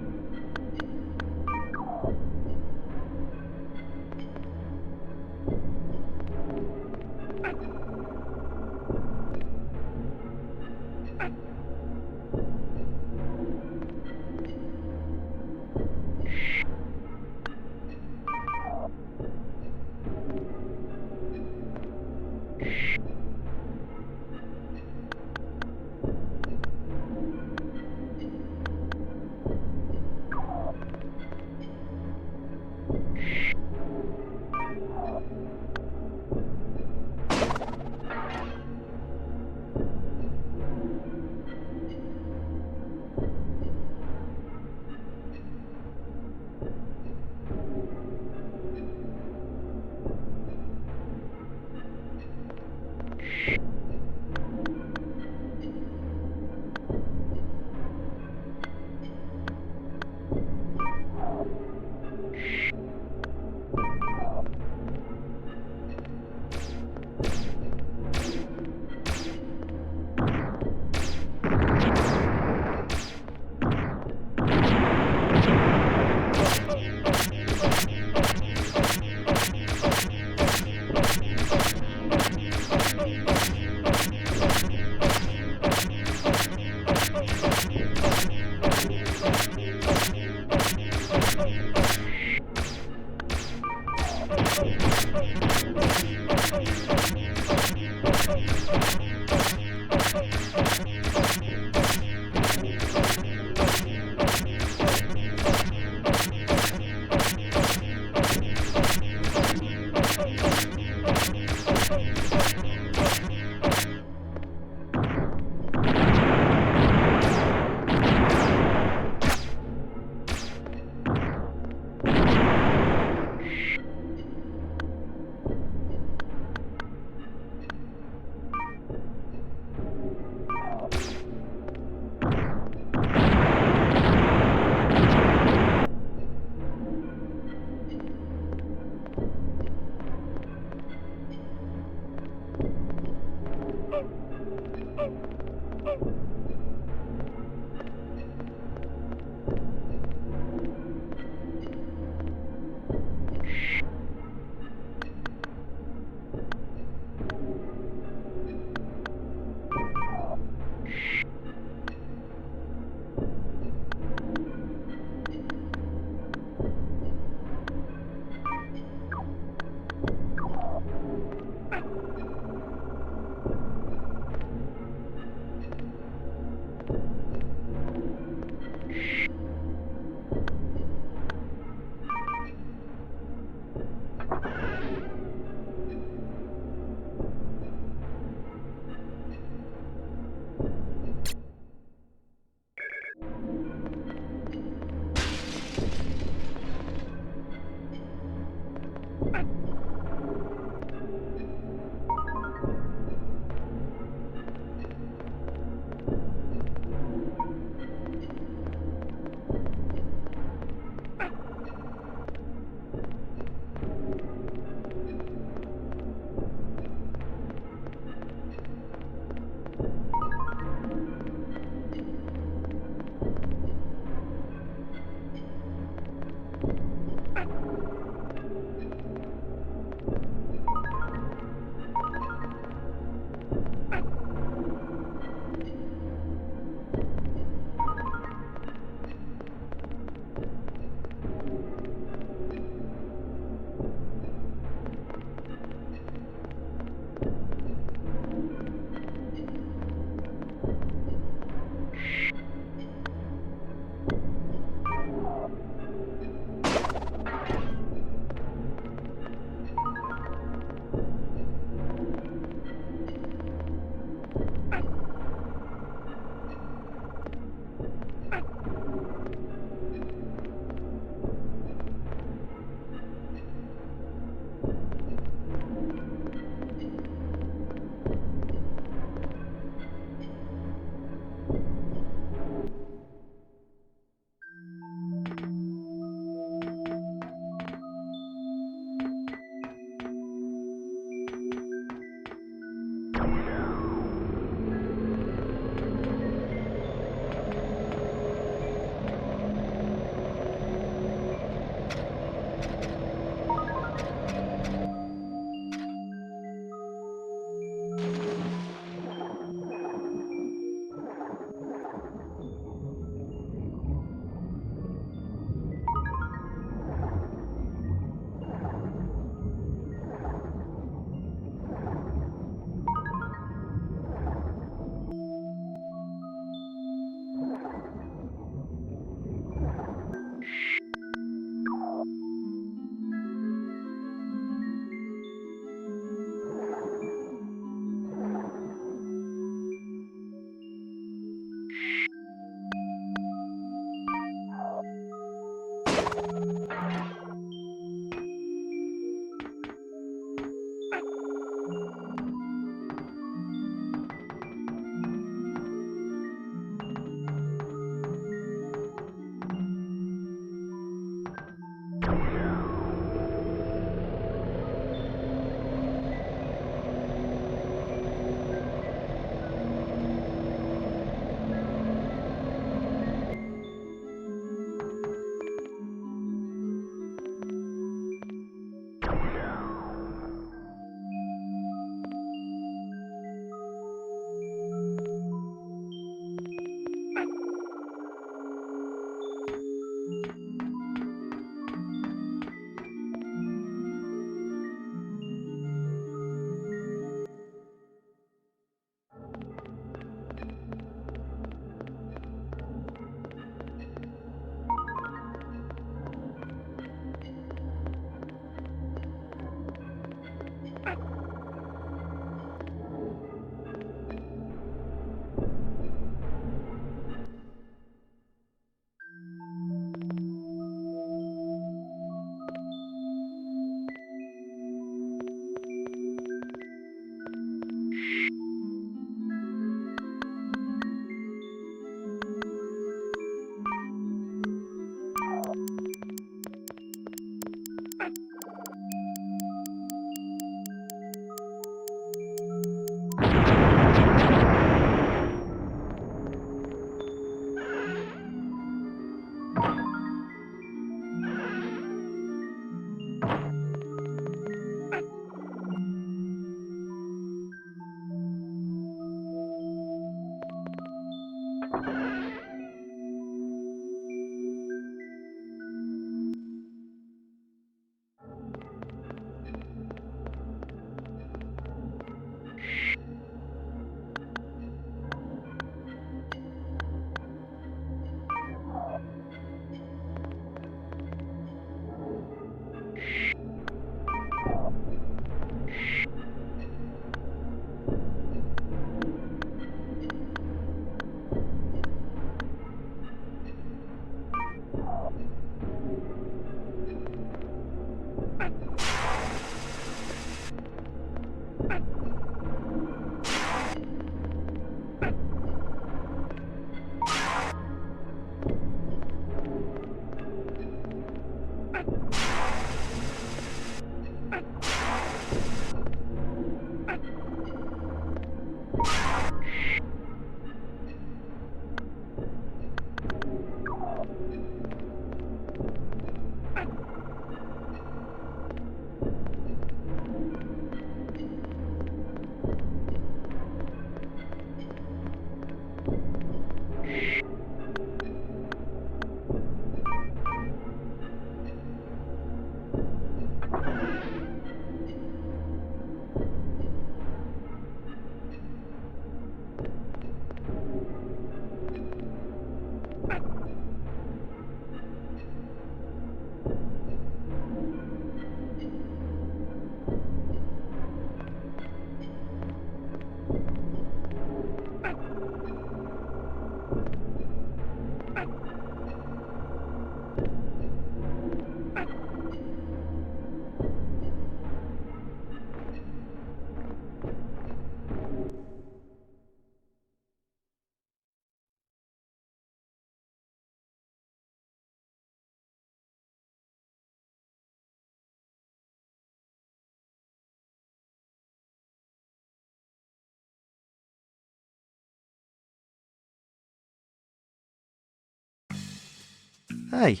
[SPEAKER 6] Hey,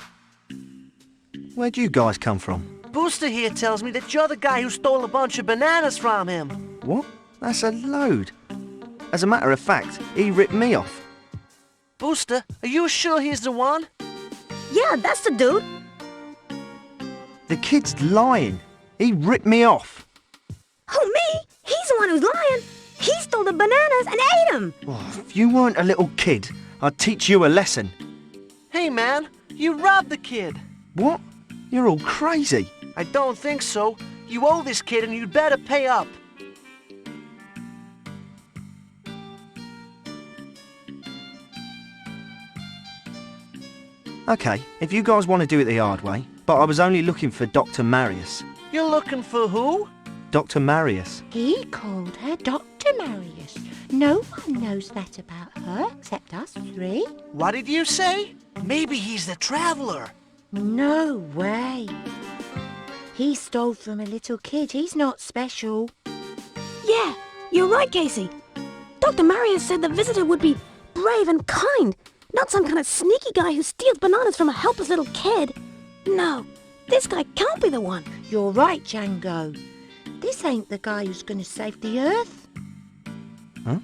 [SPEAKER 6] where'd you guys come from?
[SPEAKER 12] Booster here tells me that you're the guy who stole a bunch of bananas from him.
[SPEAKER 6] What? That's a load. As a matter of fact, he ripped me off.
[SPEAKER 12] Booster, are you sure he's the one?
[SPEAKER 21] Yeah, that's the dude.
[SPEAKER 6] The kid's lying. He ripped me off.
[SPEAKER 21] Who, me? He's the one who's lying. He stole the bananas and ate them.
[SPEAKER 6] Oh, if you weren't a little kid, I'd teach you a lesson.
[SPEAKER 12] Hey, man, you robbed the kid.
[SPEAKER 6] What? You're all crazy.
[SPEAKER 12] I don't think so. You owe this kid and you'd better pay up.
[SPEAKER 6] Okay, if you guys want to do it the hard way, but I was only looking for Dr. Marius.
[SPEAKER 12] You're looking for who?
[SPEAKER 6] Dr. Marius.
[SPEAKER 11] He called her Dr. Marius. No one knows that about her except us three.
[SPEAKER 12] What did you say? Maybe he's the traveller.
[SPEAKER 11] No way. He stole from a little kid. He's not special.
[SPEAKER 21] Yeah, you're right, Casey. Dr. Marius said the visitor would be brave and kind, not some kind of sneaky guy who steals bananas from a helpless little kid. No, this guy can't be the one.
[SPEAKER 11] You're right, Django. This ain't the guy who's going to save the Earth.
[SPEAKER 6] Huh?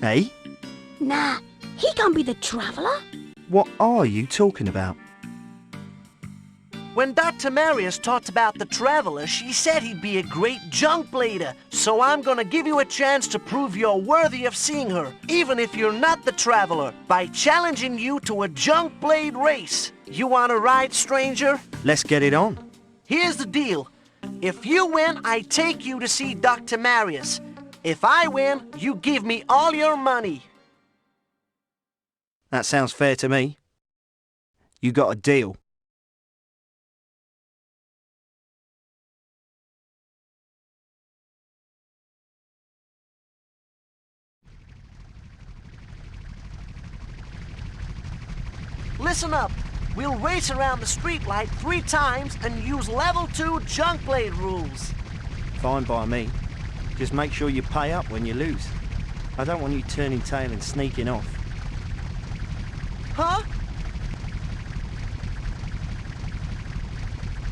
[SPEAKER 6] Hey?
[SPEAKER 21] Nah, he can't be the traveller.
[SPEAKER 6] What are you talking about?
[SPEAKER 12] When Dr. Marius talked about the traveller, she said he'd be a great junk blader. So I'm gonna give you a chance to prove you're worthy of seeing her, even if you're not the traveller, by challenging you to a junk blade race. You wanna ride, stranger?
[SPEAKER 6] Let's get it on.
[SPEAKER 12] Here's the deal. If you win, I take you to see Dr. Marius. If I win, you give me all your money.
[SPEAKER 6] That sounds fair to me. You got a deal.
[SPEAKER 12] Listen up. We'll race around the streetlight 3 times and use level 2 junk blade rules.
[SPEAKER 6] Fine by me. Just make sure you pay up when you lose. I don't want you turning tail and sneaking off.
[SPEAKER 12] Huh?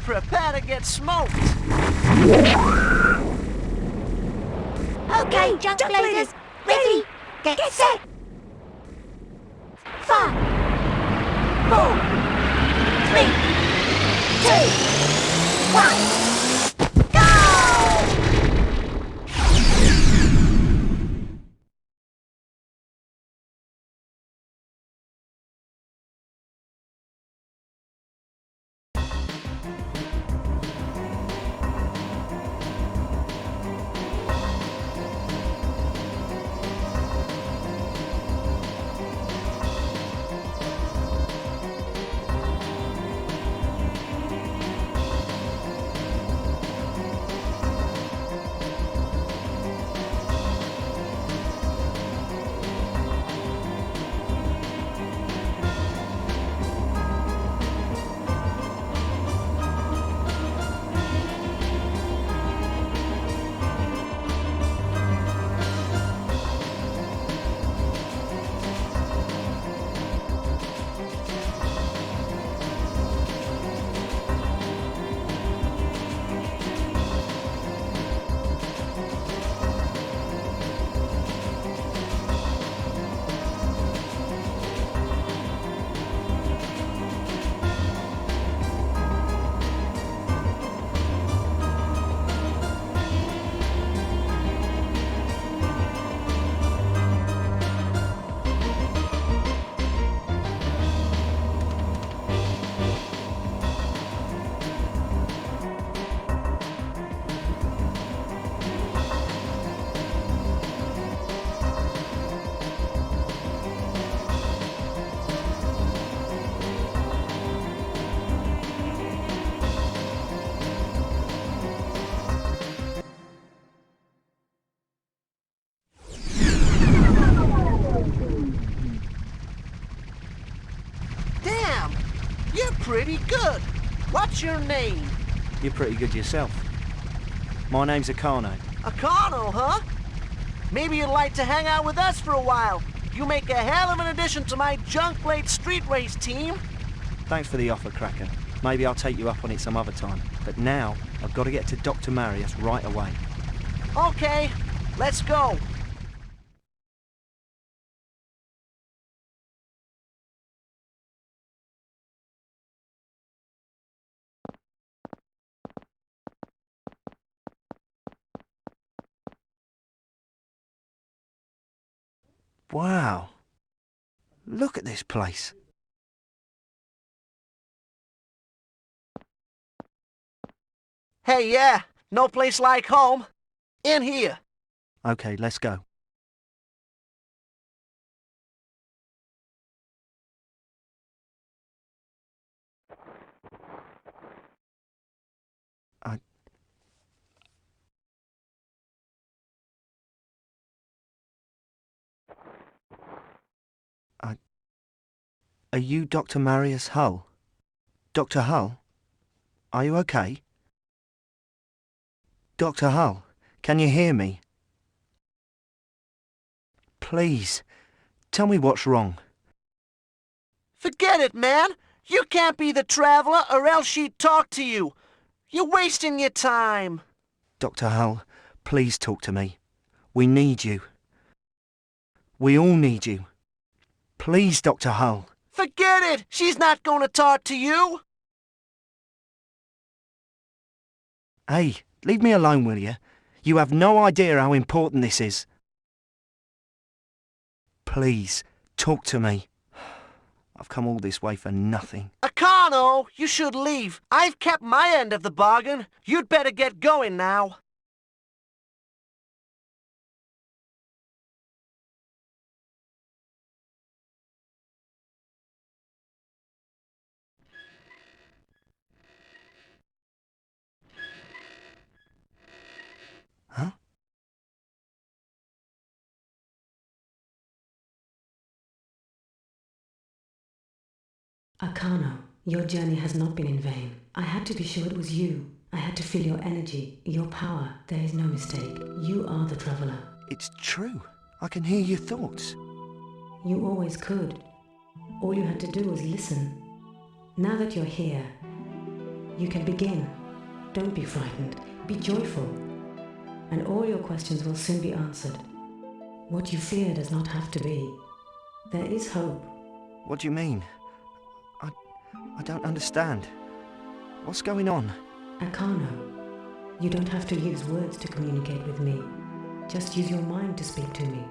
[SPEAKER 12] Prepare to get smoked.
[SPEAKER 11] Okay, junk bladers, ready, get set. 5, 4, 3, 2, 1, go!
[SPEAKER 12] Damn! You're pretty good. What's your name?
[SPEAKER 6] You're pretty good yourself. My name's Akano.
[SPEAKER 12] Akano, huh? Maybe you'd like to hang out with us for a while. You make a hell of an addition to my junk blade street race team.
[SPEAKER 6] Thanks for the offer, Cracker. Maybe I'll take you up on it some other time. But now, I've got to get to Dr. Marius right away.
[SPEAKER 12] Okay, let's go.
[SPEAKER 6] Wow. Look at this place.
[SPEAKER 12] Hey, yeah, no place like home. In here.
[SPEAKER 6] Okay, let's go. Are you Dr. Marius Hull? Dr. Hull? Are you okay? Dr. Hull, can you hear me? Please, tell me what's wrong.
[SPEAKER 12] Forget it, man. You can't be the traveler or else she'd talk to you. You're wasting your time.
[SPEAKER 6] Dr. Hull, please talk to me. We need you. We all need you. Please, Dr. Hull.
[SPEAKER 12] Forget it! She's not going to talk to you!
[SPEAKER 6] Hey, leave me alone, will you? You have no idea how important this is. Please, talk to me. I've come all this way for nothing.
[SPEAKER 12] Akano, you should leave. I've kept my end of the bargain. You'd better get going now.
[SPEAKER 6] Huh?
[SPEAKER 14] Akano, your journey has not been in vain. I had to be sure it was you.
[SPEAKER 21] I had to feel your energy, your power. There is no mistake. You are the traveller.
[SPEAKER 6] It's true. I can hear your thoughts.
[SPEAKER 21] You always could. All you had to do was listen. Now that you're here, you can begin. Don't be frightened. Be joyful. And all your questions will soon be answered. What you fear does not have to be. There is hope.
[SPEAKER 6] What do you mean? I don't understand. What's going on?
[SPEAKER 21] Akano, you don't have to use words to communicate with me. Just use your mind to speak to me,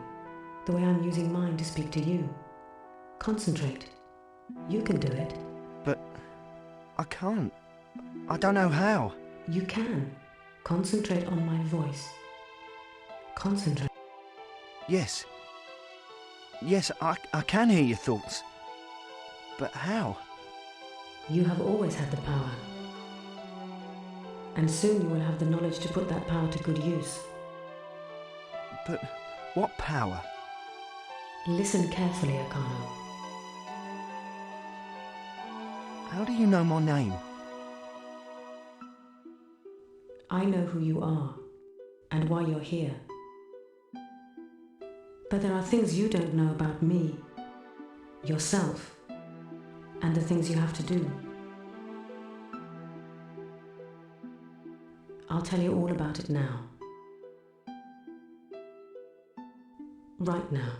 [SPEAKER 21] the way I'm using mine to speak to you. Concentrate. You can do it.
[SPEAKER 6] But I can't. I don't know how.
[SPEAKER 21] You can. Concentrate on my voice. Concentrate.
[SPEAKER 6] Yes. Yes, I can hear your thoughts. But how?
[SPEAKER 21] You have always had the power. And soon you will have the knowledge to put that power to good use.
[SPEAKER 6] But what power?
[SPEAKER 21] Listen carefully, Akano.
[SPEAKER 6] How do you know my name?
[SPEAKER 21] I know who you are, and why you're here. But there are things you don't know about me, yourself, and the things you have to do. I'll tell you all about it now. Right now.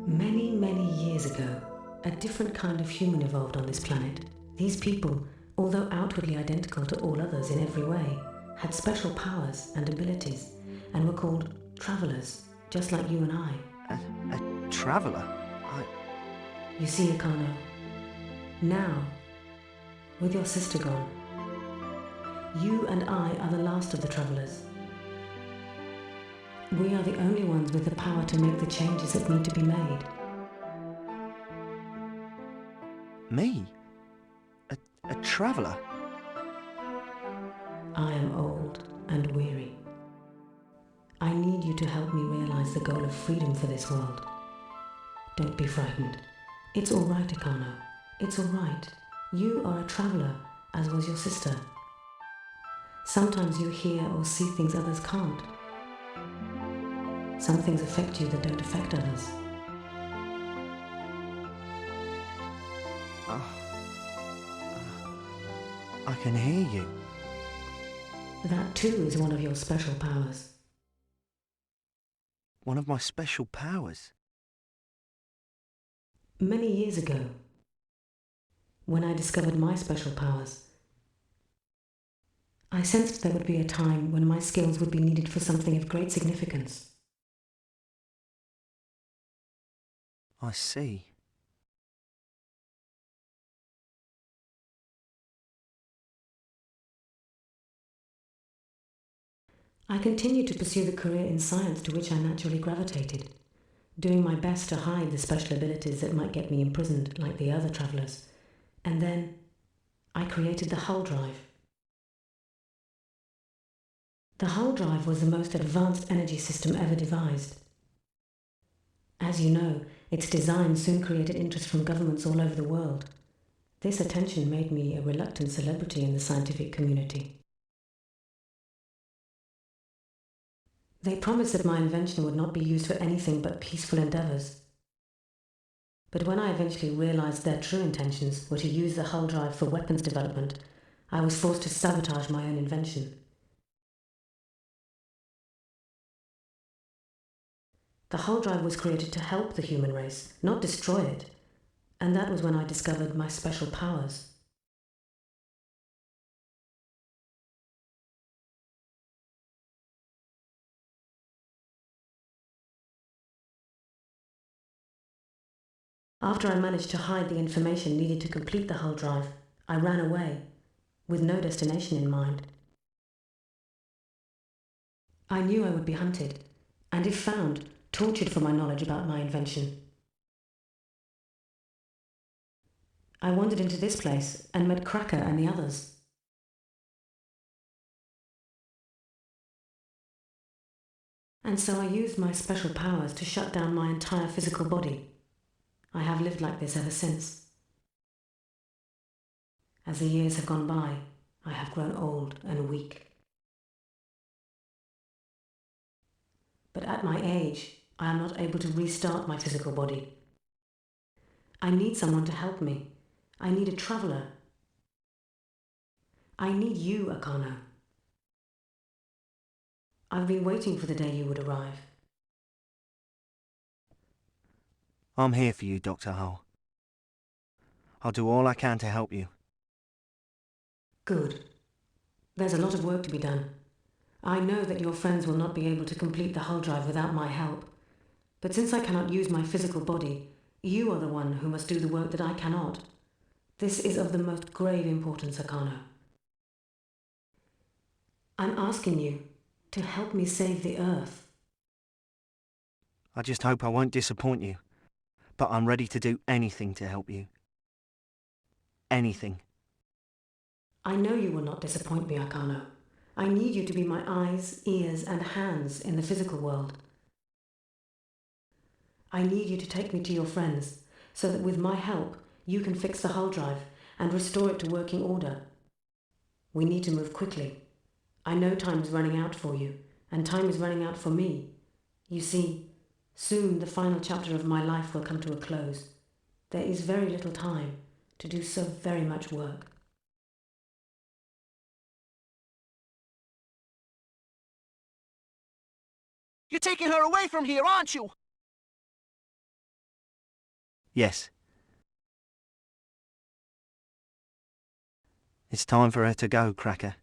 [SPEAKER 21] Many, many years ago, a different kind of human evolved on this planet. These people, although outwardly identical to all others in every way, had special powers and abilities, and were called travelers, just like you and I.
[SPEAKER 6] A traveller?
[SPEAKER 21] You see, Akano, now, with your sister gone, you and I are the last of the travelers. We are the only ones with the power to make the changes that need to be made.
[SPEAKER 6] Me? A traveller?
[SPEAKER 21] I am old and weary. I need you to help me realize the goal of freedom for this world. Don't be frightened. It's all right, Akano. It's all right. You are a traveller, as was your sister. Sometimes you hear or see things others can't. Some things affect you that don't affect others.
[SPEAKER 6] I can hear you.
[SPEAKER 21] That too is one of your special powers.
[SPEAKER 6] One of my special powers?
[SPEAKER 21] Many years ago, when I discovered my special powers, I sensed there would be a time when my skills would be needed for something of great significance.
[SPEAKER 6] I see.
[SPEAKER 21] I continued to pursue the career in science to which I naturally gravitated, doing my best to hide the special abilities that might get me imprisoned like the other travellers. And then I created the hull drive. The hull drive was the most advanced energy system ever devised. As you know, its design soon created interest from governments all over the world. This attention made me a reluctant celebrity in the scientific community. They promised that my invention would not be used for anything but peaceful endeavours. But when I eventually realised their true intentions were to use the hull drive for weapons development, I was forced to sabotage my own invention. The hull drive was created to help the human race, not destroy it, and that was when I discovered my special powers. After I managed to hide the information needed to complete the hull drive, I ran away, with no destination in mind. I knew I would be hunted, and if found, tortured for my knowledge about my invention. I wandered into this place and met Cracker and the others. And so I used my special powers to shut down my entire physical body. I have lived like this ever since. As the years have gone by, I have grown old and weak. But at my age, I am not able to restart my physical body. I need someone to help me. I need a traveler. I need you, Akano. I've been waiting for the day you would arrive.
[SPEAKER 6] I'm here for you, Dr. Hull. I'll do all I can to help you.
[SPEAKER 21] Good. There's a lot of work to be done. I know that your friends will not be able to complete the hull drive without my help. But since I cannot use my physical body, you are the one who must do the work that I cannot. This is of the most grave importance, Akano. I'm asking you to help me save the Earth.
[SPEAKER 6] I just hope I won't disappoint you, but I'm ready to do anything to help you. Anything.
[SPEAKER 21] I know you will not disappoint me, Akano. I need you to be my eyes, ears, and hands in the physical world. I need you to take me to your friends, so that with my help, you can fix the hull drive and restore it to working order. We need to move quickly. I know time is running out for you, and time is running out for me. You see, soon the final chapter of my life will come to a close. There is very little time to do so very much work.
[SPEAKER 12] You're taking her away from here, aren't you?
[SPEAKER 6] Yes. It's time for her to go, Cracker.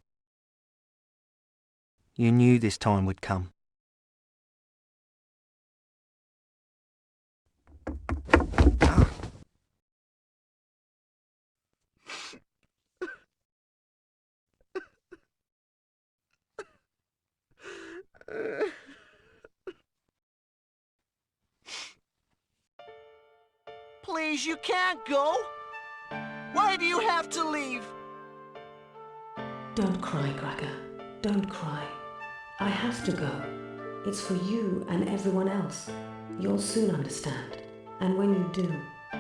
[SPEAKER 6] You knew this time would come.
[SPEAKER 12] Please, you can't go. Why do you have to leave?
[SPEAKER 21] Don't cry, Cracker. Don't cry. I have to go. It's for you and everyone else. You'll soon understand. And when you do,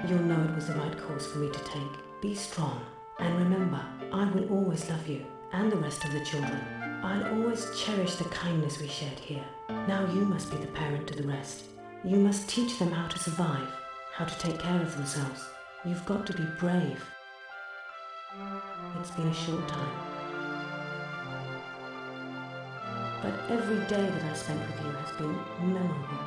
[SPEAKER 21] you'll know it was the right course for me to take. Be strong. And remember, I will always love you and the rest of the children. I'll always cherish the kindness we shared here. Now you must be the parent to the rest. You must teach them how to survive, how to take care of themselves. You've got to be brave. It's been a short time. But every day that I spent with you has been memorable.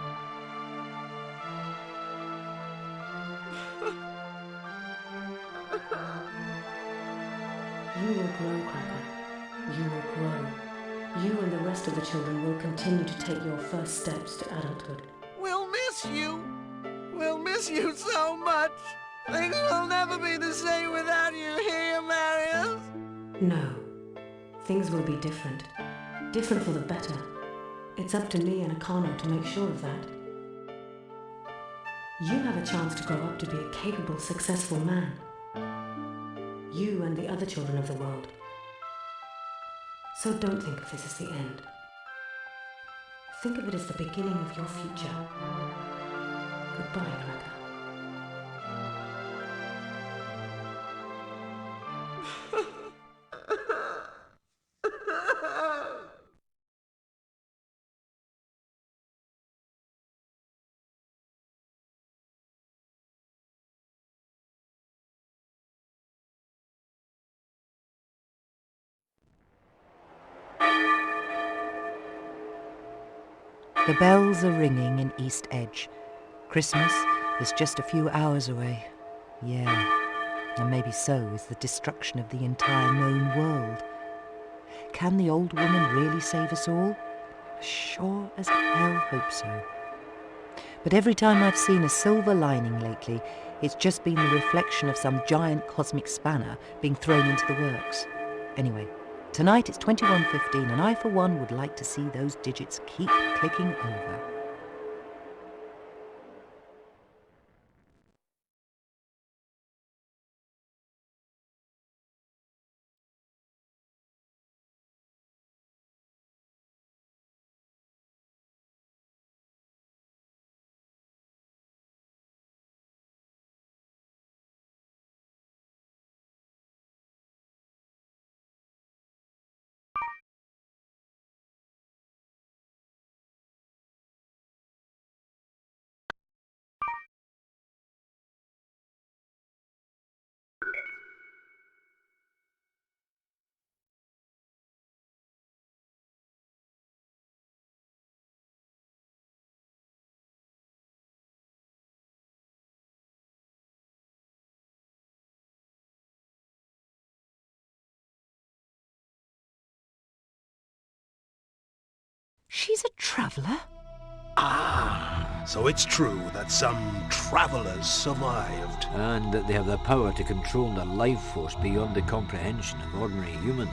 [SPEAKER 21] You will grow, Cracker. You will grow. You and the rest of the children will continue to take your first steps to adulthood.
[SPEAKER 12] We'll miss you. We'll miss you so much. Things will never be the same without you here, Marius.
[SPEAKER 21] No. Things will be different. Different for the better. It's up to me and Akano to make sure of that. You have a chance to grow up to be a capable, successful man. You and the other children of the world. So don't think of this as the end. Think of it as the beginning of your future. Goodbye, Cracker.
[SPEAKER 1] The bells are ringing in East Edge. Christmas is just a few hours away. Yeah, and maybe so is the destruction of the entire known world. Can the old woman really save us all? Sure as hell hope so. But every time I've seen a silver lining lately, it's just been the reflection of some giant cosmic spanner being thrown into the works. Anyway, tonight it's 21:15 and I for one would like to see those digits keep clicking over. She's a traveller?
[SPEAKER 10] Ah, so it's true that some travelers survived.
[SPEAKER 7] And that they have the power to control the life force beyond the comprehension of ordinary humans.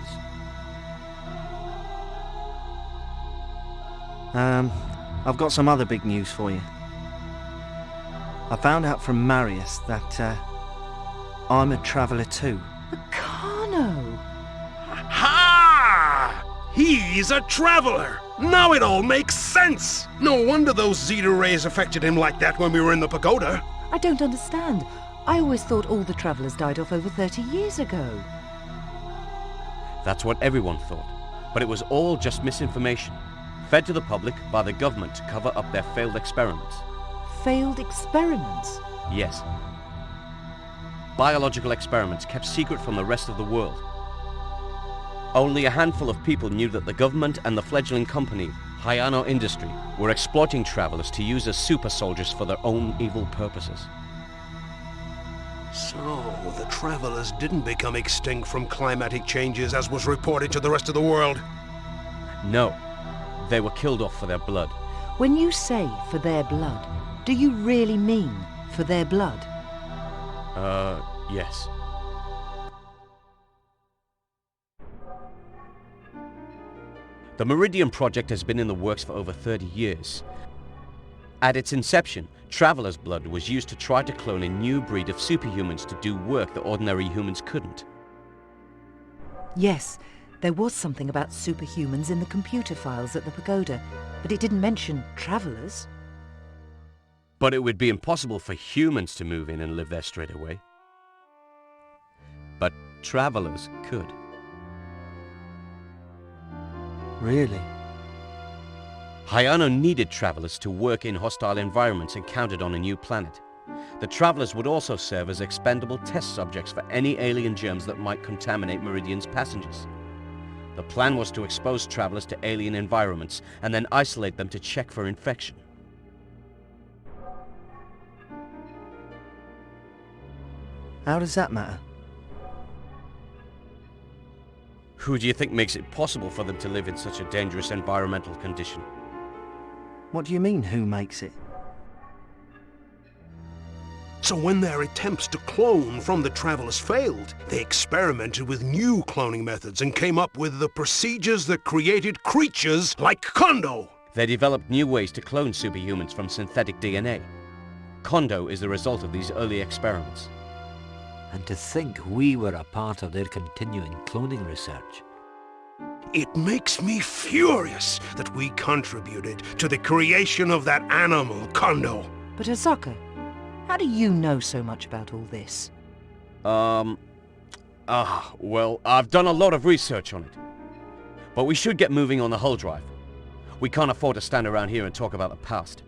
[SPEAKER 6] I've got some other big news for you. I found out from Marius that, I'm a traveller too.
[SPEAKER 1] Carno!
[SPEAKER 13] Ha! He's a traveler! Now it all makes sense! No wonder those Zeta rays affected him like that when we were in the pagoda.
[SPEAKER 1] I don't understand. I always thought all the travellers died off over 30 years ago.
[SPEAKER 17] That's what everyone thought. But it was all just misinformation, fed to the public by the government to cover up their failed experiments.
[SPEAKER 1] Failed experiments?
[SPEAKER 17] Yes. Biological experiments kept secret from the rest of the world. Only a handful of people knew that the government and the fledgling company, Hayano Industry, were exploiting travelers to use as super soldiers for their own evil purposes.
[SPEAKER 10] So, the travelers didn't become extinct from climatic changes as was reported to the rest of the world?
[SPEAKER 17] No. They were killed off for their blood.
[SPEAKER 1] When you say for their blood, do you really mean for their blood?
[SPEAKER 17] Yes. The Meridian project has been in the works for over 30 years. At its inception, travelers' blood was used to try to clone a new breed of superhumans to do work that ordinary humans couldn't.
[SPEAKER 1] Yes, there was something about superhumans in the computer files at the pagoda, but it didn't mention travellers.
[SPEAKER 17] But it would be impossible for humans to move in and live there straight away. But travelers could.
[SPEAKER 6] Really?
[SPEAKER 17] Hayano needed travelers to work in hostile environments encountered on a new planet. The travelers would also serve as expendable test subjects for any alien germs that might contaminate Meridian's passengers. The plan was to expose travelers to alien environments and then isolate them to check for infection.
[SPEAKER 6] How does that matter?
[SPEAKER 17] Who do you think makes it possible for them to live in such a dangerous environmental condition?
[SPEAKER 6] What do you mean, who makes it?
[SPEAKER 10] So when their attempts to clone from the travelers failed, they experimented with new cloning methods and came up with the procedures that created creatures like Kondo.
[SPEAKER 17] They developed new ways to clone superhumans from synthetic DNA. Kondo is the result of these early experiments.
[SPEAKER 7] And to think we were a part of their continuing cloning research.
[SPEAKER 10] It makes me furious that we contributed to the creation of that animal, Kondo.
[SPEAKER 1] But Osaka, how do you know so much about all this?
[SPEAKER 17] Well, I've done a lot of research on it. But we should get moving on the hull drive. We can't afford to stand around here and talk about the past.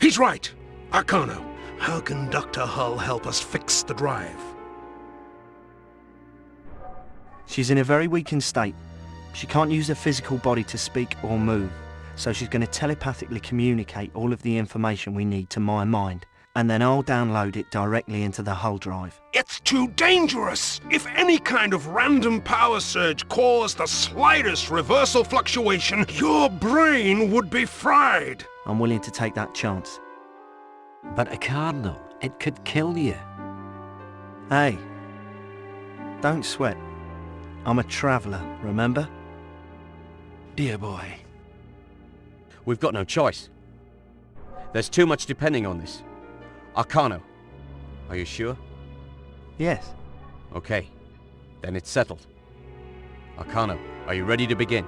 [SPEAKER 10] He's right. Arcano, how can Dr. Hull help us fix the drive?
[SPEAKER 6] She's in a very weakened state. She can't use her physical body to speak or move, so she's going to telepathically communicate all of the information we need to my mind, and then I'll download it directly into the hull drive.
[SPEAKER 10] It's too dangerous! If any kind of random power surge caused the slightest reversal fluctuation, your brain would be fried!
[SPEAKER 6] I'm willing to take that chance.
[SPEAKER 7] But Accarno, it could kill you.
[SPEAKER 6] Hey, don't sweat. I'm a traveller, remember?
[SPEAKER 10] Dear boy.
[SPEAKER 17] We've got no choice. There's too much depending on this. Arcano, are you sure?
[SPEAKER 6] Yes.
[SPEAKER 17] Okay, then it's settled. Arcano, are you ready to begin?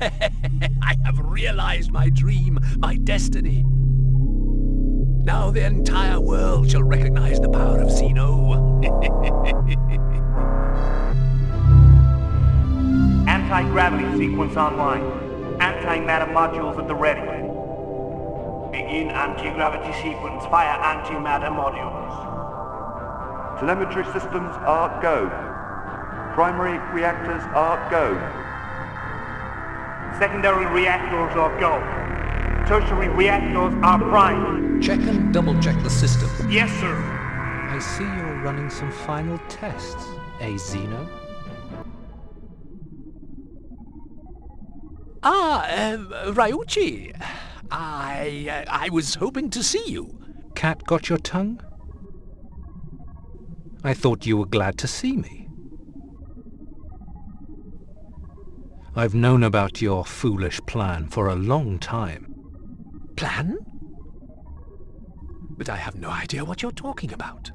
[SPEAKER 16] I have realized my dream, my destiny. Now the entire world shall recognize the power of Zeno.
[SPEAKER 14] Anti-gravity sequence online. Antimatter modules at the ready. Begin anti-gravity sequence via antimatter modules.
[SPEAKER 22] Telemetry systems are go. Primary reactors are go.
[SPEAKER 14] Secondary reactors are go. Tertiary reactors are prime.
[SPEAKER 8] Check and double-check the system.
[SPEAKER 14] Yes, sir.
[SPEAKER 8] I see you're running some final tests, Zeno?
[SPEAKER 16] Ryuichi. I was hoping to see you.
[SPEAKER 8] Cat got your tongue? I thought you were glad to see me. I've known about your foolish plan for a long time.
[SPEAKER 16] Plan? But I have no idea what you're talking about.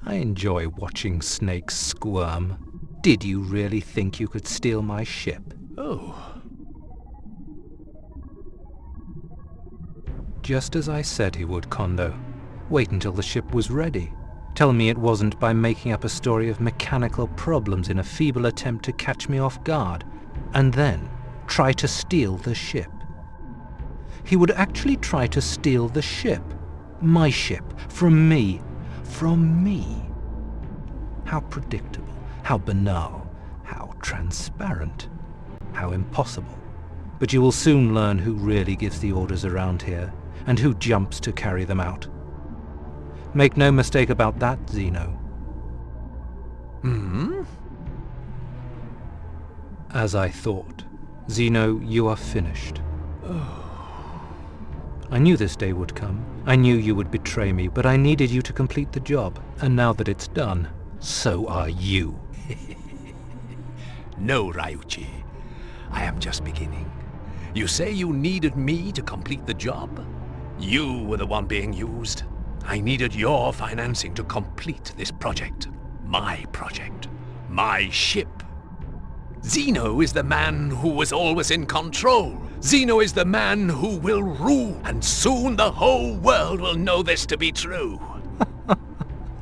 [SPEAKER 8] I enjoy watching snakes squirm. Did you really think you could steal my ship?
[SPEAKER 16] Oh.
[SPEAKER 8] Just as I said he would, Kondo. Wait until the ship was ready. Tell me it wasn't by making up a story of mechanical problems in a feeble attempt to catch me off guard, and then try to steal the ship. He would actually try to steal the ship. My ship. From me. From me. How predictable. How banal. How transparent. How impossible. But you will soon learn who really gives the orders around here, and who jumps to carry them out. Make no mistake about that, Zeno. As I thought. Zeno, you are finished. I knew this day would come. I knew you would betray me, but I needed you to complete the job. And now that it's done, so are you.
[SPEAKER 16] No, Ryuichi. I am just beginning. You say you needed me to complete the job? You were the one being used. I needed your financing to complete this project. My project. My ship. Zeno is the man who was always in control. Zeno is the man who will rule, and soon the whole world will know this to be true.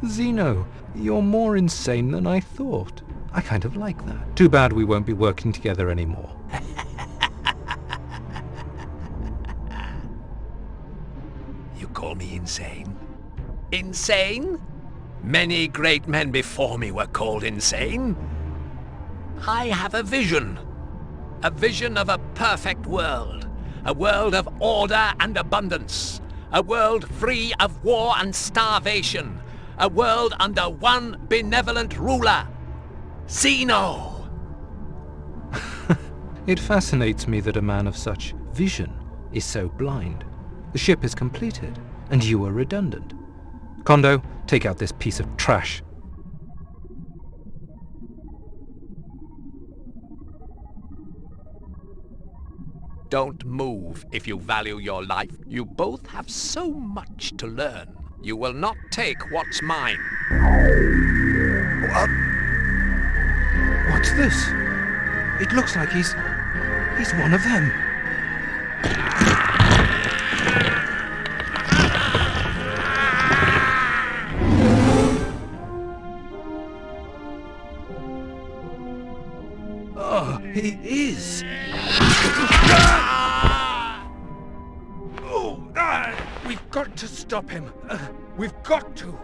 [SPEAKER 8] Zeno, you're more insane than I thought. I kind of like that. Too bad we won't be working together anymore.
[SPEAKER 16] You call me insane? Insane? Many great men before me were called insane. I have a vision of a perfect world, a world of order and abundance, a world free of war and starvation, a world under one benevolent ruler, Zeno.
[SPEAKER 8] It fascinates me that a man of such vision is so blind. The ship is completed, and you are redundant. Kondo, take out this piece of trash.
[SPEAKER 16] Don't move if you value your life. You both have so much to learn. You will not take what's mine.
[SPEAKER 8] What's this? It looks like he's one of them.
[SPEAKER 6] Oh, he is.
[SPEAKER 8] We've got to stop him. We've got to.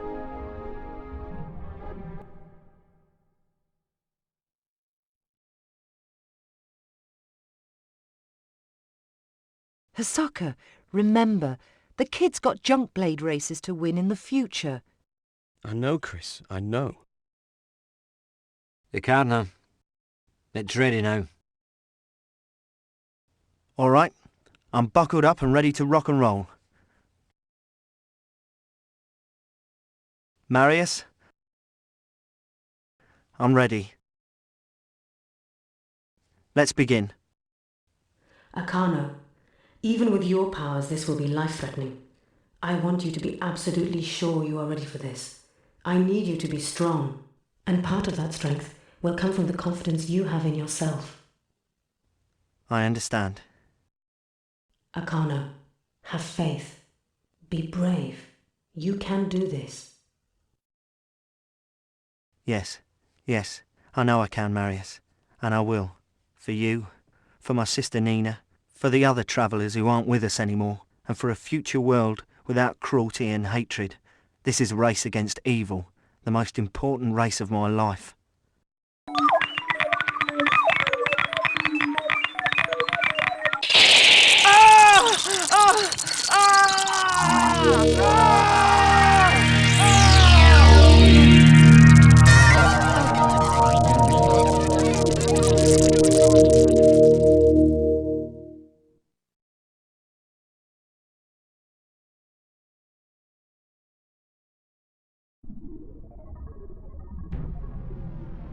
[SPEAKER 1] Hosaka, remember, the kid's got junk blade races to win in the future.
[SPEAKER 17] I know, Chris, I know.
[SPEAKER 7] The car now. It's ready now.
[SPEAKER 6] All right, I'm buckled up and ready to rock and roll. Marius? I'm ready. Let's begin.
[SPEAKER 3] Akano, even with your powers, this will be life-threatening. I want you to be absolutely sure you are ready for this. I need you to be strong, and part of that strength will come from the confidence you have in yourself.
[SPEAKER 6] I understand.
[SPEAKER 21] Akano, have faith. Be brave. You can do this.
[SPEAKER 6] Yes, I know I can, Marius. And I will. For you, for my sister Nina, for the other travellers who aren't with us anymore, and for a future world without cruelty and hatred. This is a race against evil, the most important race of my life.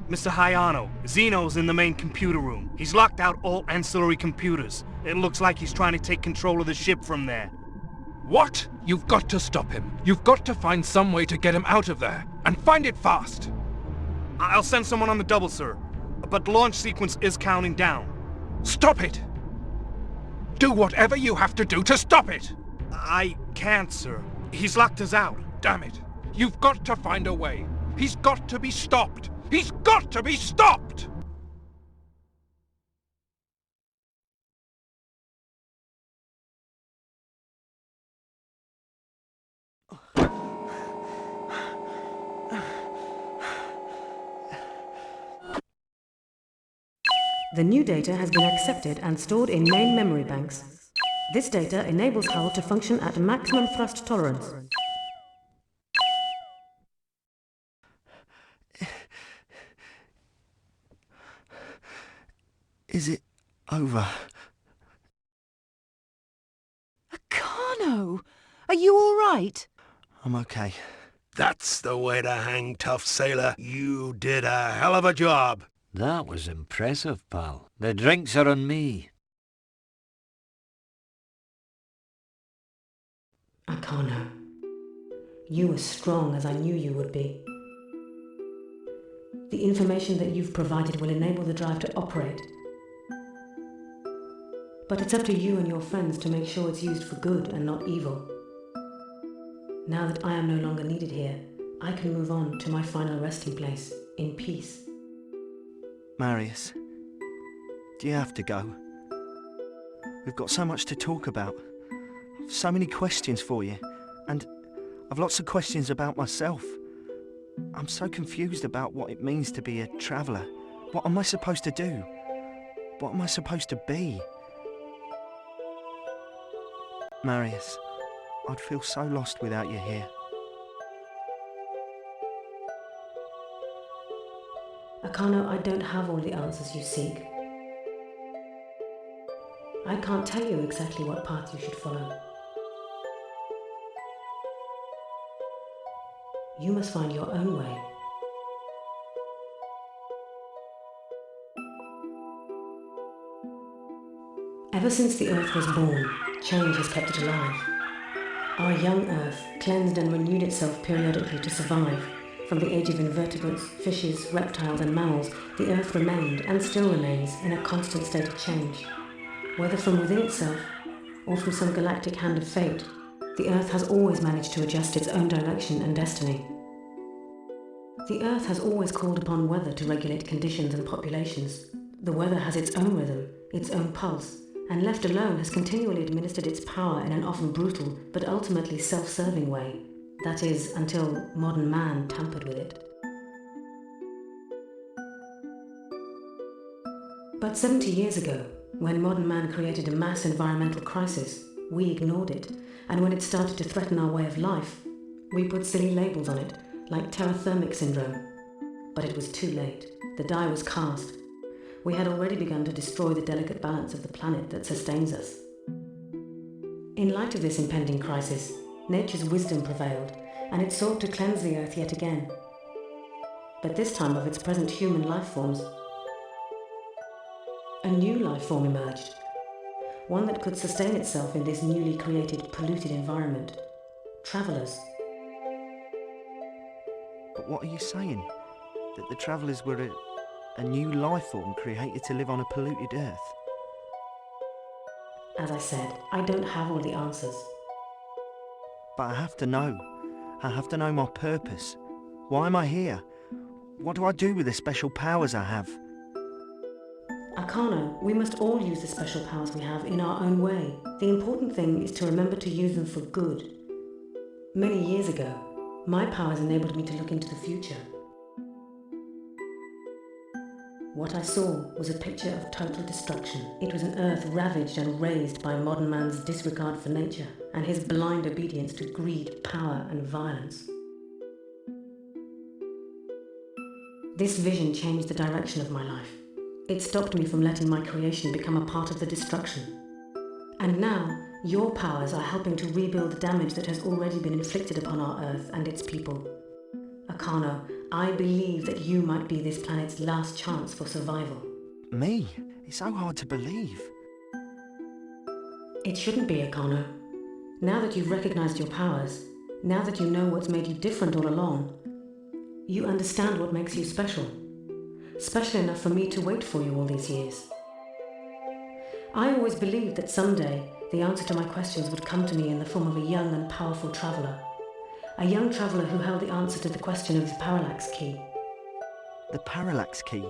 [SPEAKER 9] Mr. Hayano, Zeno's in the main computer room. He's locked out all ancillary computers. It looks like he's trying to take control of the ship from there.
[SPEAKER 8] What? You've got to stop him. You've got to find some way to get him out of there. And find it fast.
[SPEAKER 9] I'll send someone on the double, sir. But the launch sequence is counting down.
[SPEAKER 8] Stop it! Do whatever you have to do to stop it!
[SPEAKER 9] I can't, sir. He's locked us out.
[SPEAKER 8] Damn it. You've got to find a way. He's got to be stopped. He's got to be stopped!
[SPEAKER 21] The new data has been accepted and stored in main memory banks. This data enables hull to function at maximum thrust tolerance.
[SPEAKER 6] Is it over?
[SPEAKER 1] Akano! Are you all right?
[SPEAKER 6] I'm okay.
[SPEAKER 10] That's the way to hang tough, sailor. You did a hell of a job.
[SPEAKER 7] That was impressive, pal. The drinks are on me.
[SPEAKER 21] Akano, you were strong as I knew you would be. The information that you've provided will enable the drive to operate. But it's up to you and your friends to make sure it's used for good and not evil. Now that I am no longer needed here, I can move on to my final resting place, in peace.
[SPEAKER 6] Marius, do you have to go? We've got so much to talk about. I've so many questions for you, and I've lots of questions about myself. I'm so confused about what it means to be a traveller. What am I supposed to do? What am I supposed to be? Marius, I'd feel so lost without you here.
[SPEAKER 21] Akano, I don't have all the answers you seek. I can't tell you exactly what path you should follow. You must find your own way. Ever since the Earth was born, change has kept it alive. Our young Earth cleansed and renewed itself periodically to survive. From the age of invertebrates, fishes, reptiles and mammals, the Earth remained, and still remains, in a constant state of change. Whether from within itself, or from some galactic hand of fate, the Earth has always managed to adjust its own direction and destiny. The Earth has always called upon weather to regulate conditions and populations. The weather has its own rhythm, its own pulse, and left alone has continually administered its power in an often brutal, but ultimately self-serving way. That is, until modern man tampered with it. But 70 years ago, when modern man created a mass environmental crisis, we ignored it, and when it started to threaten our way of life, we put silly labels on it, like terrathermic syndrome. But it was too late. The die was cast. We had already begun to destroy the delicate balance of the planet that sustains us. In light of this impending crisis, nature's wisdom prevailed, and it sought to cleanse the Earth yet again. But this time of its present human life forms. A new life form emerged, one that could sustain itself in this newly created, polluted environment. Travellers.
[SPEAKER 6] But what are you saying? That the travellers were a new life form created to live on a polluted Earth?
[SPEAKER 5] As I said, I don't have all the answers.
[SPEAKER 6] But I have to know. I have to know my purpose. Why am I here? What do I do with the special powers I have?
[SPEAKER 5] Akano, we must all use the special powers we have in our own way. The important thing is to remember to use them for good. Many years ago, my powers enabled me to look into the future. What I saw was a picture of total destruction. It was an earth ravaged and razed by modern man's disregard for nature and his blind obedience to greed, power, and violence. This vision changed the direction of my life. It stopped me from letting my creation become a part of the destruction. And now, your powers are helping to rebuild the damage that has already been inflicted upon our Earth and its people. Akano, I believe that you might be this planet's last chance for survival.
[SPEAKER 6] Me? It's so hard to believe.
[SPEAKER 5] It shouldn't be, Akano. Now that you've recognized your powers, now that you know what's made you different all along, you understand what makes you special. Special enough for me to wait for you all these years. I always believed that someday the answer to my questions would come to me in the form of a young and powerful traveller. A young traveller who held the answer to the question of the parallax key.
[SPEAKER 6] The parallax key?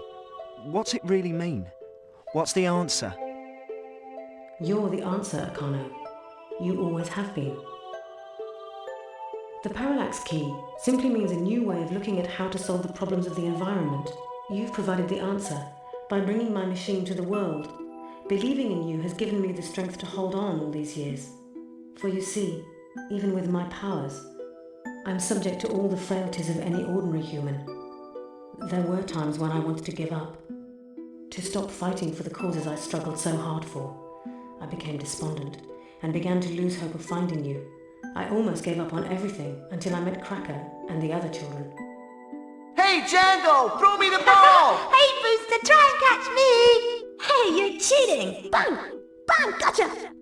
[SPEAKER 6] What's it really mean? What's the answer?
[SPEAKER 5] You're the answer, Akano. You always have been. The parallax key simply means a new way of looking at how to solve the problems of the environment. You've provided the answer by bringing my machine to the world. Believing in you has given me the strength to hold on all these years. For you see, even with my powers, I'm subject to all the frailties of any ordinary human. There were times when I wanted to give up, to stop fighting for the causes I struggled so hard for. I became despondent and began to lose hope of finding you. I almost gave up on everything until I met Cracker and the other children.
[SPEAKER 12] Hey, Django! Throw me the ball!
[SPEAKER 21] Hey, Booster, try and catch me! Hey, you're cheating! Bang! Bang! Gotcha!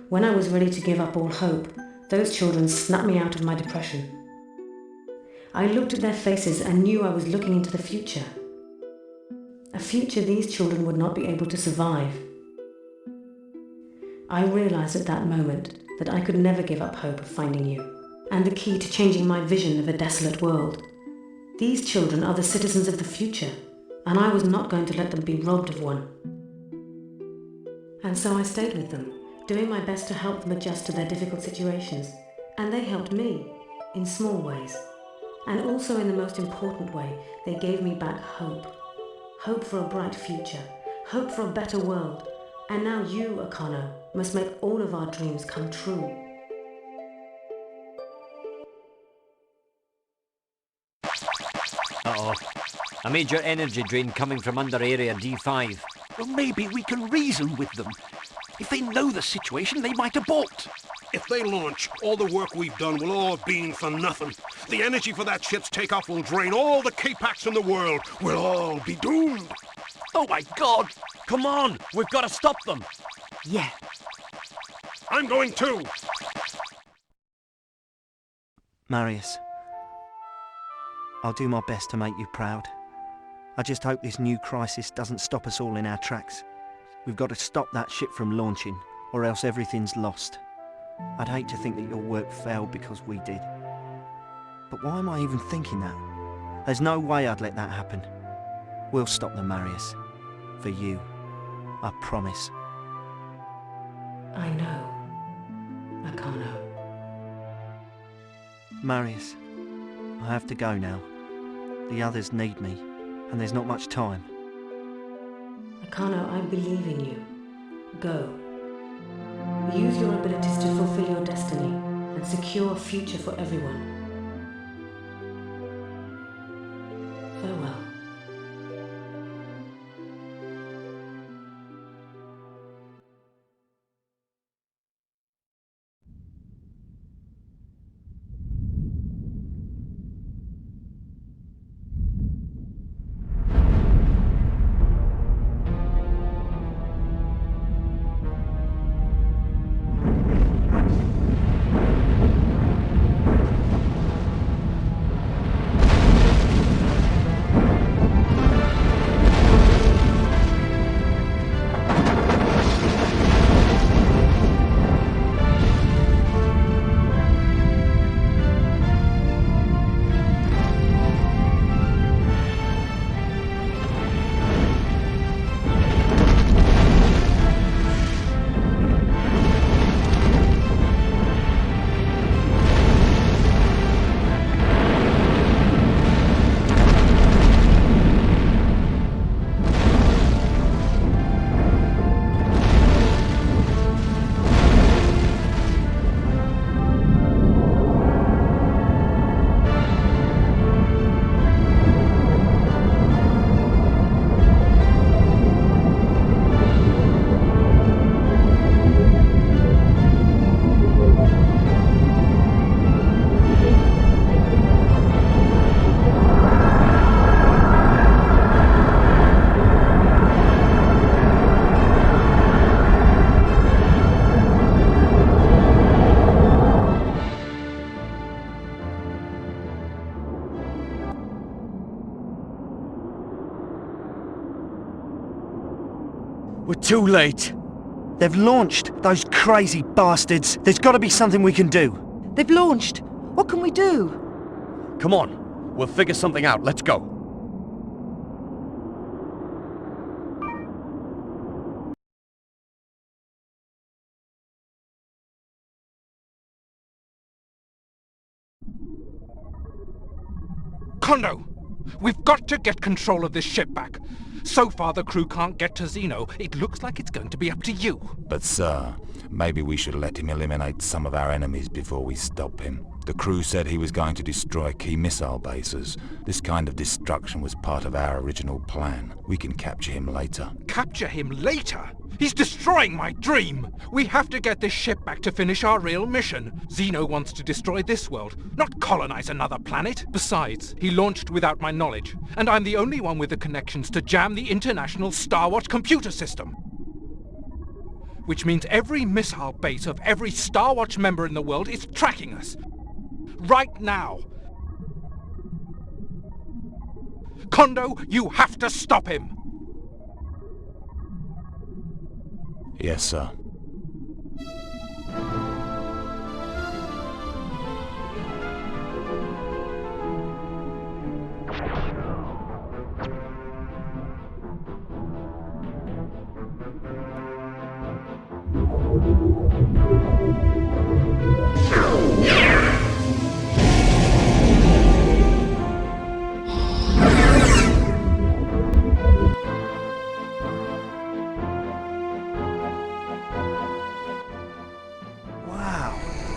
[SPEAKER 5] When I was ready to give up all hope, those children snapped me out of my depression. I looked at their faces and knew I was looking into the future. A future these children would not be able to survive. I realized at that moment that I could never give up hope of finding you, and the key to changing my vision of a desolate world. These children are the citizens of the future, and I was not going to let them be robbed of one. And so I stayed with them, doing my best to help them adjust to their difficult situations, and they helped me, in small ways. And also in the most important way, they gave me back hope. Hope for a bright future, hope for a better world. And now you, Akano, must make all of our dreams come true.
[SPEAKER 7] Uh-oh. A major energy drain coming from under Area D5.
[SPEAKER 4] Well, maybe we can reason with them. If they know the situation, they might abort.
[SPEAKER 13] If they launch, all the work we've done will all be for nothing. The energy for that ship's takeoff will drain all the K-Pax in the world. We'll all be doomed.
[SPEAKER 18] Oh my God! Come on! We've got to stop them!
[SPEAKER 6] Yeah.
[SPEAKER 13] I'm going too!
[SPEAKER 6] Marius, I'll do my best to make you proud. I just hope this new crisis doesn't stop us all in our tracks. We've got to stop that ship from launching, or else everything's lost. I'd hate to think that your work failed because we did. But why am I even thinking that? There's no way I'd let that happen. We'll stop them, Marius. For you. I promise.
[SPEAKER 5] I know, Akano.
[SPEAKER 6] Marius, I have to go now. The others need me, and there's not much time.
[SPEAKER 5] Akano, I believe in you. Go. Use your abilities to fulfill your destiny and secure a future for everyone. Farewell.
[SPEAKER 6] too late. They've launched, those crazy bastards. There's got to be something we can do.
[SPEAKER 1] They've launched. What can we do?
[SPEAKER 17] Come on, we'll figure something out. Let's go.
[SPEAKER 8] Kondo! We've got to get control of this ship back. So far the crew can't get to Zeno. It looks like it's going to be up to you.
[SPEAKER 15] But sir, maybe we should let him eliminate some of our enemies before we stop him. The crew said he was going to destroy key missile bases. This kind of destruction was part of our original plan. We can capture him later.
[SPEAKER 8] Capture him later? He's destroying my dream! We have to get this ship back to finish our real mission. Zeno wants to destroy this world, not colonize another planet. Besides, he launched without my knowledge, and I'm the only one with the connections to jam the international Starwatch computer system. Which means every missile base of every Starwatch member in the world is tracking us. Right now. Kondo, you have to stop him!
[SPEAKER 15] Yes, sir.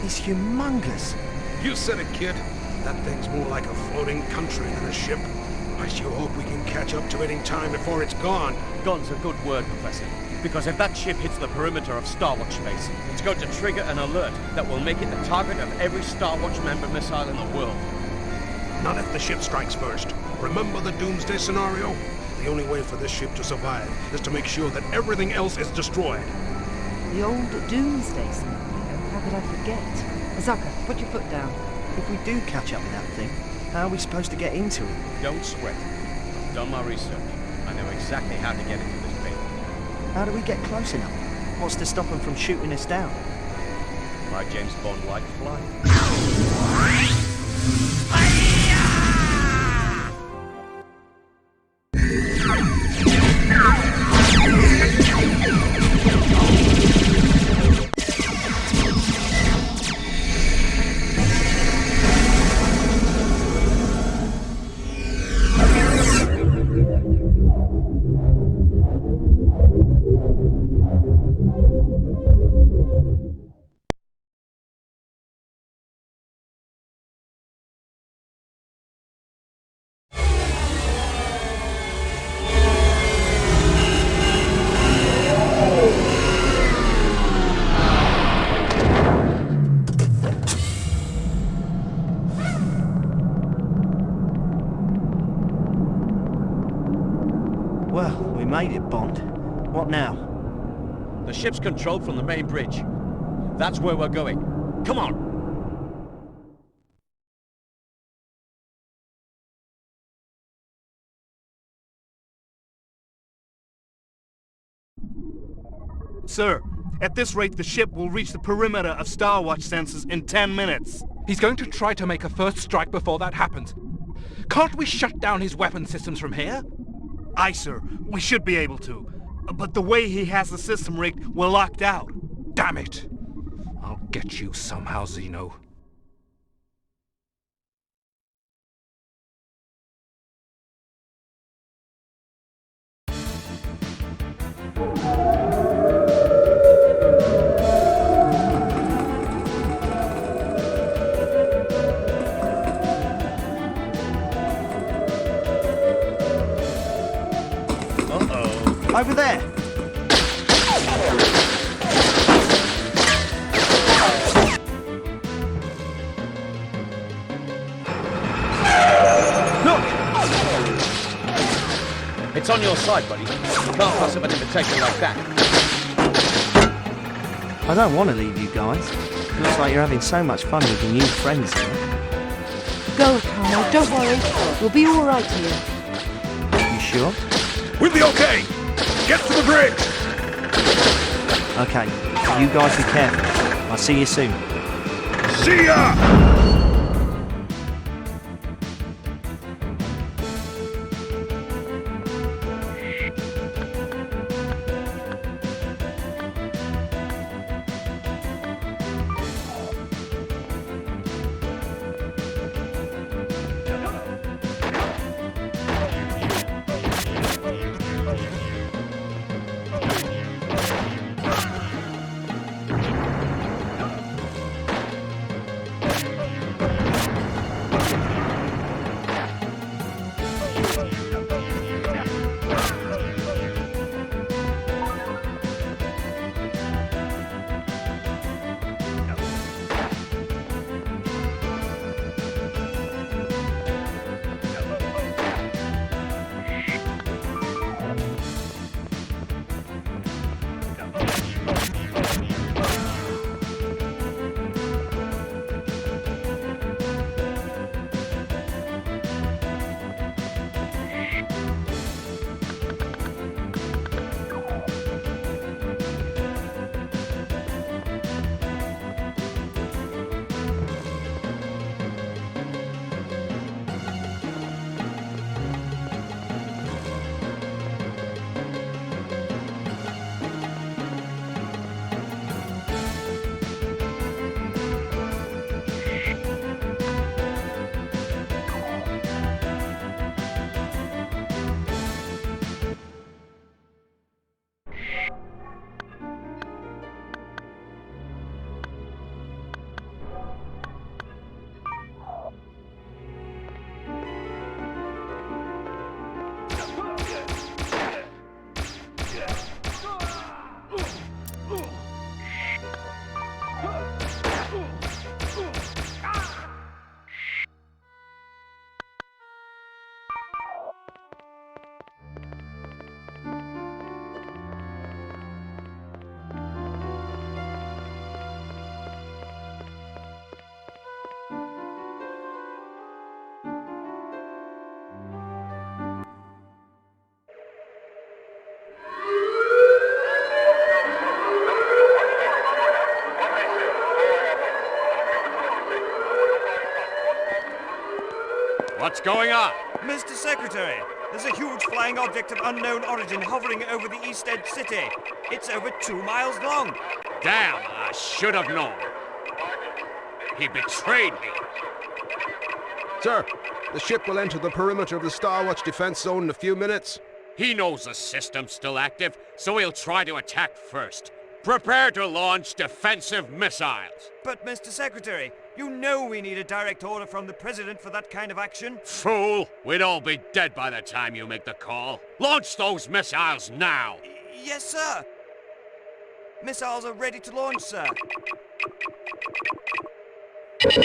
[SPEAKER 6] It's humongous.
[SPEAKER 13] You said it, kid. That thing's more like a floating country than a ship. I sure hope we can catch up to it in time before it's gone.
[SPEAKER 17] Gone's a good word, Professor. Because if that ship hits the perimeter of Starwatch space, it's going to trigger an alert that will make it the target of every Starwatch member missile in the world.
[SPEAKER 13] Not if the ship strikes first. Remember the Doomsday scenario? The only way for this ship to survive is to make sure that everything else is destroyed.
[SPEAKER 1] The old Doomsday scenario? How could I forget? Asaka, put your foot down.
[SPEAKER 6] If we do catch up with that thing, how are we supposed to get into it?
[SPEAKER 17] Don't sweat. I've done my research. I know exactly how to get into this bay.
[SPEAKER 6] How do we get close enough? What's to stop them from shooting us down?
[SPEAKER 17] My James Bond-like flight.
[SPEAKER 6] Well, we made it, Bond. What now?
[SPEAKER 17] The ship's controlled from the main bridge. That's where we're going. Come on!
[SPEAKER 14] Sir, at this rate the ship will reach the perimeter of Starwatch sensors in 10 minutes.
[SPEAKER 8] He's going to try to make a first strike before that happens. Can't we shut down his weapon systems from here?
[SPEAKER 14] Aye, sir. We should be able to. But the way he has the system rigged, we're locked out.
[SPEAKER 8] Damn it! I'll get you somehow, Zeno.
[SPEAKER 6] Over there!
[SPEAKER 17] Look! It's on your side, buddy. You can't pass up an invitation like that.
[SPEAKER 6] I don't want to leave you guys. Looks like you're having so much fun with your new friends here.
[SPEAKER 1] Go, Carlo, don't worry. We'll be all right here.
[SPEAKER 6] You sure?
[SPEAKER 13] We'll be okay! Get to the bridge!
[SPEAKER 6] Okay, you guys be careful. I'll see you soon.
[SPEAKER 13] See ya!
[SPEAKER 19] What's going on?
[SPEAKER 20] Mr. Secretary, there's a huge flying object of unknown origin hovering over the East End City. It's over 2 miles long.
[SPEAKER 19] Damn, I should have known. He betrayed me.
[SPEAKER 13] Sir, the ship will enter the perimeter of the Starwatch defense zone in a few minutes.
[SPEAKER 19] He knows the system's still active, so he'll try to attack first. Prepare to launch defensive missiles.
[SPEAKER 20] But, Mr. Secretary, you know we need a direct order from the President for that kind of action.
[SPEAKER 19] Fool! We'd all be dead by the time you make the call. Launch those missiles now!
[SPEAKER 20] Yes, sir. Missiles are ready to launch, sir.
[SPEAKER 19] Stand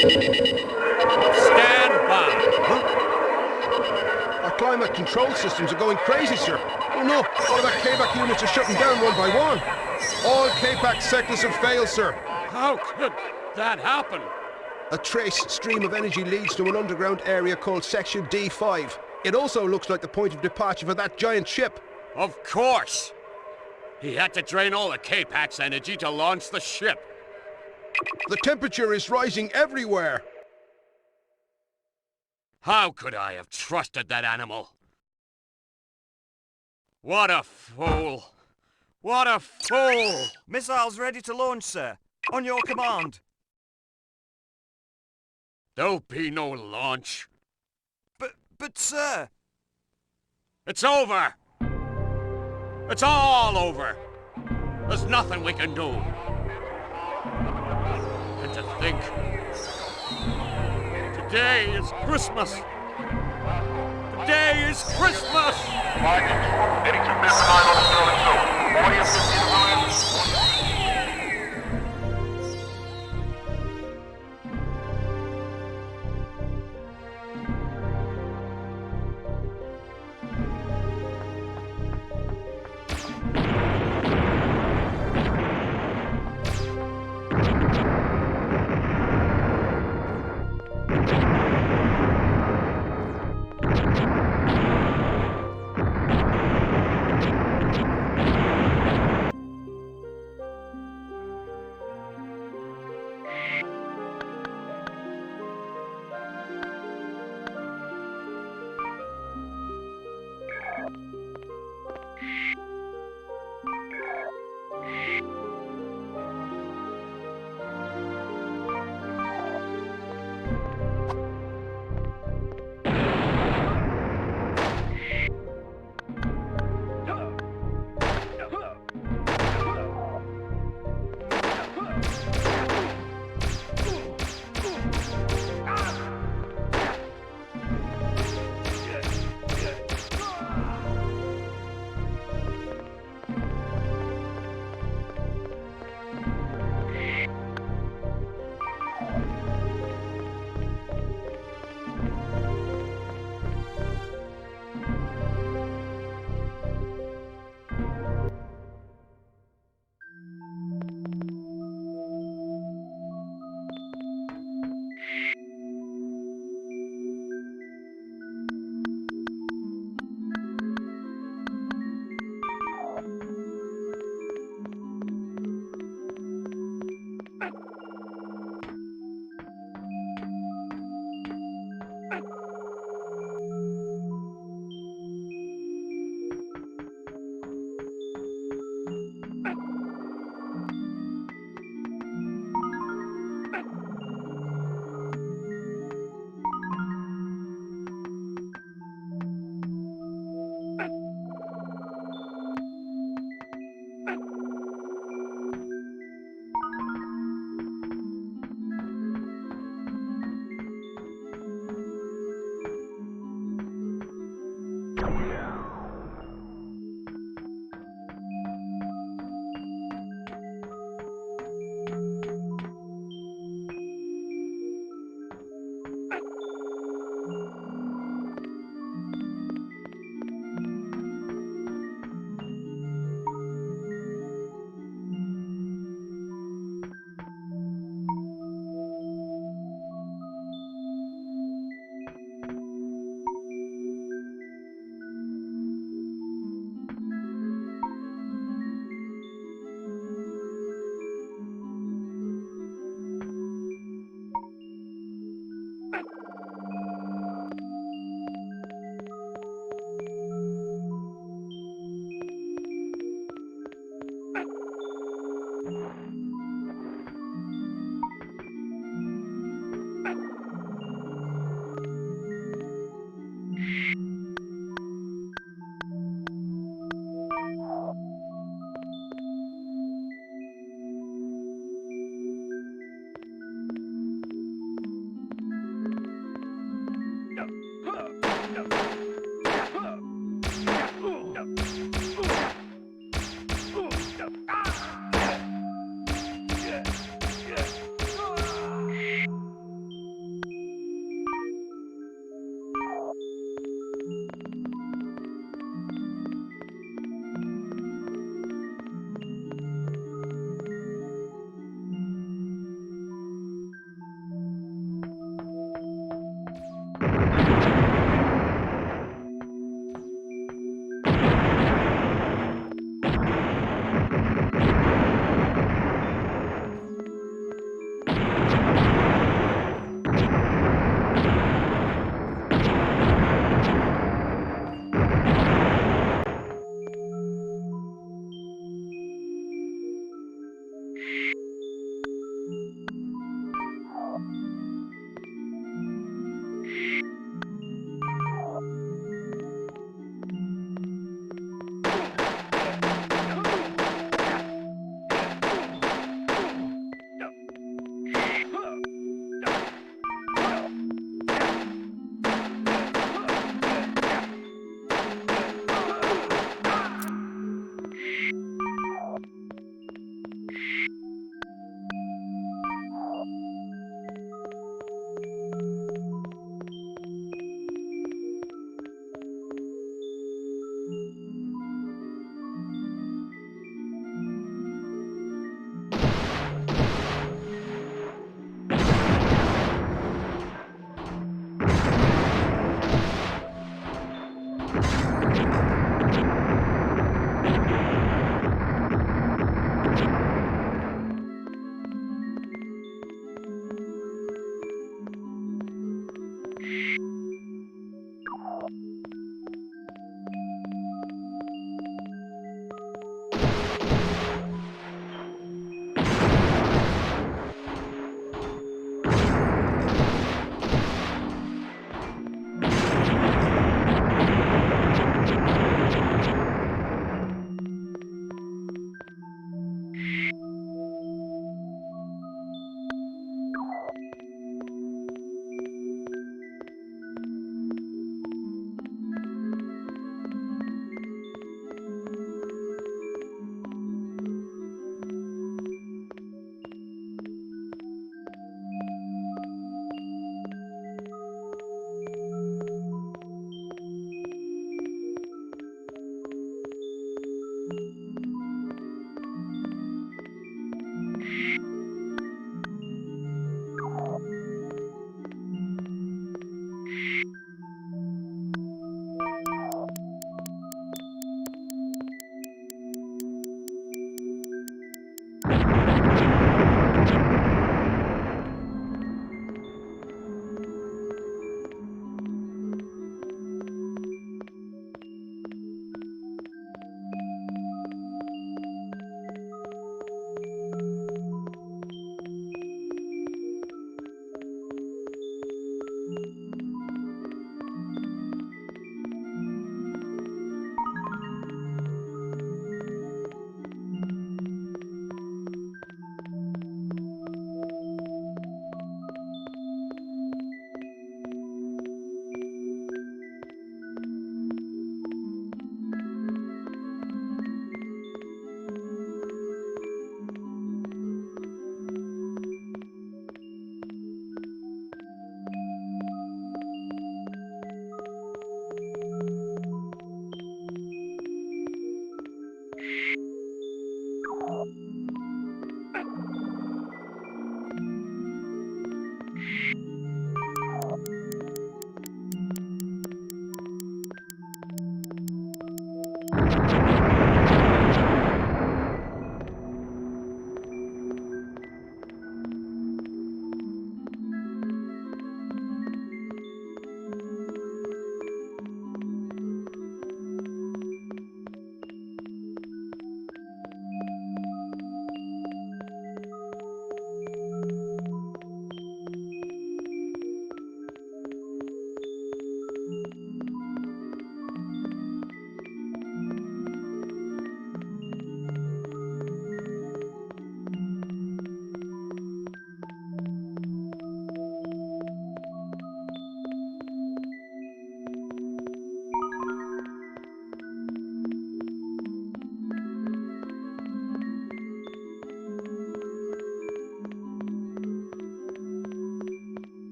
[SPEAKER 19] by!
[SPEAKER 13] Huh? Our climate control systems are going crazy, sir. Oh no, all of our KVAC units are shutting down one by one. All KPAC sectors have failed, sir.
[SPEAKER 19] How could that happen?
[SPEAKER 13] A trace stream of energy leads to an underground area called Section D5. It also looks like the point of departure for that giant ship.
[SPEAKER 19] Of course! He had to drain all the KPAC's energy to launch the ship.
[SPEAKER 13] The temperature is rising everywhere.
[SPEAKER 19] How could I have trusted that animal? What a fool! What a fool!
[SPEAKER 20] Missiles ready to launch, sir. On your command.
[SPEAKER 19] There'll be no launch.
[SPEAKER 20] But, sir...
[SPEAKER 19] It's over! It's all over! There's nothing we can do. And to think... Today is Christmas! Today is Christmas!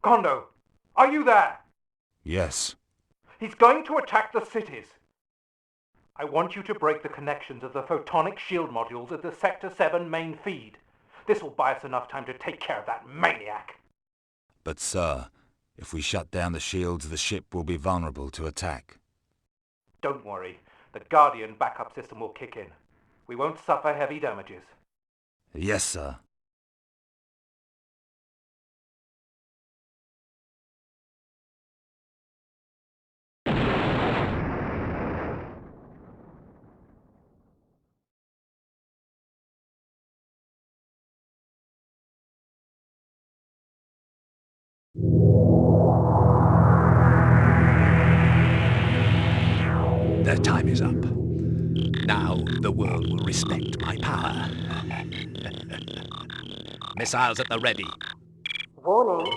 [SPEAKER 22] Kondo, are you there?
[SPEAKER 15] Yes.
[SPEAKER 22] He's going to attack the cities. I want you to break the connections of the photonic shield modules at the Sector 7 main feed. This will buy us enough time to take care of that maniac.
[SPEAKER 15] But sir, if we shut down the shields, the ship will be vulnerable to attack.
[SPEAKER 22] Don't worry. The Guardian backup system will kick in. We won't suffer heavy damages.
[SPEAKER 15] Yes, sir.
[SPEAKER 16] Their time is up. Now the world will respect my power. Missiles at the ready.
[SPEAKER 5] Warning.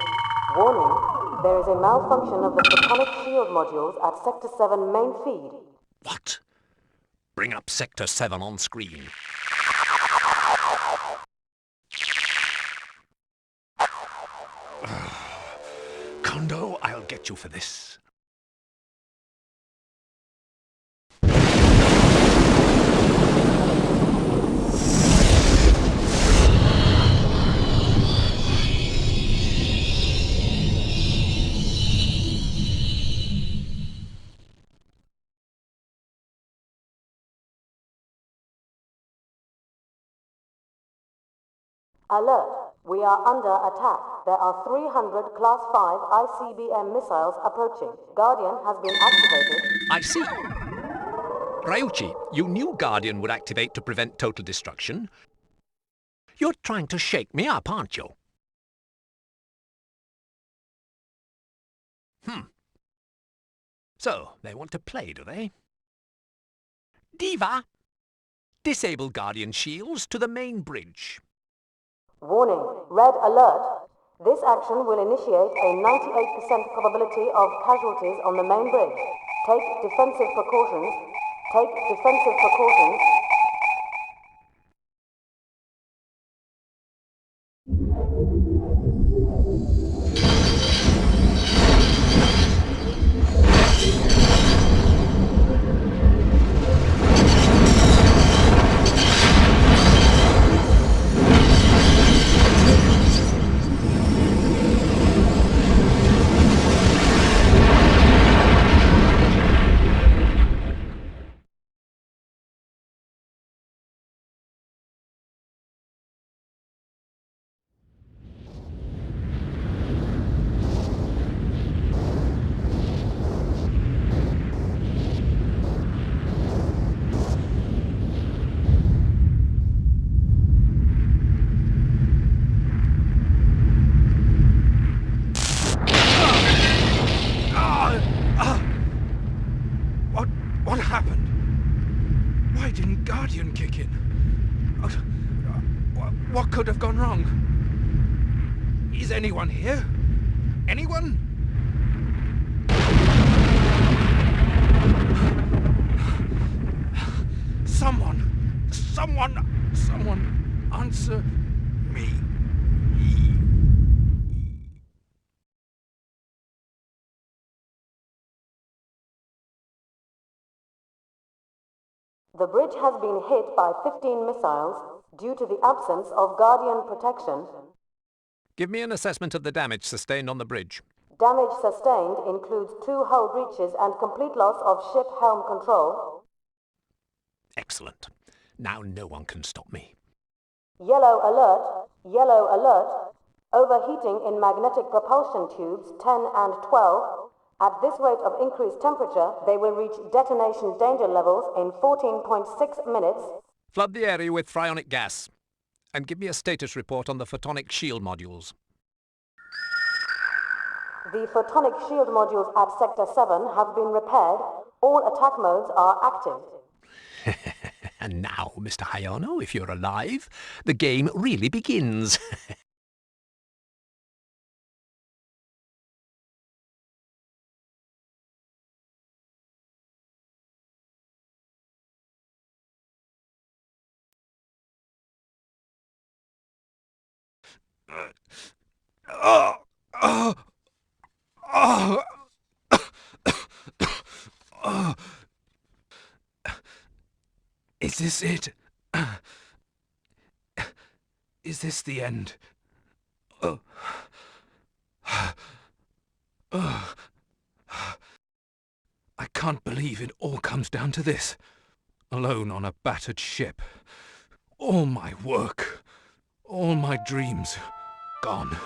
[SPEAKER 5] Warning. There is a malfunction of the photonic shield modules at Sector 7 main feed.
[SPEAKER 16] What? Bring up Sector 7 on screen. Kondo, I'll get you for this.
[SPEAKER 5] Alert. We are under attack. There are 300 Class 5 ICBM missiles approaching. Guardian has been activated.
[SPEAKER 16] I see. Ryuchi, you knew Guardian would activate to prevent total destruction. You're trying to shake me up, aren't you? So, they want to play, do they? Diva! Disable Guardian shields to the main bridge.
[SPEAKER 5] Warning. Red alert. This action will initiate a 98% probability of casualties on the main bridge. Take defensive precautions. Take defensive precautions.
[SPEAKER 8] What happened? Why didn't Guardian kick in? What could have gone wrong? Is anyone here? Anyone? Someone answer me.
[SPEAKER 5] The bridge has been hit by 15 missiles due to the absence of Guardian protection.
[SPEAKER 16] Give me an assessment of the damage sustained on the bridge.
[SPEAKER 5] Damage sustained includes 2 hull breaches and complete loss of ship helm control.
[SPEAKER 16] Excellent. Now no one can stop me.
[SPEAKER 5] Yellow alert. Yellow alert. Overheating in magnetic propulsion tubes 10 and 12. At this rate of increased temperature, they will reach detonation danger levels in 14.6 minutes.
[SPEAKER 16] Flood the area with phryonic gas. And give me a status report on the photonic shield modules.
[SPEAKER 5] The photonic shield modules at Sector 7 have been repaired. All attack modes are active.
[SPEAKER 16] And now, Mr. Hayano, if you're alive, the game really begins.
[SPEAKER 8] this it? Is this the end? Oh. Oh. I can't believe it all comes down to this. Alone on a battered ship. All my work, all my dreams, gone.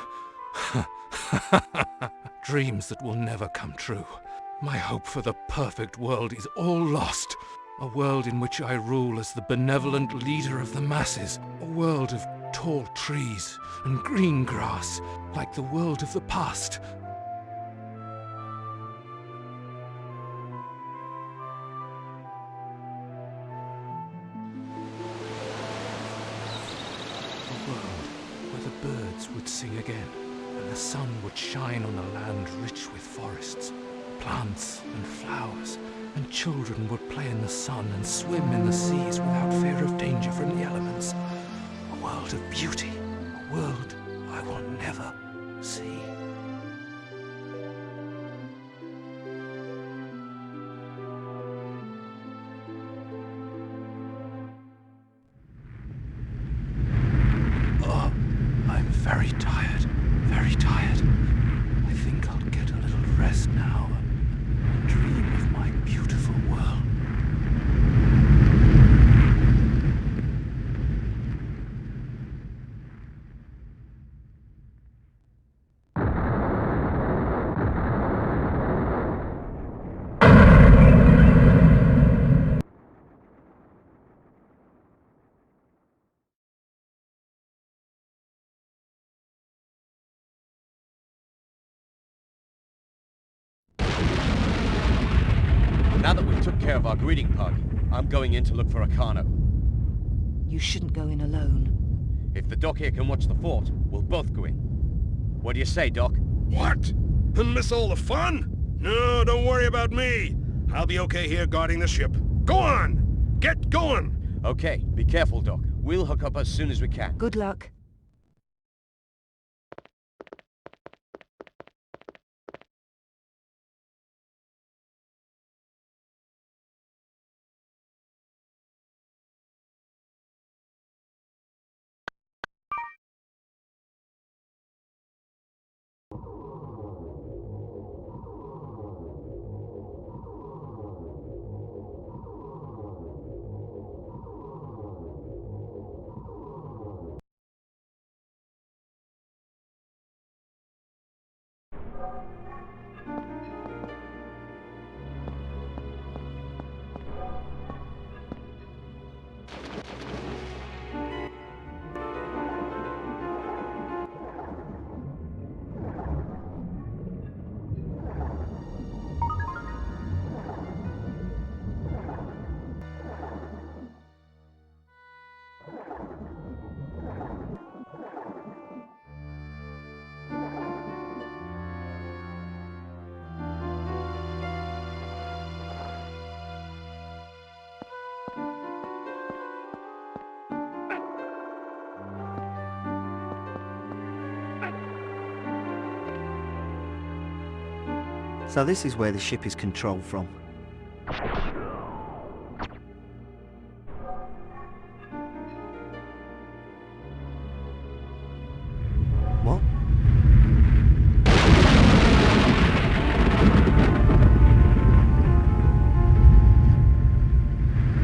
[SPEAKER 8] Dreams that will never come true. My hope for the perfect world is all lost. A world in which I rule as the benevolent leader of the masses. A world of tall trees and green grass, like the world of the past. A world where the birds would sing again, and the sun would shine on a land rich with forests, plants and flowers, and children would play in the sun and swim in the seas without fear of danger from the elements. A world of beauty, a world I will never see. Oh, I'm very tired, very tired. I think I'll get a little rest now and dream of my beautiful world.
[SPEAKER 17] Now that we've took care of our greeting party, I'm going in to look for a Carno.
[SPEAKER 1] You shouldn't go in alone.
[SPEAKER 17] If the doc here can watch the fort, we'll both go in. What do you say, Doc?
[SPEAKER 13] What? And miss all the fun? No, don't worry about me. I'll be okay here guarding the ship. Go on! Get going!
[SPEAKER 17] Okay, be careful, Doc. We'll hook up as soon as we can.
[SPEAKER 1] Good luck.
[SPEAKER 6] So this is where the ship is controlled from. What?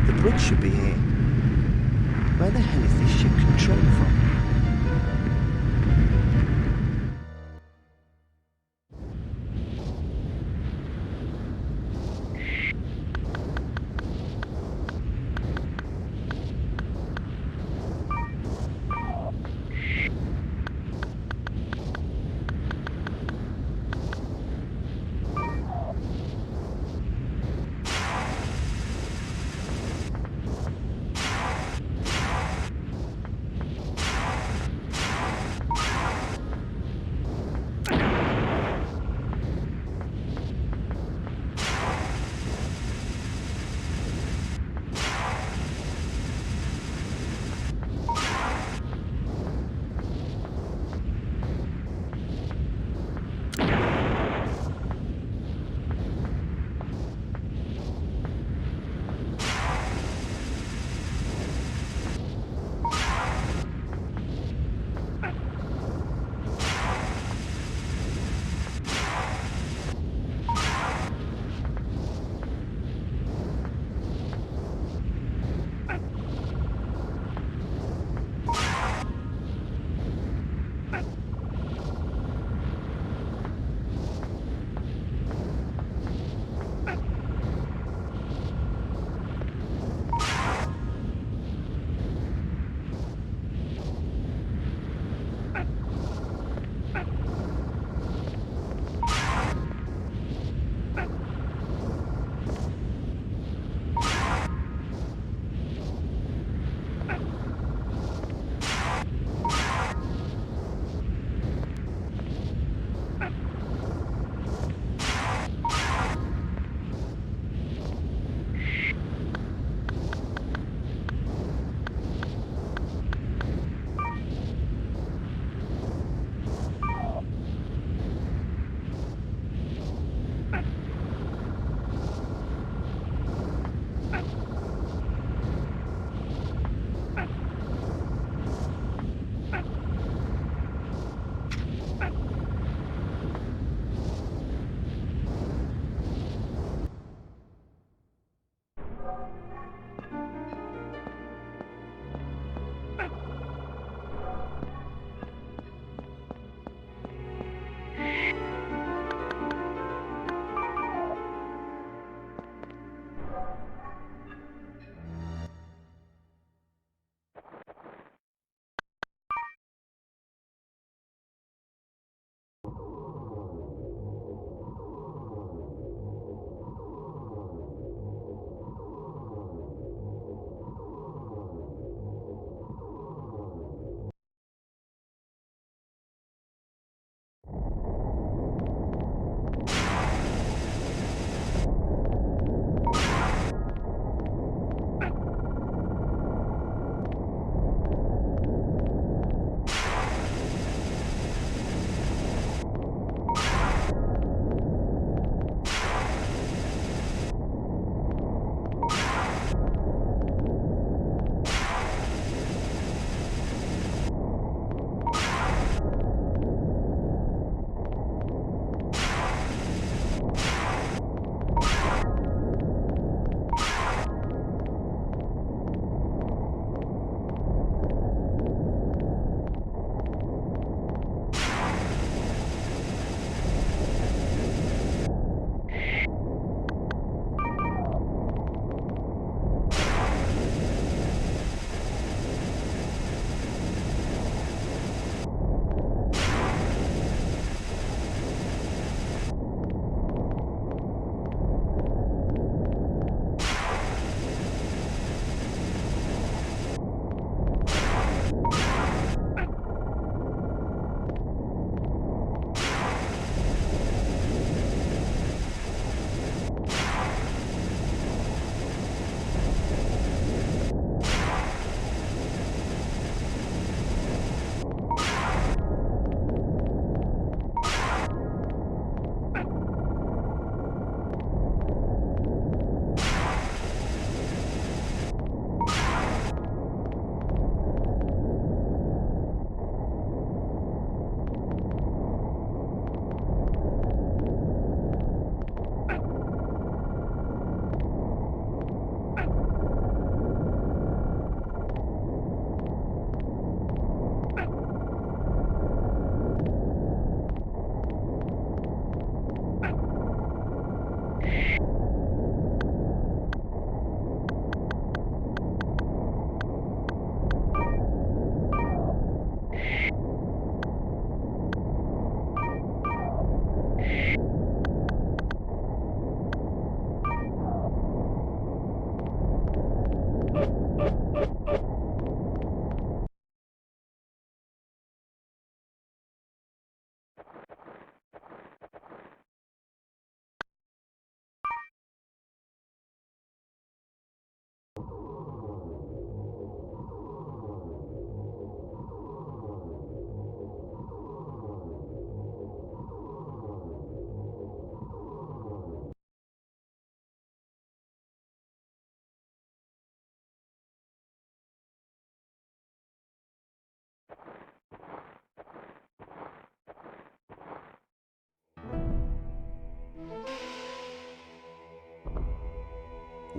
[SPEAKER 6] The bridge should be here. Where the hell is this ship controlled from?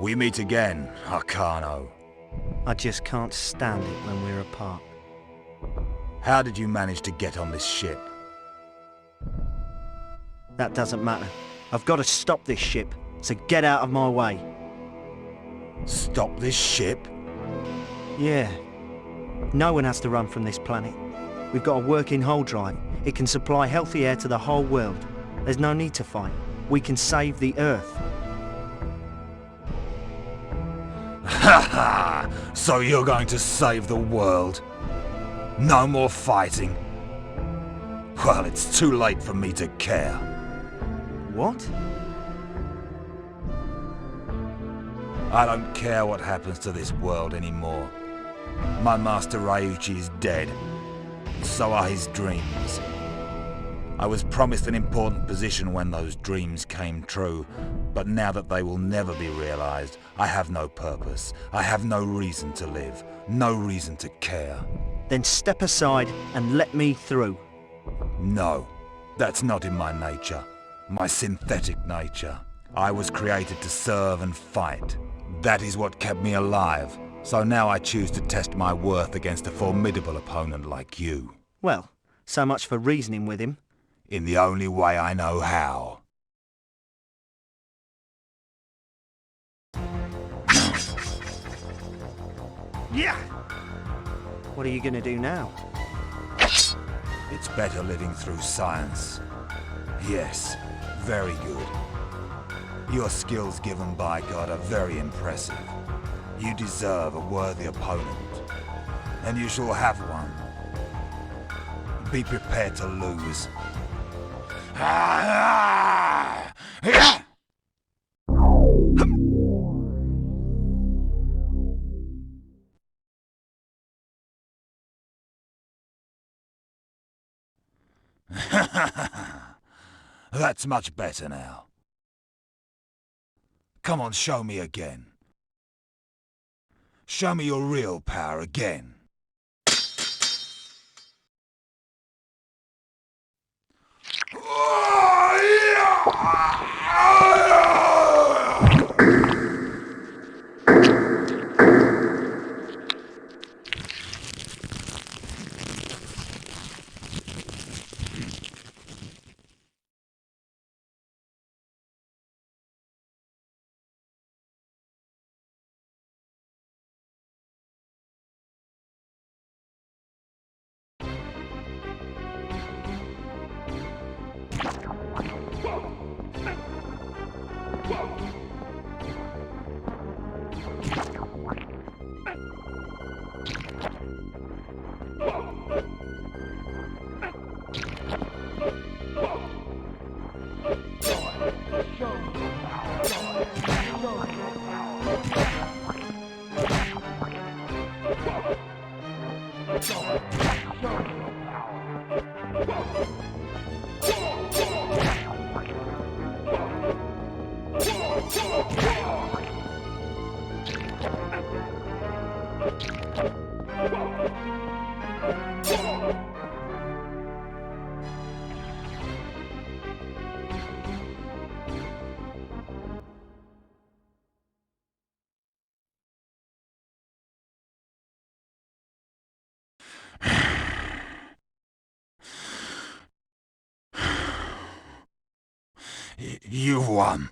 [SPEAKER 15] We meet again, Arcano.
[SPEAKER 6] I just can't stand it when we're apart.
[SPEAKER 15] How did you manage to get on this ship?
[SPEAKER 6] That doesn't matter. I've got to stop this ship, so get out of my way.
[SPEAKER 15] Stop this ship?
[SPEAKER 6] Yeah. No one has to run from this planet. We've got a working hull drive. It can supply healthy air to the whole world. There's no need to fight. We can save the Earth.
[SPEAKER 15] Ha ha! So you're going to save the world? No more fighting? Well, it's too late for me to care.
[SPEAKER 6] What?
[SPEAKER 15] I don't care what happens to this world anymore. My master Ryuichi is dead. So are his dreams. I was promised an important position when those dreams came true, but now that they will never be realized, I have no purpose. I have no reason to live, no reason to care.
[SPEAKER 6] Then step aside and let me through.
[SPEAKER 15] No, that's not in my nature. My synthetic nature. I was created to serve and fight. That is what kept me alive. So now I choose to test my worth against a formidable opponent like you.
[SPEAKER 6] Well, so much for reasoning with him.
[SPEAKER 15] In the only way I know how.
[SPEAKER 6] Yeah! What are you gonna do now?
[SPEAKER 15] It's better living through science. Yes, very good. Your skills given by God are very impressive. You deserve a worthy opponent. And you shall have one. Be prepared to lose. That's much better now. Come on, show me again. Show me your real power again. You've won.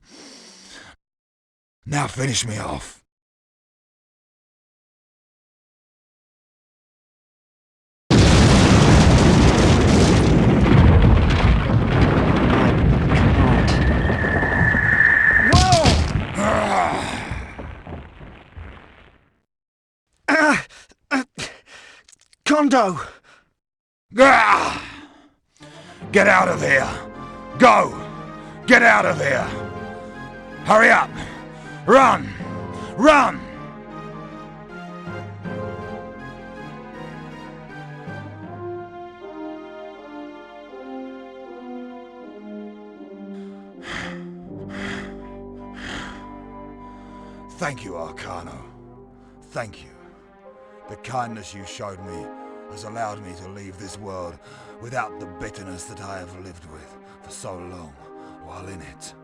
[SPEAKER 15] Now finish me off.
[SPEAKER 6] Kondo!
[SPEAKER 15] Get out of here! Go! Get out of here! Hurry up! Run! Run! Thank you, Arcano. Thank you. The kindness you showed me has allowed me to leave this world without the bitterness that I have lived with for so long while in it.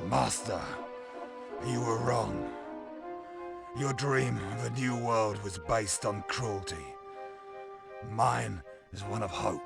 [SPEAKER 15] Master, you were wrong. Your dream of a new world was based on cruelty. Mine is one of hope.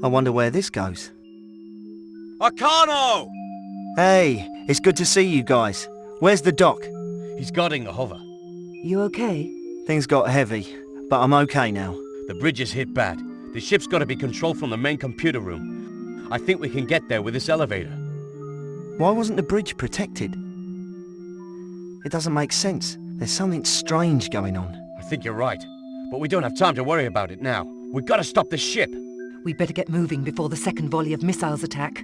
[SPEAKER 6] I wonder where this goes.
[SPEAKER 17] Arcano!
[SPEAKER 6] Hey, it's good to see you guys. Where's the doc?
[SPEAKER 17] He's guarding the hover.
[SPEAKER 1] You okay?
[SPEAKER 6] Things got heavy, but I'm okay now.
[SPEAKER 17] The bridge is hit bad. The ship's got to be controlled from the main computer room. I think we can get there with this elevator.
[SPEAKER 6] Why wasn't the bridge protected? It doesn't make sense. There's something strange going on.
[SPEAKER 17] I think you're right. But we don't have time to worry about it now. We've got to stop this ship.
[SPEAKER 1] We'd better get moving before the second volley of missiles attack.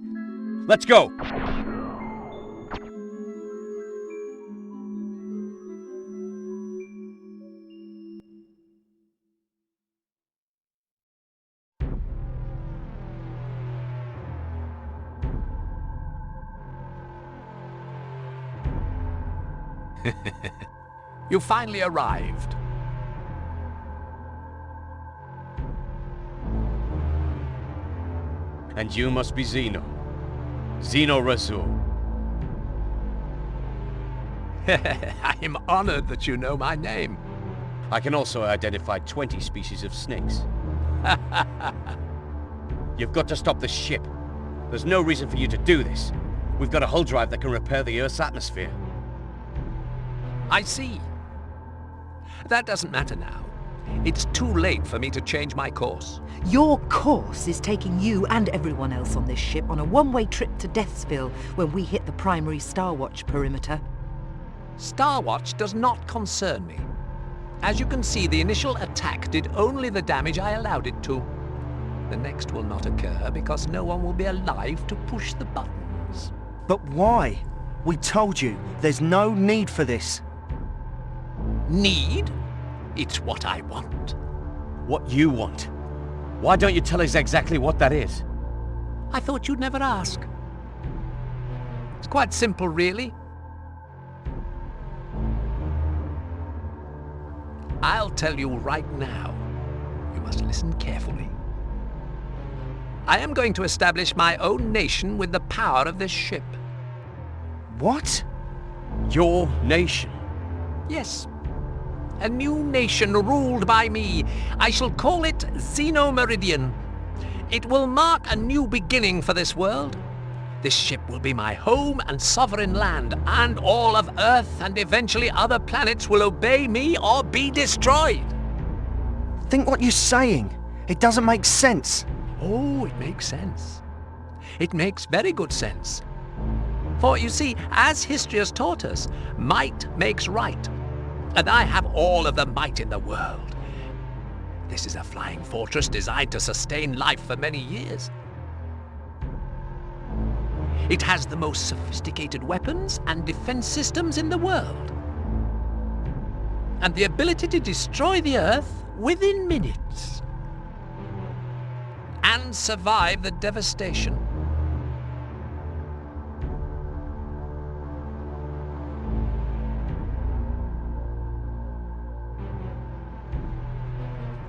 [SPEAKER 17] Let's go!
[SPEAKER 16] You finally arrived.
[SPEAKER 17] And you must be Zeno. Zeno Razul.
[SPEAKER 16] I'm honored that you know my name.
[SPEAKER 17] I can also identify 20 species of snakes. You've got to stop the ship. There's no reason for you to do this. We've got a hull drive that can repair the Earth's atmosphere.
[SPEAKER 16] I see. That doesn't matter now. It's too late for me to change my course.
[SPEAKER 1] Your course is taking you and everyone else on this ship on a one-way trip to Deathsville when we hit the primary Starwatch perimeter.
[SPEAKER 16] Starwatch does not concern me. As you can see, the initial attack did only the damage I allowed it to. The next will not occur because no one will be alive to push the buttons.
[SPEAKER 6] But why? We told you, there's no need for this.
[SPEAKER 16] Need? It's what I want.
[SPEAKER 17] What you want? Why don't you tell us exactly what that is?
[SPEAKER 16] I thought you'd never ask. It's quite simple, really. I'll tell you right now. You must listen carefully. I am going to establish my own nation with the power of this ship.
[SPEAKER 6] What?
[SPEAKER 17] Your nation?
[SPEAKER 16] Yes. A new nation ruled by me. I shall call it Xenomeridian. It will mark a new beginning for this world. This ship will be my home and sovereign land, and all of Earth and eventually other planets will obey me or be destroyed.
[SPEAKER 6] Think what you're saying. It doesn't make sense.
[SPEAKER 16] Oh, it makes sense. It makes very good sense. For you see, as history has taught us, might makes right. And I have all of the might in the world. This is a flying fortress designed to sustain life for many years. It has the most sophisticated weapons and defense systems in the world. And the ability to destroy the Earth within minutes. And survive the devastation.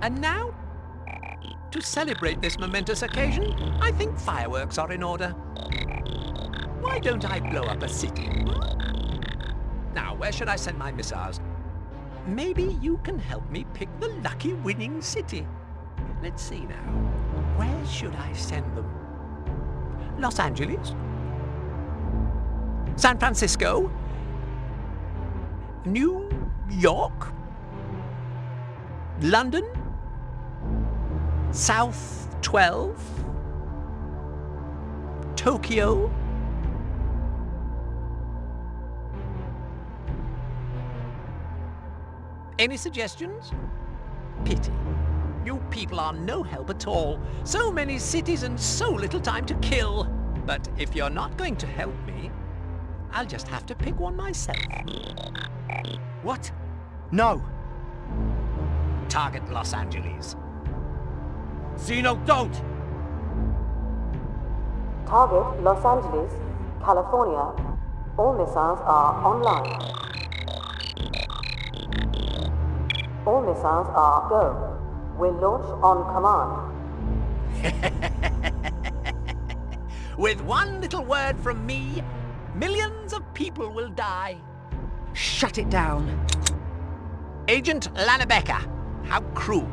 [SPEAKER 16] And now, to celebrate this momentous occasion, I think fireworks are in order. Why don't I blow up a city? Now, where should I send my missiles? Maybe you can help me pick the lucky winning city. Let's see now. Where should I send them? Los Angeles? San Francisco? New York? London? South 12? Tokyo? Any suggestions? Pity. You people are no help at all. So many cities and so little time to kill. But if you're not going to help me, I'll just have to pick one myself.
[SPEAKER 6] What? No.
[SPEAKER 16] Target Los Angeles.
[SPEAKER 12] Zeno, don't!
[SPEAKER 5] Target Los Angeles, California. All missiles are online. All missiles are go. Will launch on command.
[SPEAKER 16] With one little word from me, millions of people will die.
[SPEAKER 1] Shut it down.
[SPEAKER 16] Agent Lannebecker, how crude.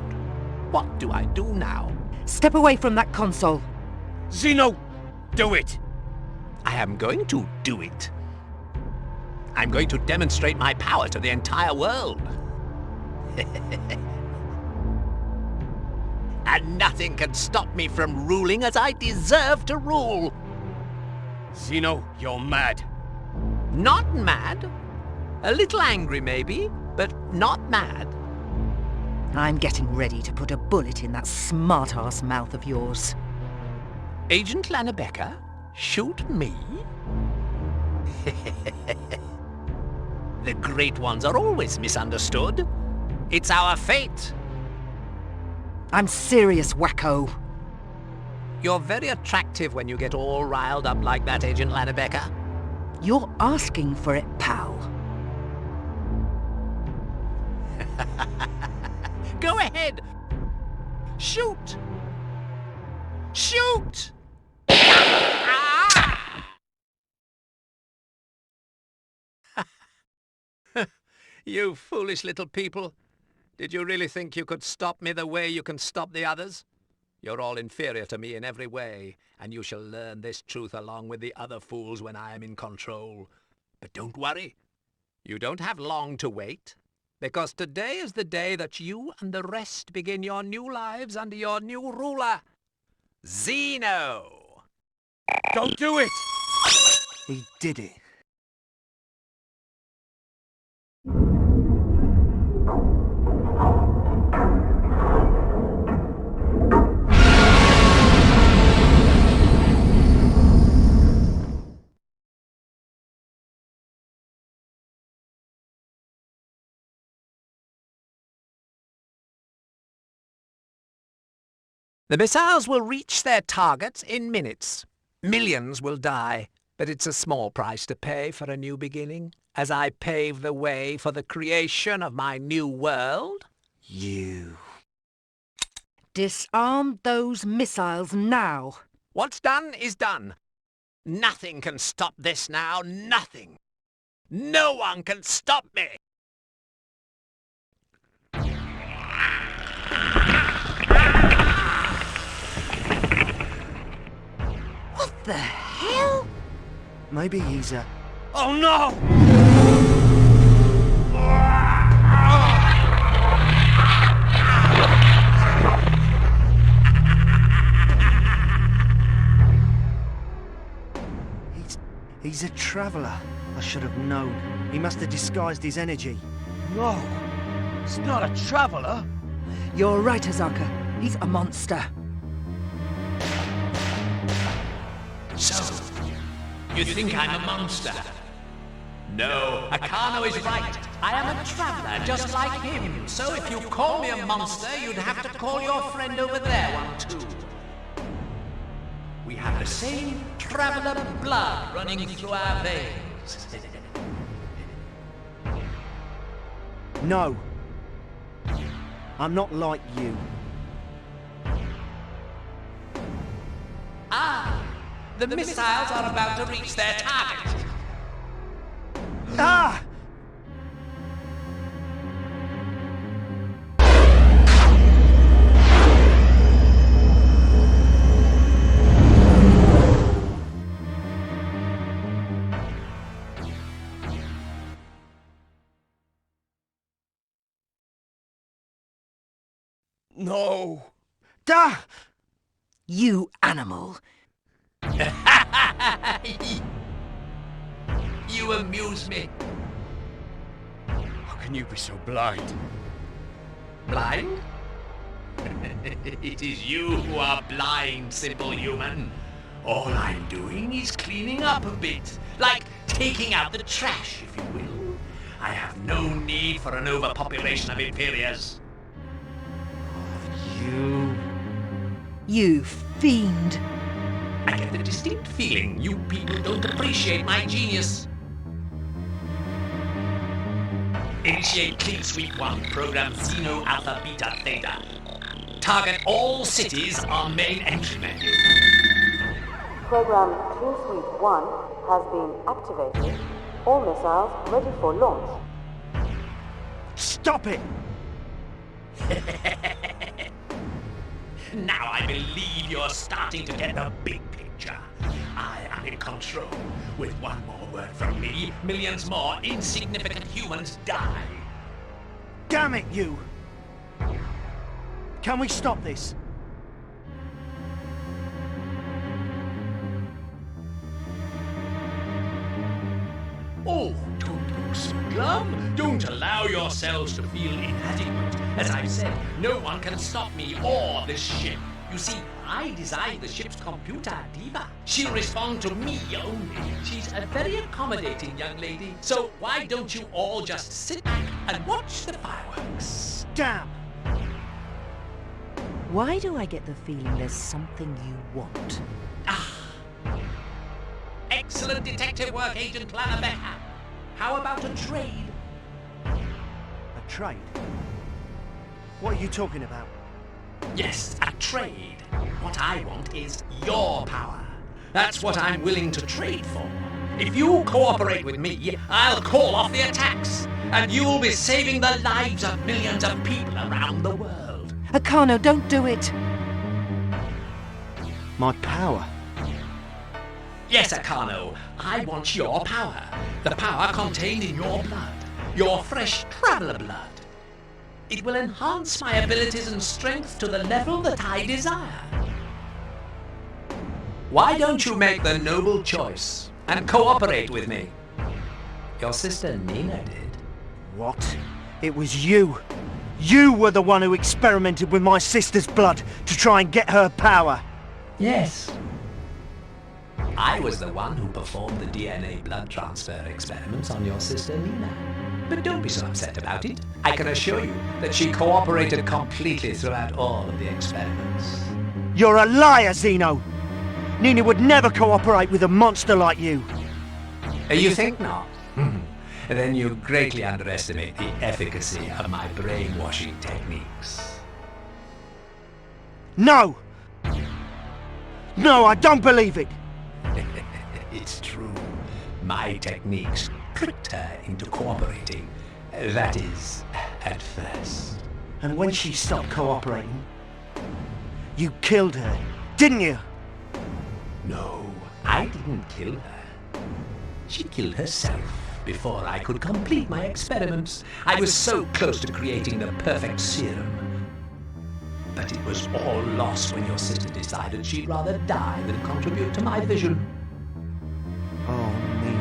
[SPEAKER 16] What do I do now?
[SPEAKER 1] Step away from that console.
[SPEAKER 12] Zeno, do it!
[SPEAKER 16] I am going to do it. I'm going to demonstrate my power to the entire world. And nothing can stop me from ruling as I deserve to rule.
[SPEAKER 12] Zeno, you're mad.
[SPEAKER 16] Not mad. A little angry maybe, but not mad.
[SPEAKER 1] I'm getting ready to put a bullet in that smart-ass mouth of yours.
[SPEAKER 16] Agent Lannebecker? Shoot me? The great ones are always misunderstood. It's our fate.
[SPEAKER 1] I'm serious, wacko.
[SPEAKER 16] You're very attractive when you get all riled up like that, Agent Lannebecker.
[SPEAKER 1] You're asking for it, pal.
[SPEAKER 16] Go ahead! Shoot! Shoot! You foolish little people. Did you really think you could stop me the way you can stop the others? You're all inferior to me in every way, and you shall learn this truth along with the other fools when I am in control. But don't worry. You don't have long to wait, because today is the day that you and the rest begin your new lives under your new ruler, Zeno.
[SPEAKER 12] Don't do it!
[SPEAKER 6] He did it.
[SPEAKER 16] The missiles will reach their targets in minutes. Millions will die, but it's a small price to pay for a new beginning, as I pave the way for the creation of my new world.
[SPEAKER 6] You.
[SPEAKER 1] Disarm those missiles now.
[SPEAKER 16] What's done is done. Nothing can stop this now, nothing. No one can stop me.
[SPEAKER 1] What the hell?
[SPEAKER 6] Maybe he's a...
[SPEAKER 12] Oh no!
[SPEAKER 6] He's He's a traveller. I should have known. He must have disguised his energy.
[SPEAKER 18] No, it's not a traveller.
[SPEAKER 2] You're right, Hazaka. He's a monster.
[SPEAKER 16] So, you think I'm a monster? No, Akano is right. I am a traveller just like him. So if you call me a monster, you'd have to call your friend over there one too. We have the same traveller blood running through our veins.
[SPEAKER 6] No. I'm not like you.
[SPEAKER 16] Ah, the missiles are about to reach their target.
[SPEAKER 6] Ah!
[SPEAKER 18] No.
[SPEAKER 6] Duh!
[SPEAKER 2] You animal.
[SPEAKER 16] You amuse me.
[SPEAKER 18] How can you be so blind?
[SPEAKER 16] Blind? It is you who are blind, simple human. All I'm doing is cleaning up a bit, like taking out the trash, if you will. I have no need for an overpopulation of inferiors.
[SPEAKER 2] You fiend.
[SPEAKER 16] I get the distinct feeling you people don't appreciate my genius. Initiate Clean Sweep 1, program Xeno Alpha Beta Theta. Target all cities on main entry menu.
[SPEAKER 11] Program Clean Sweep 1 has been activated. All missiles ready for launch.
[SPEAKER 6] Stop it!
[SPEAKER 16] Now I believe you're starting to get the big picture. I am in control. With one more word from me, millions more insignificant humans die.
[SPEAKER 6] Damn it, you! Can we stop this?
[SPEAKER 16] Oh, don't look so glum. Don't allow yourselves to feel inadequate. As I've said, no one can stop me or this ship. You see, I designed the ship's computer, Diva. She'll respond to me only. She's a very accommodating young lady. So why don't you all just sit back and watch the fireworks?
[SPEAKER 6] Damn!
[SPEAKER 1] Why do I get the feeling there's something you want?
[SPEAKER 16] Excellent detective work, Agent Planner Becca. How about a trade?
[SPEAKER 6] A trade? What are you talking about?
[SPEAKER 16] Yes, a trade. What I want is your power. That's what I'm willing to trade for. If you cooperate with me, I'll call off the attacks, and you'll be saving the lives of millions of people around the world.
[SPEAKER 1] Akano, don't do it!
[SPEAKER 6] My power?
[SPEAKER 16] Yes, Akano, I want your power. The power contained in your blood. Your fresh traveler blood. It will enhance my abilities and strength to the level that I desire. Why don't you make the noble choice and cooperate with me? Your sister Nina did.
[SPEAKER 6] What? It was you. You were the one who experimented with my sister's blood to try and get her power.
[SPEAKER 16] Yes. I was the one who performed the DNA blood transfer experiments on your sister Nina. But don't be so upset about it. I can assure you that she cooperated completely throughout all of the experiments.
[SPEAKER 6] You're a liar, Xeno! Nina would never cooperate with a monster like you.
[SPEAKER 16] You think not? Then you greatly underestimate the efficacy of my brainwashing techniques.
[SPEAKER 6] No! No, I don't believe it!
[SPEAKER 16] It's true. My techniques tricked her into cooperating. That is, at first.
[SPEAKER 6] And when she stopped cooperating, you killed her, didn't you?
[SPEAKER 16] No, I didn't kill her. She killed herself before I could complete my experiments. I was so close to creating the perfect serum. But it was all lost when your sister decided she'd rather die than contribute to my vision.
[SPEAKER 6] Oh, Nina.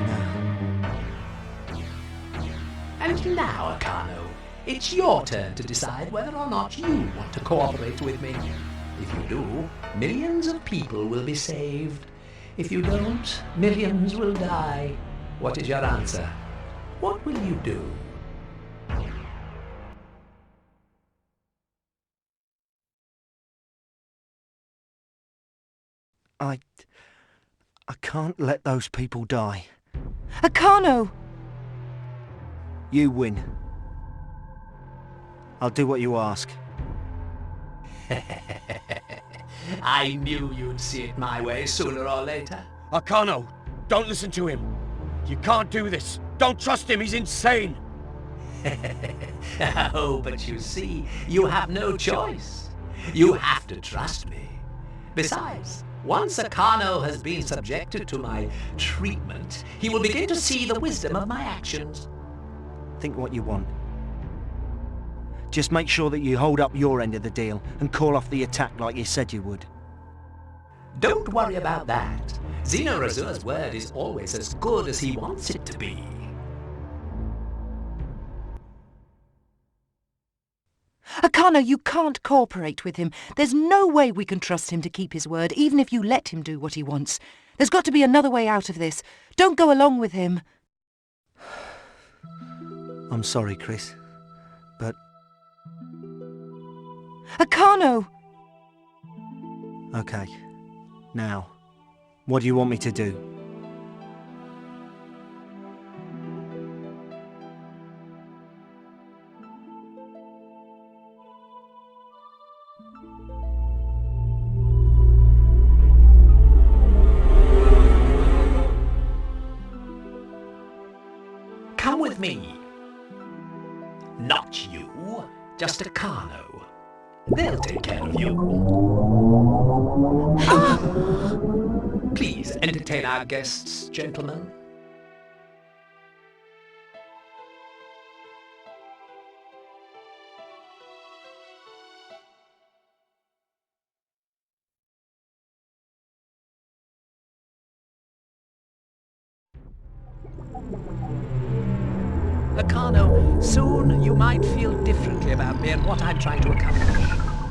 [SPEAKER 16] And now, Akano, it's your turn to decide whether or not you want to cooperate with me. If you do, millions of people will be saved. If you don't, millions will die. What is your answer? What will you do?
[SPEAKER 6] I can't let those people die.
[SPEAKER 1] Akano!
[SPEAKER 6] You win. I'll do what you ask.
[SPEAKER 16] I knew you'd see it my way sooner or later.
[SPEAKER 18] Akano, don't listen to him. You can't do this. Don't trust him, he's insane.
[SPEAKER 16] Oh, but you see, you have no choice. You have to trust me. Besides, once Akano has been subjected to my treatment, he will begin to see the wisdom of my actions.
[SPEAKER 6] Think what you want. Just make sure that you hold up your end of the deal and call off the attack like you said you would.
[SPEAKER 16] Don't worry about that. Xeno Razure's word is always as good as he wants it to be.
[SPEAKER 1] Akano, you can't cooperate with him. There's no way we can trust him to keep his word, even if you let him do what he wants. There's got to be another way out of this. Don't go along with him.
[SPEAKER 6] I'm sorry, Chris, but...
[SPEAKER 1] Akano!
[SPEAKER 6] Okay. Now, what do you want me to do?
[SPEAKER 16] Come with me. Not you, just Akano. They'll take care of you. Please entertain our guests, gentlemen. Akano, soon you might feel differently about me and what I'm trying to accomplish.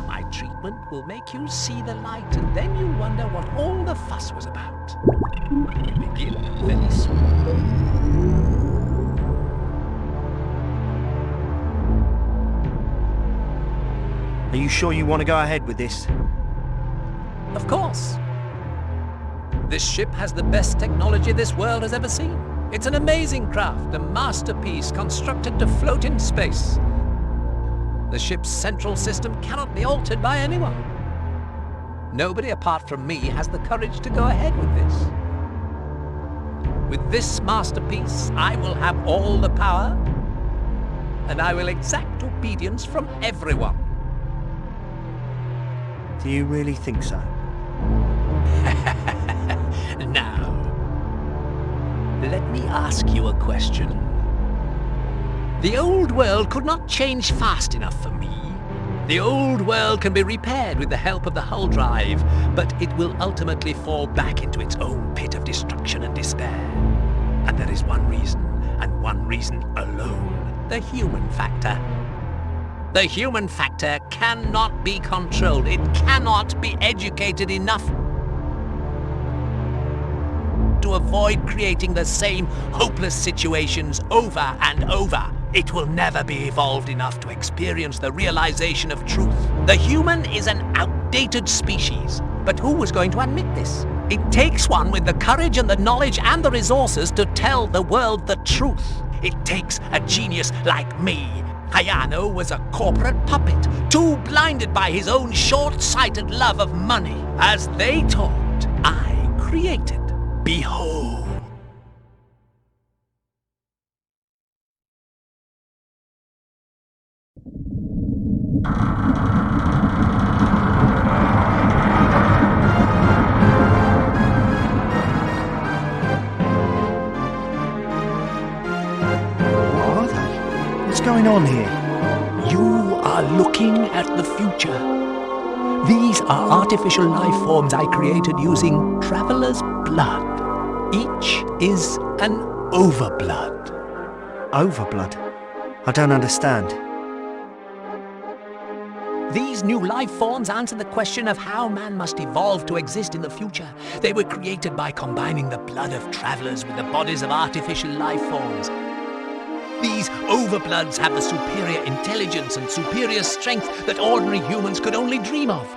[SPEAKER 16] My treatment will make you see the light, and then you'll wonder what all the fuss was about. We begin very soon.
[SPEAKER 6] Are you sure you want to go ahead with this?
[SPEAKER 16] Of course. This ship has the best technology this world has ever seen. It's an amazing craft, a masterpiece constructed to float in space. The ship's central system cannot be altered by anyone. Nobody apart from me has the courage to go ahead with this. With this masterpiece, I will have all the power, and I will exact obedience from everyone.
[SPEAKER 6] Do you really think so?
[SPEAKER 16] Now, let me ask you a question. The old world could not change fast enough for me. The old world can be repaired with the help of the hull drive, but it will ultimately fall back into its own pit of destruction and despair. And there is one reason, and one reason alone: the human factor. The human factor cannot be controlled. It cannot be educated enough to avoid creating the same hopeless situations over and over. It will never be evolved enough to experience the realization of truth. The human is an outdated species. But who was going to admit this? It takes one with the courage and the knowledge and the resources to tell the world the truth. It takes a genius like me. Hayano was a corporate puppet, too blinded by his own short-sighted love of money. As they talked, I created. Behold.
[SPEAKER 6] What's going on here?
[SPEAKER 16] You are looking at the future. These are artificial life forms I created using traveler's blood. Each is an OverBlood.
[SPEAKER 6] OverBlood? I don't understand.
[SPEAKER 16] These new life forms answer the question of how man must evolve to exist in the future. They were created by combining the blood of travelers with the bodies of artificial life forms. These overbloods have the superior intelligence and superior strength that ordinary humans could only dream of.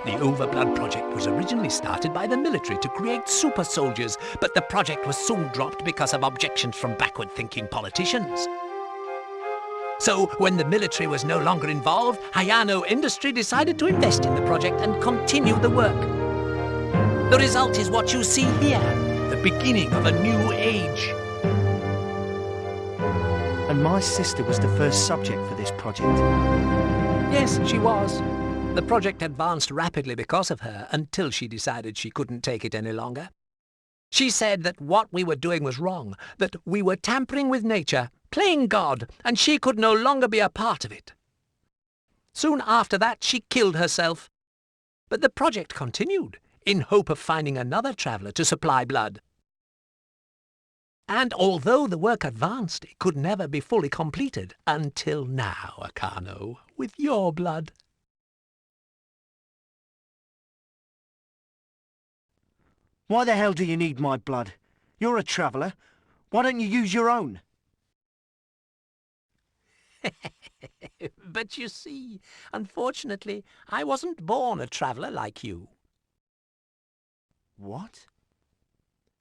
[SPEAKER 16] The Overblood project was originally started by the military to create super soldiers, but the project was soon dropped because of objections from backward-thinking politicians. So, when the military was no longer involved, Hayano Industry decided to invest in the project and continue the work. The result is what you see here, the beginning of a new age.
[SPEAKER 6] And my sister was the first subject for this project.
[SPEAKER 16] Yes, she was. The project advanced rapidly because of her, until she decided she couldn't take it any longer. She said that what we were doing was wrong, that we were tampering with nature, playing God, and she could no longer be a part of it. Soon after that, she killed herself. But the project continued, in hope of finding another traveller to supply blood. And although the work advanced, it could never be fully completed, until now, Akano, with your blood.
[SPEAKER 6] Why the hell do you need my blood? You're a traveller. Why don't you use your own?
[SPEAKER 16] But you see, unfortunately, I wasn't born a traveller like you.
[SPEAKER 6] What?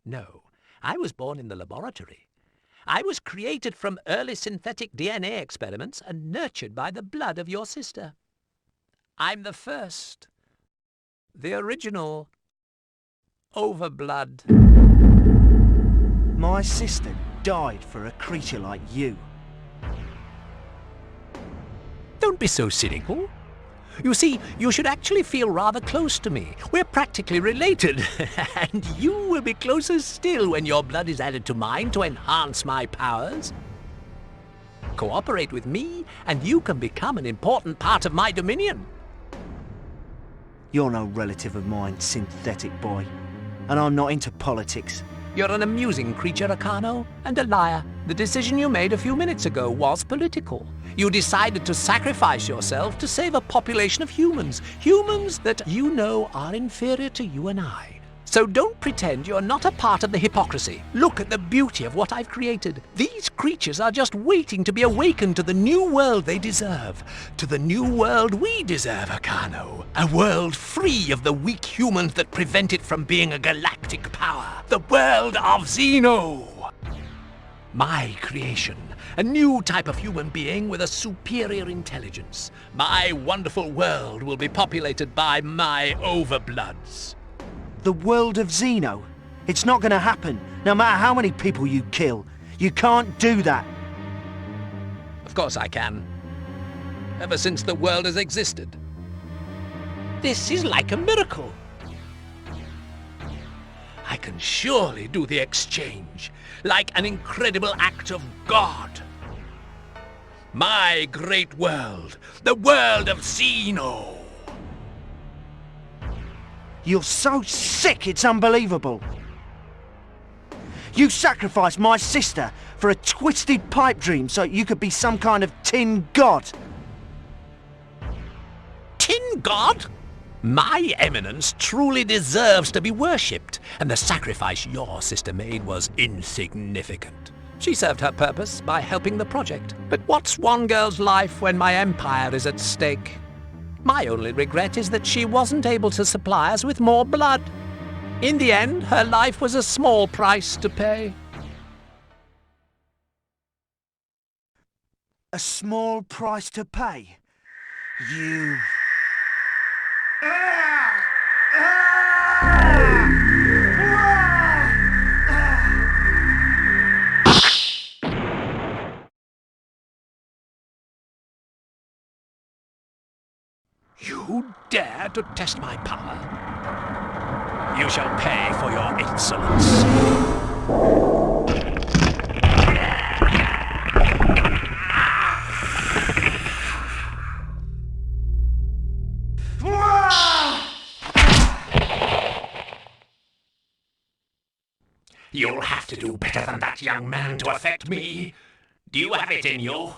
[SPEAKER 16] No, I was born in the laboratory. I was created from early synthetic DNA experiments and nurtured by the blood of your sister. I'm the first, the original Overblood.
[SPEAKER 6] My sister died for a creature like you.
[SPEAKER 16] Don't be so cynical. You see, you should actually feel rather close to me. We're practically related. And you will be closer still when your blood is added to mine to enhance my powers. Cooperate with me, and you can become an important part of my dominion.
[SPEAKER 6] You're no relative of mine, synthetic boy. And I'm not into politics.
[SPEAKER 16] You're an amusing creature, Akano, and a liar. The decision you made a few minutes ago was political. You decided to sacrifice yourself to save a population of humans. Humans that you know are inferior to you and I. So don't pretend you're not a part of the hypocrisy. Look at the beauty of what I've created. These creatures are just waiting to be awakened to the new world they deserve. To the new world we deserve, Akano. A world free of the weak humans that prevent it from being a galactic power. The world of Xeno. My creation. A new type of human being with a superior intelligence. My wonderful world will be populated by my overbloods.
[SPEAKER 6] The world of Xeno? It's not going to happen, no matter how many people you kill. You can't do that.
[SPEAKER 16] Of course I can. Ever since the world has existed. This is like a miracle. I can surely do the exchange, like an incredible act of God. My great world, the world of Xeno.
[SPEAKER 6] You're so sick, it's unbelievable. You sacrificed my sister for a twisted pipe dream so you could be some kind of tin god.
[SPEAKER 16] Tin god? My eminence truly deserves to be worshipped, and the sacrifice your sister made was insignificant. She served her purpose by helping the project. But what's one girl's life when my empire is at stake? My only regret is that she wasn't able to supply us with more blood. In the end, her life was a small price to pay.
[SPEAKER 6] A small price to pay? You...
[SPEAKER 16] You dare to test my power? You shall pay for your insolence. You'll have to do better than that, young man, to affect me.
[SPEAKER 19] Do you have it in you?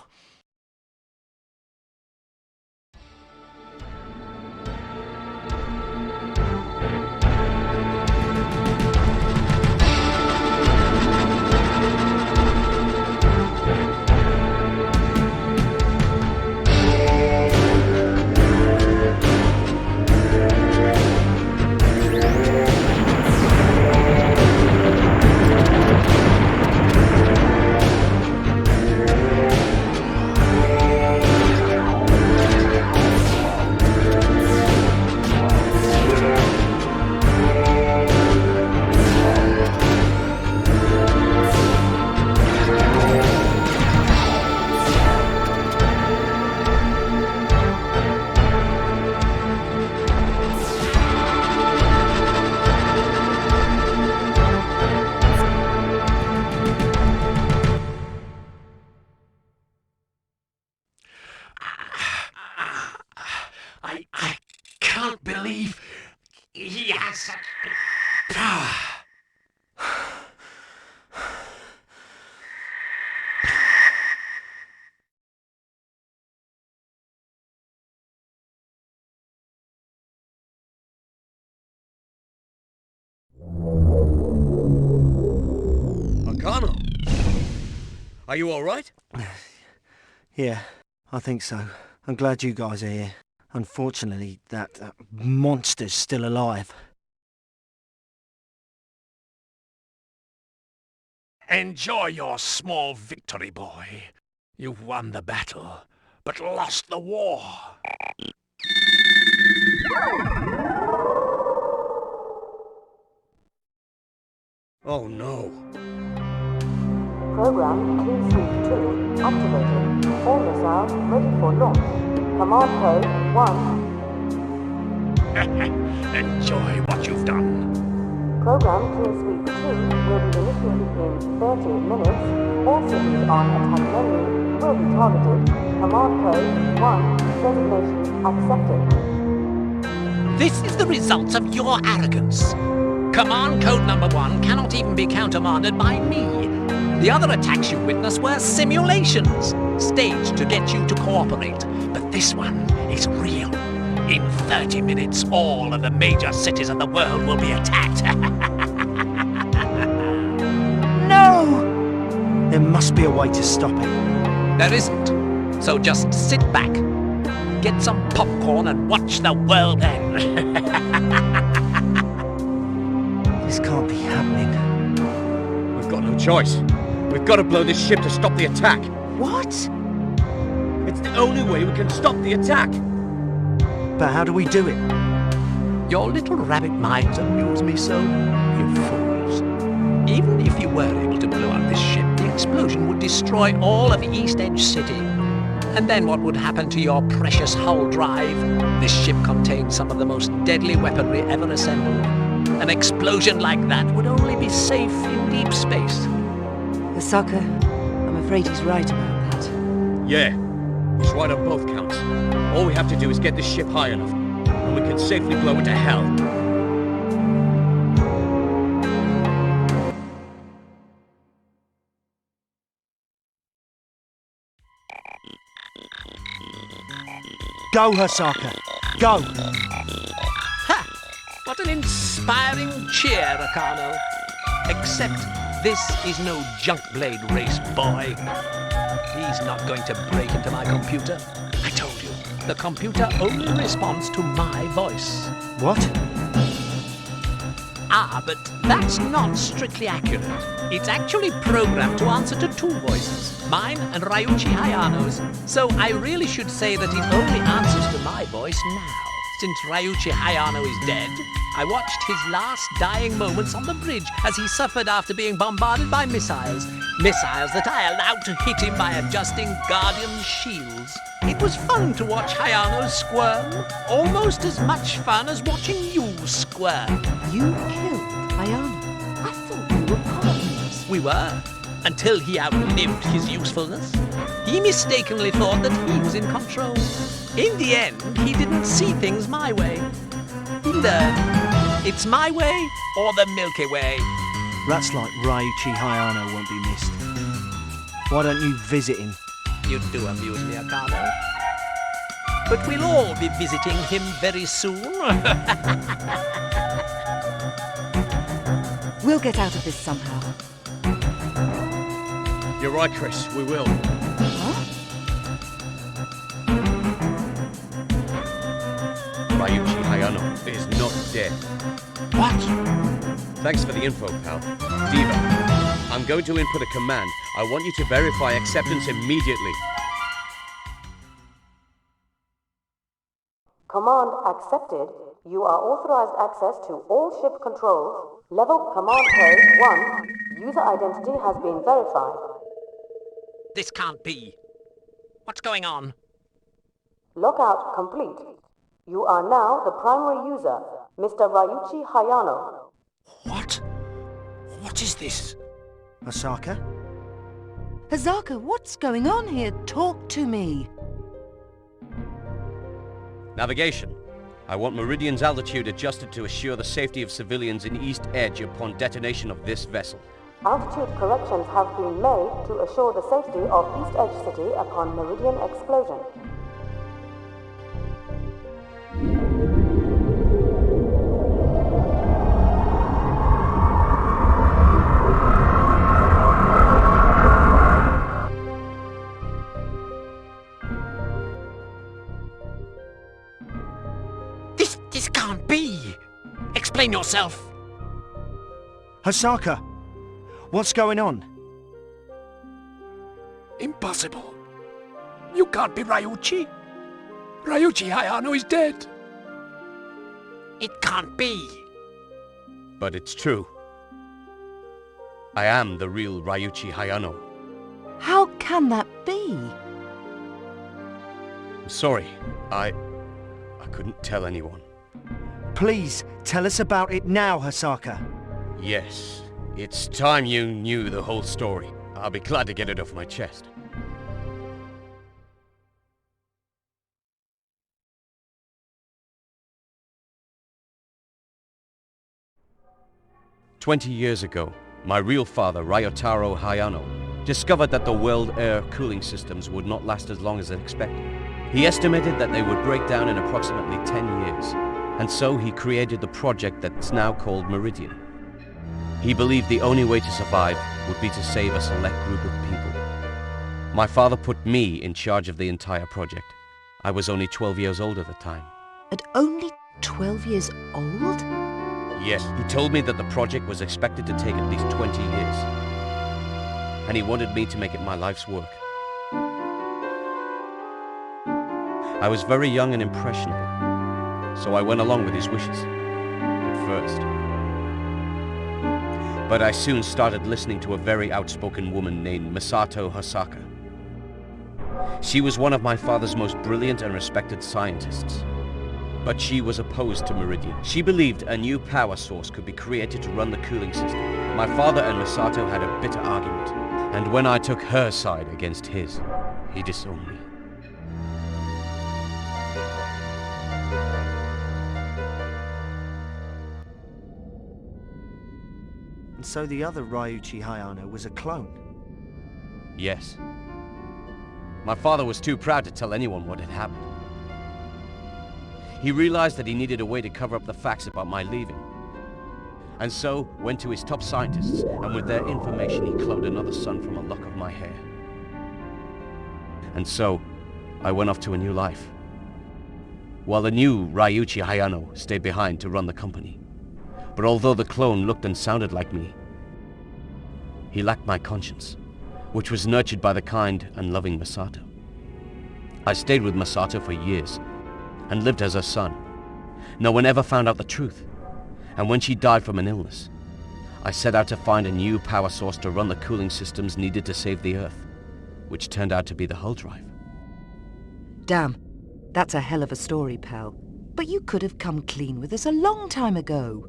[SPEAKER 19] I can't believe he has such power.
[SPEAKER 10] Arcano? Are you alright?
[SPEAKER 6] Yeah, I think so. I'm glad you guys are here. Unfortunately, that monster's still alive.
[SPEAKER 16] Enjoy your small victory, boy. You've won the battle, but lost the war.
[SPEAKER 10] Oh no.
[SPEAKER 11] Program Clean Sweep 2 activated. All missiles ready for launch. Command code 1.
[SPEAKER 16] Enjoy what you've done.
[SPEAKER 11] Program Clean Sweep 2 will be initiated in 30 minutes. All cities on attack menu will be targeted. Command code 1. Designation accepted.
[SPEAKER 16] This is the result of your arrogance. Command code number 1 cannot even be countermanded by me. The other attacks you witnessed were simulations, staged to get you to cooperate. But this one is real. In 30 minutes, all of the major cities of the world will be attacked.
[SPEAKER 6] No! There must be a way to stop it.
[SPEAKER 16] There isn't. So just sit back, get some popcorn and watch the world end.
[SPEAKER 6] This can't be happening.
[SPEAKER 17] We've got no choice. We've got to blow this ship to stop the attack.
[SPEAKER 6] What?
[SPEAKER 17] It's the only way we can stop the attack.
[SPEAKER 6] But how do we do it?
[SPEAKER 16] Your little rabbit minds amuse me so, you fools. Even if you were able to blow up this ship, the explosion would destroy all of East Edge City. And then what would happen to your precious hull drive? This ship contains some of the most deadly weaponry ever assembled. An explosion like that would only be safe in deep space.
[SPEAKER 1] The sucker, I'm afraid he's right about that.
[SPEAKER 17] Yeah, he's right on both counts. All we have to do is get this ship high enough, and we can safely blow it to hell.
[SPEAKER 6] Go, Hosaka! Go!
[SPEAKER 16] Ha! What an inspiring cheer, Arcano. Except this is no junk blade race, boy. He's not going to break into my computer. I told you, the computer only responds to my voice.
[SPEAKER 6] What?
[SPEAKER 16] Ah, but that's not strictly accurate. It's actually programmed to answer to two voices, mine and Ryuichi Hayano's, so I really should say that it only answers to my voice now. Since Ryuichi Hayano is dead, I watched his last dying moments on the bridge as he suffered after being bombarded by missiles. Missiles that I allowed to hit him by adjusting Guardian's shields. It was fun to watch Hayano squirm. Almost as much fun as watching you squirm.
[SPEAKER 1] You killed Hayano? I thought you were partners.
[SPEAKER 16] We were, until he outlived his usefulness. He mistakenly thought that he was in control. In the end, he didn't see things my way. He learned. It's my way or the Milky Way.
[SPEAKER 6] Rats like Ryuichi Hayano won't be missed. Why don't you visit him?
[SPEAKER 16] You do amuse me, Akano. But we'll all be visiting him very soon.
[SPEAKER 1] We'll get out of this somehow.
[SPEAKER 17] You're right, Chris. We will. Ryuichi Hayano is not dead.
[SPEAKER 16] What?
[SPEAKER 17] Thanks for the info, pal. Diva, I'm going to input a command. I want you to verify acceptance immediately.
[SPEAKER 11] Command accepted. You are authorized access to all ship controls. Level command code 1. User identity has been verified.
[SPEAKER 16] This can't be. What's going on?
[SPEAKER 11] Lockout complete. You are now the primary user, Mr. Ryuichi Hayano.
[SPEAKER 16] What? What is this?
[SPEAKER 6] Osaka?
[SPEAKER 1] Hazaka, what's going on here? Talk to me.
[SPEAKER 17] Navigation. I want Meridian's altitude adjusted to assure the safety of civilians in East Edge upon detonation of this vessel.
[SPEAKER 11] Altitude corrections have been made to assure the safety of East Edge City upon Meridian explosion.
[SPEAKER 16] This can't be. Explain yourself.
[SPEAKER 6] Osaka! What's going on?
[SPEAKER 3] Impossible. You can't be Ryuichi. Ryuichi Hayano is dead.
[SPEAKER 16] It can't be.
[SPEAKER 17] But it's true. I am the real Ryuichi Hayano.
[SPEAKER 1] How can that be?
[SPEAKER 17] I'm sorry. I couldn't tell anyone.
[SPEAKER 6] Please, tell us about it now, Osaka.
[SPEAKER 17] Yes. It's time you knew the whole story. I'll be glad to get it off my chest. "20 years ago, my real father, Ryotaro Hayano, discovered that the world air cooling systems would not last as long as expected. He estimated that they would break down in approximately 10 years, and so he created the project that's now called Meridian. He believed the only way to survive would be to save a select group of people. My father put me in charge of the entire project. I was only 12 years old at the time.
[SPEAKER 1] At only 12 years old?
[SPEAKER 17] Yes, he told me that the project was expected to take at least 20 years. And he wanted me to make it my life's work. I was very young and impressionable, so I went along with his wishes. At first. But I soon started listening to a very outspoken woman named Misato Hosaka. She was one of my father's most brilliant and respected scientists. But she was opposed to Meridian. She believed a new power source could be created to run the cooling system. My father and Misato had a bitter argument, and when I took her side against his, he disowned me.
[SPEAKER 6] And so the other Ryuichi Hayano was a clone?
[SPEAKER 17] Yes. My father was too proud to tell anyone what had happened. He realized that he needed a way to cover up the facts about my leaving. And so went to his top scientists, and with their information he cloned another son from a lock of my hair. And so I went off to a new life, while the new Ryuichi Hayano stayed behind to run the company. But although the clone looked and sounded like me, he lacked my conscience, which was nurtured by the kind and loving Misato. I stayed with Misato for years, and lived as her son. No one ever found out the truth, and when she died from an illness, I set out to find a new power source to run the cooling systems needed to save the Earth, which turned out to be the hull drive.
[SPEAKER 1] Damn, that's a hell of a story, pal. But you could have come clean with us a long time ago.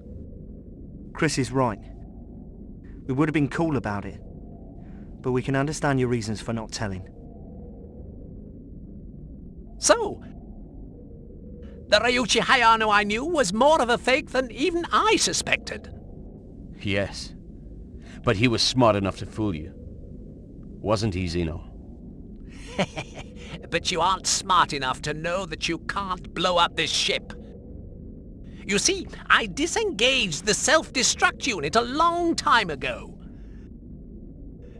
[SPEAKER 6] Chris is right. We would have been cool about it, but we can understand your reasons for not telling.
[SPEAKER 16] So, the Ryuichi Hayano I knew was more of a fake than even I suspected.
[SPEAKER 17] Yes, but he was smart enough to fool you. Wasn't he, Zeno?
[SPEAKER 16] But you aren't smart enough to know that you can't blow up this ship. You see, I disengaged the self-destruct unit a long time ago.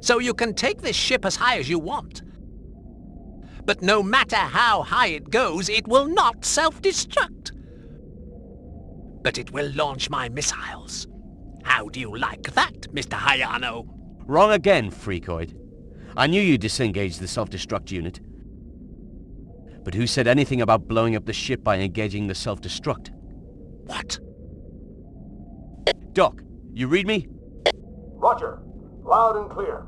[SPEAKER 16] So you can take this ship as high as you want. But no matter how high it goes, it will not self-destruct. But it will launch my missiles. How do you like that, Mr. Hayano?
[SPEAKER 17] Wrong again, freakoid. I knew you disengaged the self-destruct unit. But who said anything about blowing up the ship by engaging the self-destruct?
[SPEAKER 16] What?
[SPEAKER 17] Doc, you read me?
[SPEAKER 13] Roger. Loud and clear.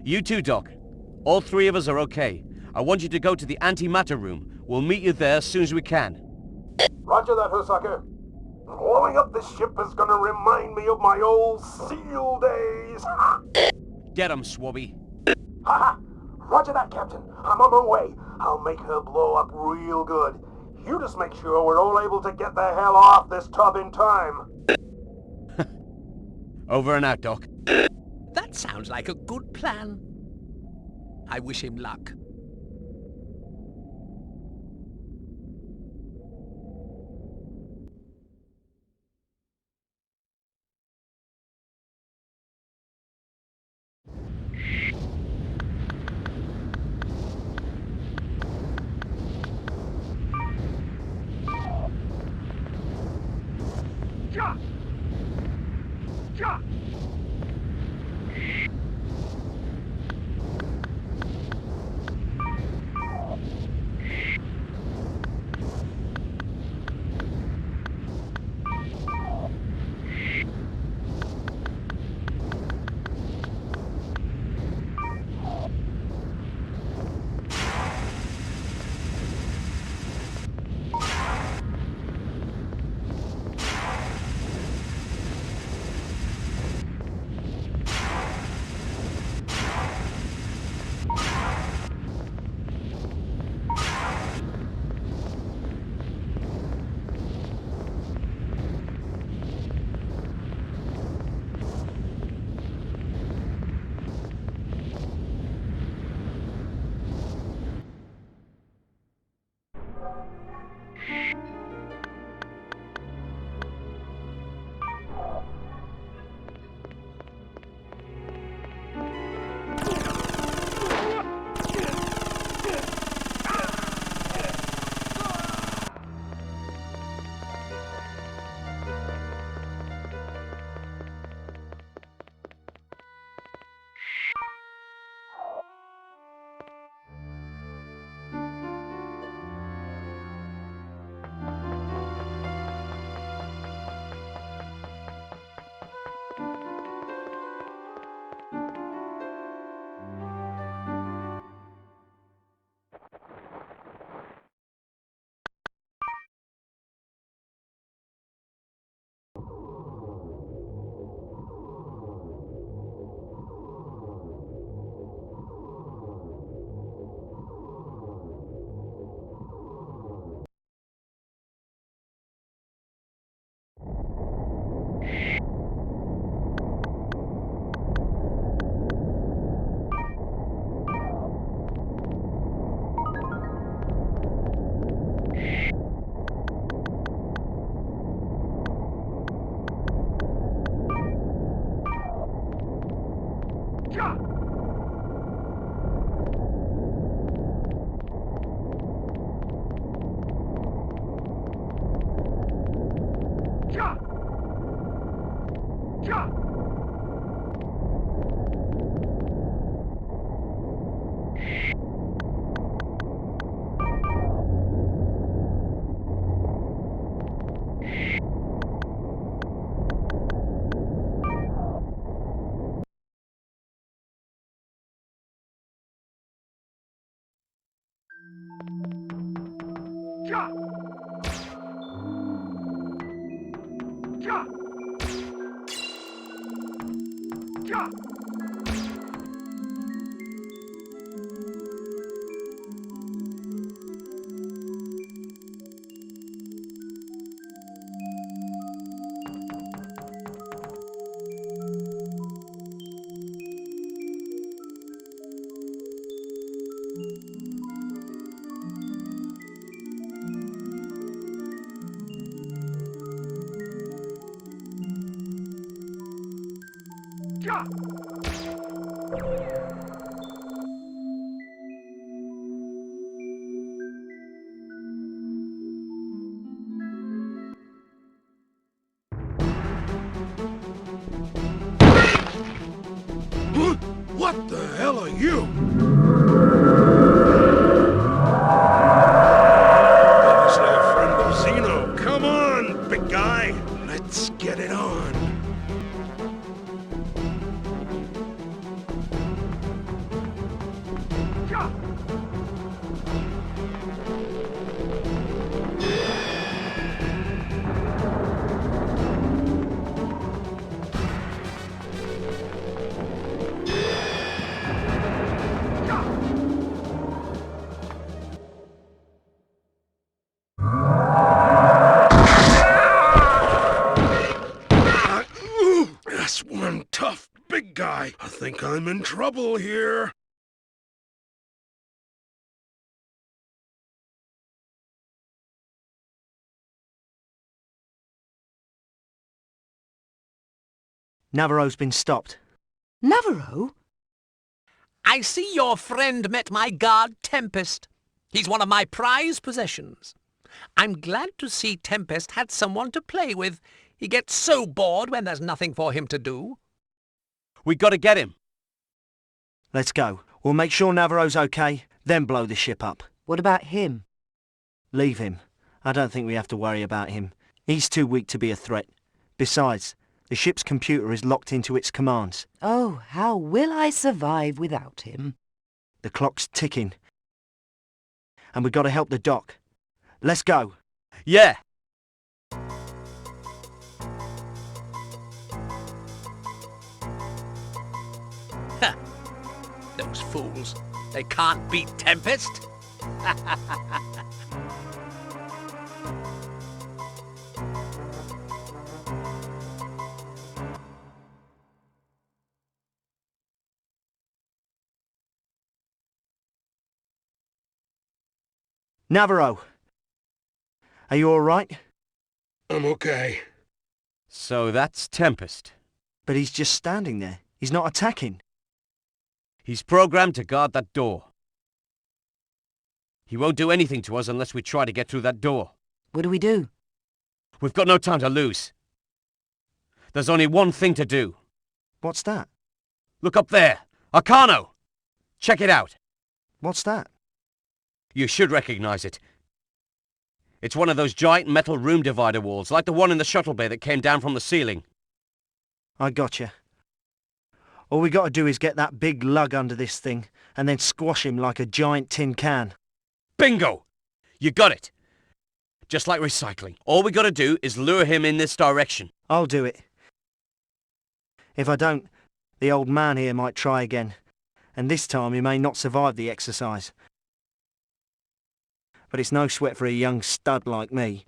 [SPEAKER 17] You too, Doc. All three of us are okay. I want you to go to the antimatter room. We'll meet you there as soon as we can.
[SPEAKER 13] Roger that, Hosaka. Blowing up this ship is gonna remind me of my old SEAL days.
[SPEAKER 17] Get him, Swabby.
[SPEAKER 13] Haha! Roger that, Captain. I'm on my way. I'll make her blow up real good. You just make sure we're all able to get the hell off this tub in time.
[SPEAKER 17] Over and out, Doc.
[SPEAKER 16] That sounds like a good plan. I wish him luck.
[SPEAKER 13] What the hell are you? Obviously a friend of Zeno. Come on, big guy. Let's get it on. That's one tough big guy. I think I'm in trouble here.
[SPEAKER 6] Navarro's been stopped.
[SPEAKER 2] Navarro?
[SPEAKER 16] I see your friend met my guard, Tempest. He's one of my prized possessions. I'm glad to see Tempest had someone to play with. He gets so bored when there's nothing for him to do.
[SPEAKER 17] We gotta get him.
[SPEAKER 6] Let's go. We'll make sure Navarro's okay, then blow the ship up.
[SPEAKER 1] What about him?
[SPEAKER 6] Leave him. I don't think we have to worry about him. He's too weak to be a threat. Besides, the ship's computer is locked into its commands.
[SPEAKER 1] Oh, how will I survive without him?
[SPEAKER 6] The clock's ticking. And we've got to help the doc. Let's go.
[SPEAKER 17] Yeah.
[SPEAKER 16] Those fools. They can't beat Tempest.
[SPEAKER 6] Navarro. Are you all right?
[SPEAKER 13] I'm okay.
[SPEAKER 17] So that's Tempest.
[SPEAKER 6] But he's just standing there. He's not attacking.
[SPEAKER 17] He's programmed to guard that door. He won't do anything to us unless we try to get through that door.
[SPEAKER 1] What do we do?
[SPEAKER 17] We've got no time to lose. There's only one thing to do.
[SPEAKER 6] What's that?
[SPEAKER 17] Look up there. Arcano! Check it out.
[SPEAKER 6] What's that?
[SPEAKER 17] You should recognize it. It's one of those giant metal room divider walls, like the one in the shuttle bay that came down from the ceiling.
[SPEAKER 6] I gotcha. All we got to do is get that big lug under this thing, and then squash him like a giant tin can.
[SPEAKER 17] Bingo! You got it. Just like recycling. All we got to do is lure him in this direction.
[SPEAKER 6] I'll do it. If I don't, the old man here might try again, and this time he may not survive the exercise. But it's no sweat for a young stud like me.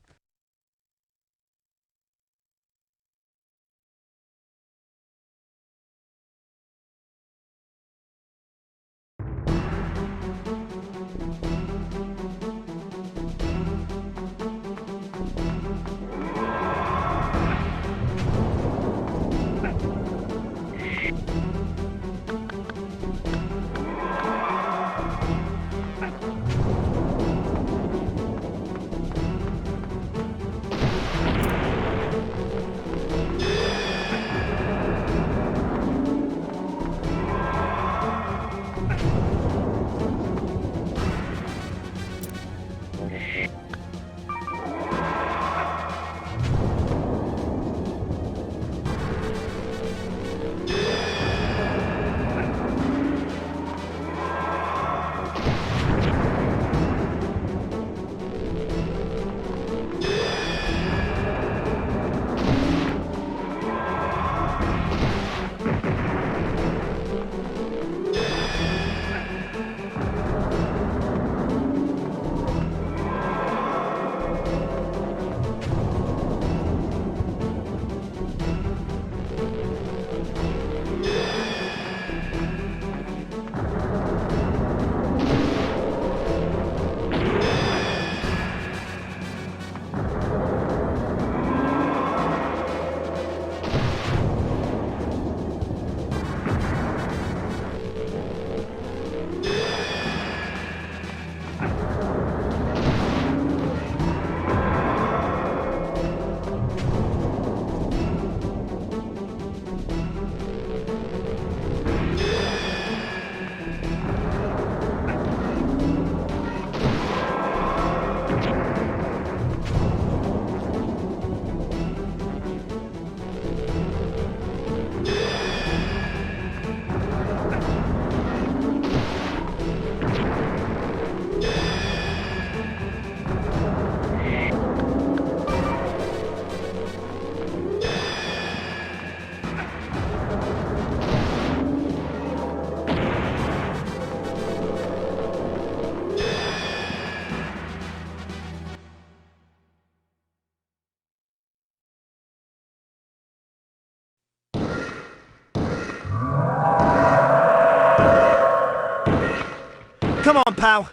[SPEAKER 6] pal.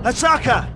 [SPEAKER 6] Osaka!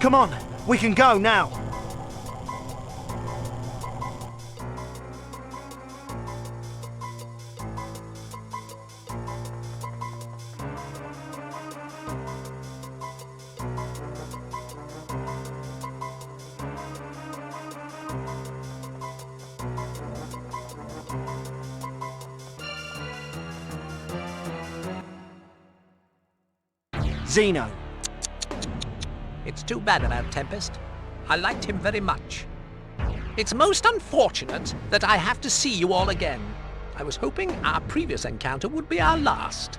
[SPEAKER 6] Come on, we can go now. Zeno.
[SPEAKER 16] It's too bad about Tempest. I liked him very much. It's most unfortunate that I have to see you all again. I was hoping our previous encounter would be our last.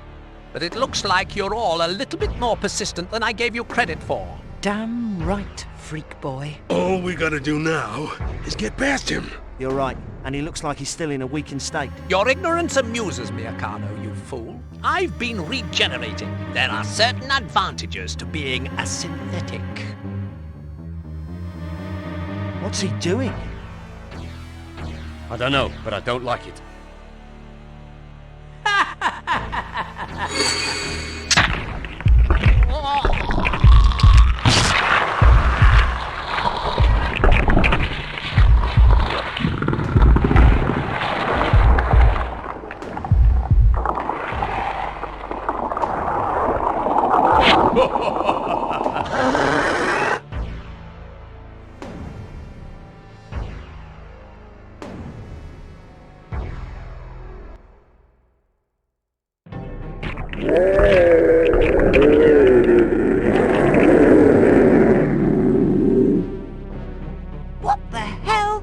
[SPEAKER 16] But it looks like you're all a little bit more persistent than I gave you credit for.
[SPEAKER 2] Damn right, freak boy.
[SPEAKER 10] All we gotta do now is get past him.
[SPEAKER 6] You're right, and he looks like he's still in a weakened state.
[SPEAKER 16] Your ignorance amuses me, Akano, you fool. I've been regenerating. There are certain advantages to being a synthetic.
[SPEAKER 6] What's he doing?
[SPEAKER 17] I don't know, but I don't like it.
[SPEAKER 2] What the hell?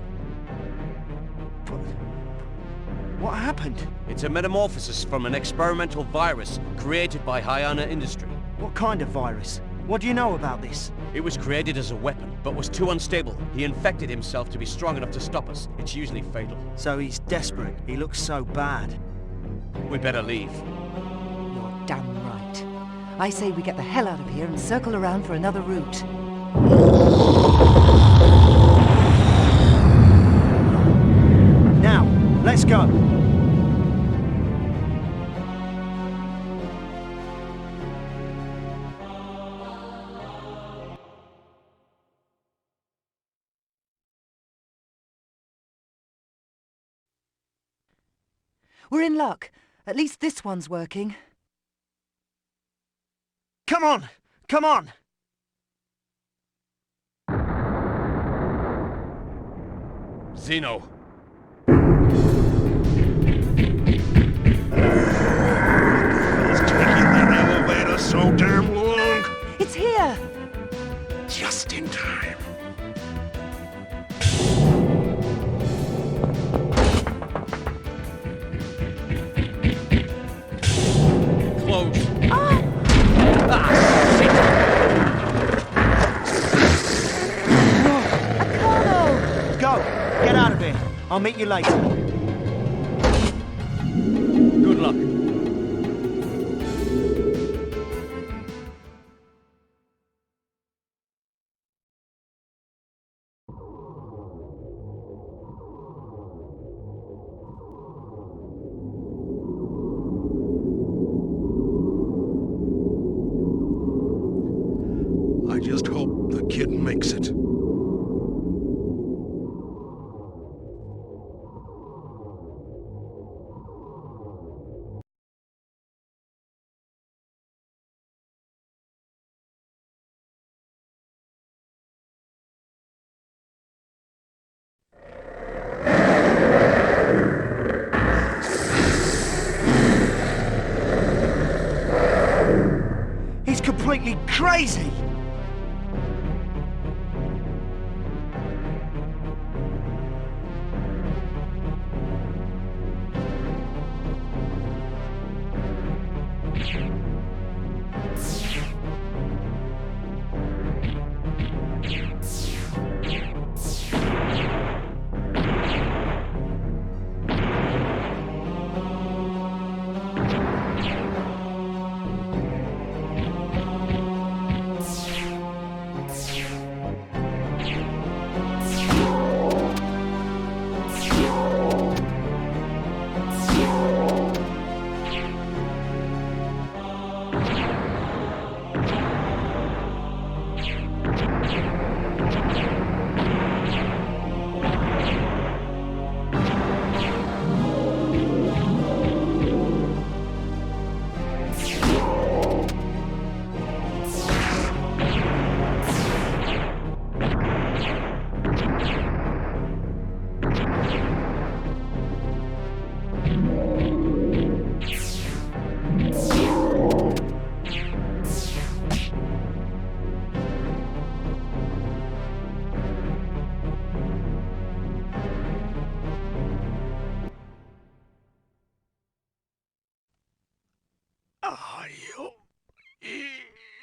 [SPEAKER 6] What happened?
[SPEAKER 17] It's a metamorphosis from an experimental virus created by Hayana Industry.
[SPEAKER 6] What kind of virus? What do you know about this?
[SPEAKER 17] It was created as a weapon, but was too unstable. He infected himself to be strong enough to stop us. It's usually fatal.
[SPEAKER 6] So he's desperate. He looks so bad.
[SPEAKER 17] We better leave.
[SPEAKER 2] You're damn right. I say we get the hell out of here and circle around for another route.
[SPEAKER 6] Now, let's go.
[SPEAKER 2] We're in luck. At least this one's working.
[SPEAKER 6] Come on! Come on!
[SPEAKER 18] Zeno.
[SPEAKER 13] It's taking that elevator so damn long.
[SPEAKER 2] It's here!
[SPEAKER 13] Just in time.
[SPEAKER 18] Close.
[SPEAKER 6] Go! Get out of here. I'll meet you later.
[SPEAKER 18] Good luck.
[SPEAKER 13] I just hope the kid makes it.
[SPEAKER 6] He's completely crazy!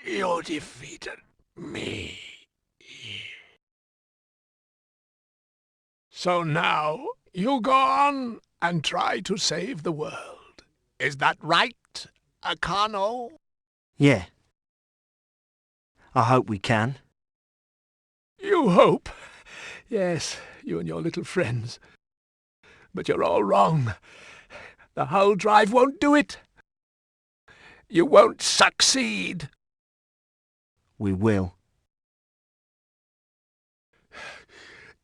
[SPEAKER 3] You defeated me. So now you go on and try to save the world. Is that right, Akano?
[SPEAKER 6] Yeah. I hope we can.
[SPEAKER 3] You hope? Yes, you and your little friends. But you're all wrong. The hull drive won't do it. You won't succeed.
[SPEAKER 6] We will.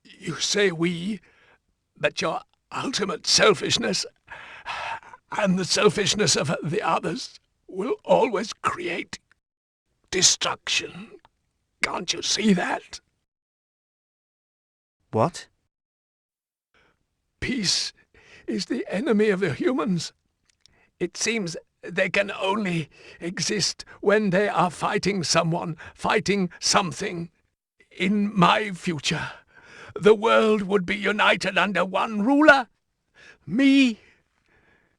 [SPEAKER 3] You say we, but your ultimate selfishness and the selfishness of the others will always create destruction. Can't you see that?
[SPEAKER 6] What?
[SPEAKER 3] Peace is the enemy of the humans. It seems they can only exist when they are fighting someone, fighting something. In my future, the world would be united under one ruler. Me.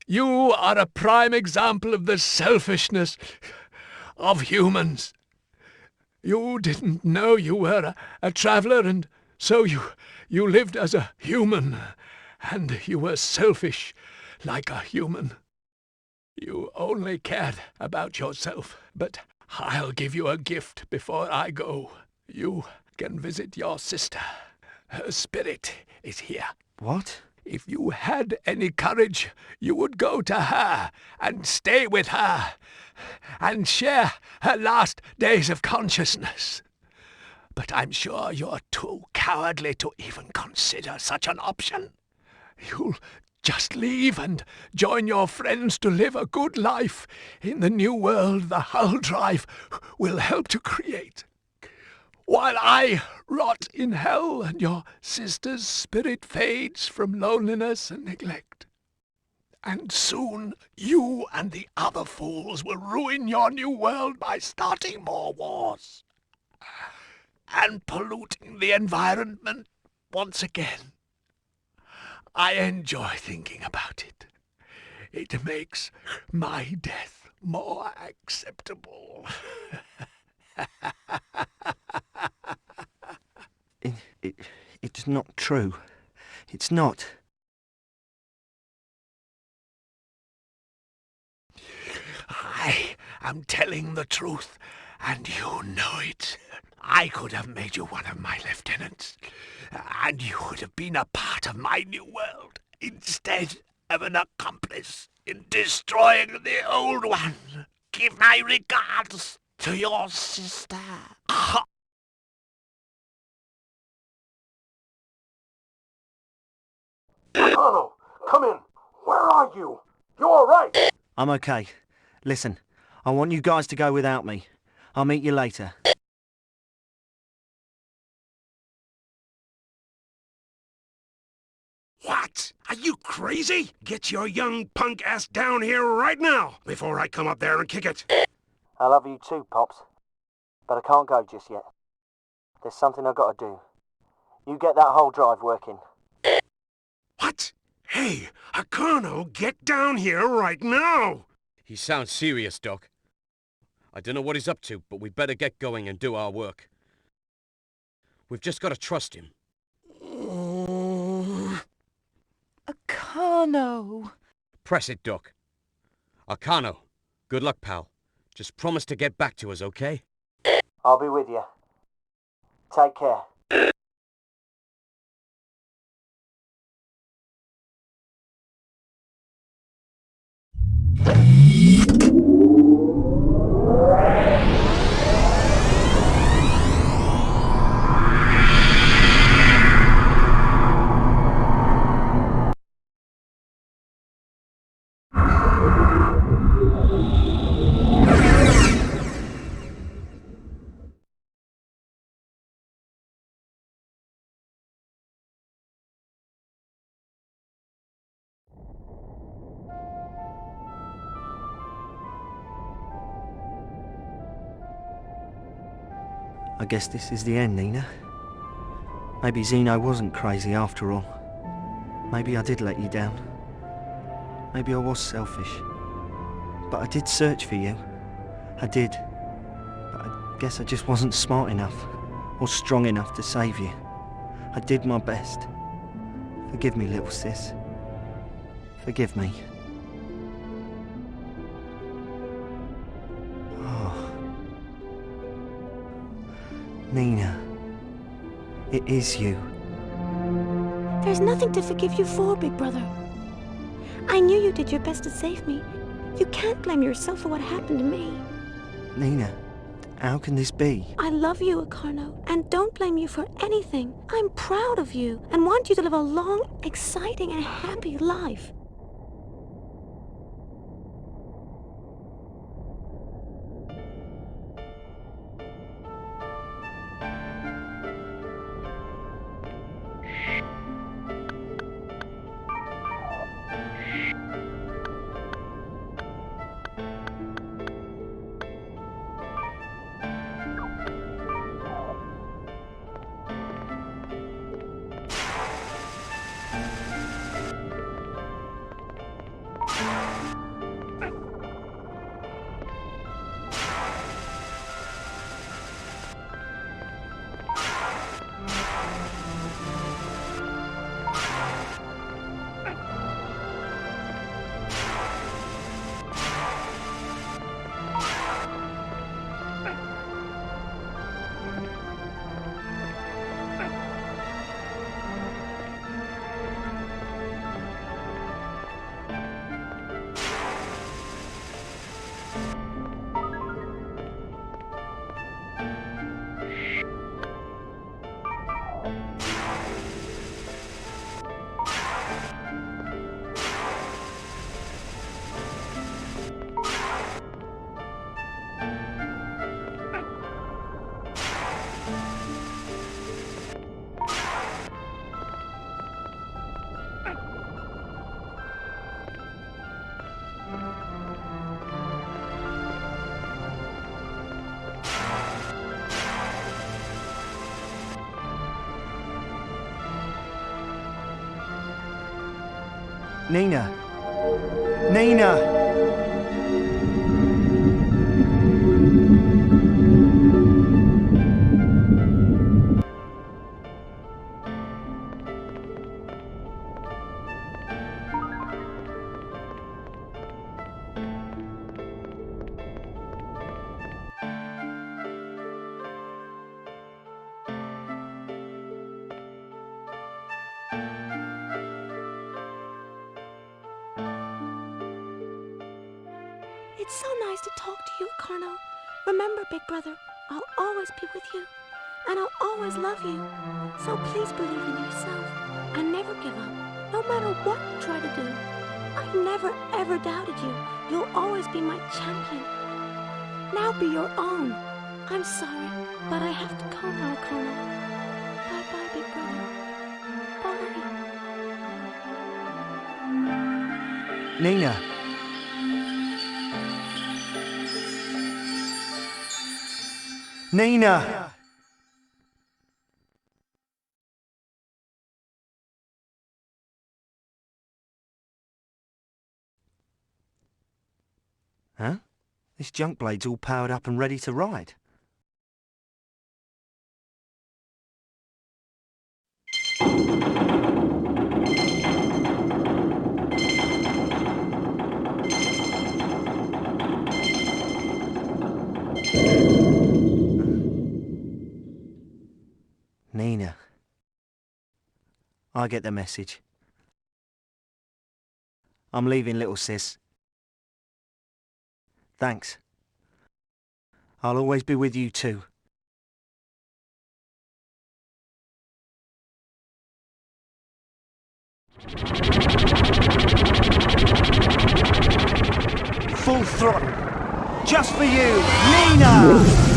[SPEAKER 3] You are a prime example of the selfishness of humans. You didn't know you were a traveller, and so you lived as a human, and you were selfish like a human. You only cared about yourself, but I'll give you a gift before I go. You can visit your sister. Her spirit is here.
[SPEAKER 6] What?
[SPEAKER 3] If you had any courage, you would go to her and stay with her and share her last days of consciousness. But I'm sure you're too cowardly to even consider such an option. You'll Just leave and join your friends to live a good life in the new world the Hull Drive will help to create. While I rot in hell and your sister's spirit fades from loneliness and neglect. And soon you and the other fools will ruin your new world by starting more wars and polluting the environment once again. I enjoy thinking about it. It makes my death more acceptable.
[SPEAKER 6] It's not true. It's not.
[SPEAKER 3] I am telling the truth, and you know it. I could have made you one of my lieutenants, and you would have been a part of my new world, instead of an accomplice in destroying the old one. Give my regards to your sister.
[SPEAKER 13] Colonel, come in. Where are you? You all right?
[SPEAKER 6] I'm okay. Listen, I want you guys to go without me. I'll meet you later.
[SPEAKER 13] What? Are you crazy? Get your young punk ass down here right now, before I come up there and kick it.
[SPEAKER 9] I love you too, Pops. But I can't go just yet. There's something I've got to do. You get that whole drive working.
[SPEAKER 13] What? Hey, Akano, get down here right now!
[SPEAKER 17] He sounds serious, Doc. I don't know what he's up to, but we better get going and do our work. We've just got to trust him.
[SPEAKER 1] Akano!
[SPEAKER 17] Press it, Doc. Akano, good luck, pal. Just promise to get back to us, okay?
[SPEAKER 9] I'll be with you. Take care.
[SPEAKER 6] I guess this is the end, Nina. Maybe Zeno wasn't crazy after all. Maybe I did let you down. Maybe I was selfish. But I did search for you. I did. But I guess I just wasn't smart enough, or strong enough to save you. I did my best. Forgive me, little sis. Forgive me. Nina, it is you.
[SPEAKER 21] There's nothing to forgive you for, Big Brother. I knew you did your best to save me. You can't blame yourself for what happened to me.
[SPEAKER 6] Nina, how can this be?
[SPEAKER 21] I love you, Akano, and don't blame you for anything. I'm proud of you and want you to live a long, exciting, and happy life.
[SPEAKER 6] Nina! Nina!
[SPEAKER 21] It's so nice to talk to you, Colonel. Remember, Big Brother, I'll always be with you, and I'll always love you. So please believe in yourself, and never give up, no matter what you try to do. I've never ever doubted you. You'll always be my champion. Now be your own. I'm sorry, but I have to go now, Colonel. Bye-bye, Big Brother. Bye.
[SPEAKER 6] Nina! Nina! Huh? This junk blade's all powered up and ready to ride. Nina. I get the message. I'm leaving, little sis. Thanks. I'll always be with you too. Full throttle. Just for you, Nina!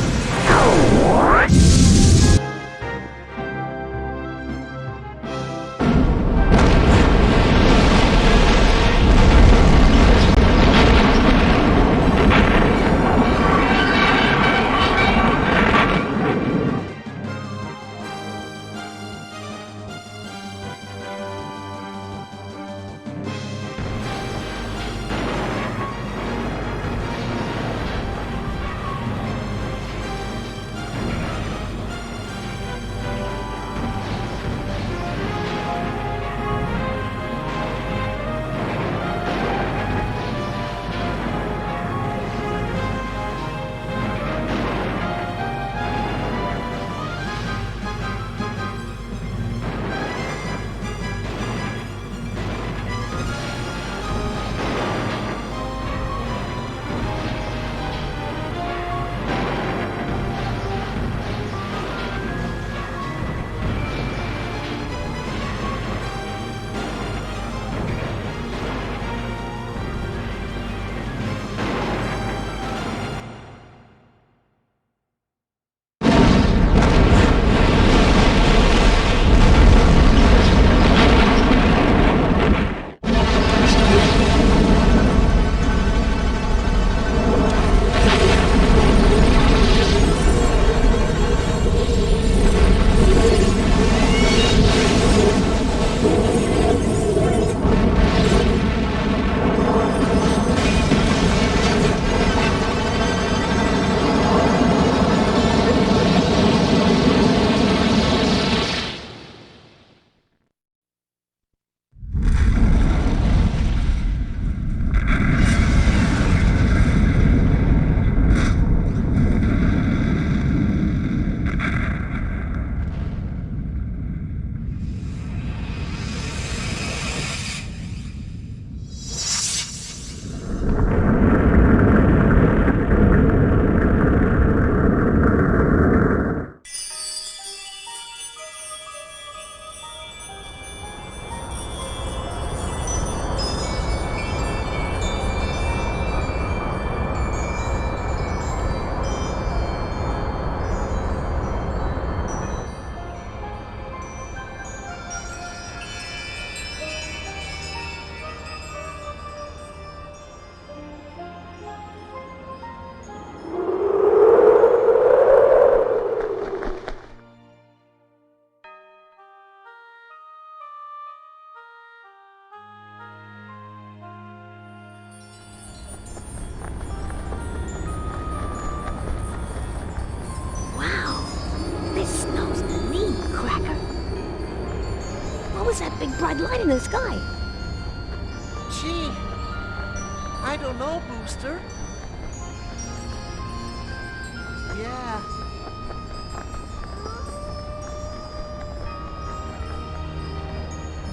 [SPEAKER 21] What's that big bright light in the sky?
[SPEAKER 12] Gee, I don't know, Booster. Yeah.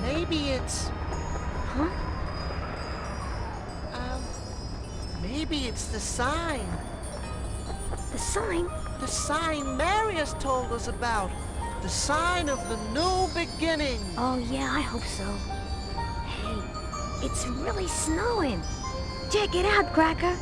[SPEAKER 12] Maybe it's...
[SPEAKER 21] Huh?
[SPEAKER 12] Maybe it's the sign.
[SPEAKER 21] The sign?
[SPEAKER 12] The sign Marius told us about. The sign of the new beginning.
[SPEAKER 21] Oh, yeah, I hope so. Hey, it's really snowing. Check it out, Cracker.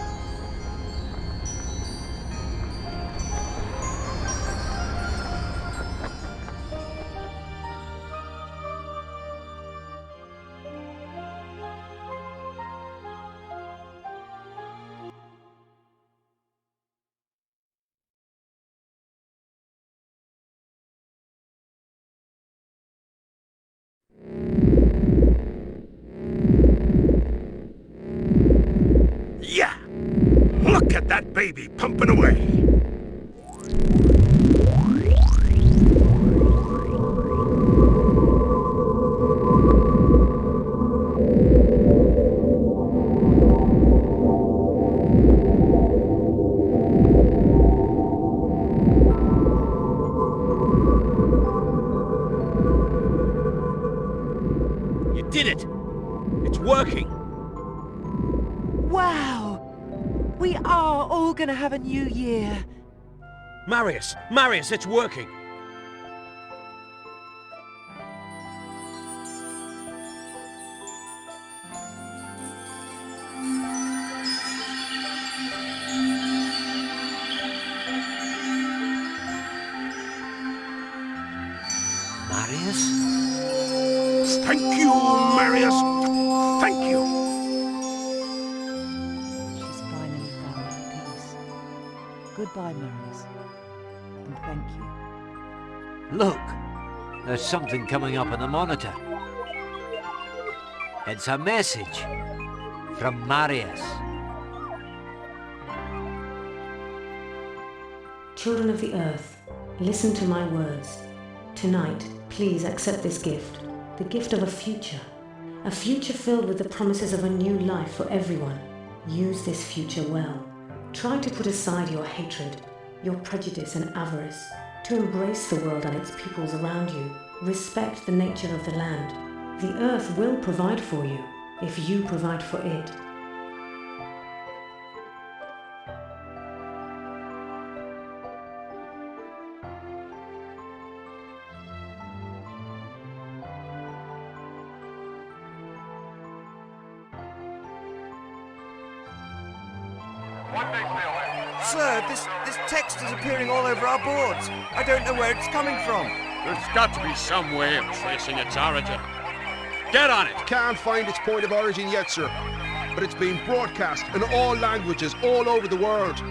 [SPEAKER 13] Yeah! Look at that baby pumping away!
[SPEAKER 18] You did it! It's working!
[SPEAKER 2] Wow! We are all gonna have a new year.
[SPEAKER 18] Marius, it's working!
[SPEAKER 12] Marius?
[SPEAKER 13] Thank you, Marius! Thank you!
[SPEAKER 1] She's finally found her peace. Goodbye, Marius. And thank you.
[SPEAKER 4] Look, there's something coming up on the monitor. It's a message from Marius.
[SPEAKER 5] Children of the Earth, listen to my words. Tonight, please accept this gift, the gift of a future filled with the promises of a new life for everyone. Use this future well. Try to put aside your hatred, your prejudice and avarice, to embrace the world and its peoples around you. Respect the nature of the land. The earth will provide for you if you provide for it.
[SPEAKER 20] Sir, this text is appearing all over our boards. I don't know where it's coming from.
[SPEAKER 19] There's got to be some way of tracing its origin. Get on it!
[SPEAKER 13] Can't find its point of origin yet, sir. But it's being broadcast in all languages all over the world.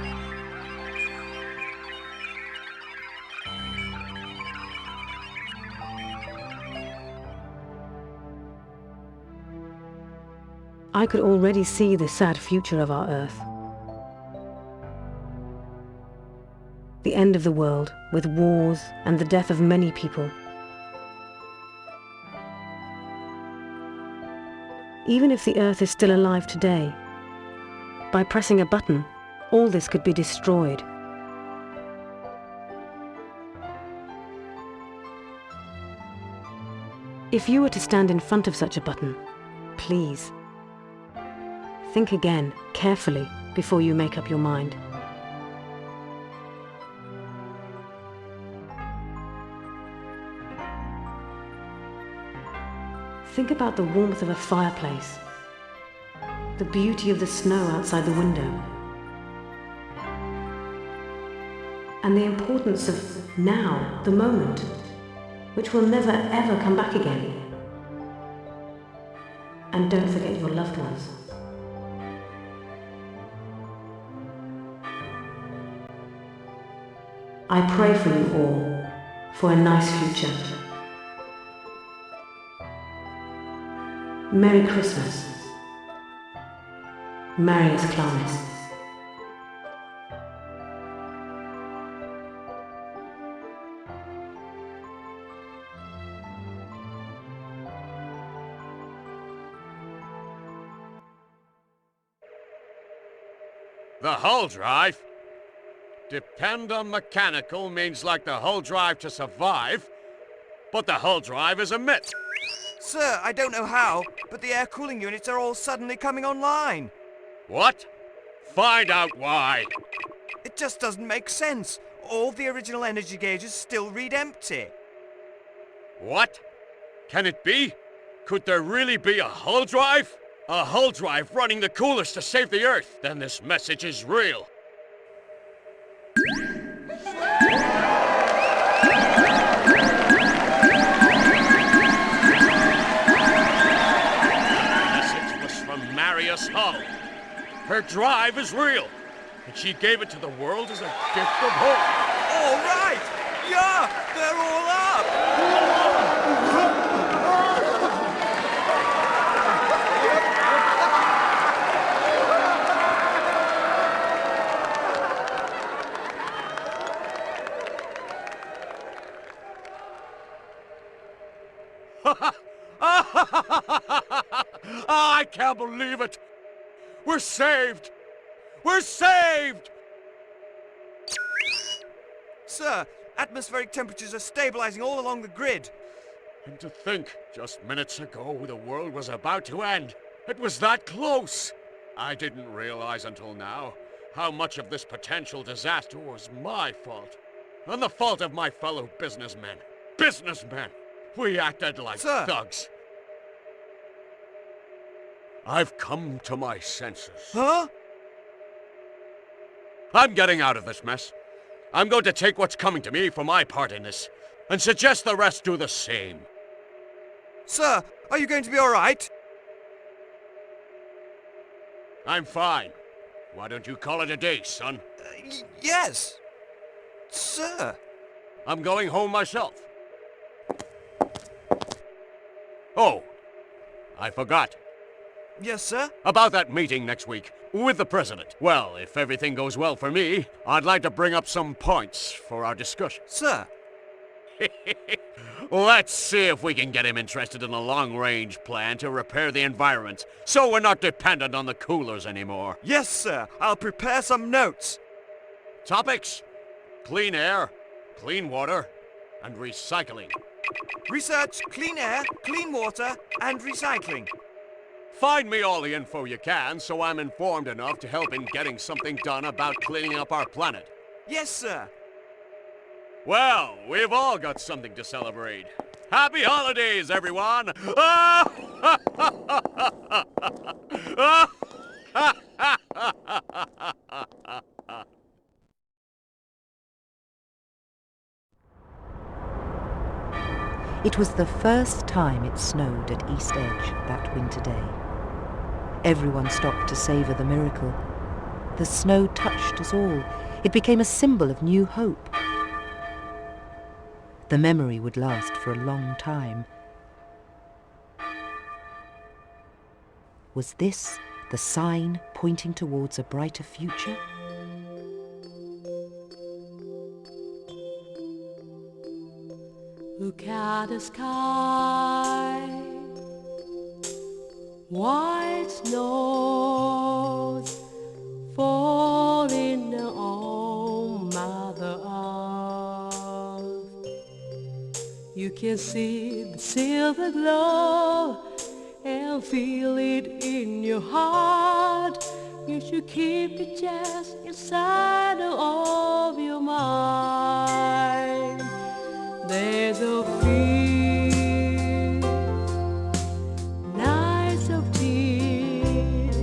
[SPEAKER 5] I could already see the sad future of our Earth. The end of the world, with wars and the death of many people. Even if the Earth is still alive today, by pressing a button, all this could be destroyed. If you were to stand in front of such a button, please, think again, carefully, before you make up your mind. Think about the warmth of a fireplace, the beauty of the snow outside the window, and the importance of now, the moment, which will never ever come back again. And don't forget your loved ones. I pray for you all, for a nice future. Merry Christmas. Marius Clowness.
[SPEAKER 19] The hull drive? Depend on mechanical means like the hull drive to survive, but the hull drive is a myth.
[SPEAKER 20] Sir, I don't know how, but the air cooling units are all suddenly coming online.
[SPEAKER 19] What? Find out why.
[SPEAKER 20] It just doesn't make sense. All the original energy gauges still read empty.
[SPEAKER 19] What? Can it be? Could there really be a hull drive? A hull drive running the coolers to save the Earth? Then this message is real. Hull. Her drive is real, and she gave it to the world as a gift of hope.
[SPEAKER 20] All right! Yeah! They're all up!
[SPEAKER 19] I can't believe it! We're saved! We're saved!
[SPEAKER 20] Sir, atmospheric temperatures are stabilizing all along the grid.
[SPEAKER 19] And to think, just minutes ago, the world was about to end. It was that close. I didn't realize until now how much of this potential disaster was my fault. And the fault of my fellow businessmen. Businessmen! We acted like thugs. I've come to my senses.
[SPEAKER 20] Huh?
[SPEAKER 19] I'm getting out of this mess. I'm going to take what's coming to me for my part in this, and suggest the rest do the same.
[SPEAKER 20] Sir, are you going to be all right?
[SPEAKER 19] I'm fine. Why don't you call it a day, son?
[SPEAKER 20] Yes. Sir.
[SPEAKER 19] I'm going home myself. Oh, I forgot.
[SPEAKER 20] Yes, sir?
[SPEAKER 19] About that meeting next week with the President. Well, if everything goes well for me, I'd like to bring up some points for our discussion.
[SPEAKER 20] Sir.
[SPEAKER 19] Let's see if we can get him interested in a long-range plan to repair the environment, so we're not dependent on the coolers anymore.
[SPEAKER 20] Yes, sir. I'll prepare some notes.
[SPEAKER 19] Topics: clean air, clean water, and recycling.
[SPEAKER 20] Research, clean air, clean water, and recycling.
[SPEAKER 19] Find me all the info you can so I'm informed enough to help in getting something done about cleaning up our planet.
[SPEAKER 20] Yes, sir.
[SPEAKER 19] Well, we've all got something to celebrate. Happy holidays, everyone!
[SPEAKER 1] It was the first time it snowed at East Edge that winter day. Everyone stopped to savour the miracle. The snow touched us all. It became a symbol of new hope. The memory would last for a long time. Was this the sign pointing towards a brighter future?
[SPEAKER 7] Look at the sky, white snows falling on Mother Earth. You can see the silver glow and feel it in your heart. You should keep it just inside of your mind. There's a fear, nights of tears,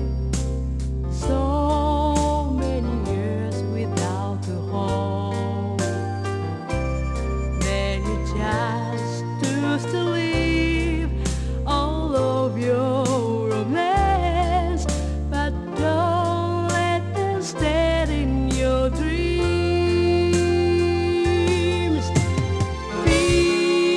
[SPEAKER 7] so many years without a home. Then you just choose to leave all of your romance, but don't let them stay in your dreams. Feel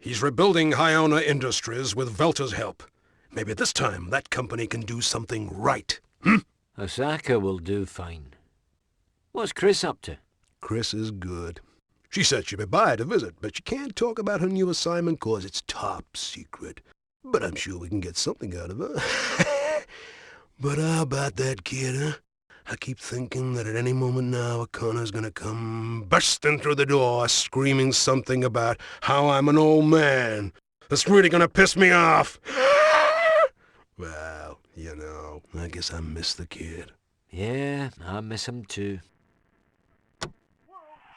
[SPEAKER 13] He's rebuilding Hyona Industries with Velta's help. Maybe this time that company can do something right.
[SPEAKER 4] Osaka will do fine. What's Chris up to?
[SPEAKER 13] Chris is good. She said she'd be by to visit, but she can't talk about her new assignment 'cause it's top secret. But I'm sure we can get something out of her. But how about that kid, huh? I keep thinking that at any moment now O'Connor's gonna come bursting through the door screaming something about how I'm an old man. That's really gonna piss me off. Well, you know, I guess I miss the kid.
[SPEAKER 4] Yeah, I miss him too.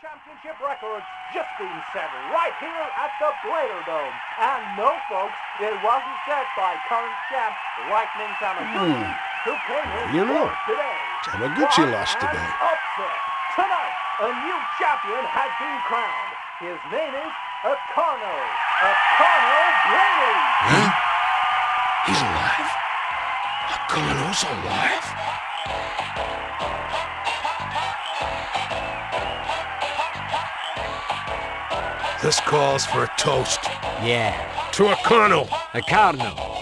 [SPEAKER 14] Championship records just being set right here at the Blader Dome. And no, folks, it wasn't set by current champ Lightning Tamaguchi, who came in fourth today.
[SPEAKER 13] Tamaguchi lost today.
[SPEAKER 14] Upset. Tonight, a new champion has been crowned. His name is Ocarno Blaney.
[SPEAKER 13] Huh? He's alive? Ocarno's alive? This calls for a toast.
[SPEAKER 4] Yeah.
[SPEAKER 13] To Ocarno.
[SPEAKER 4] Ocarno.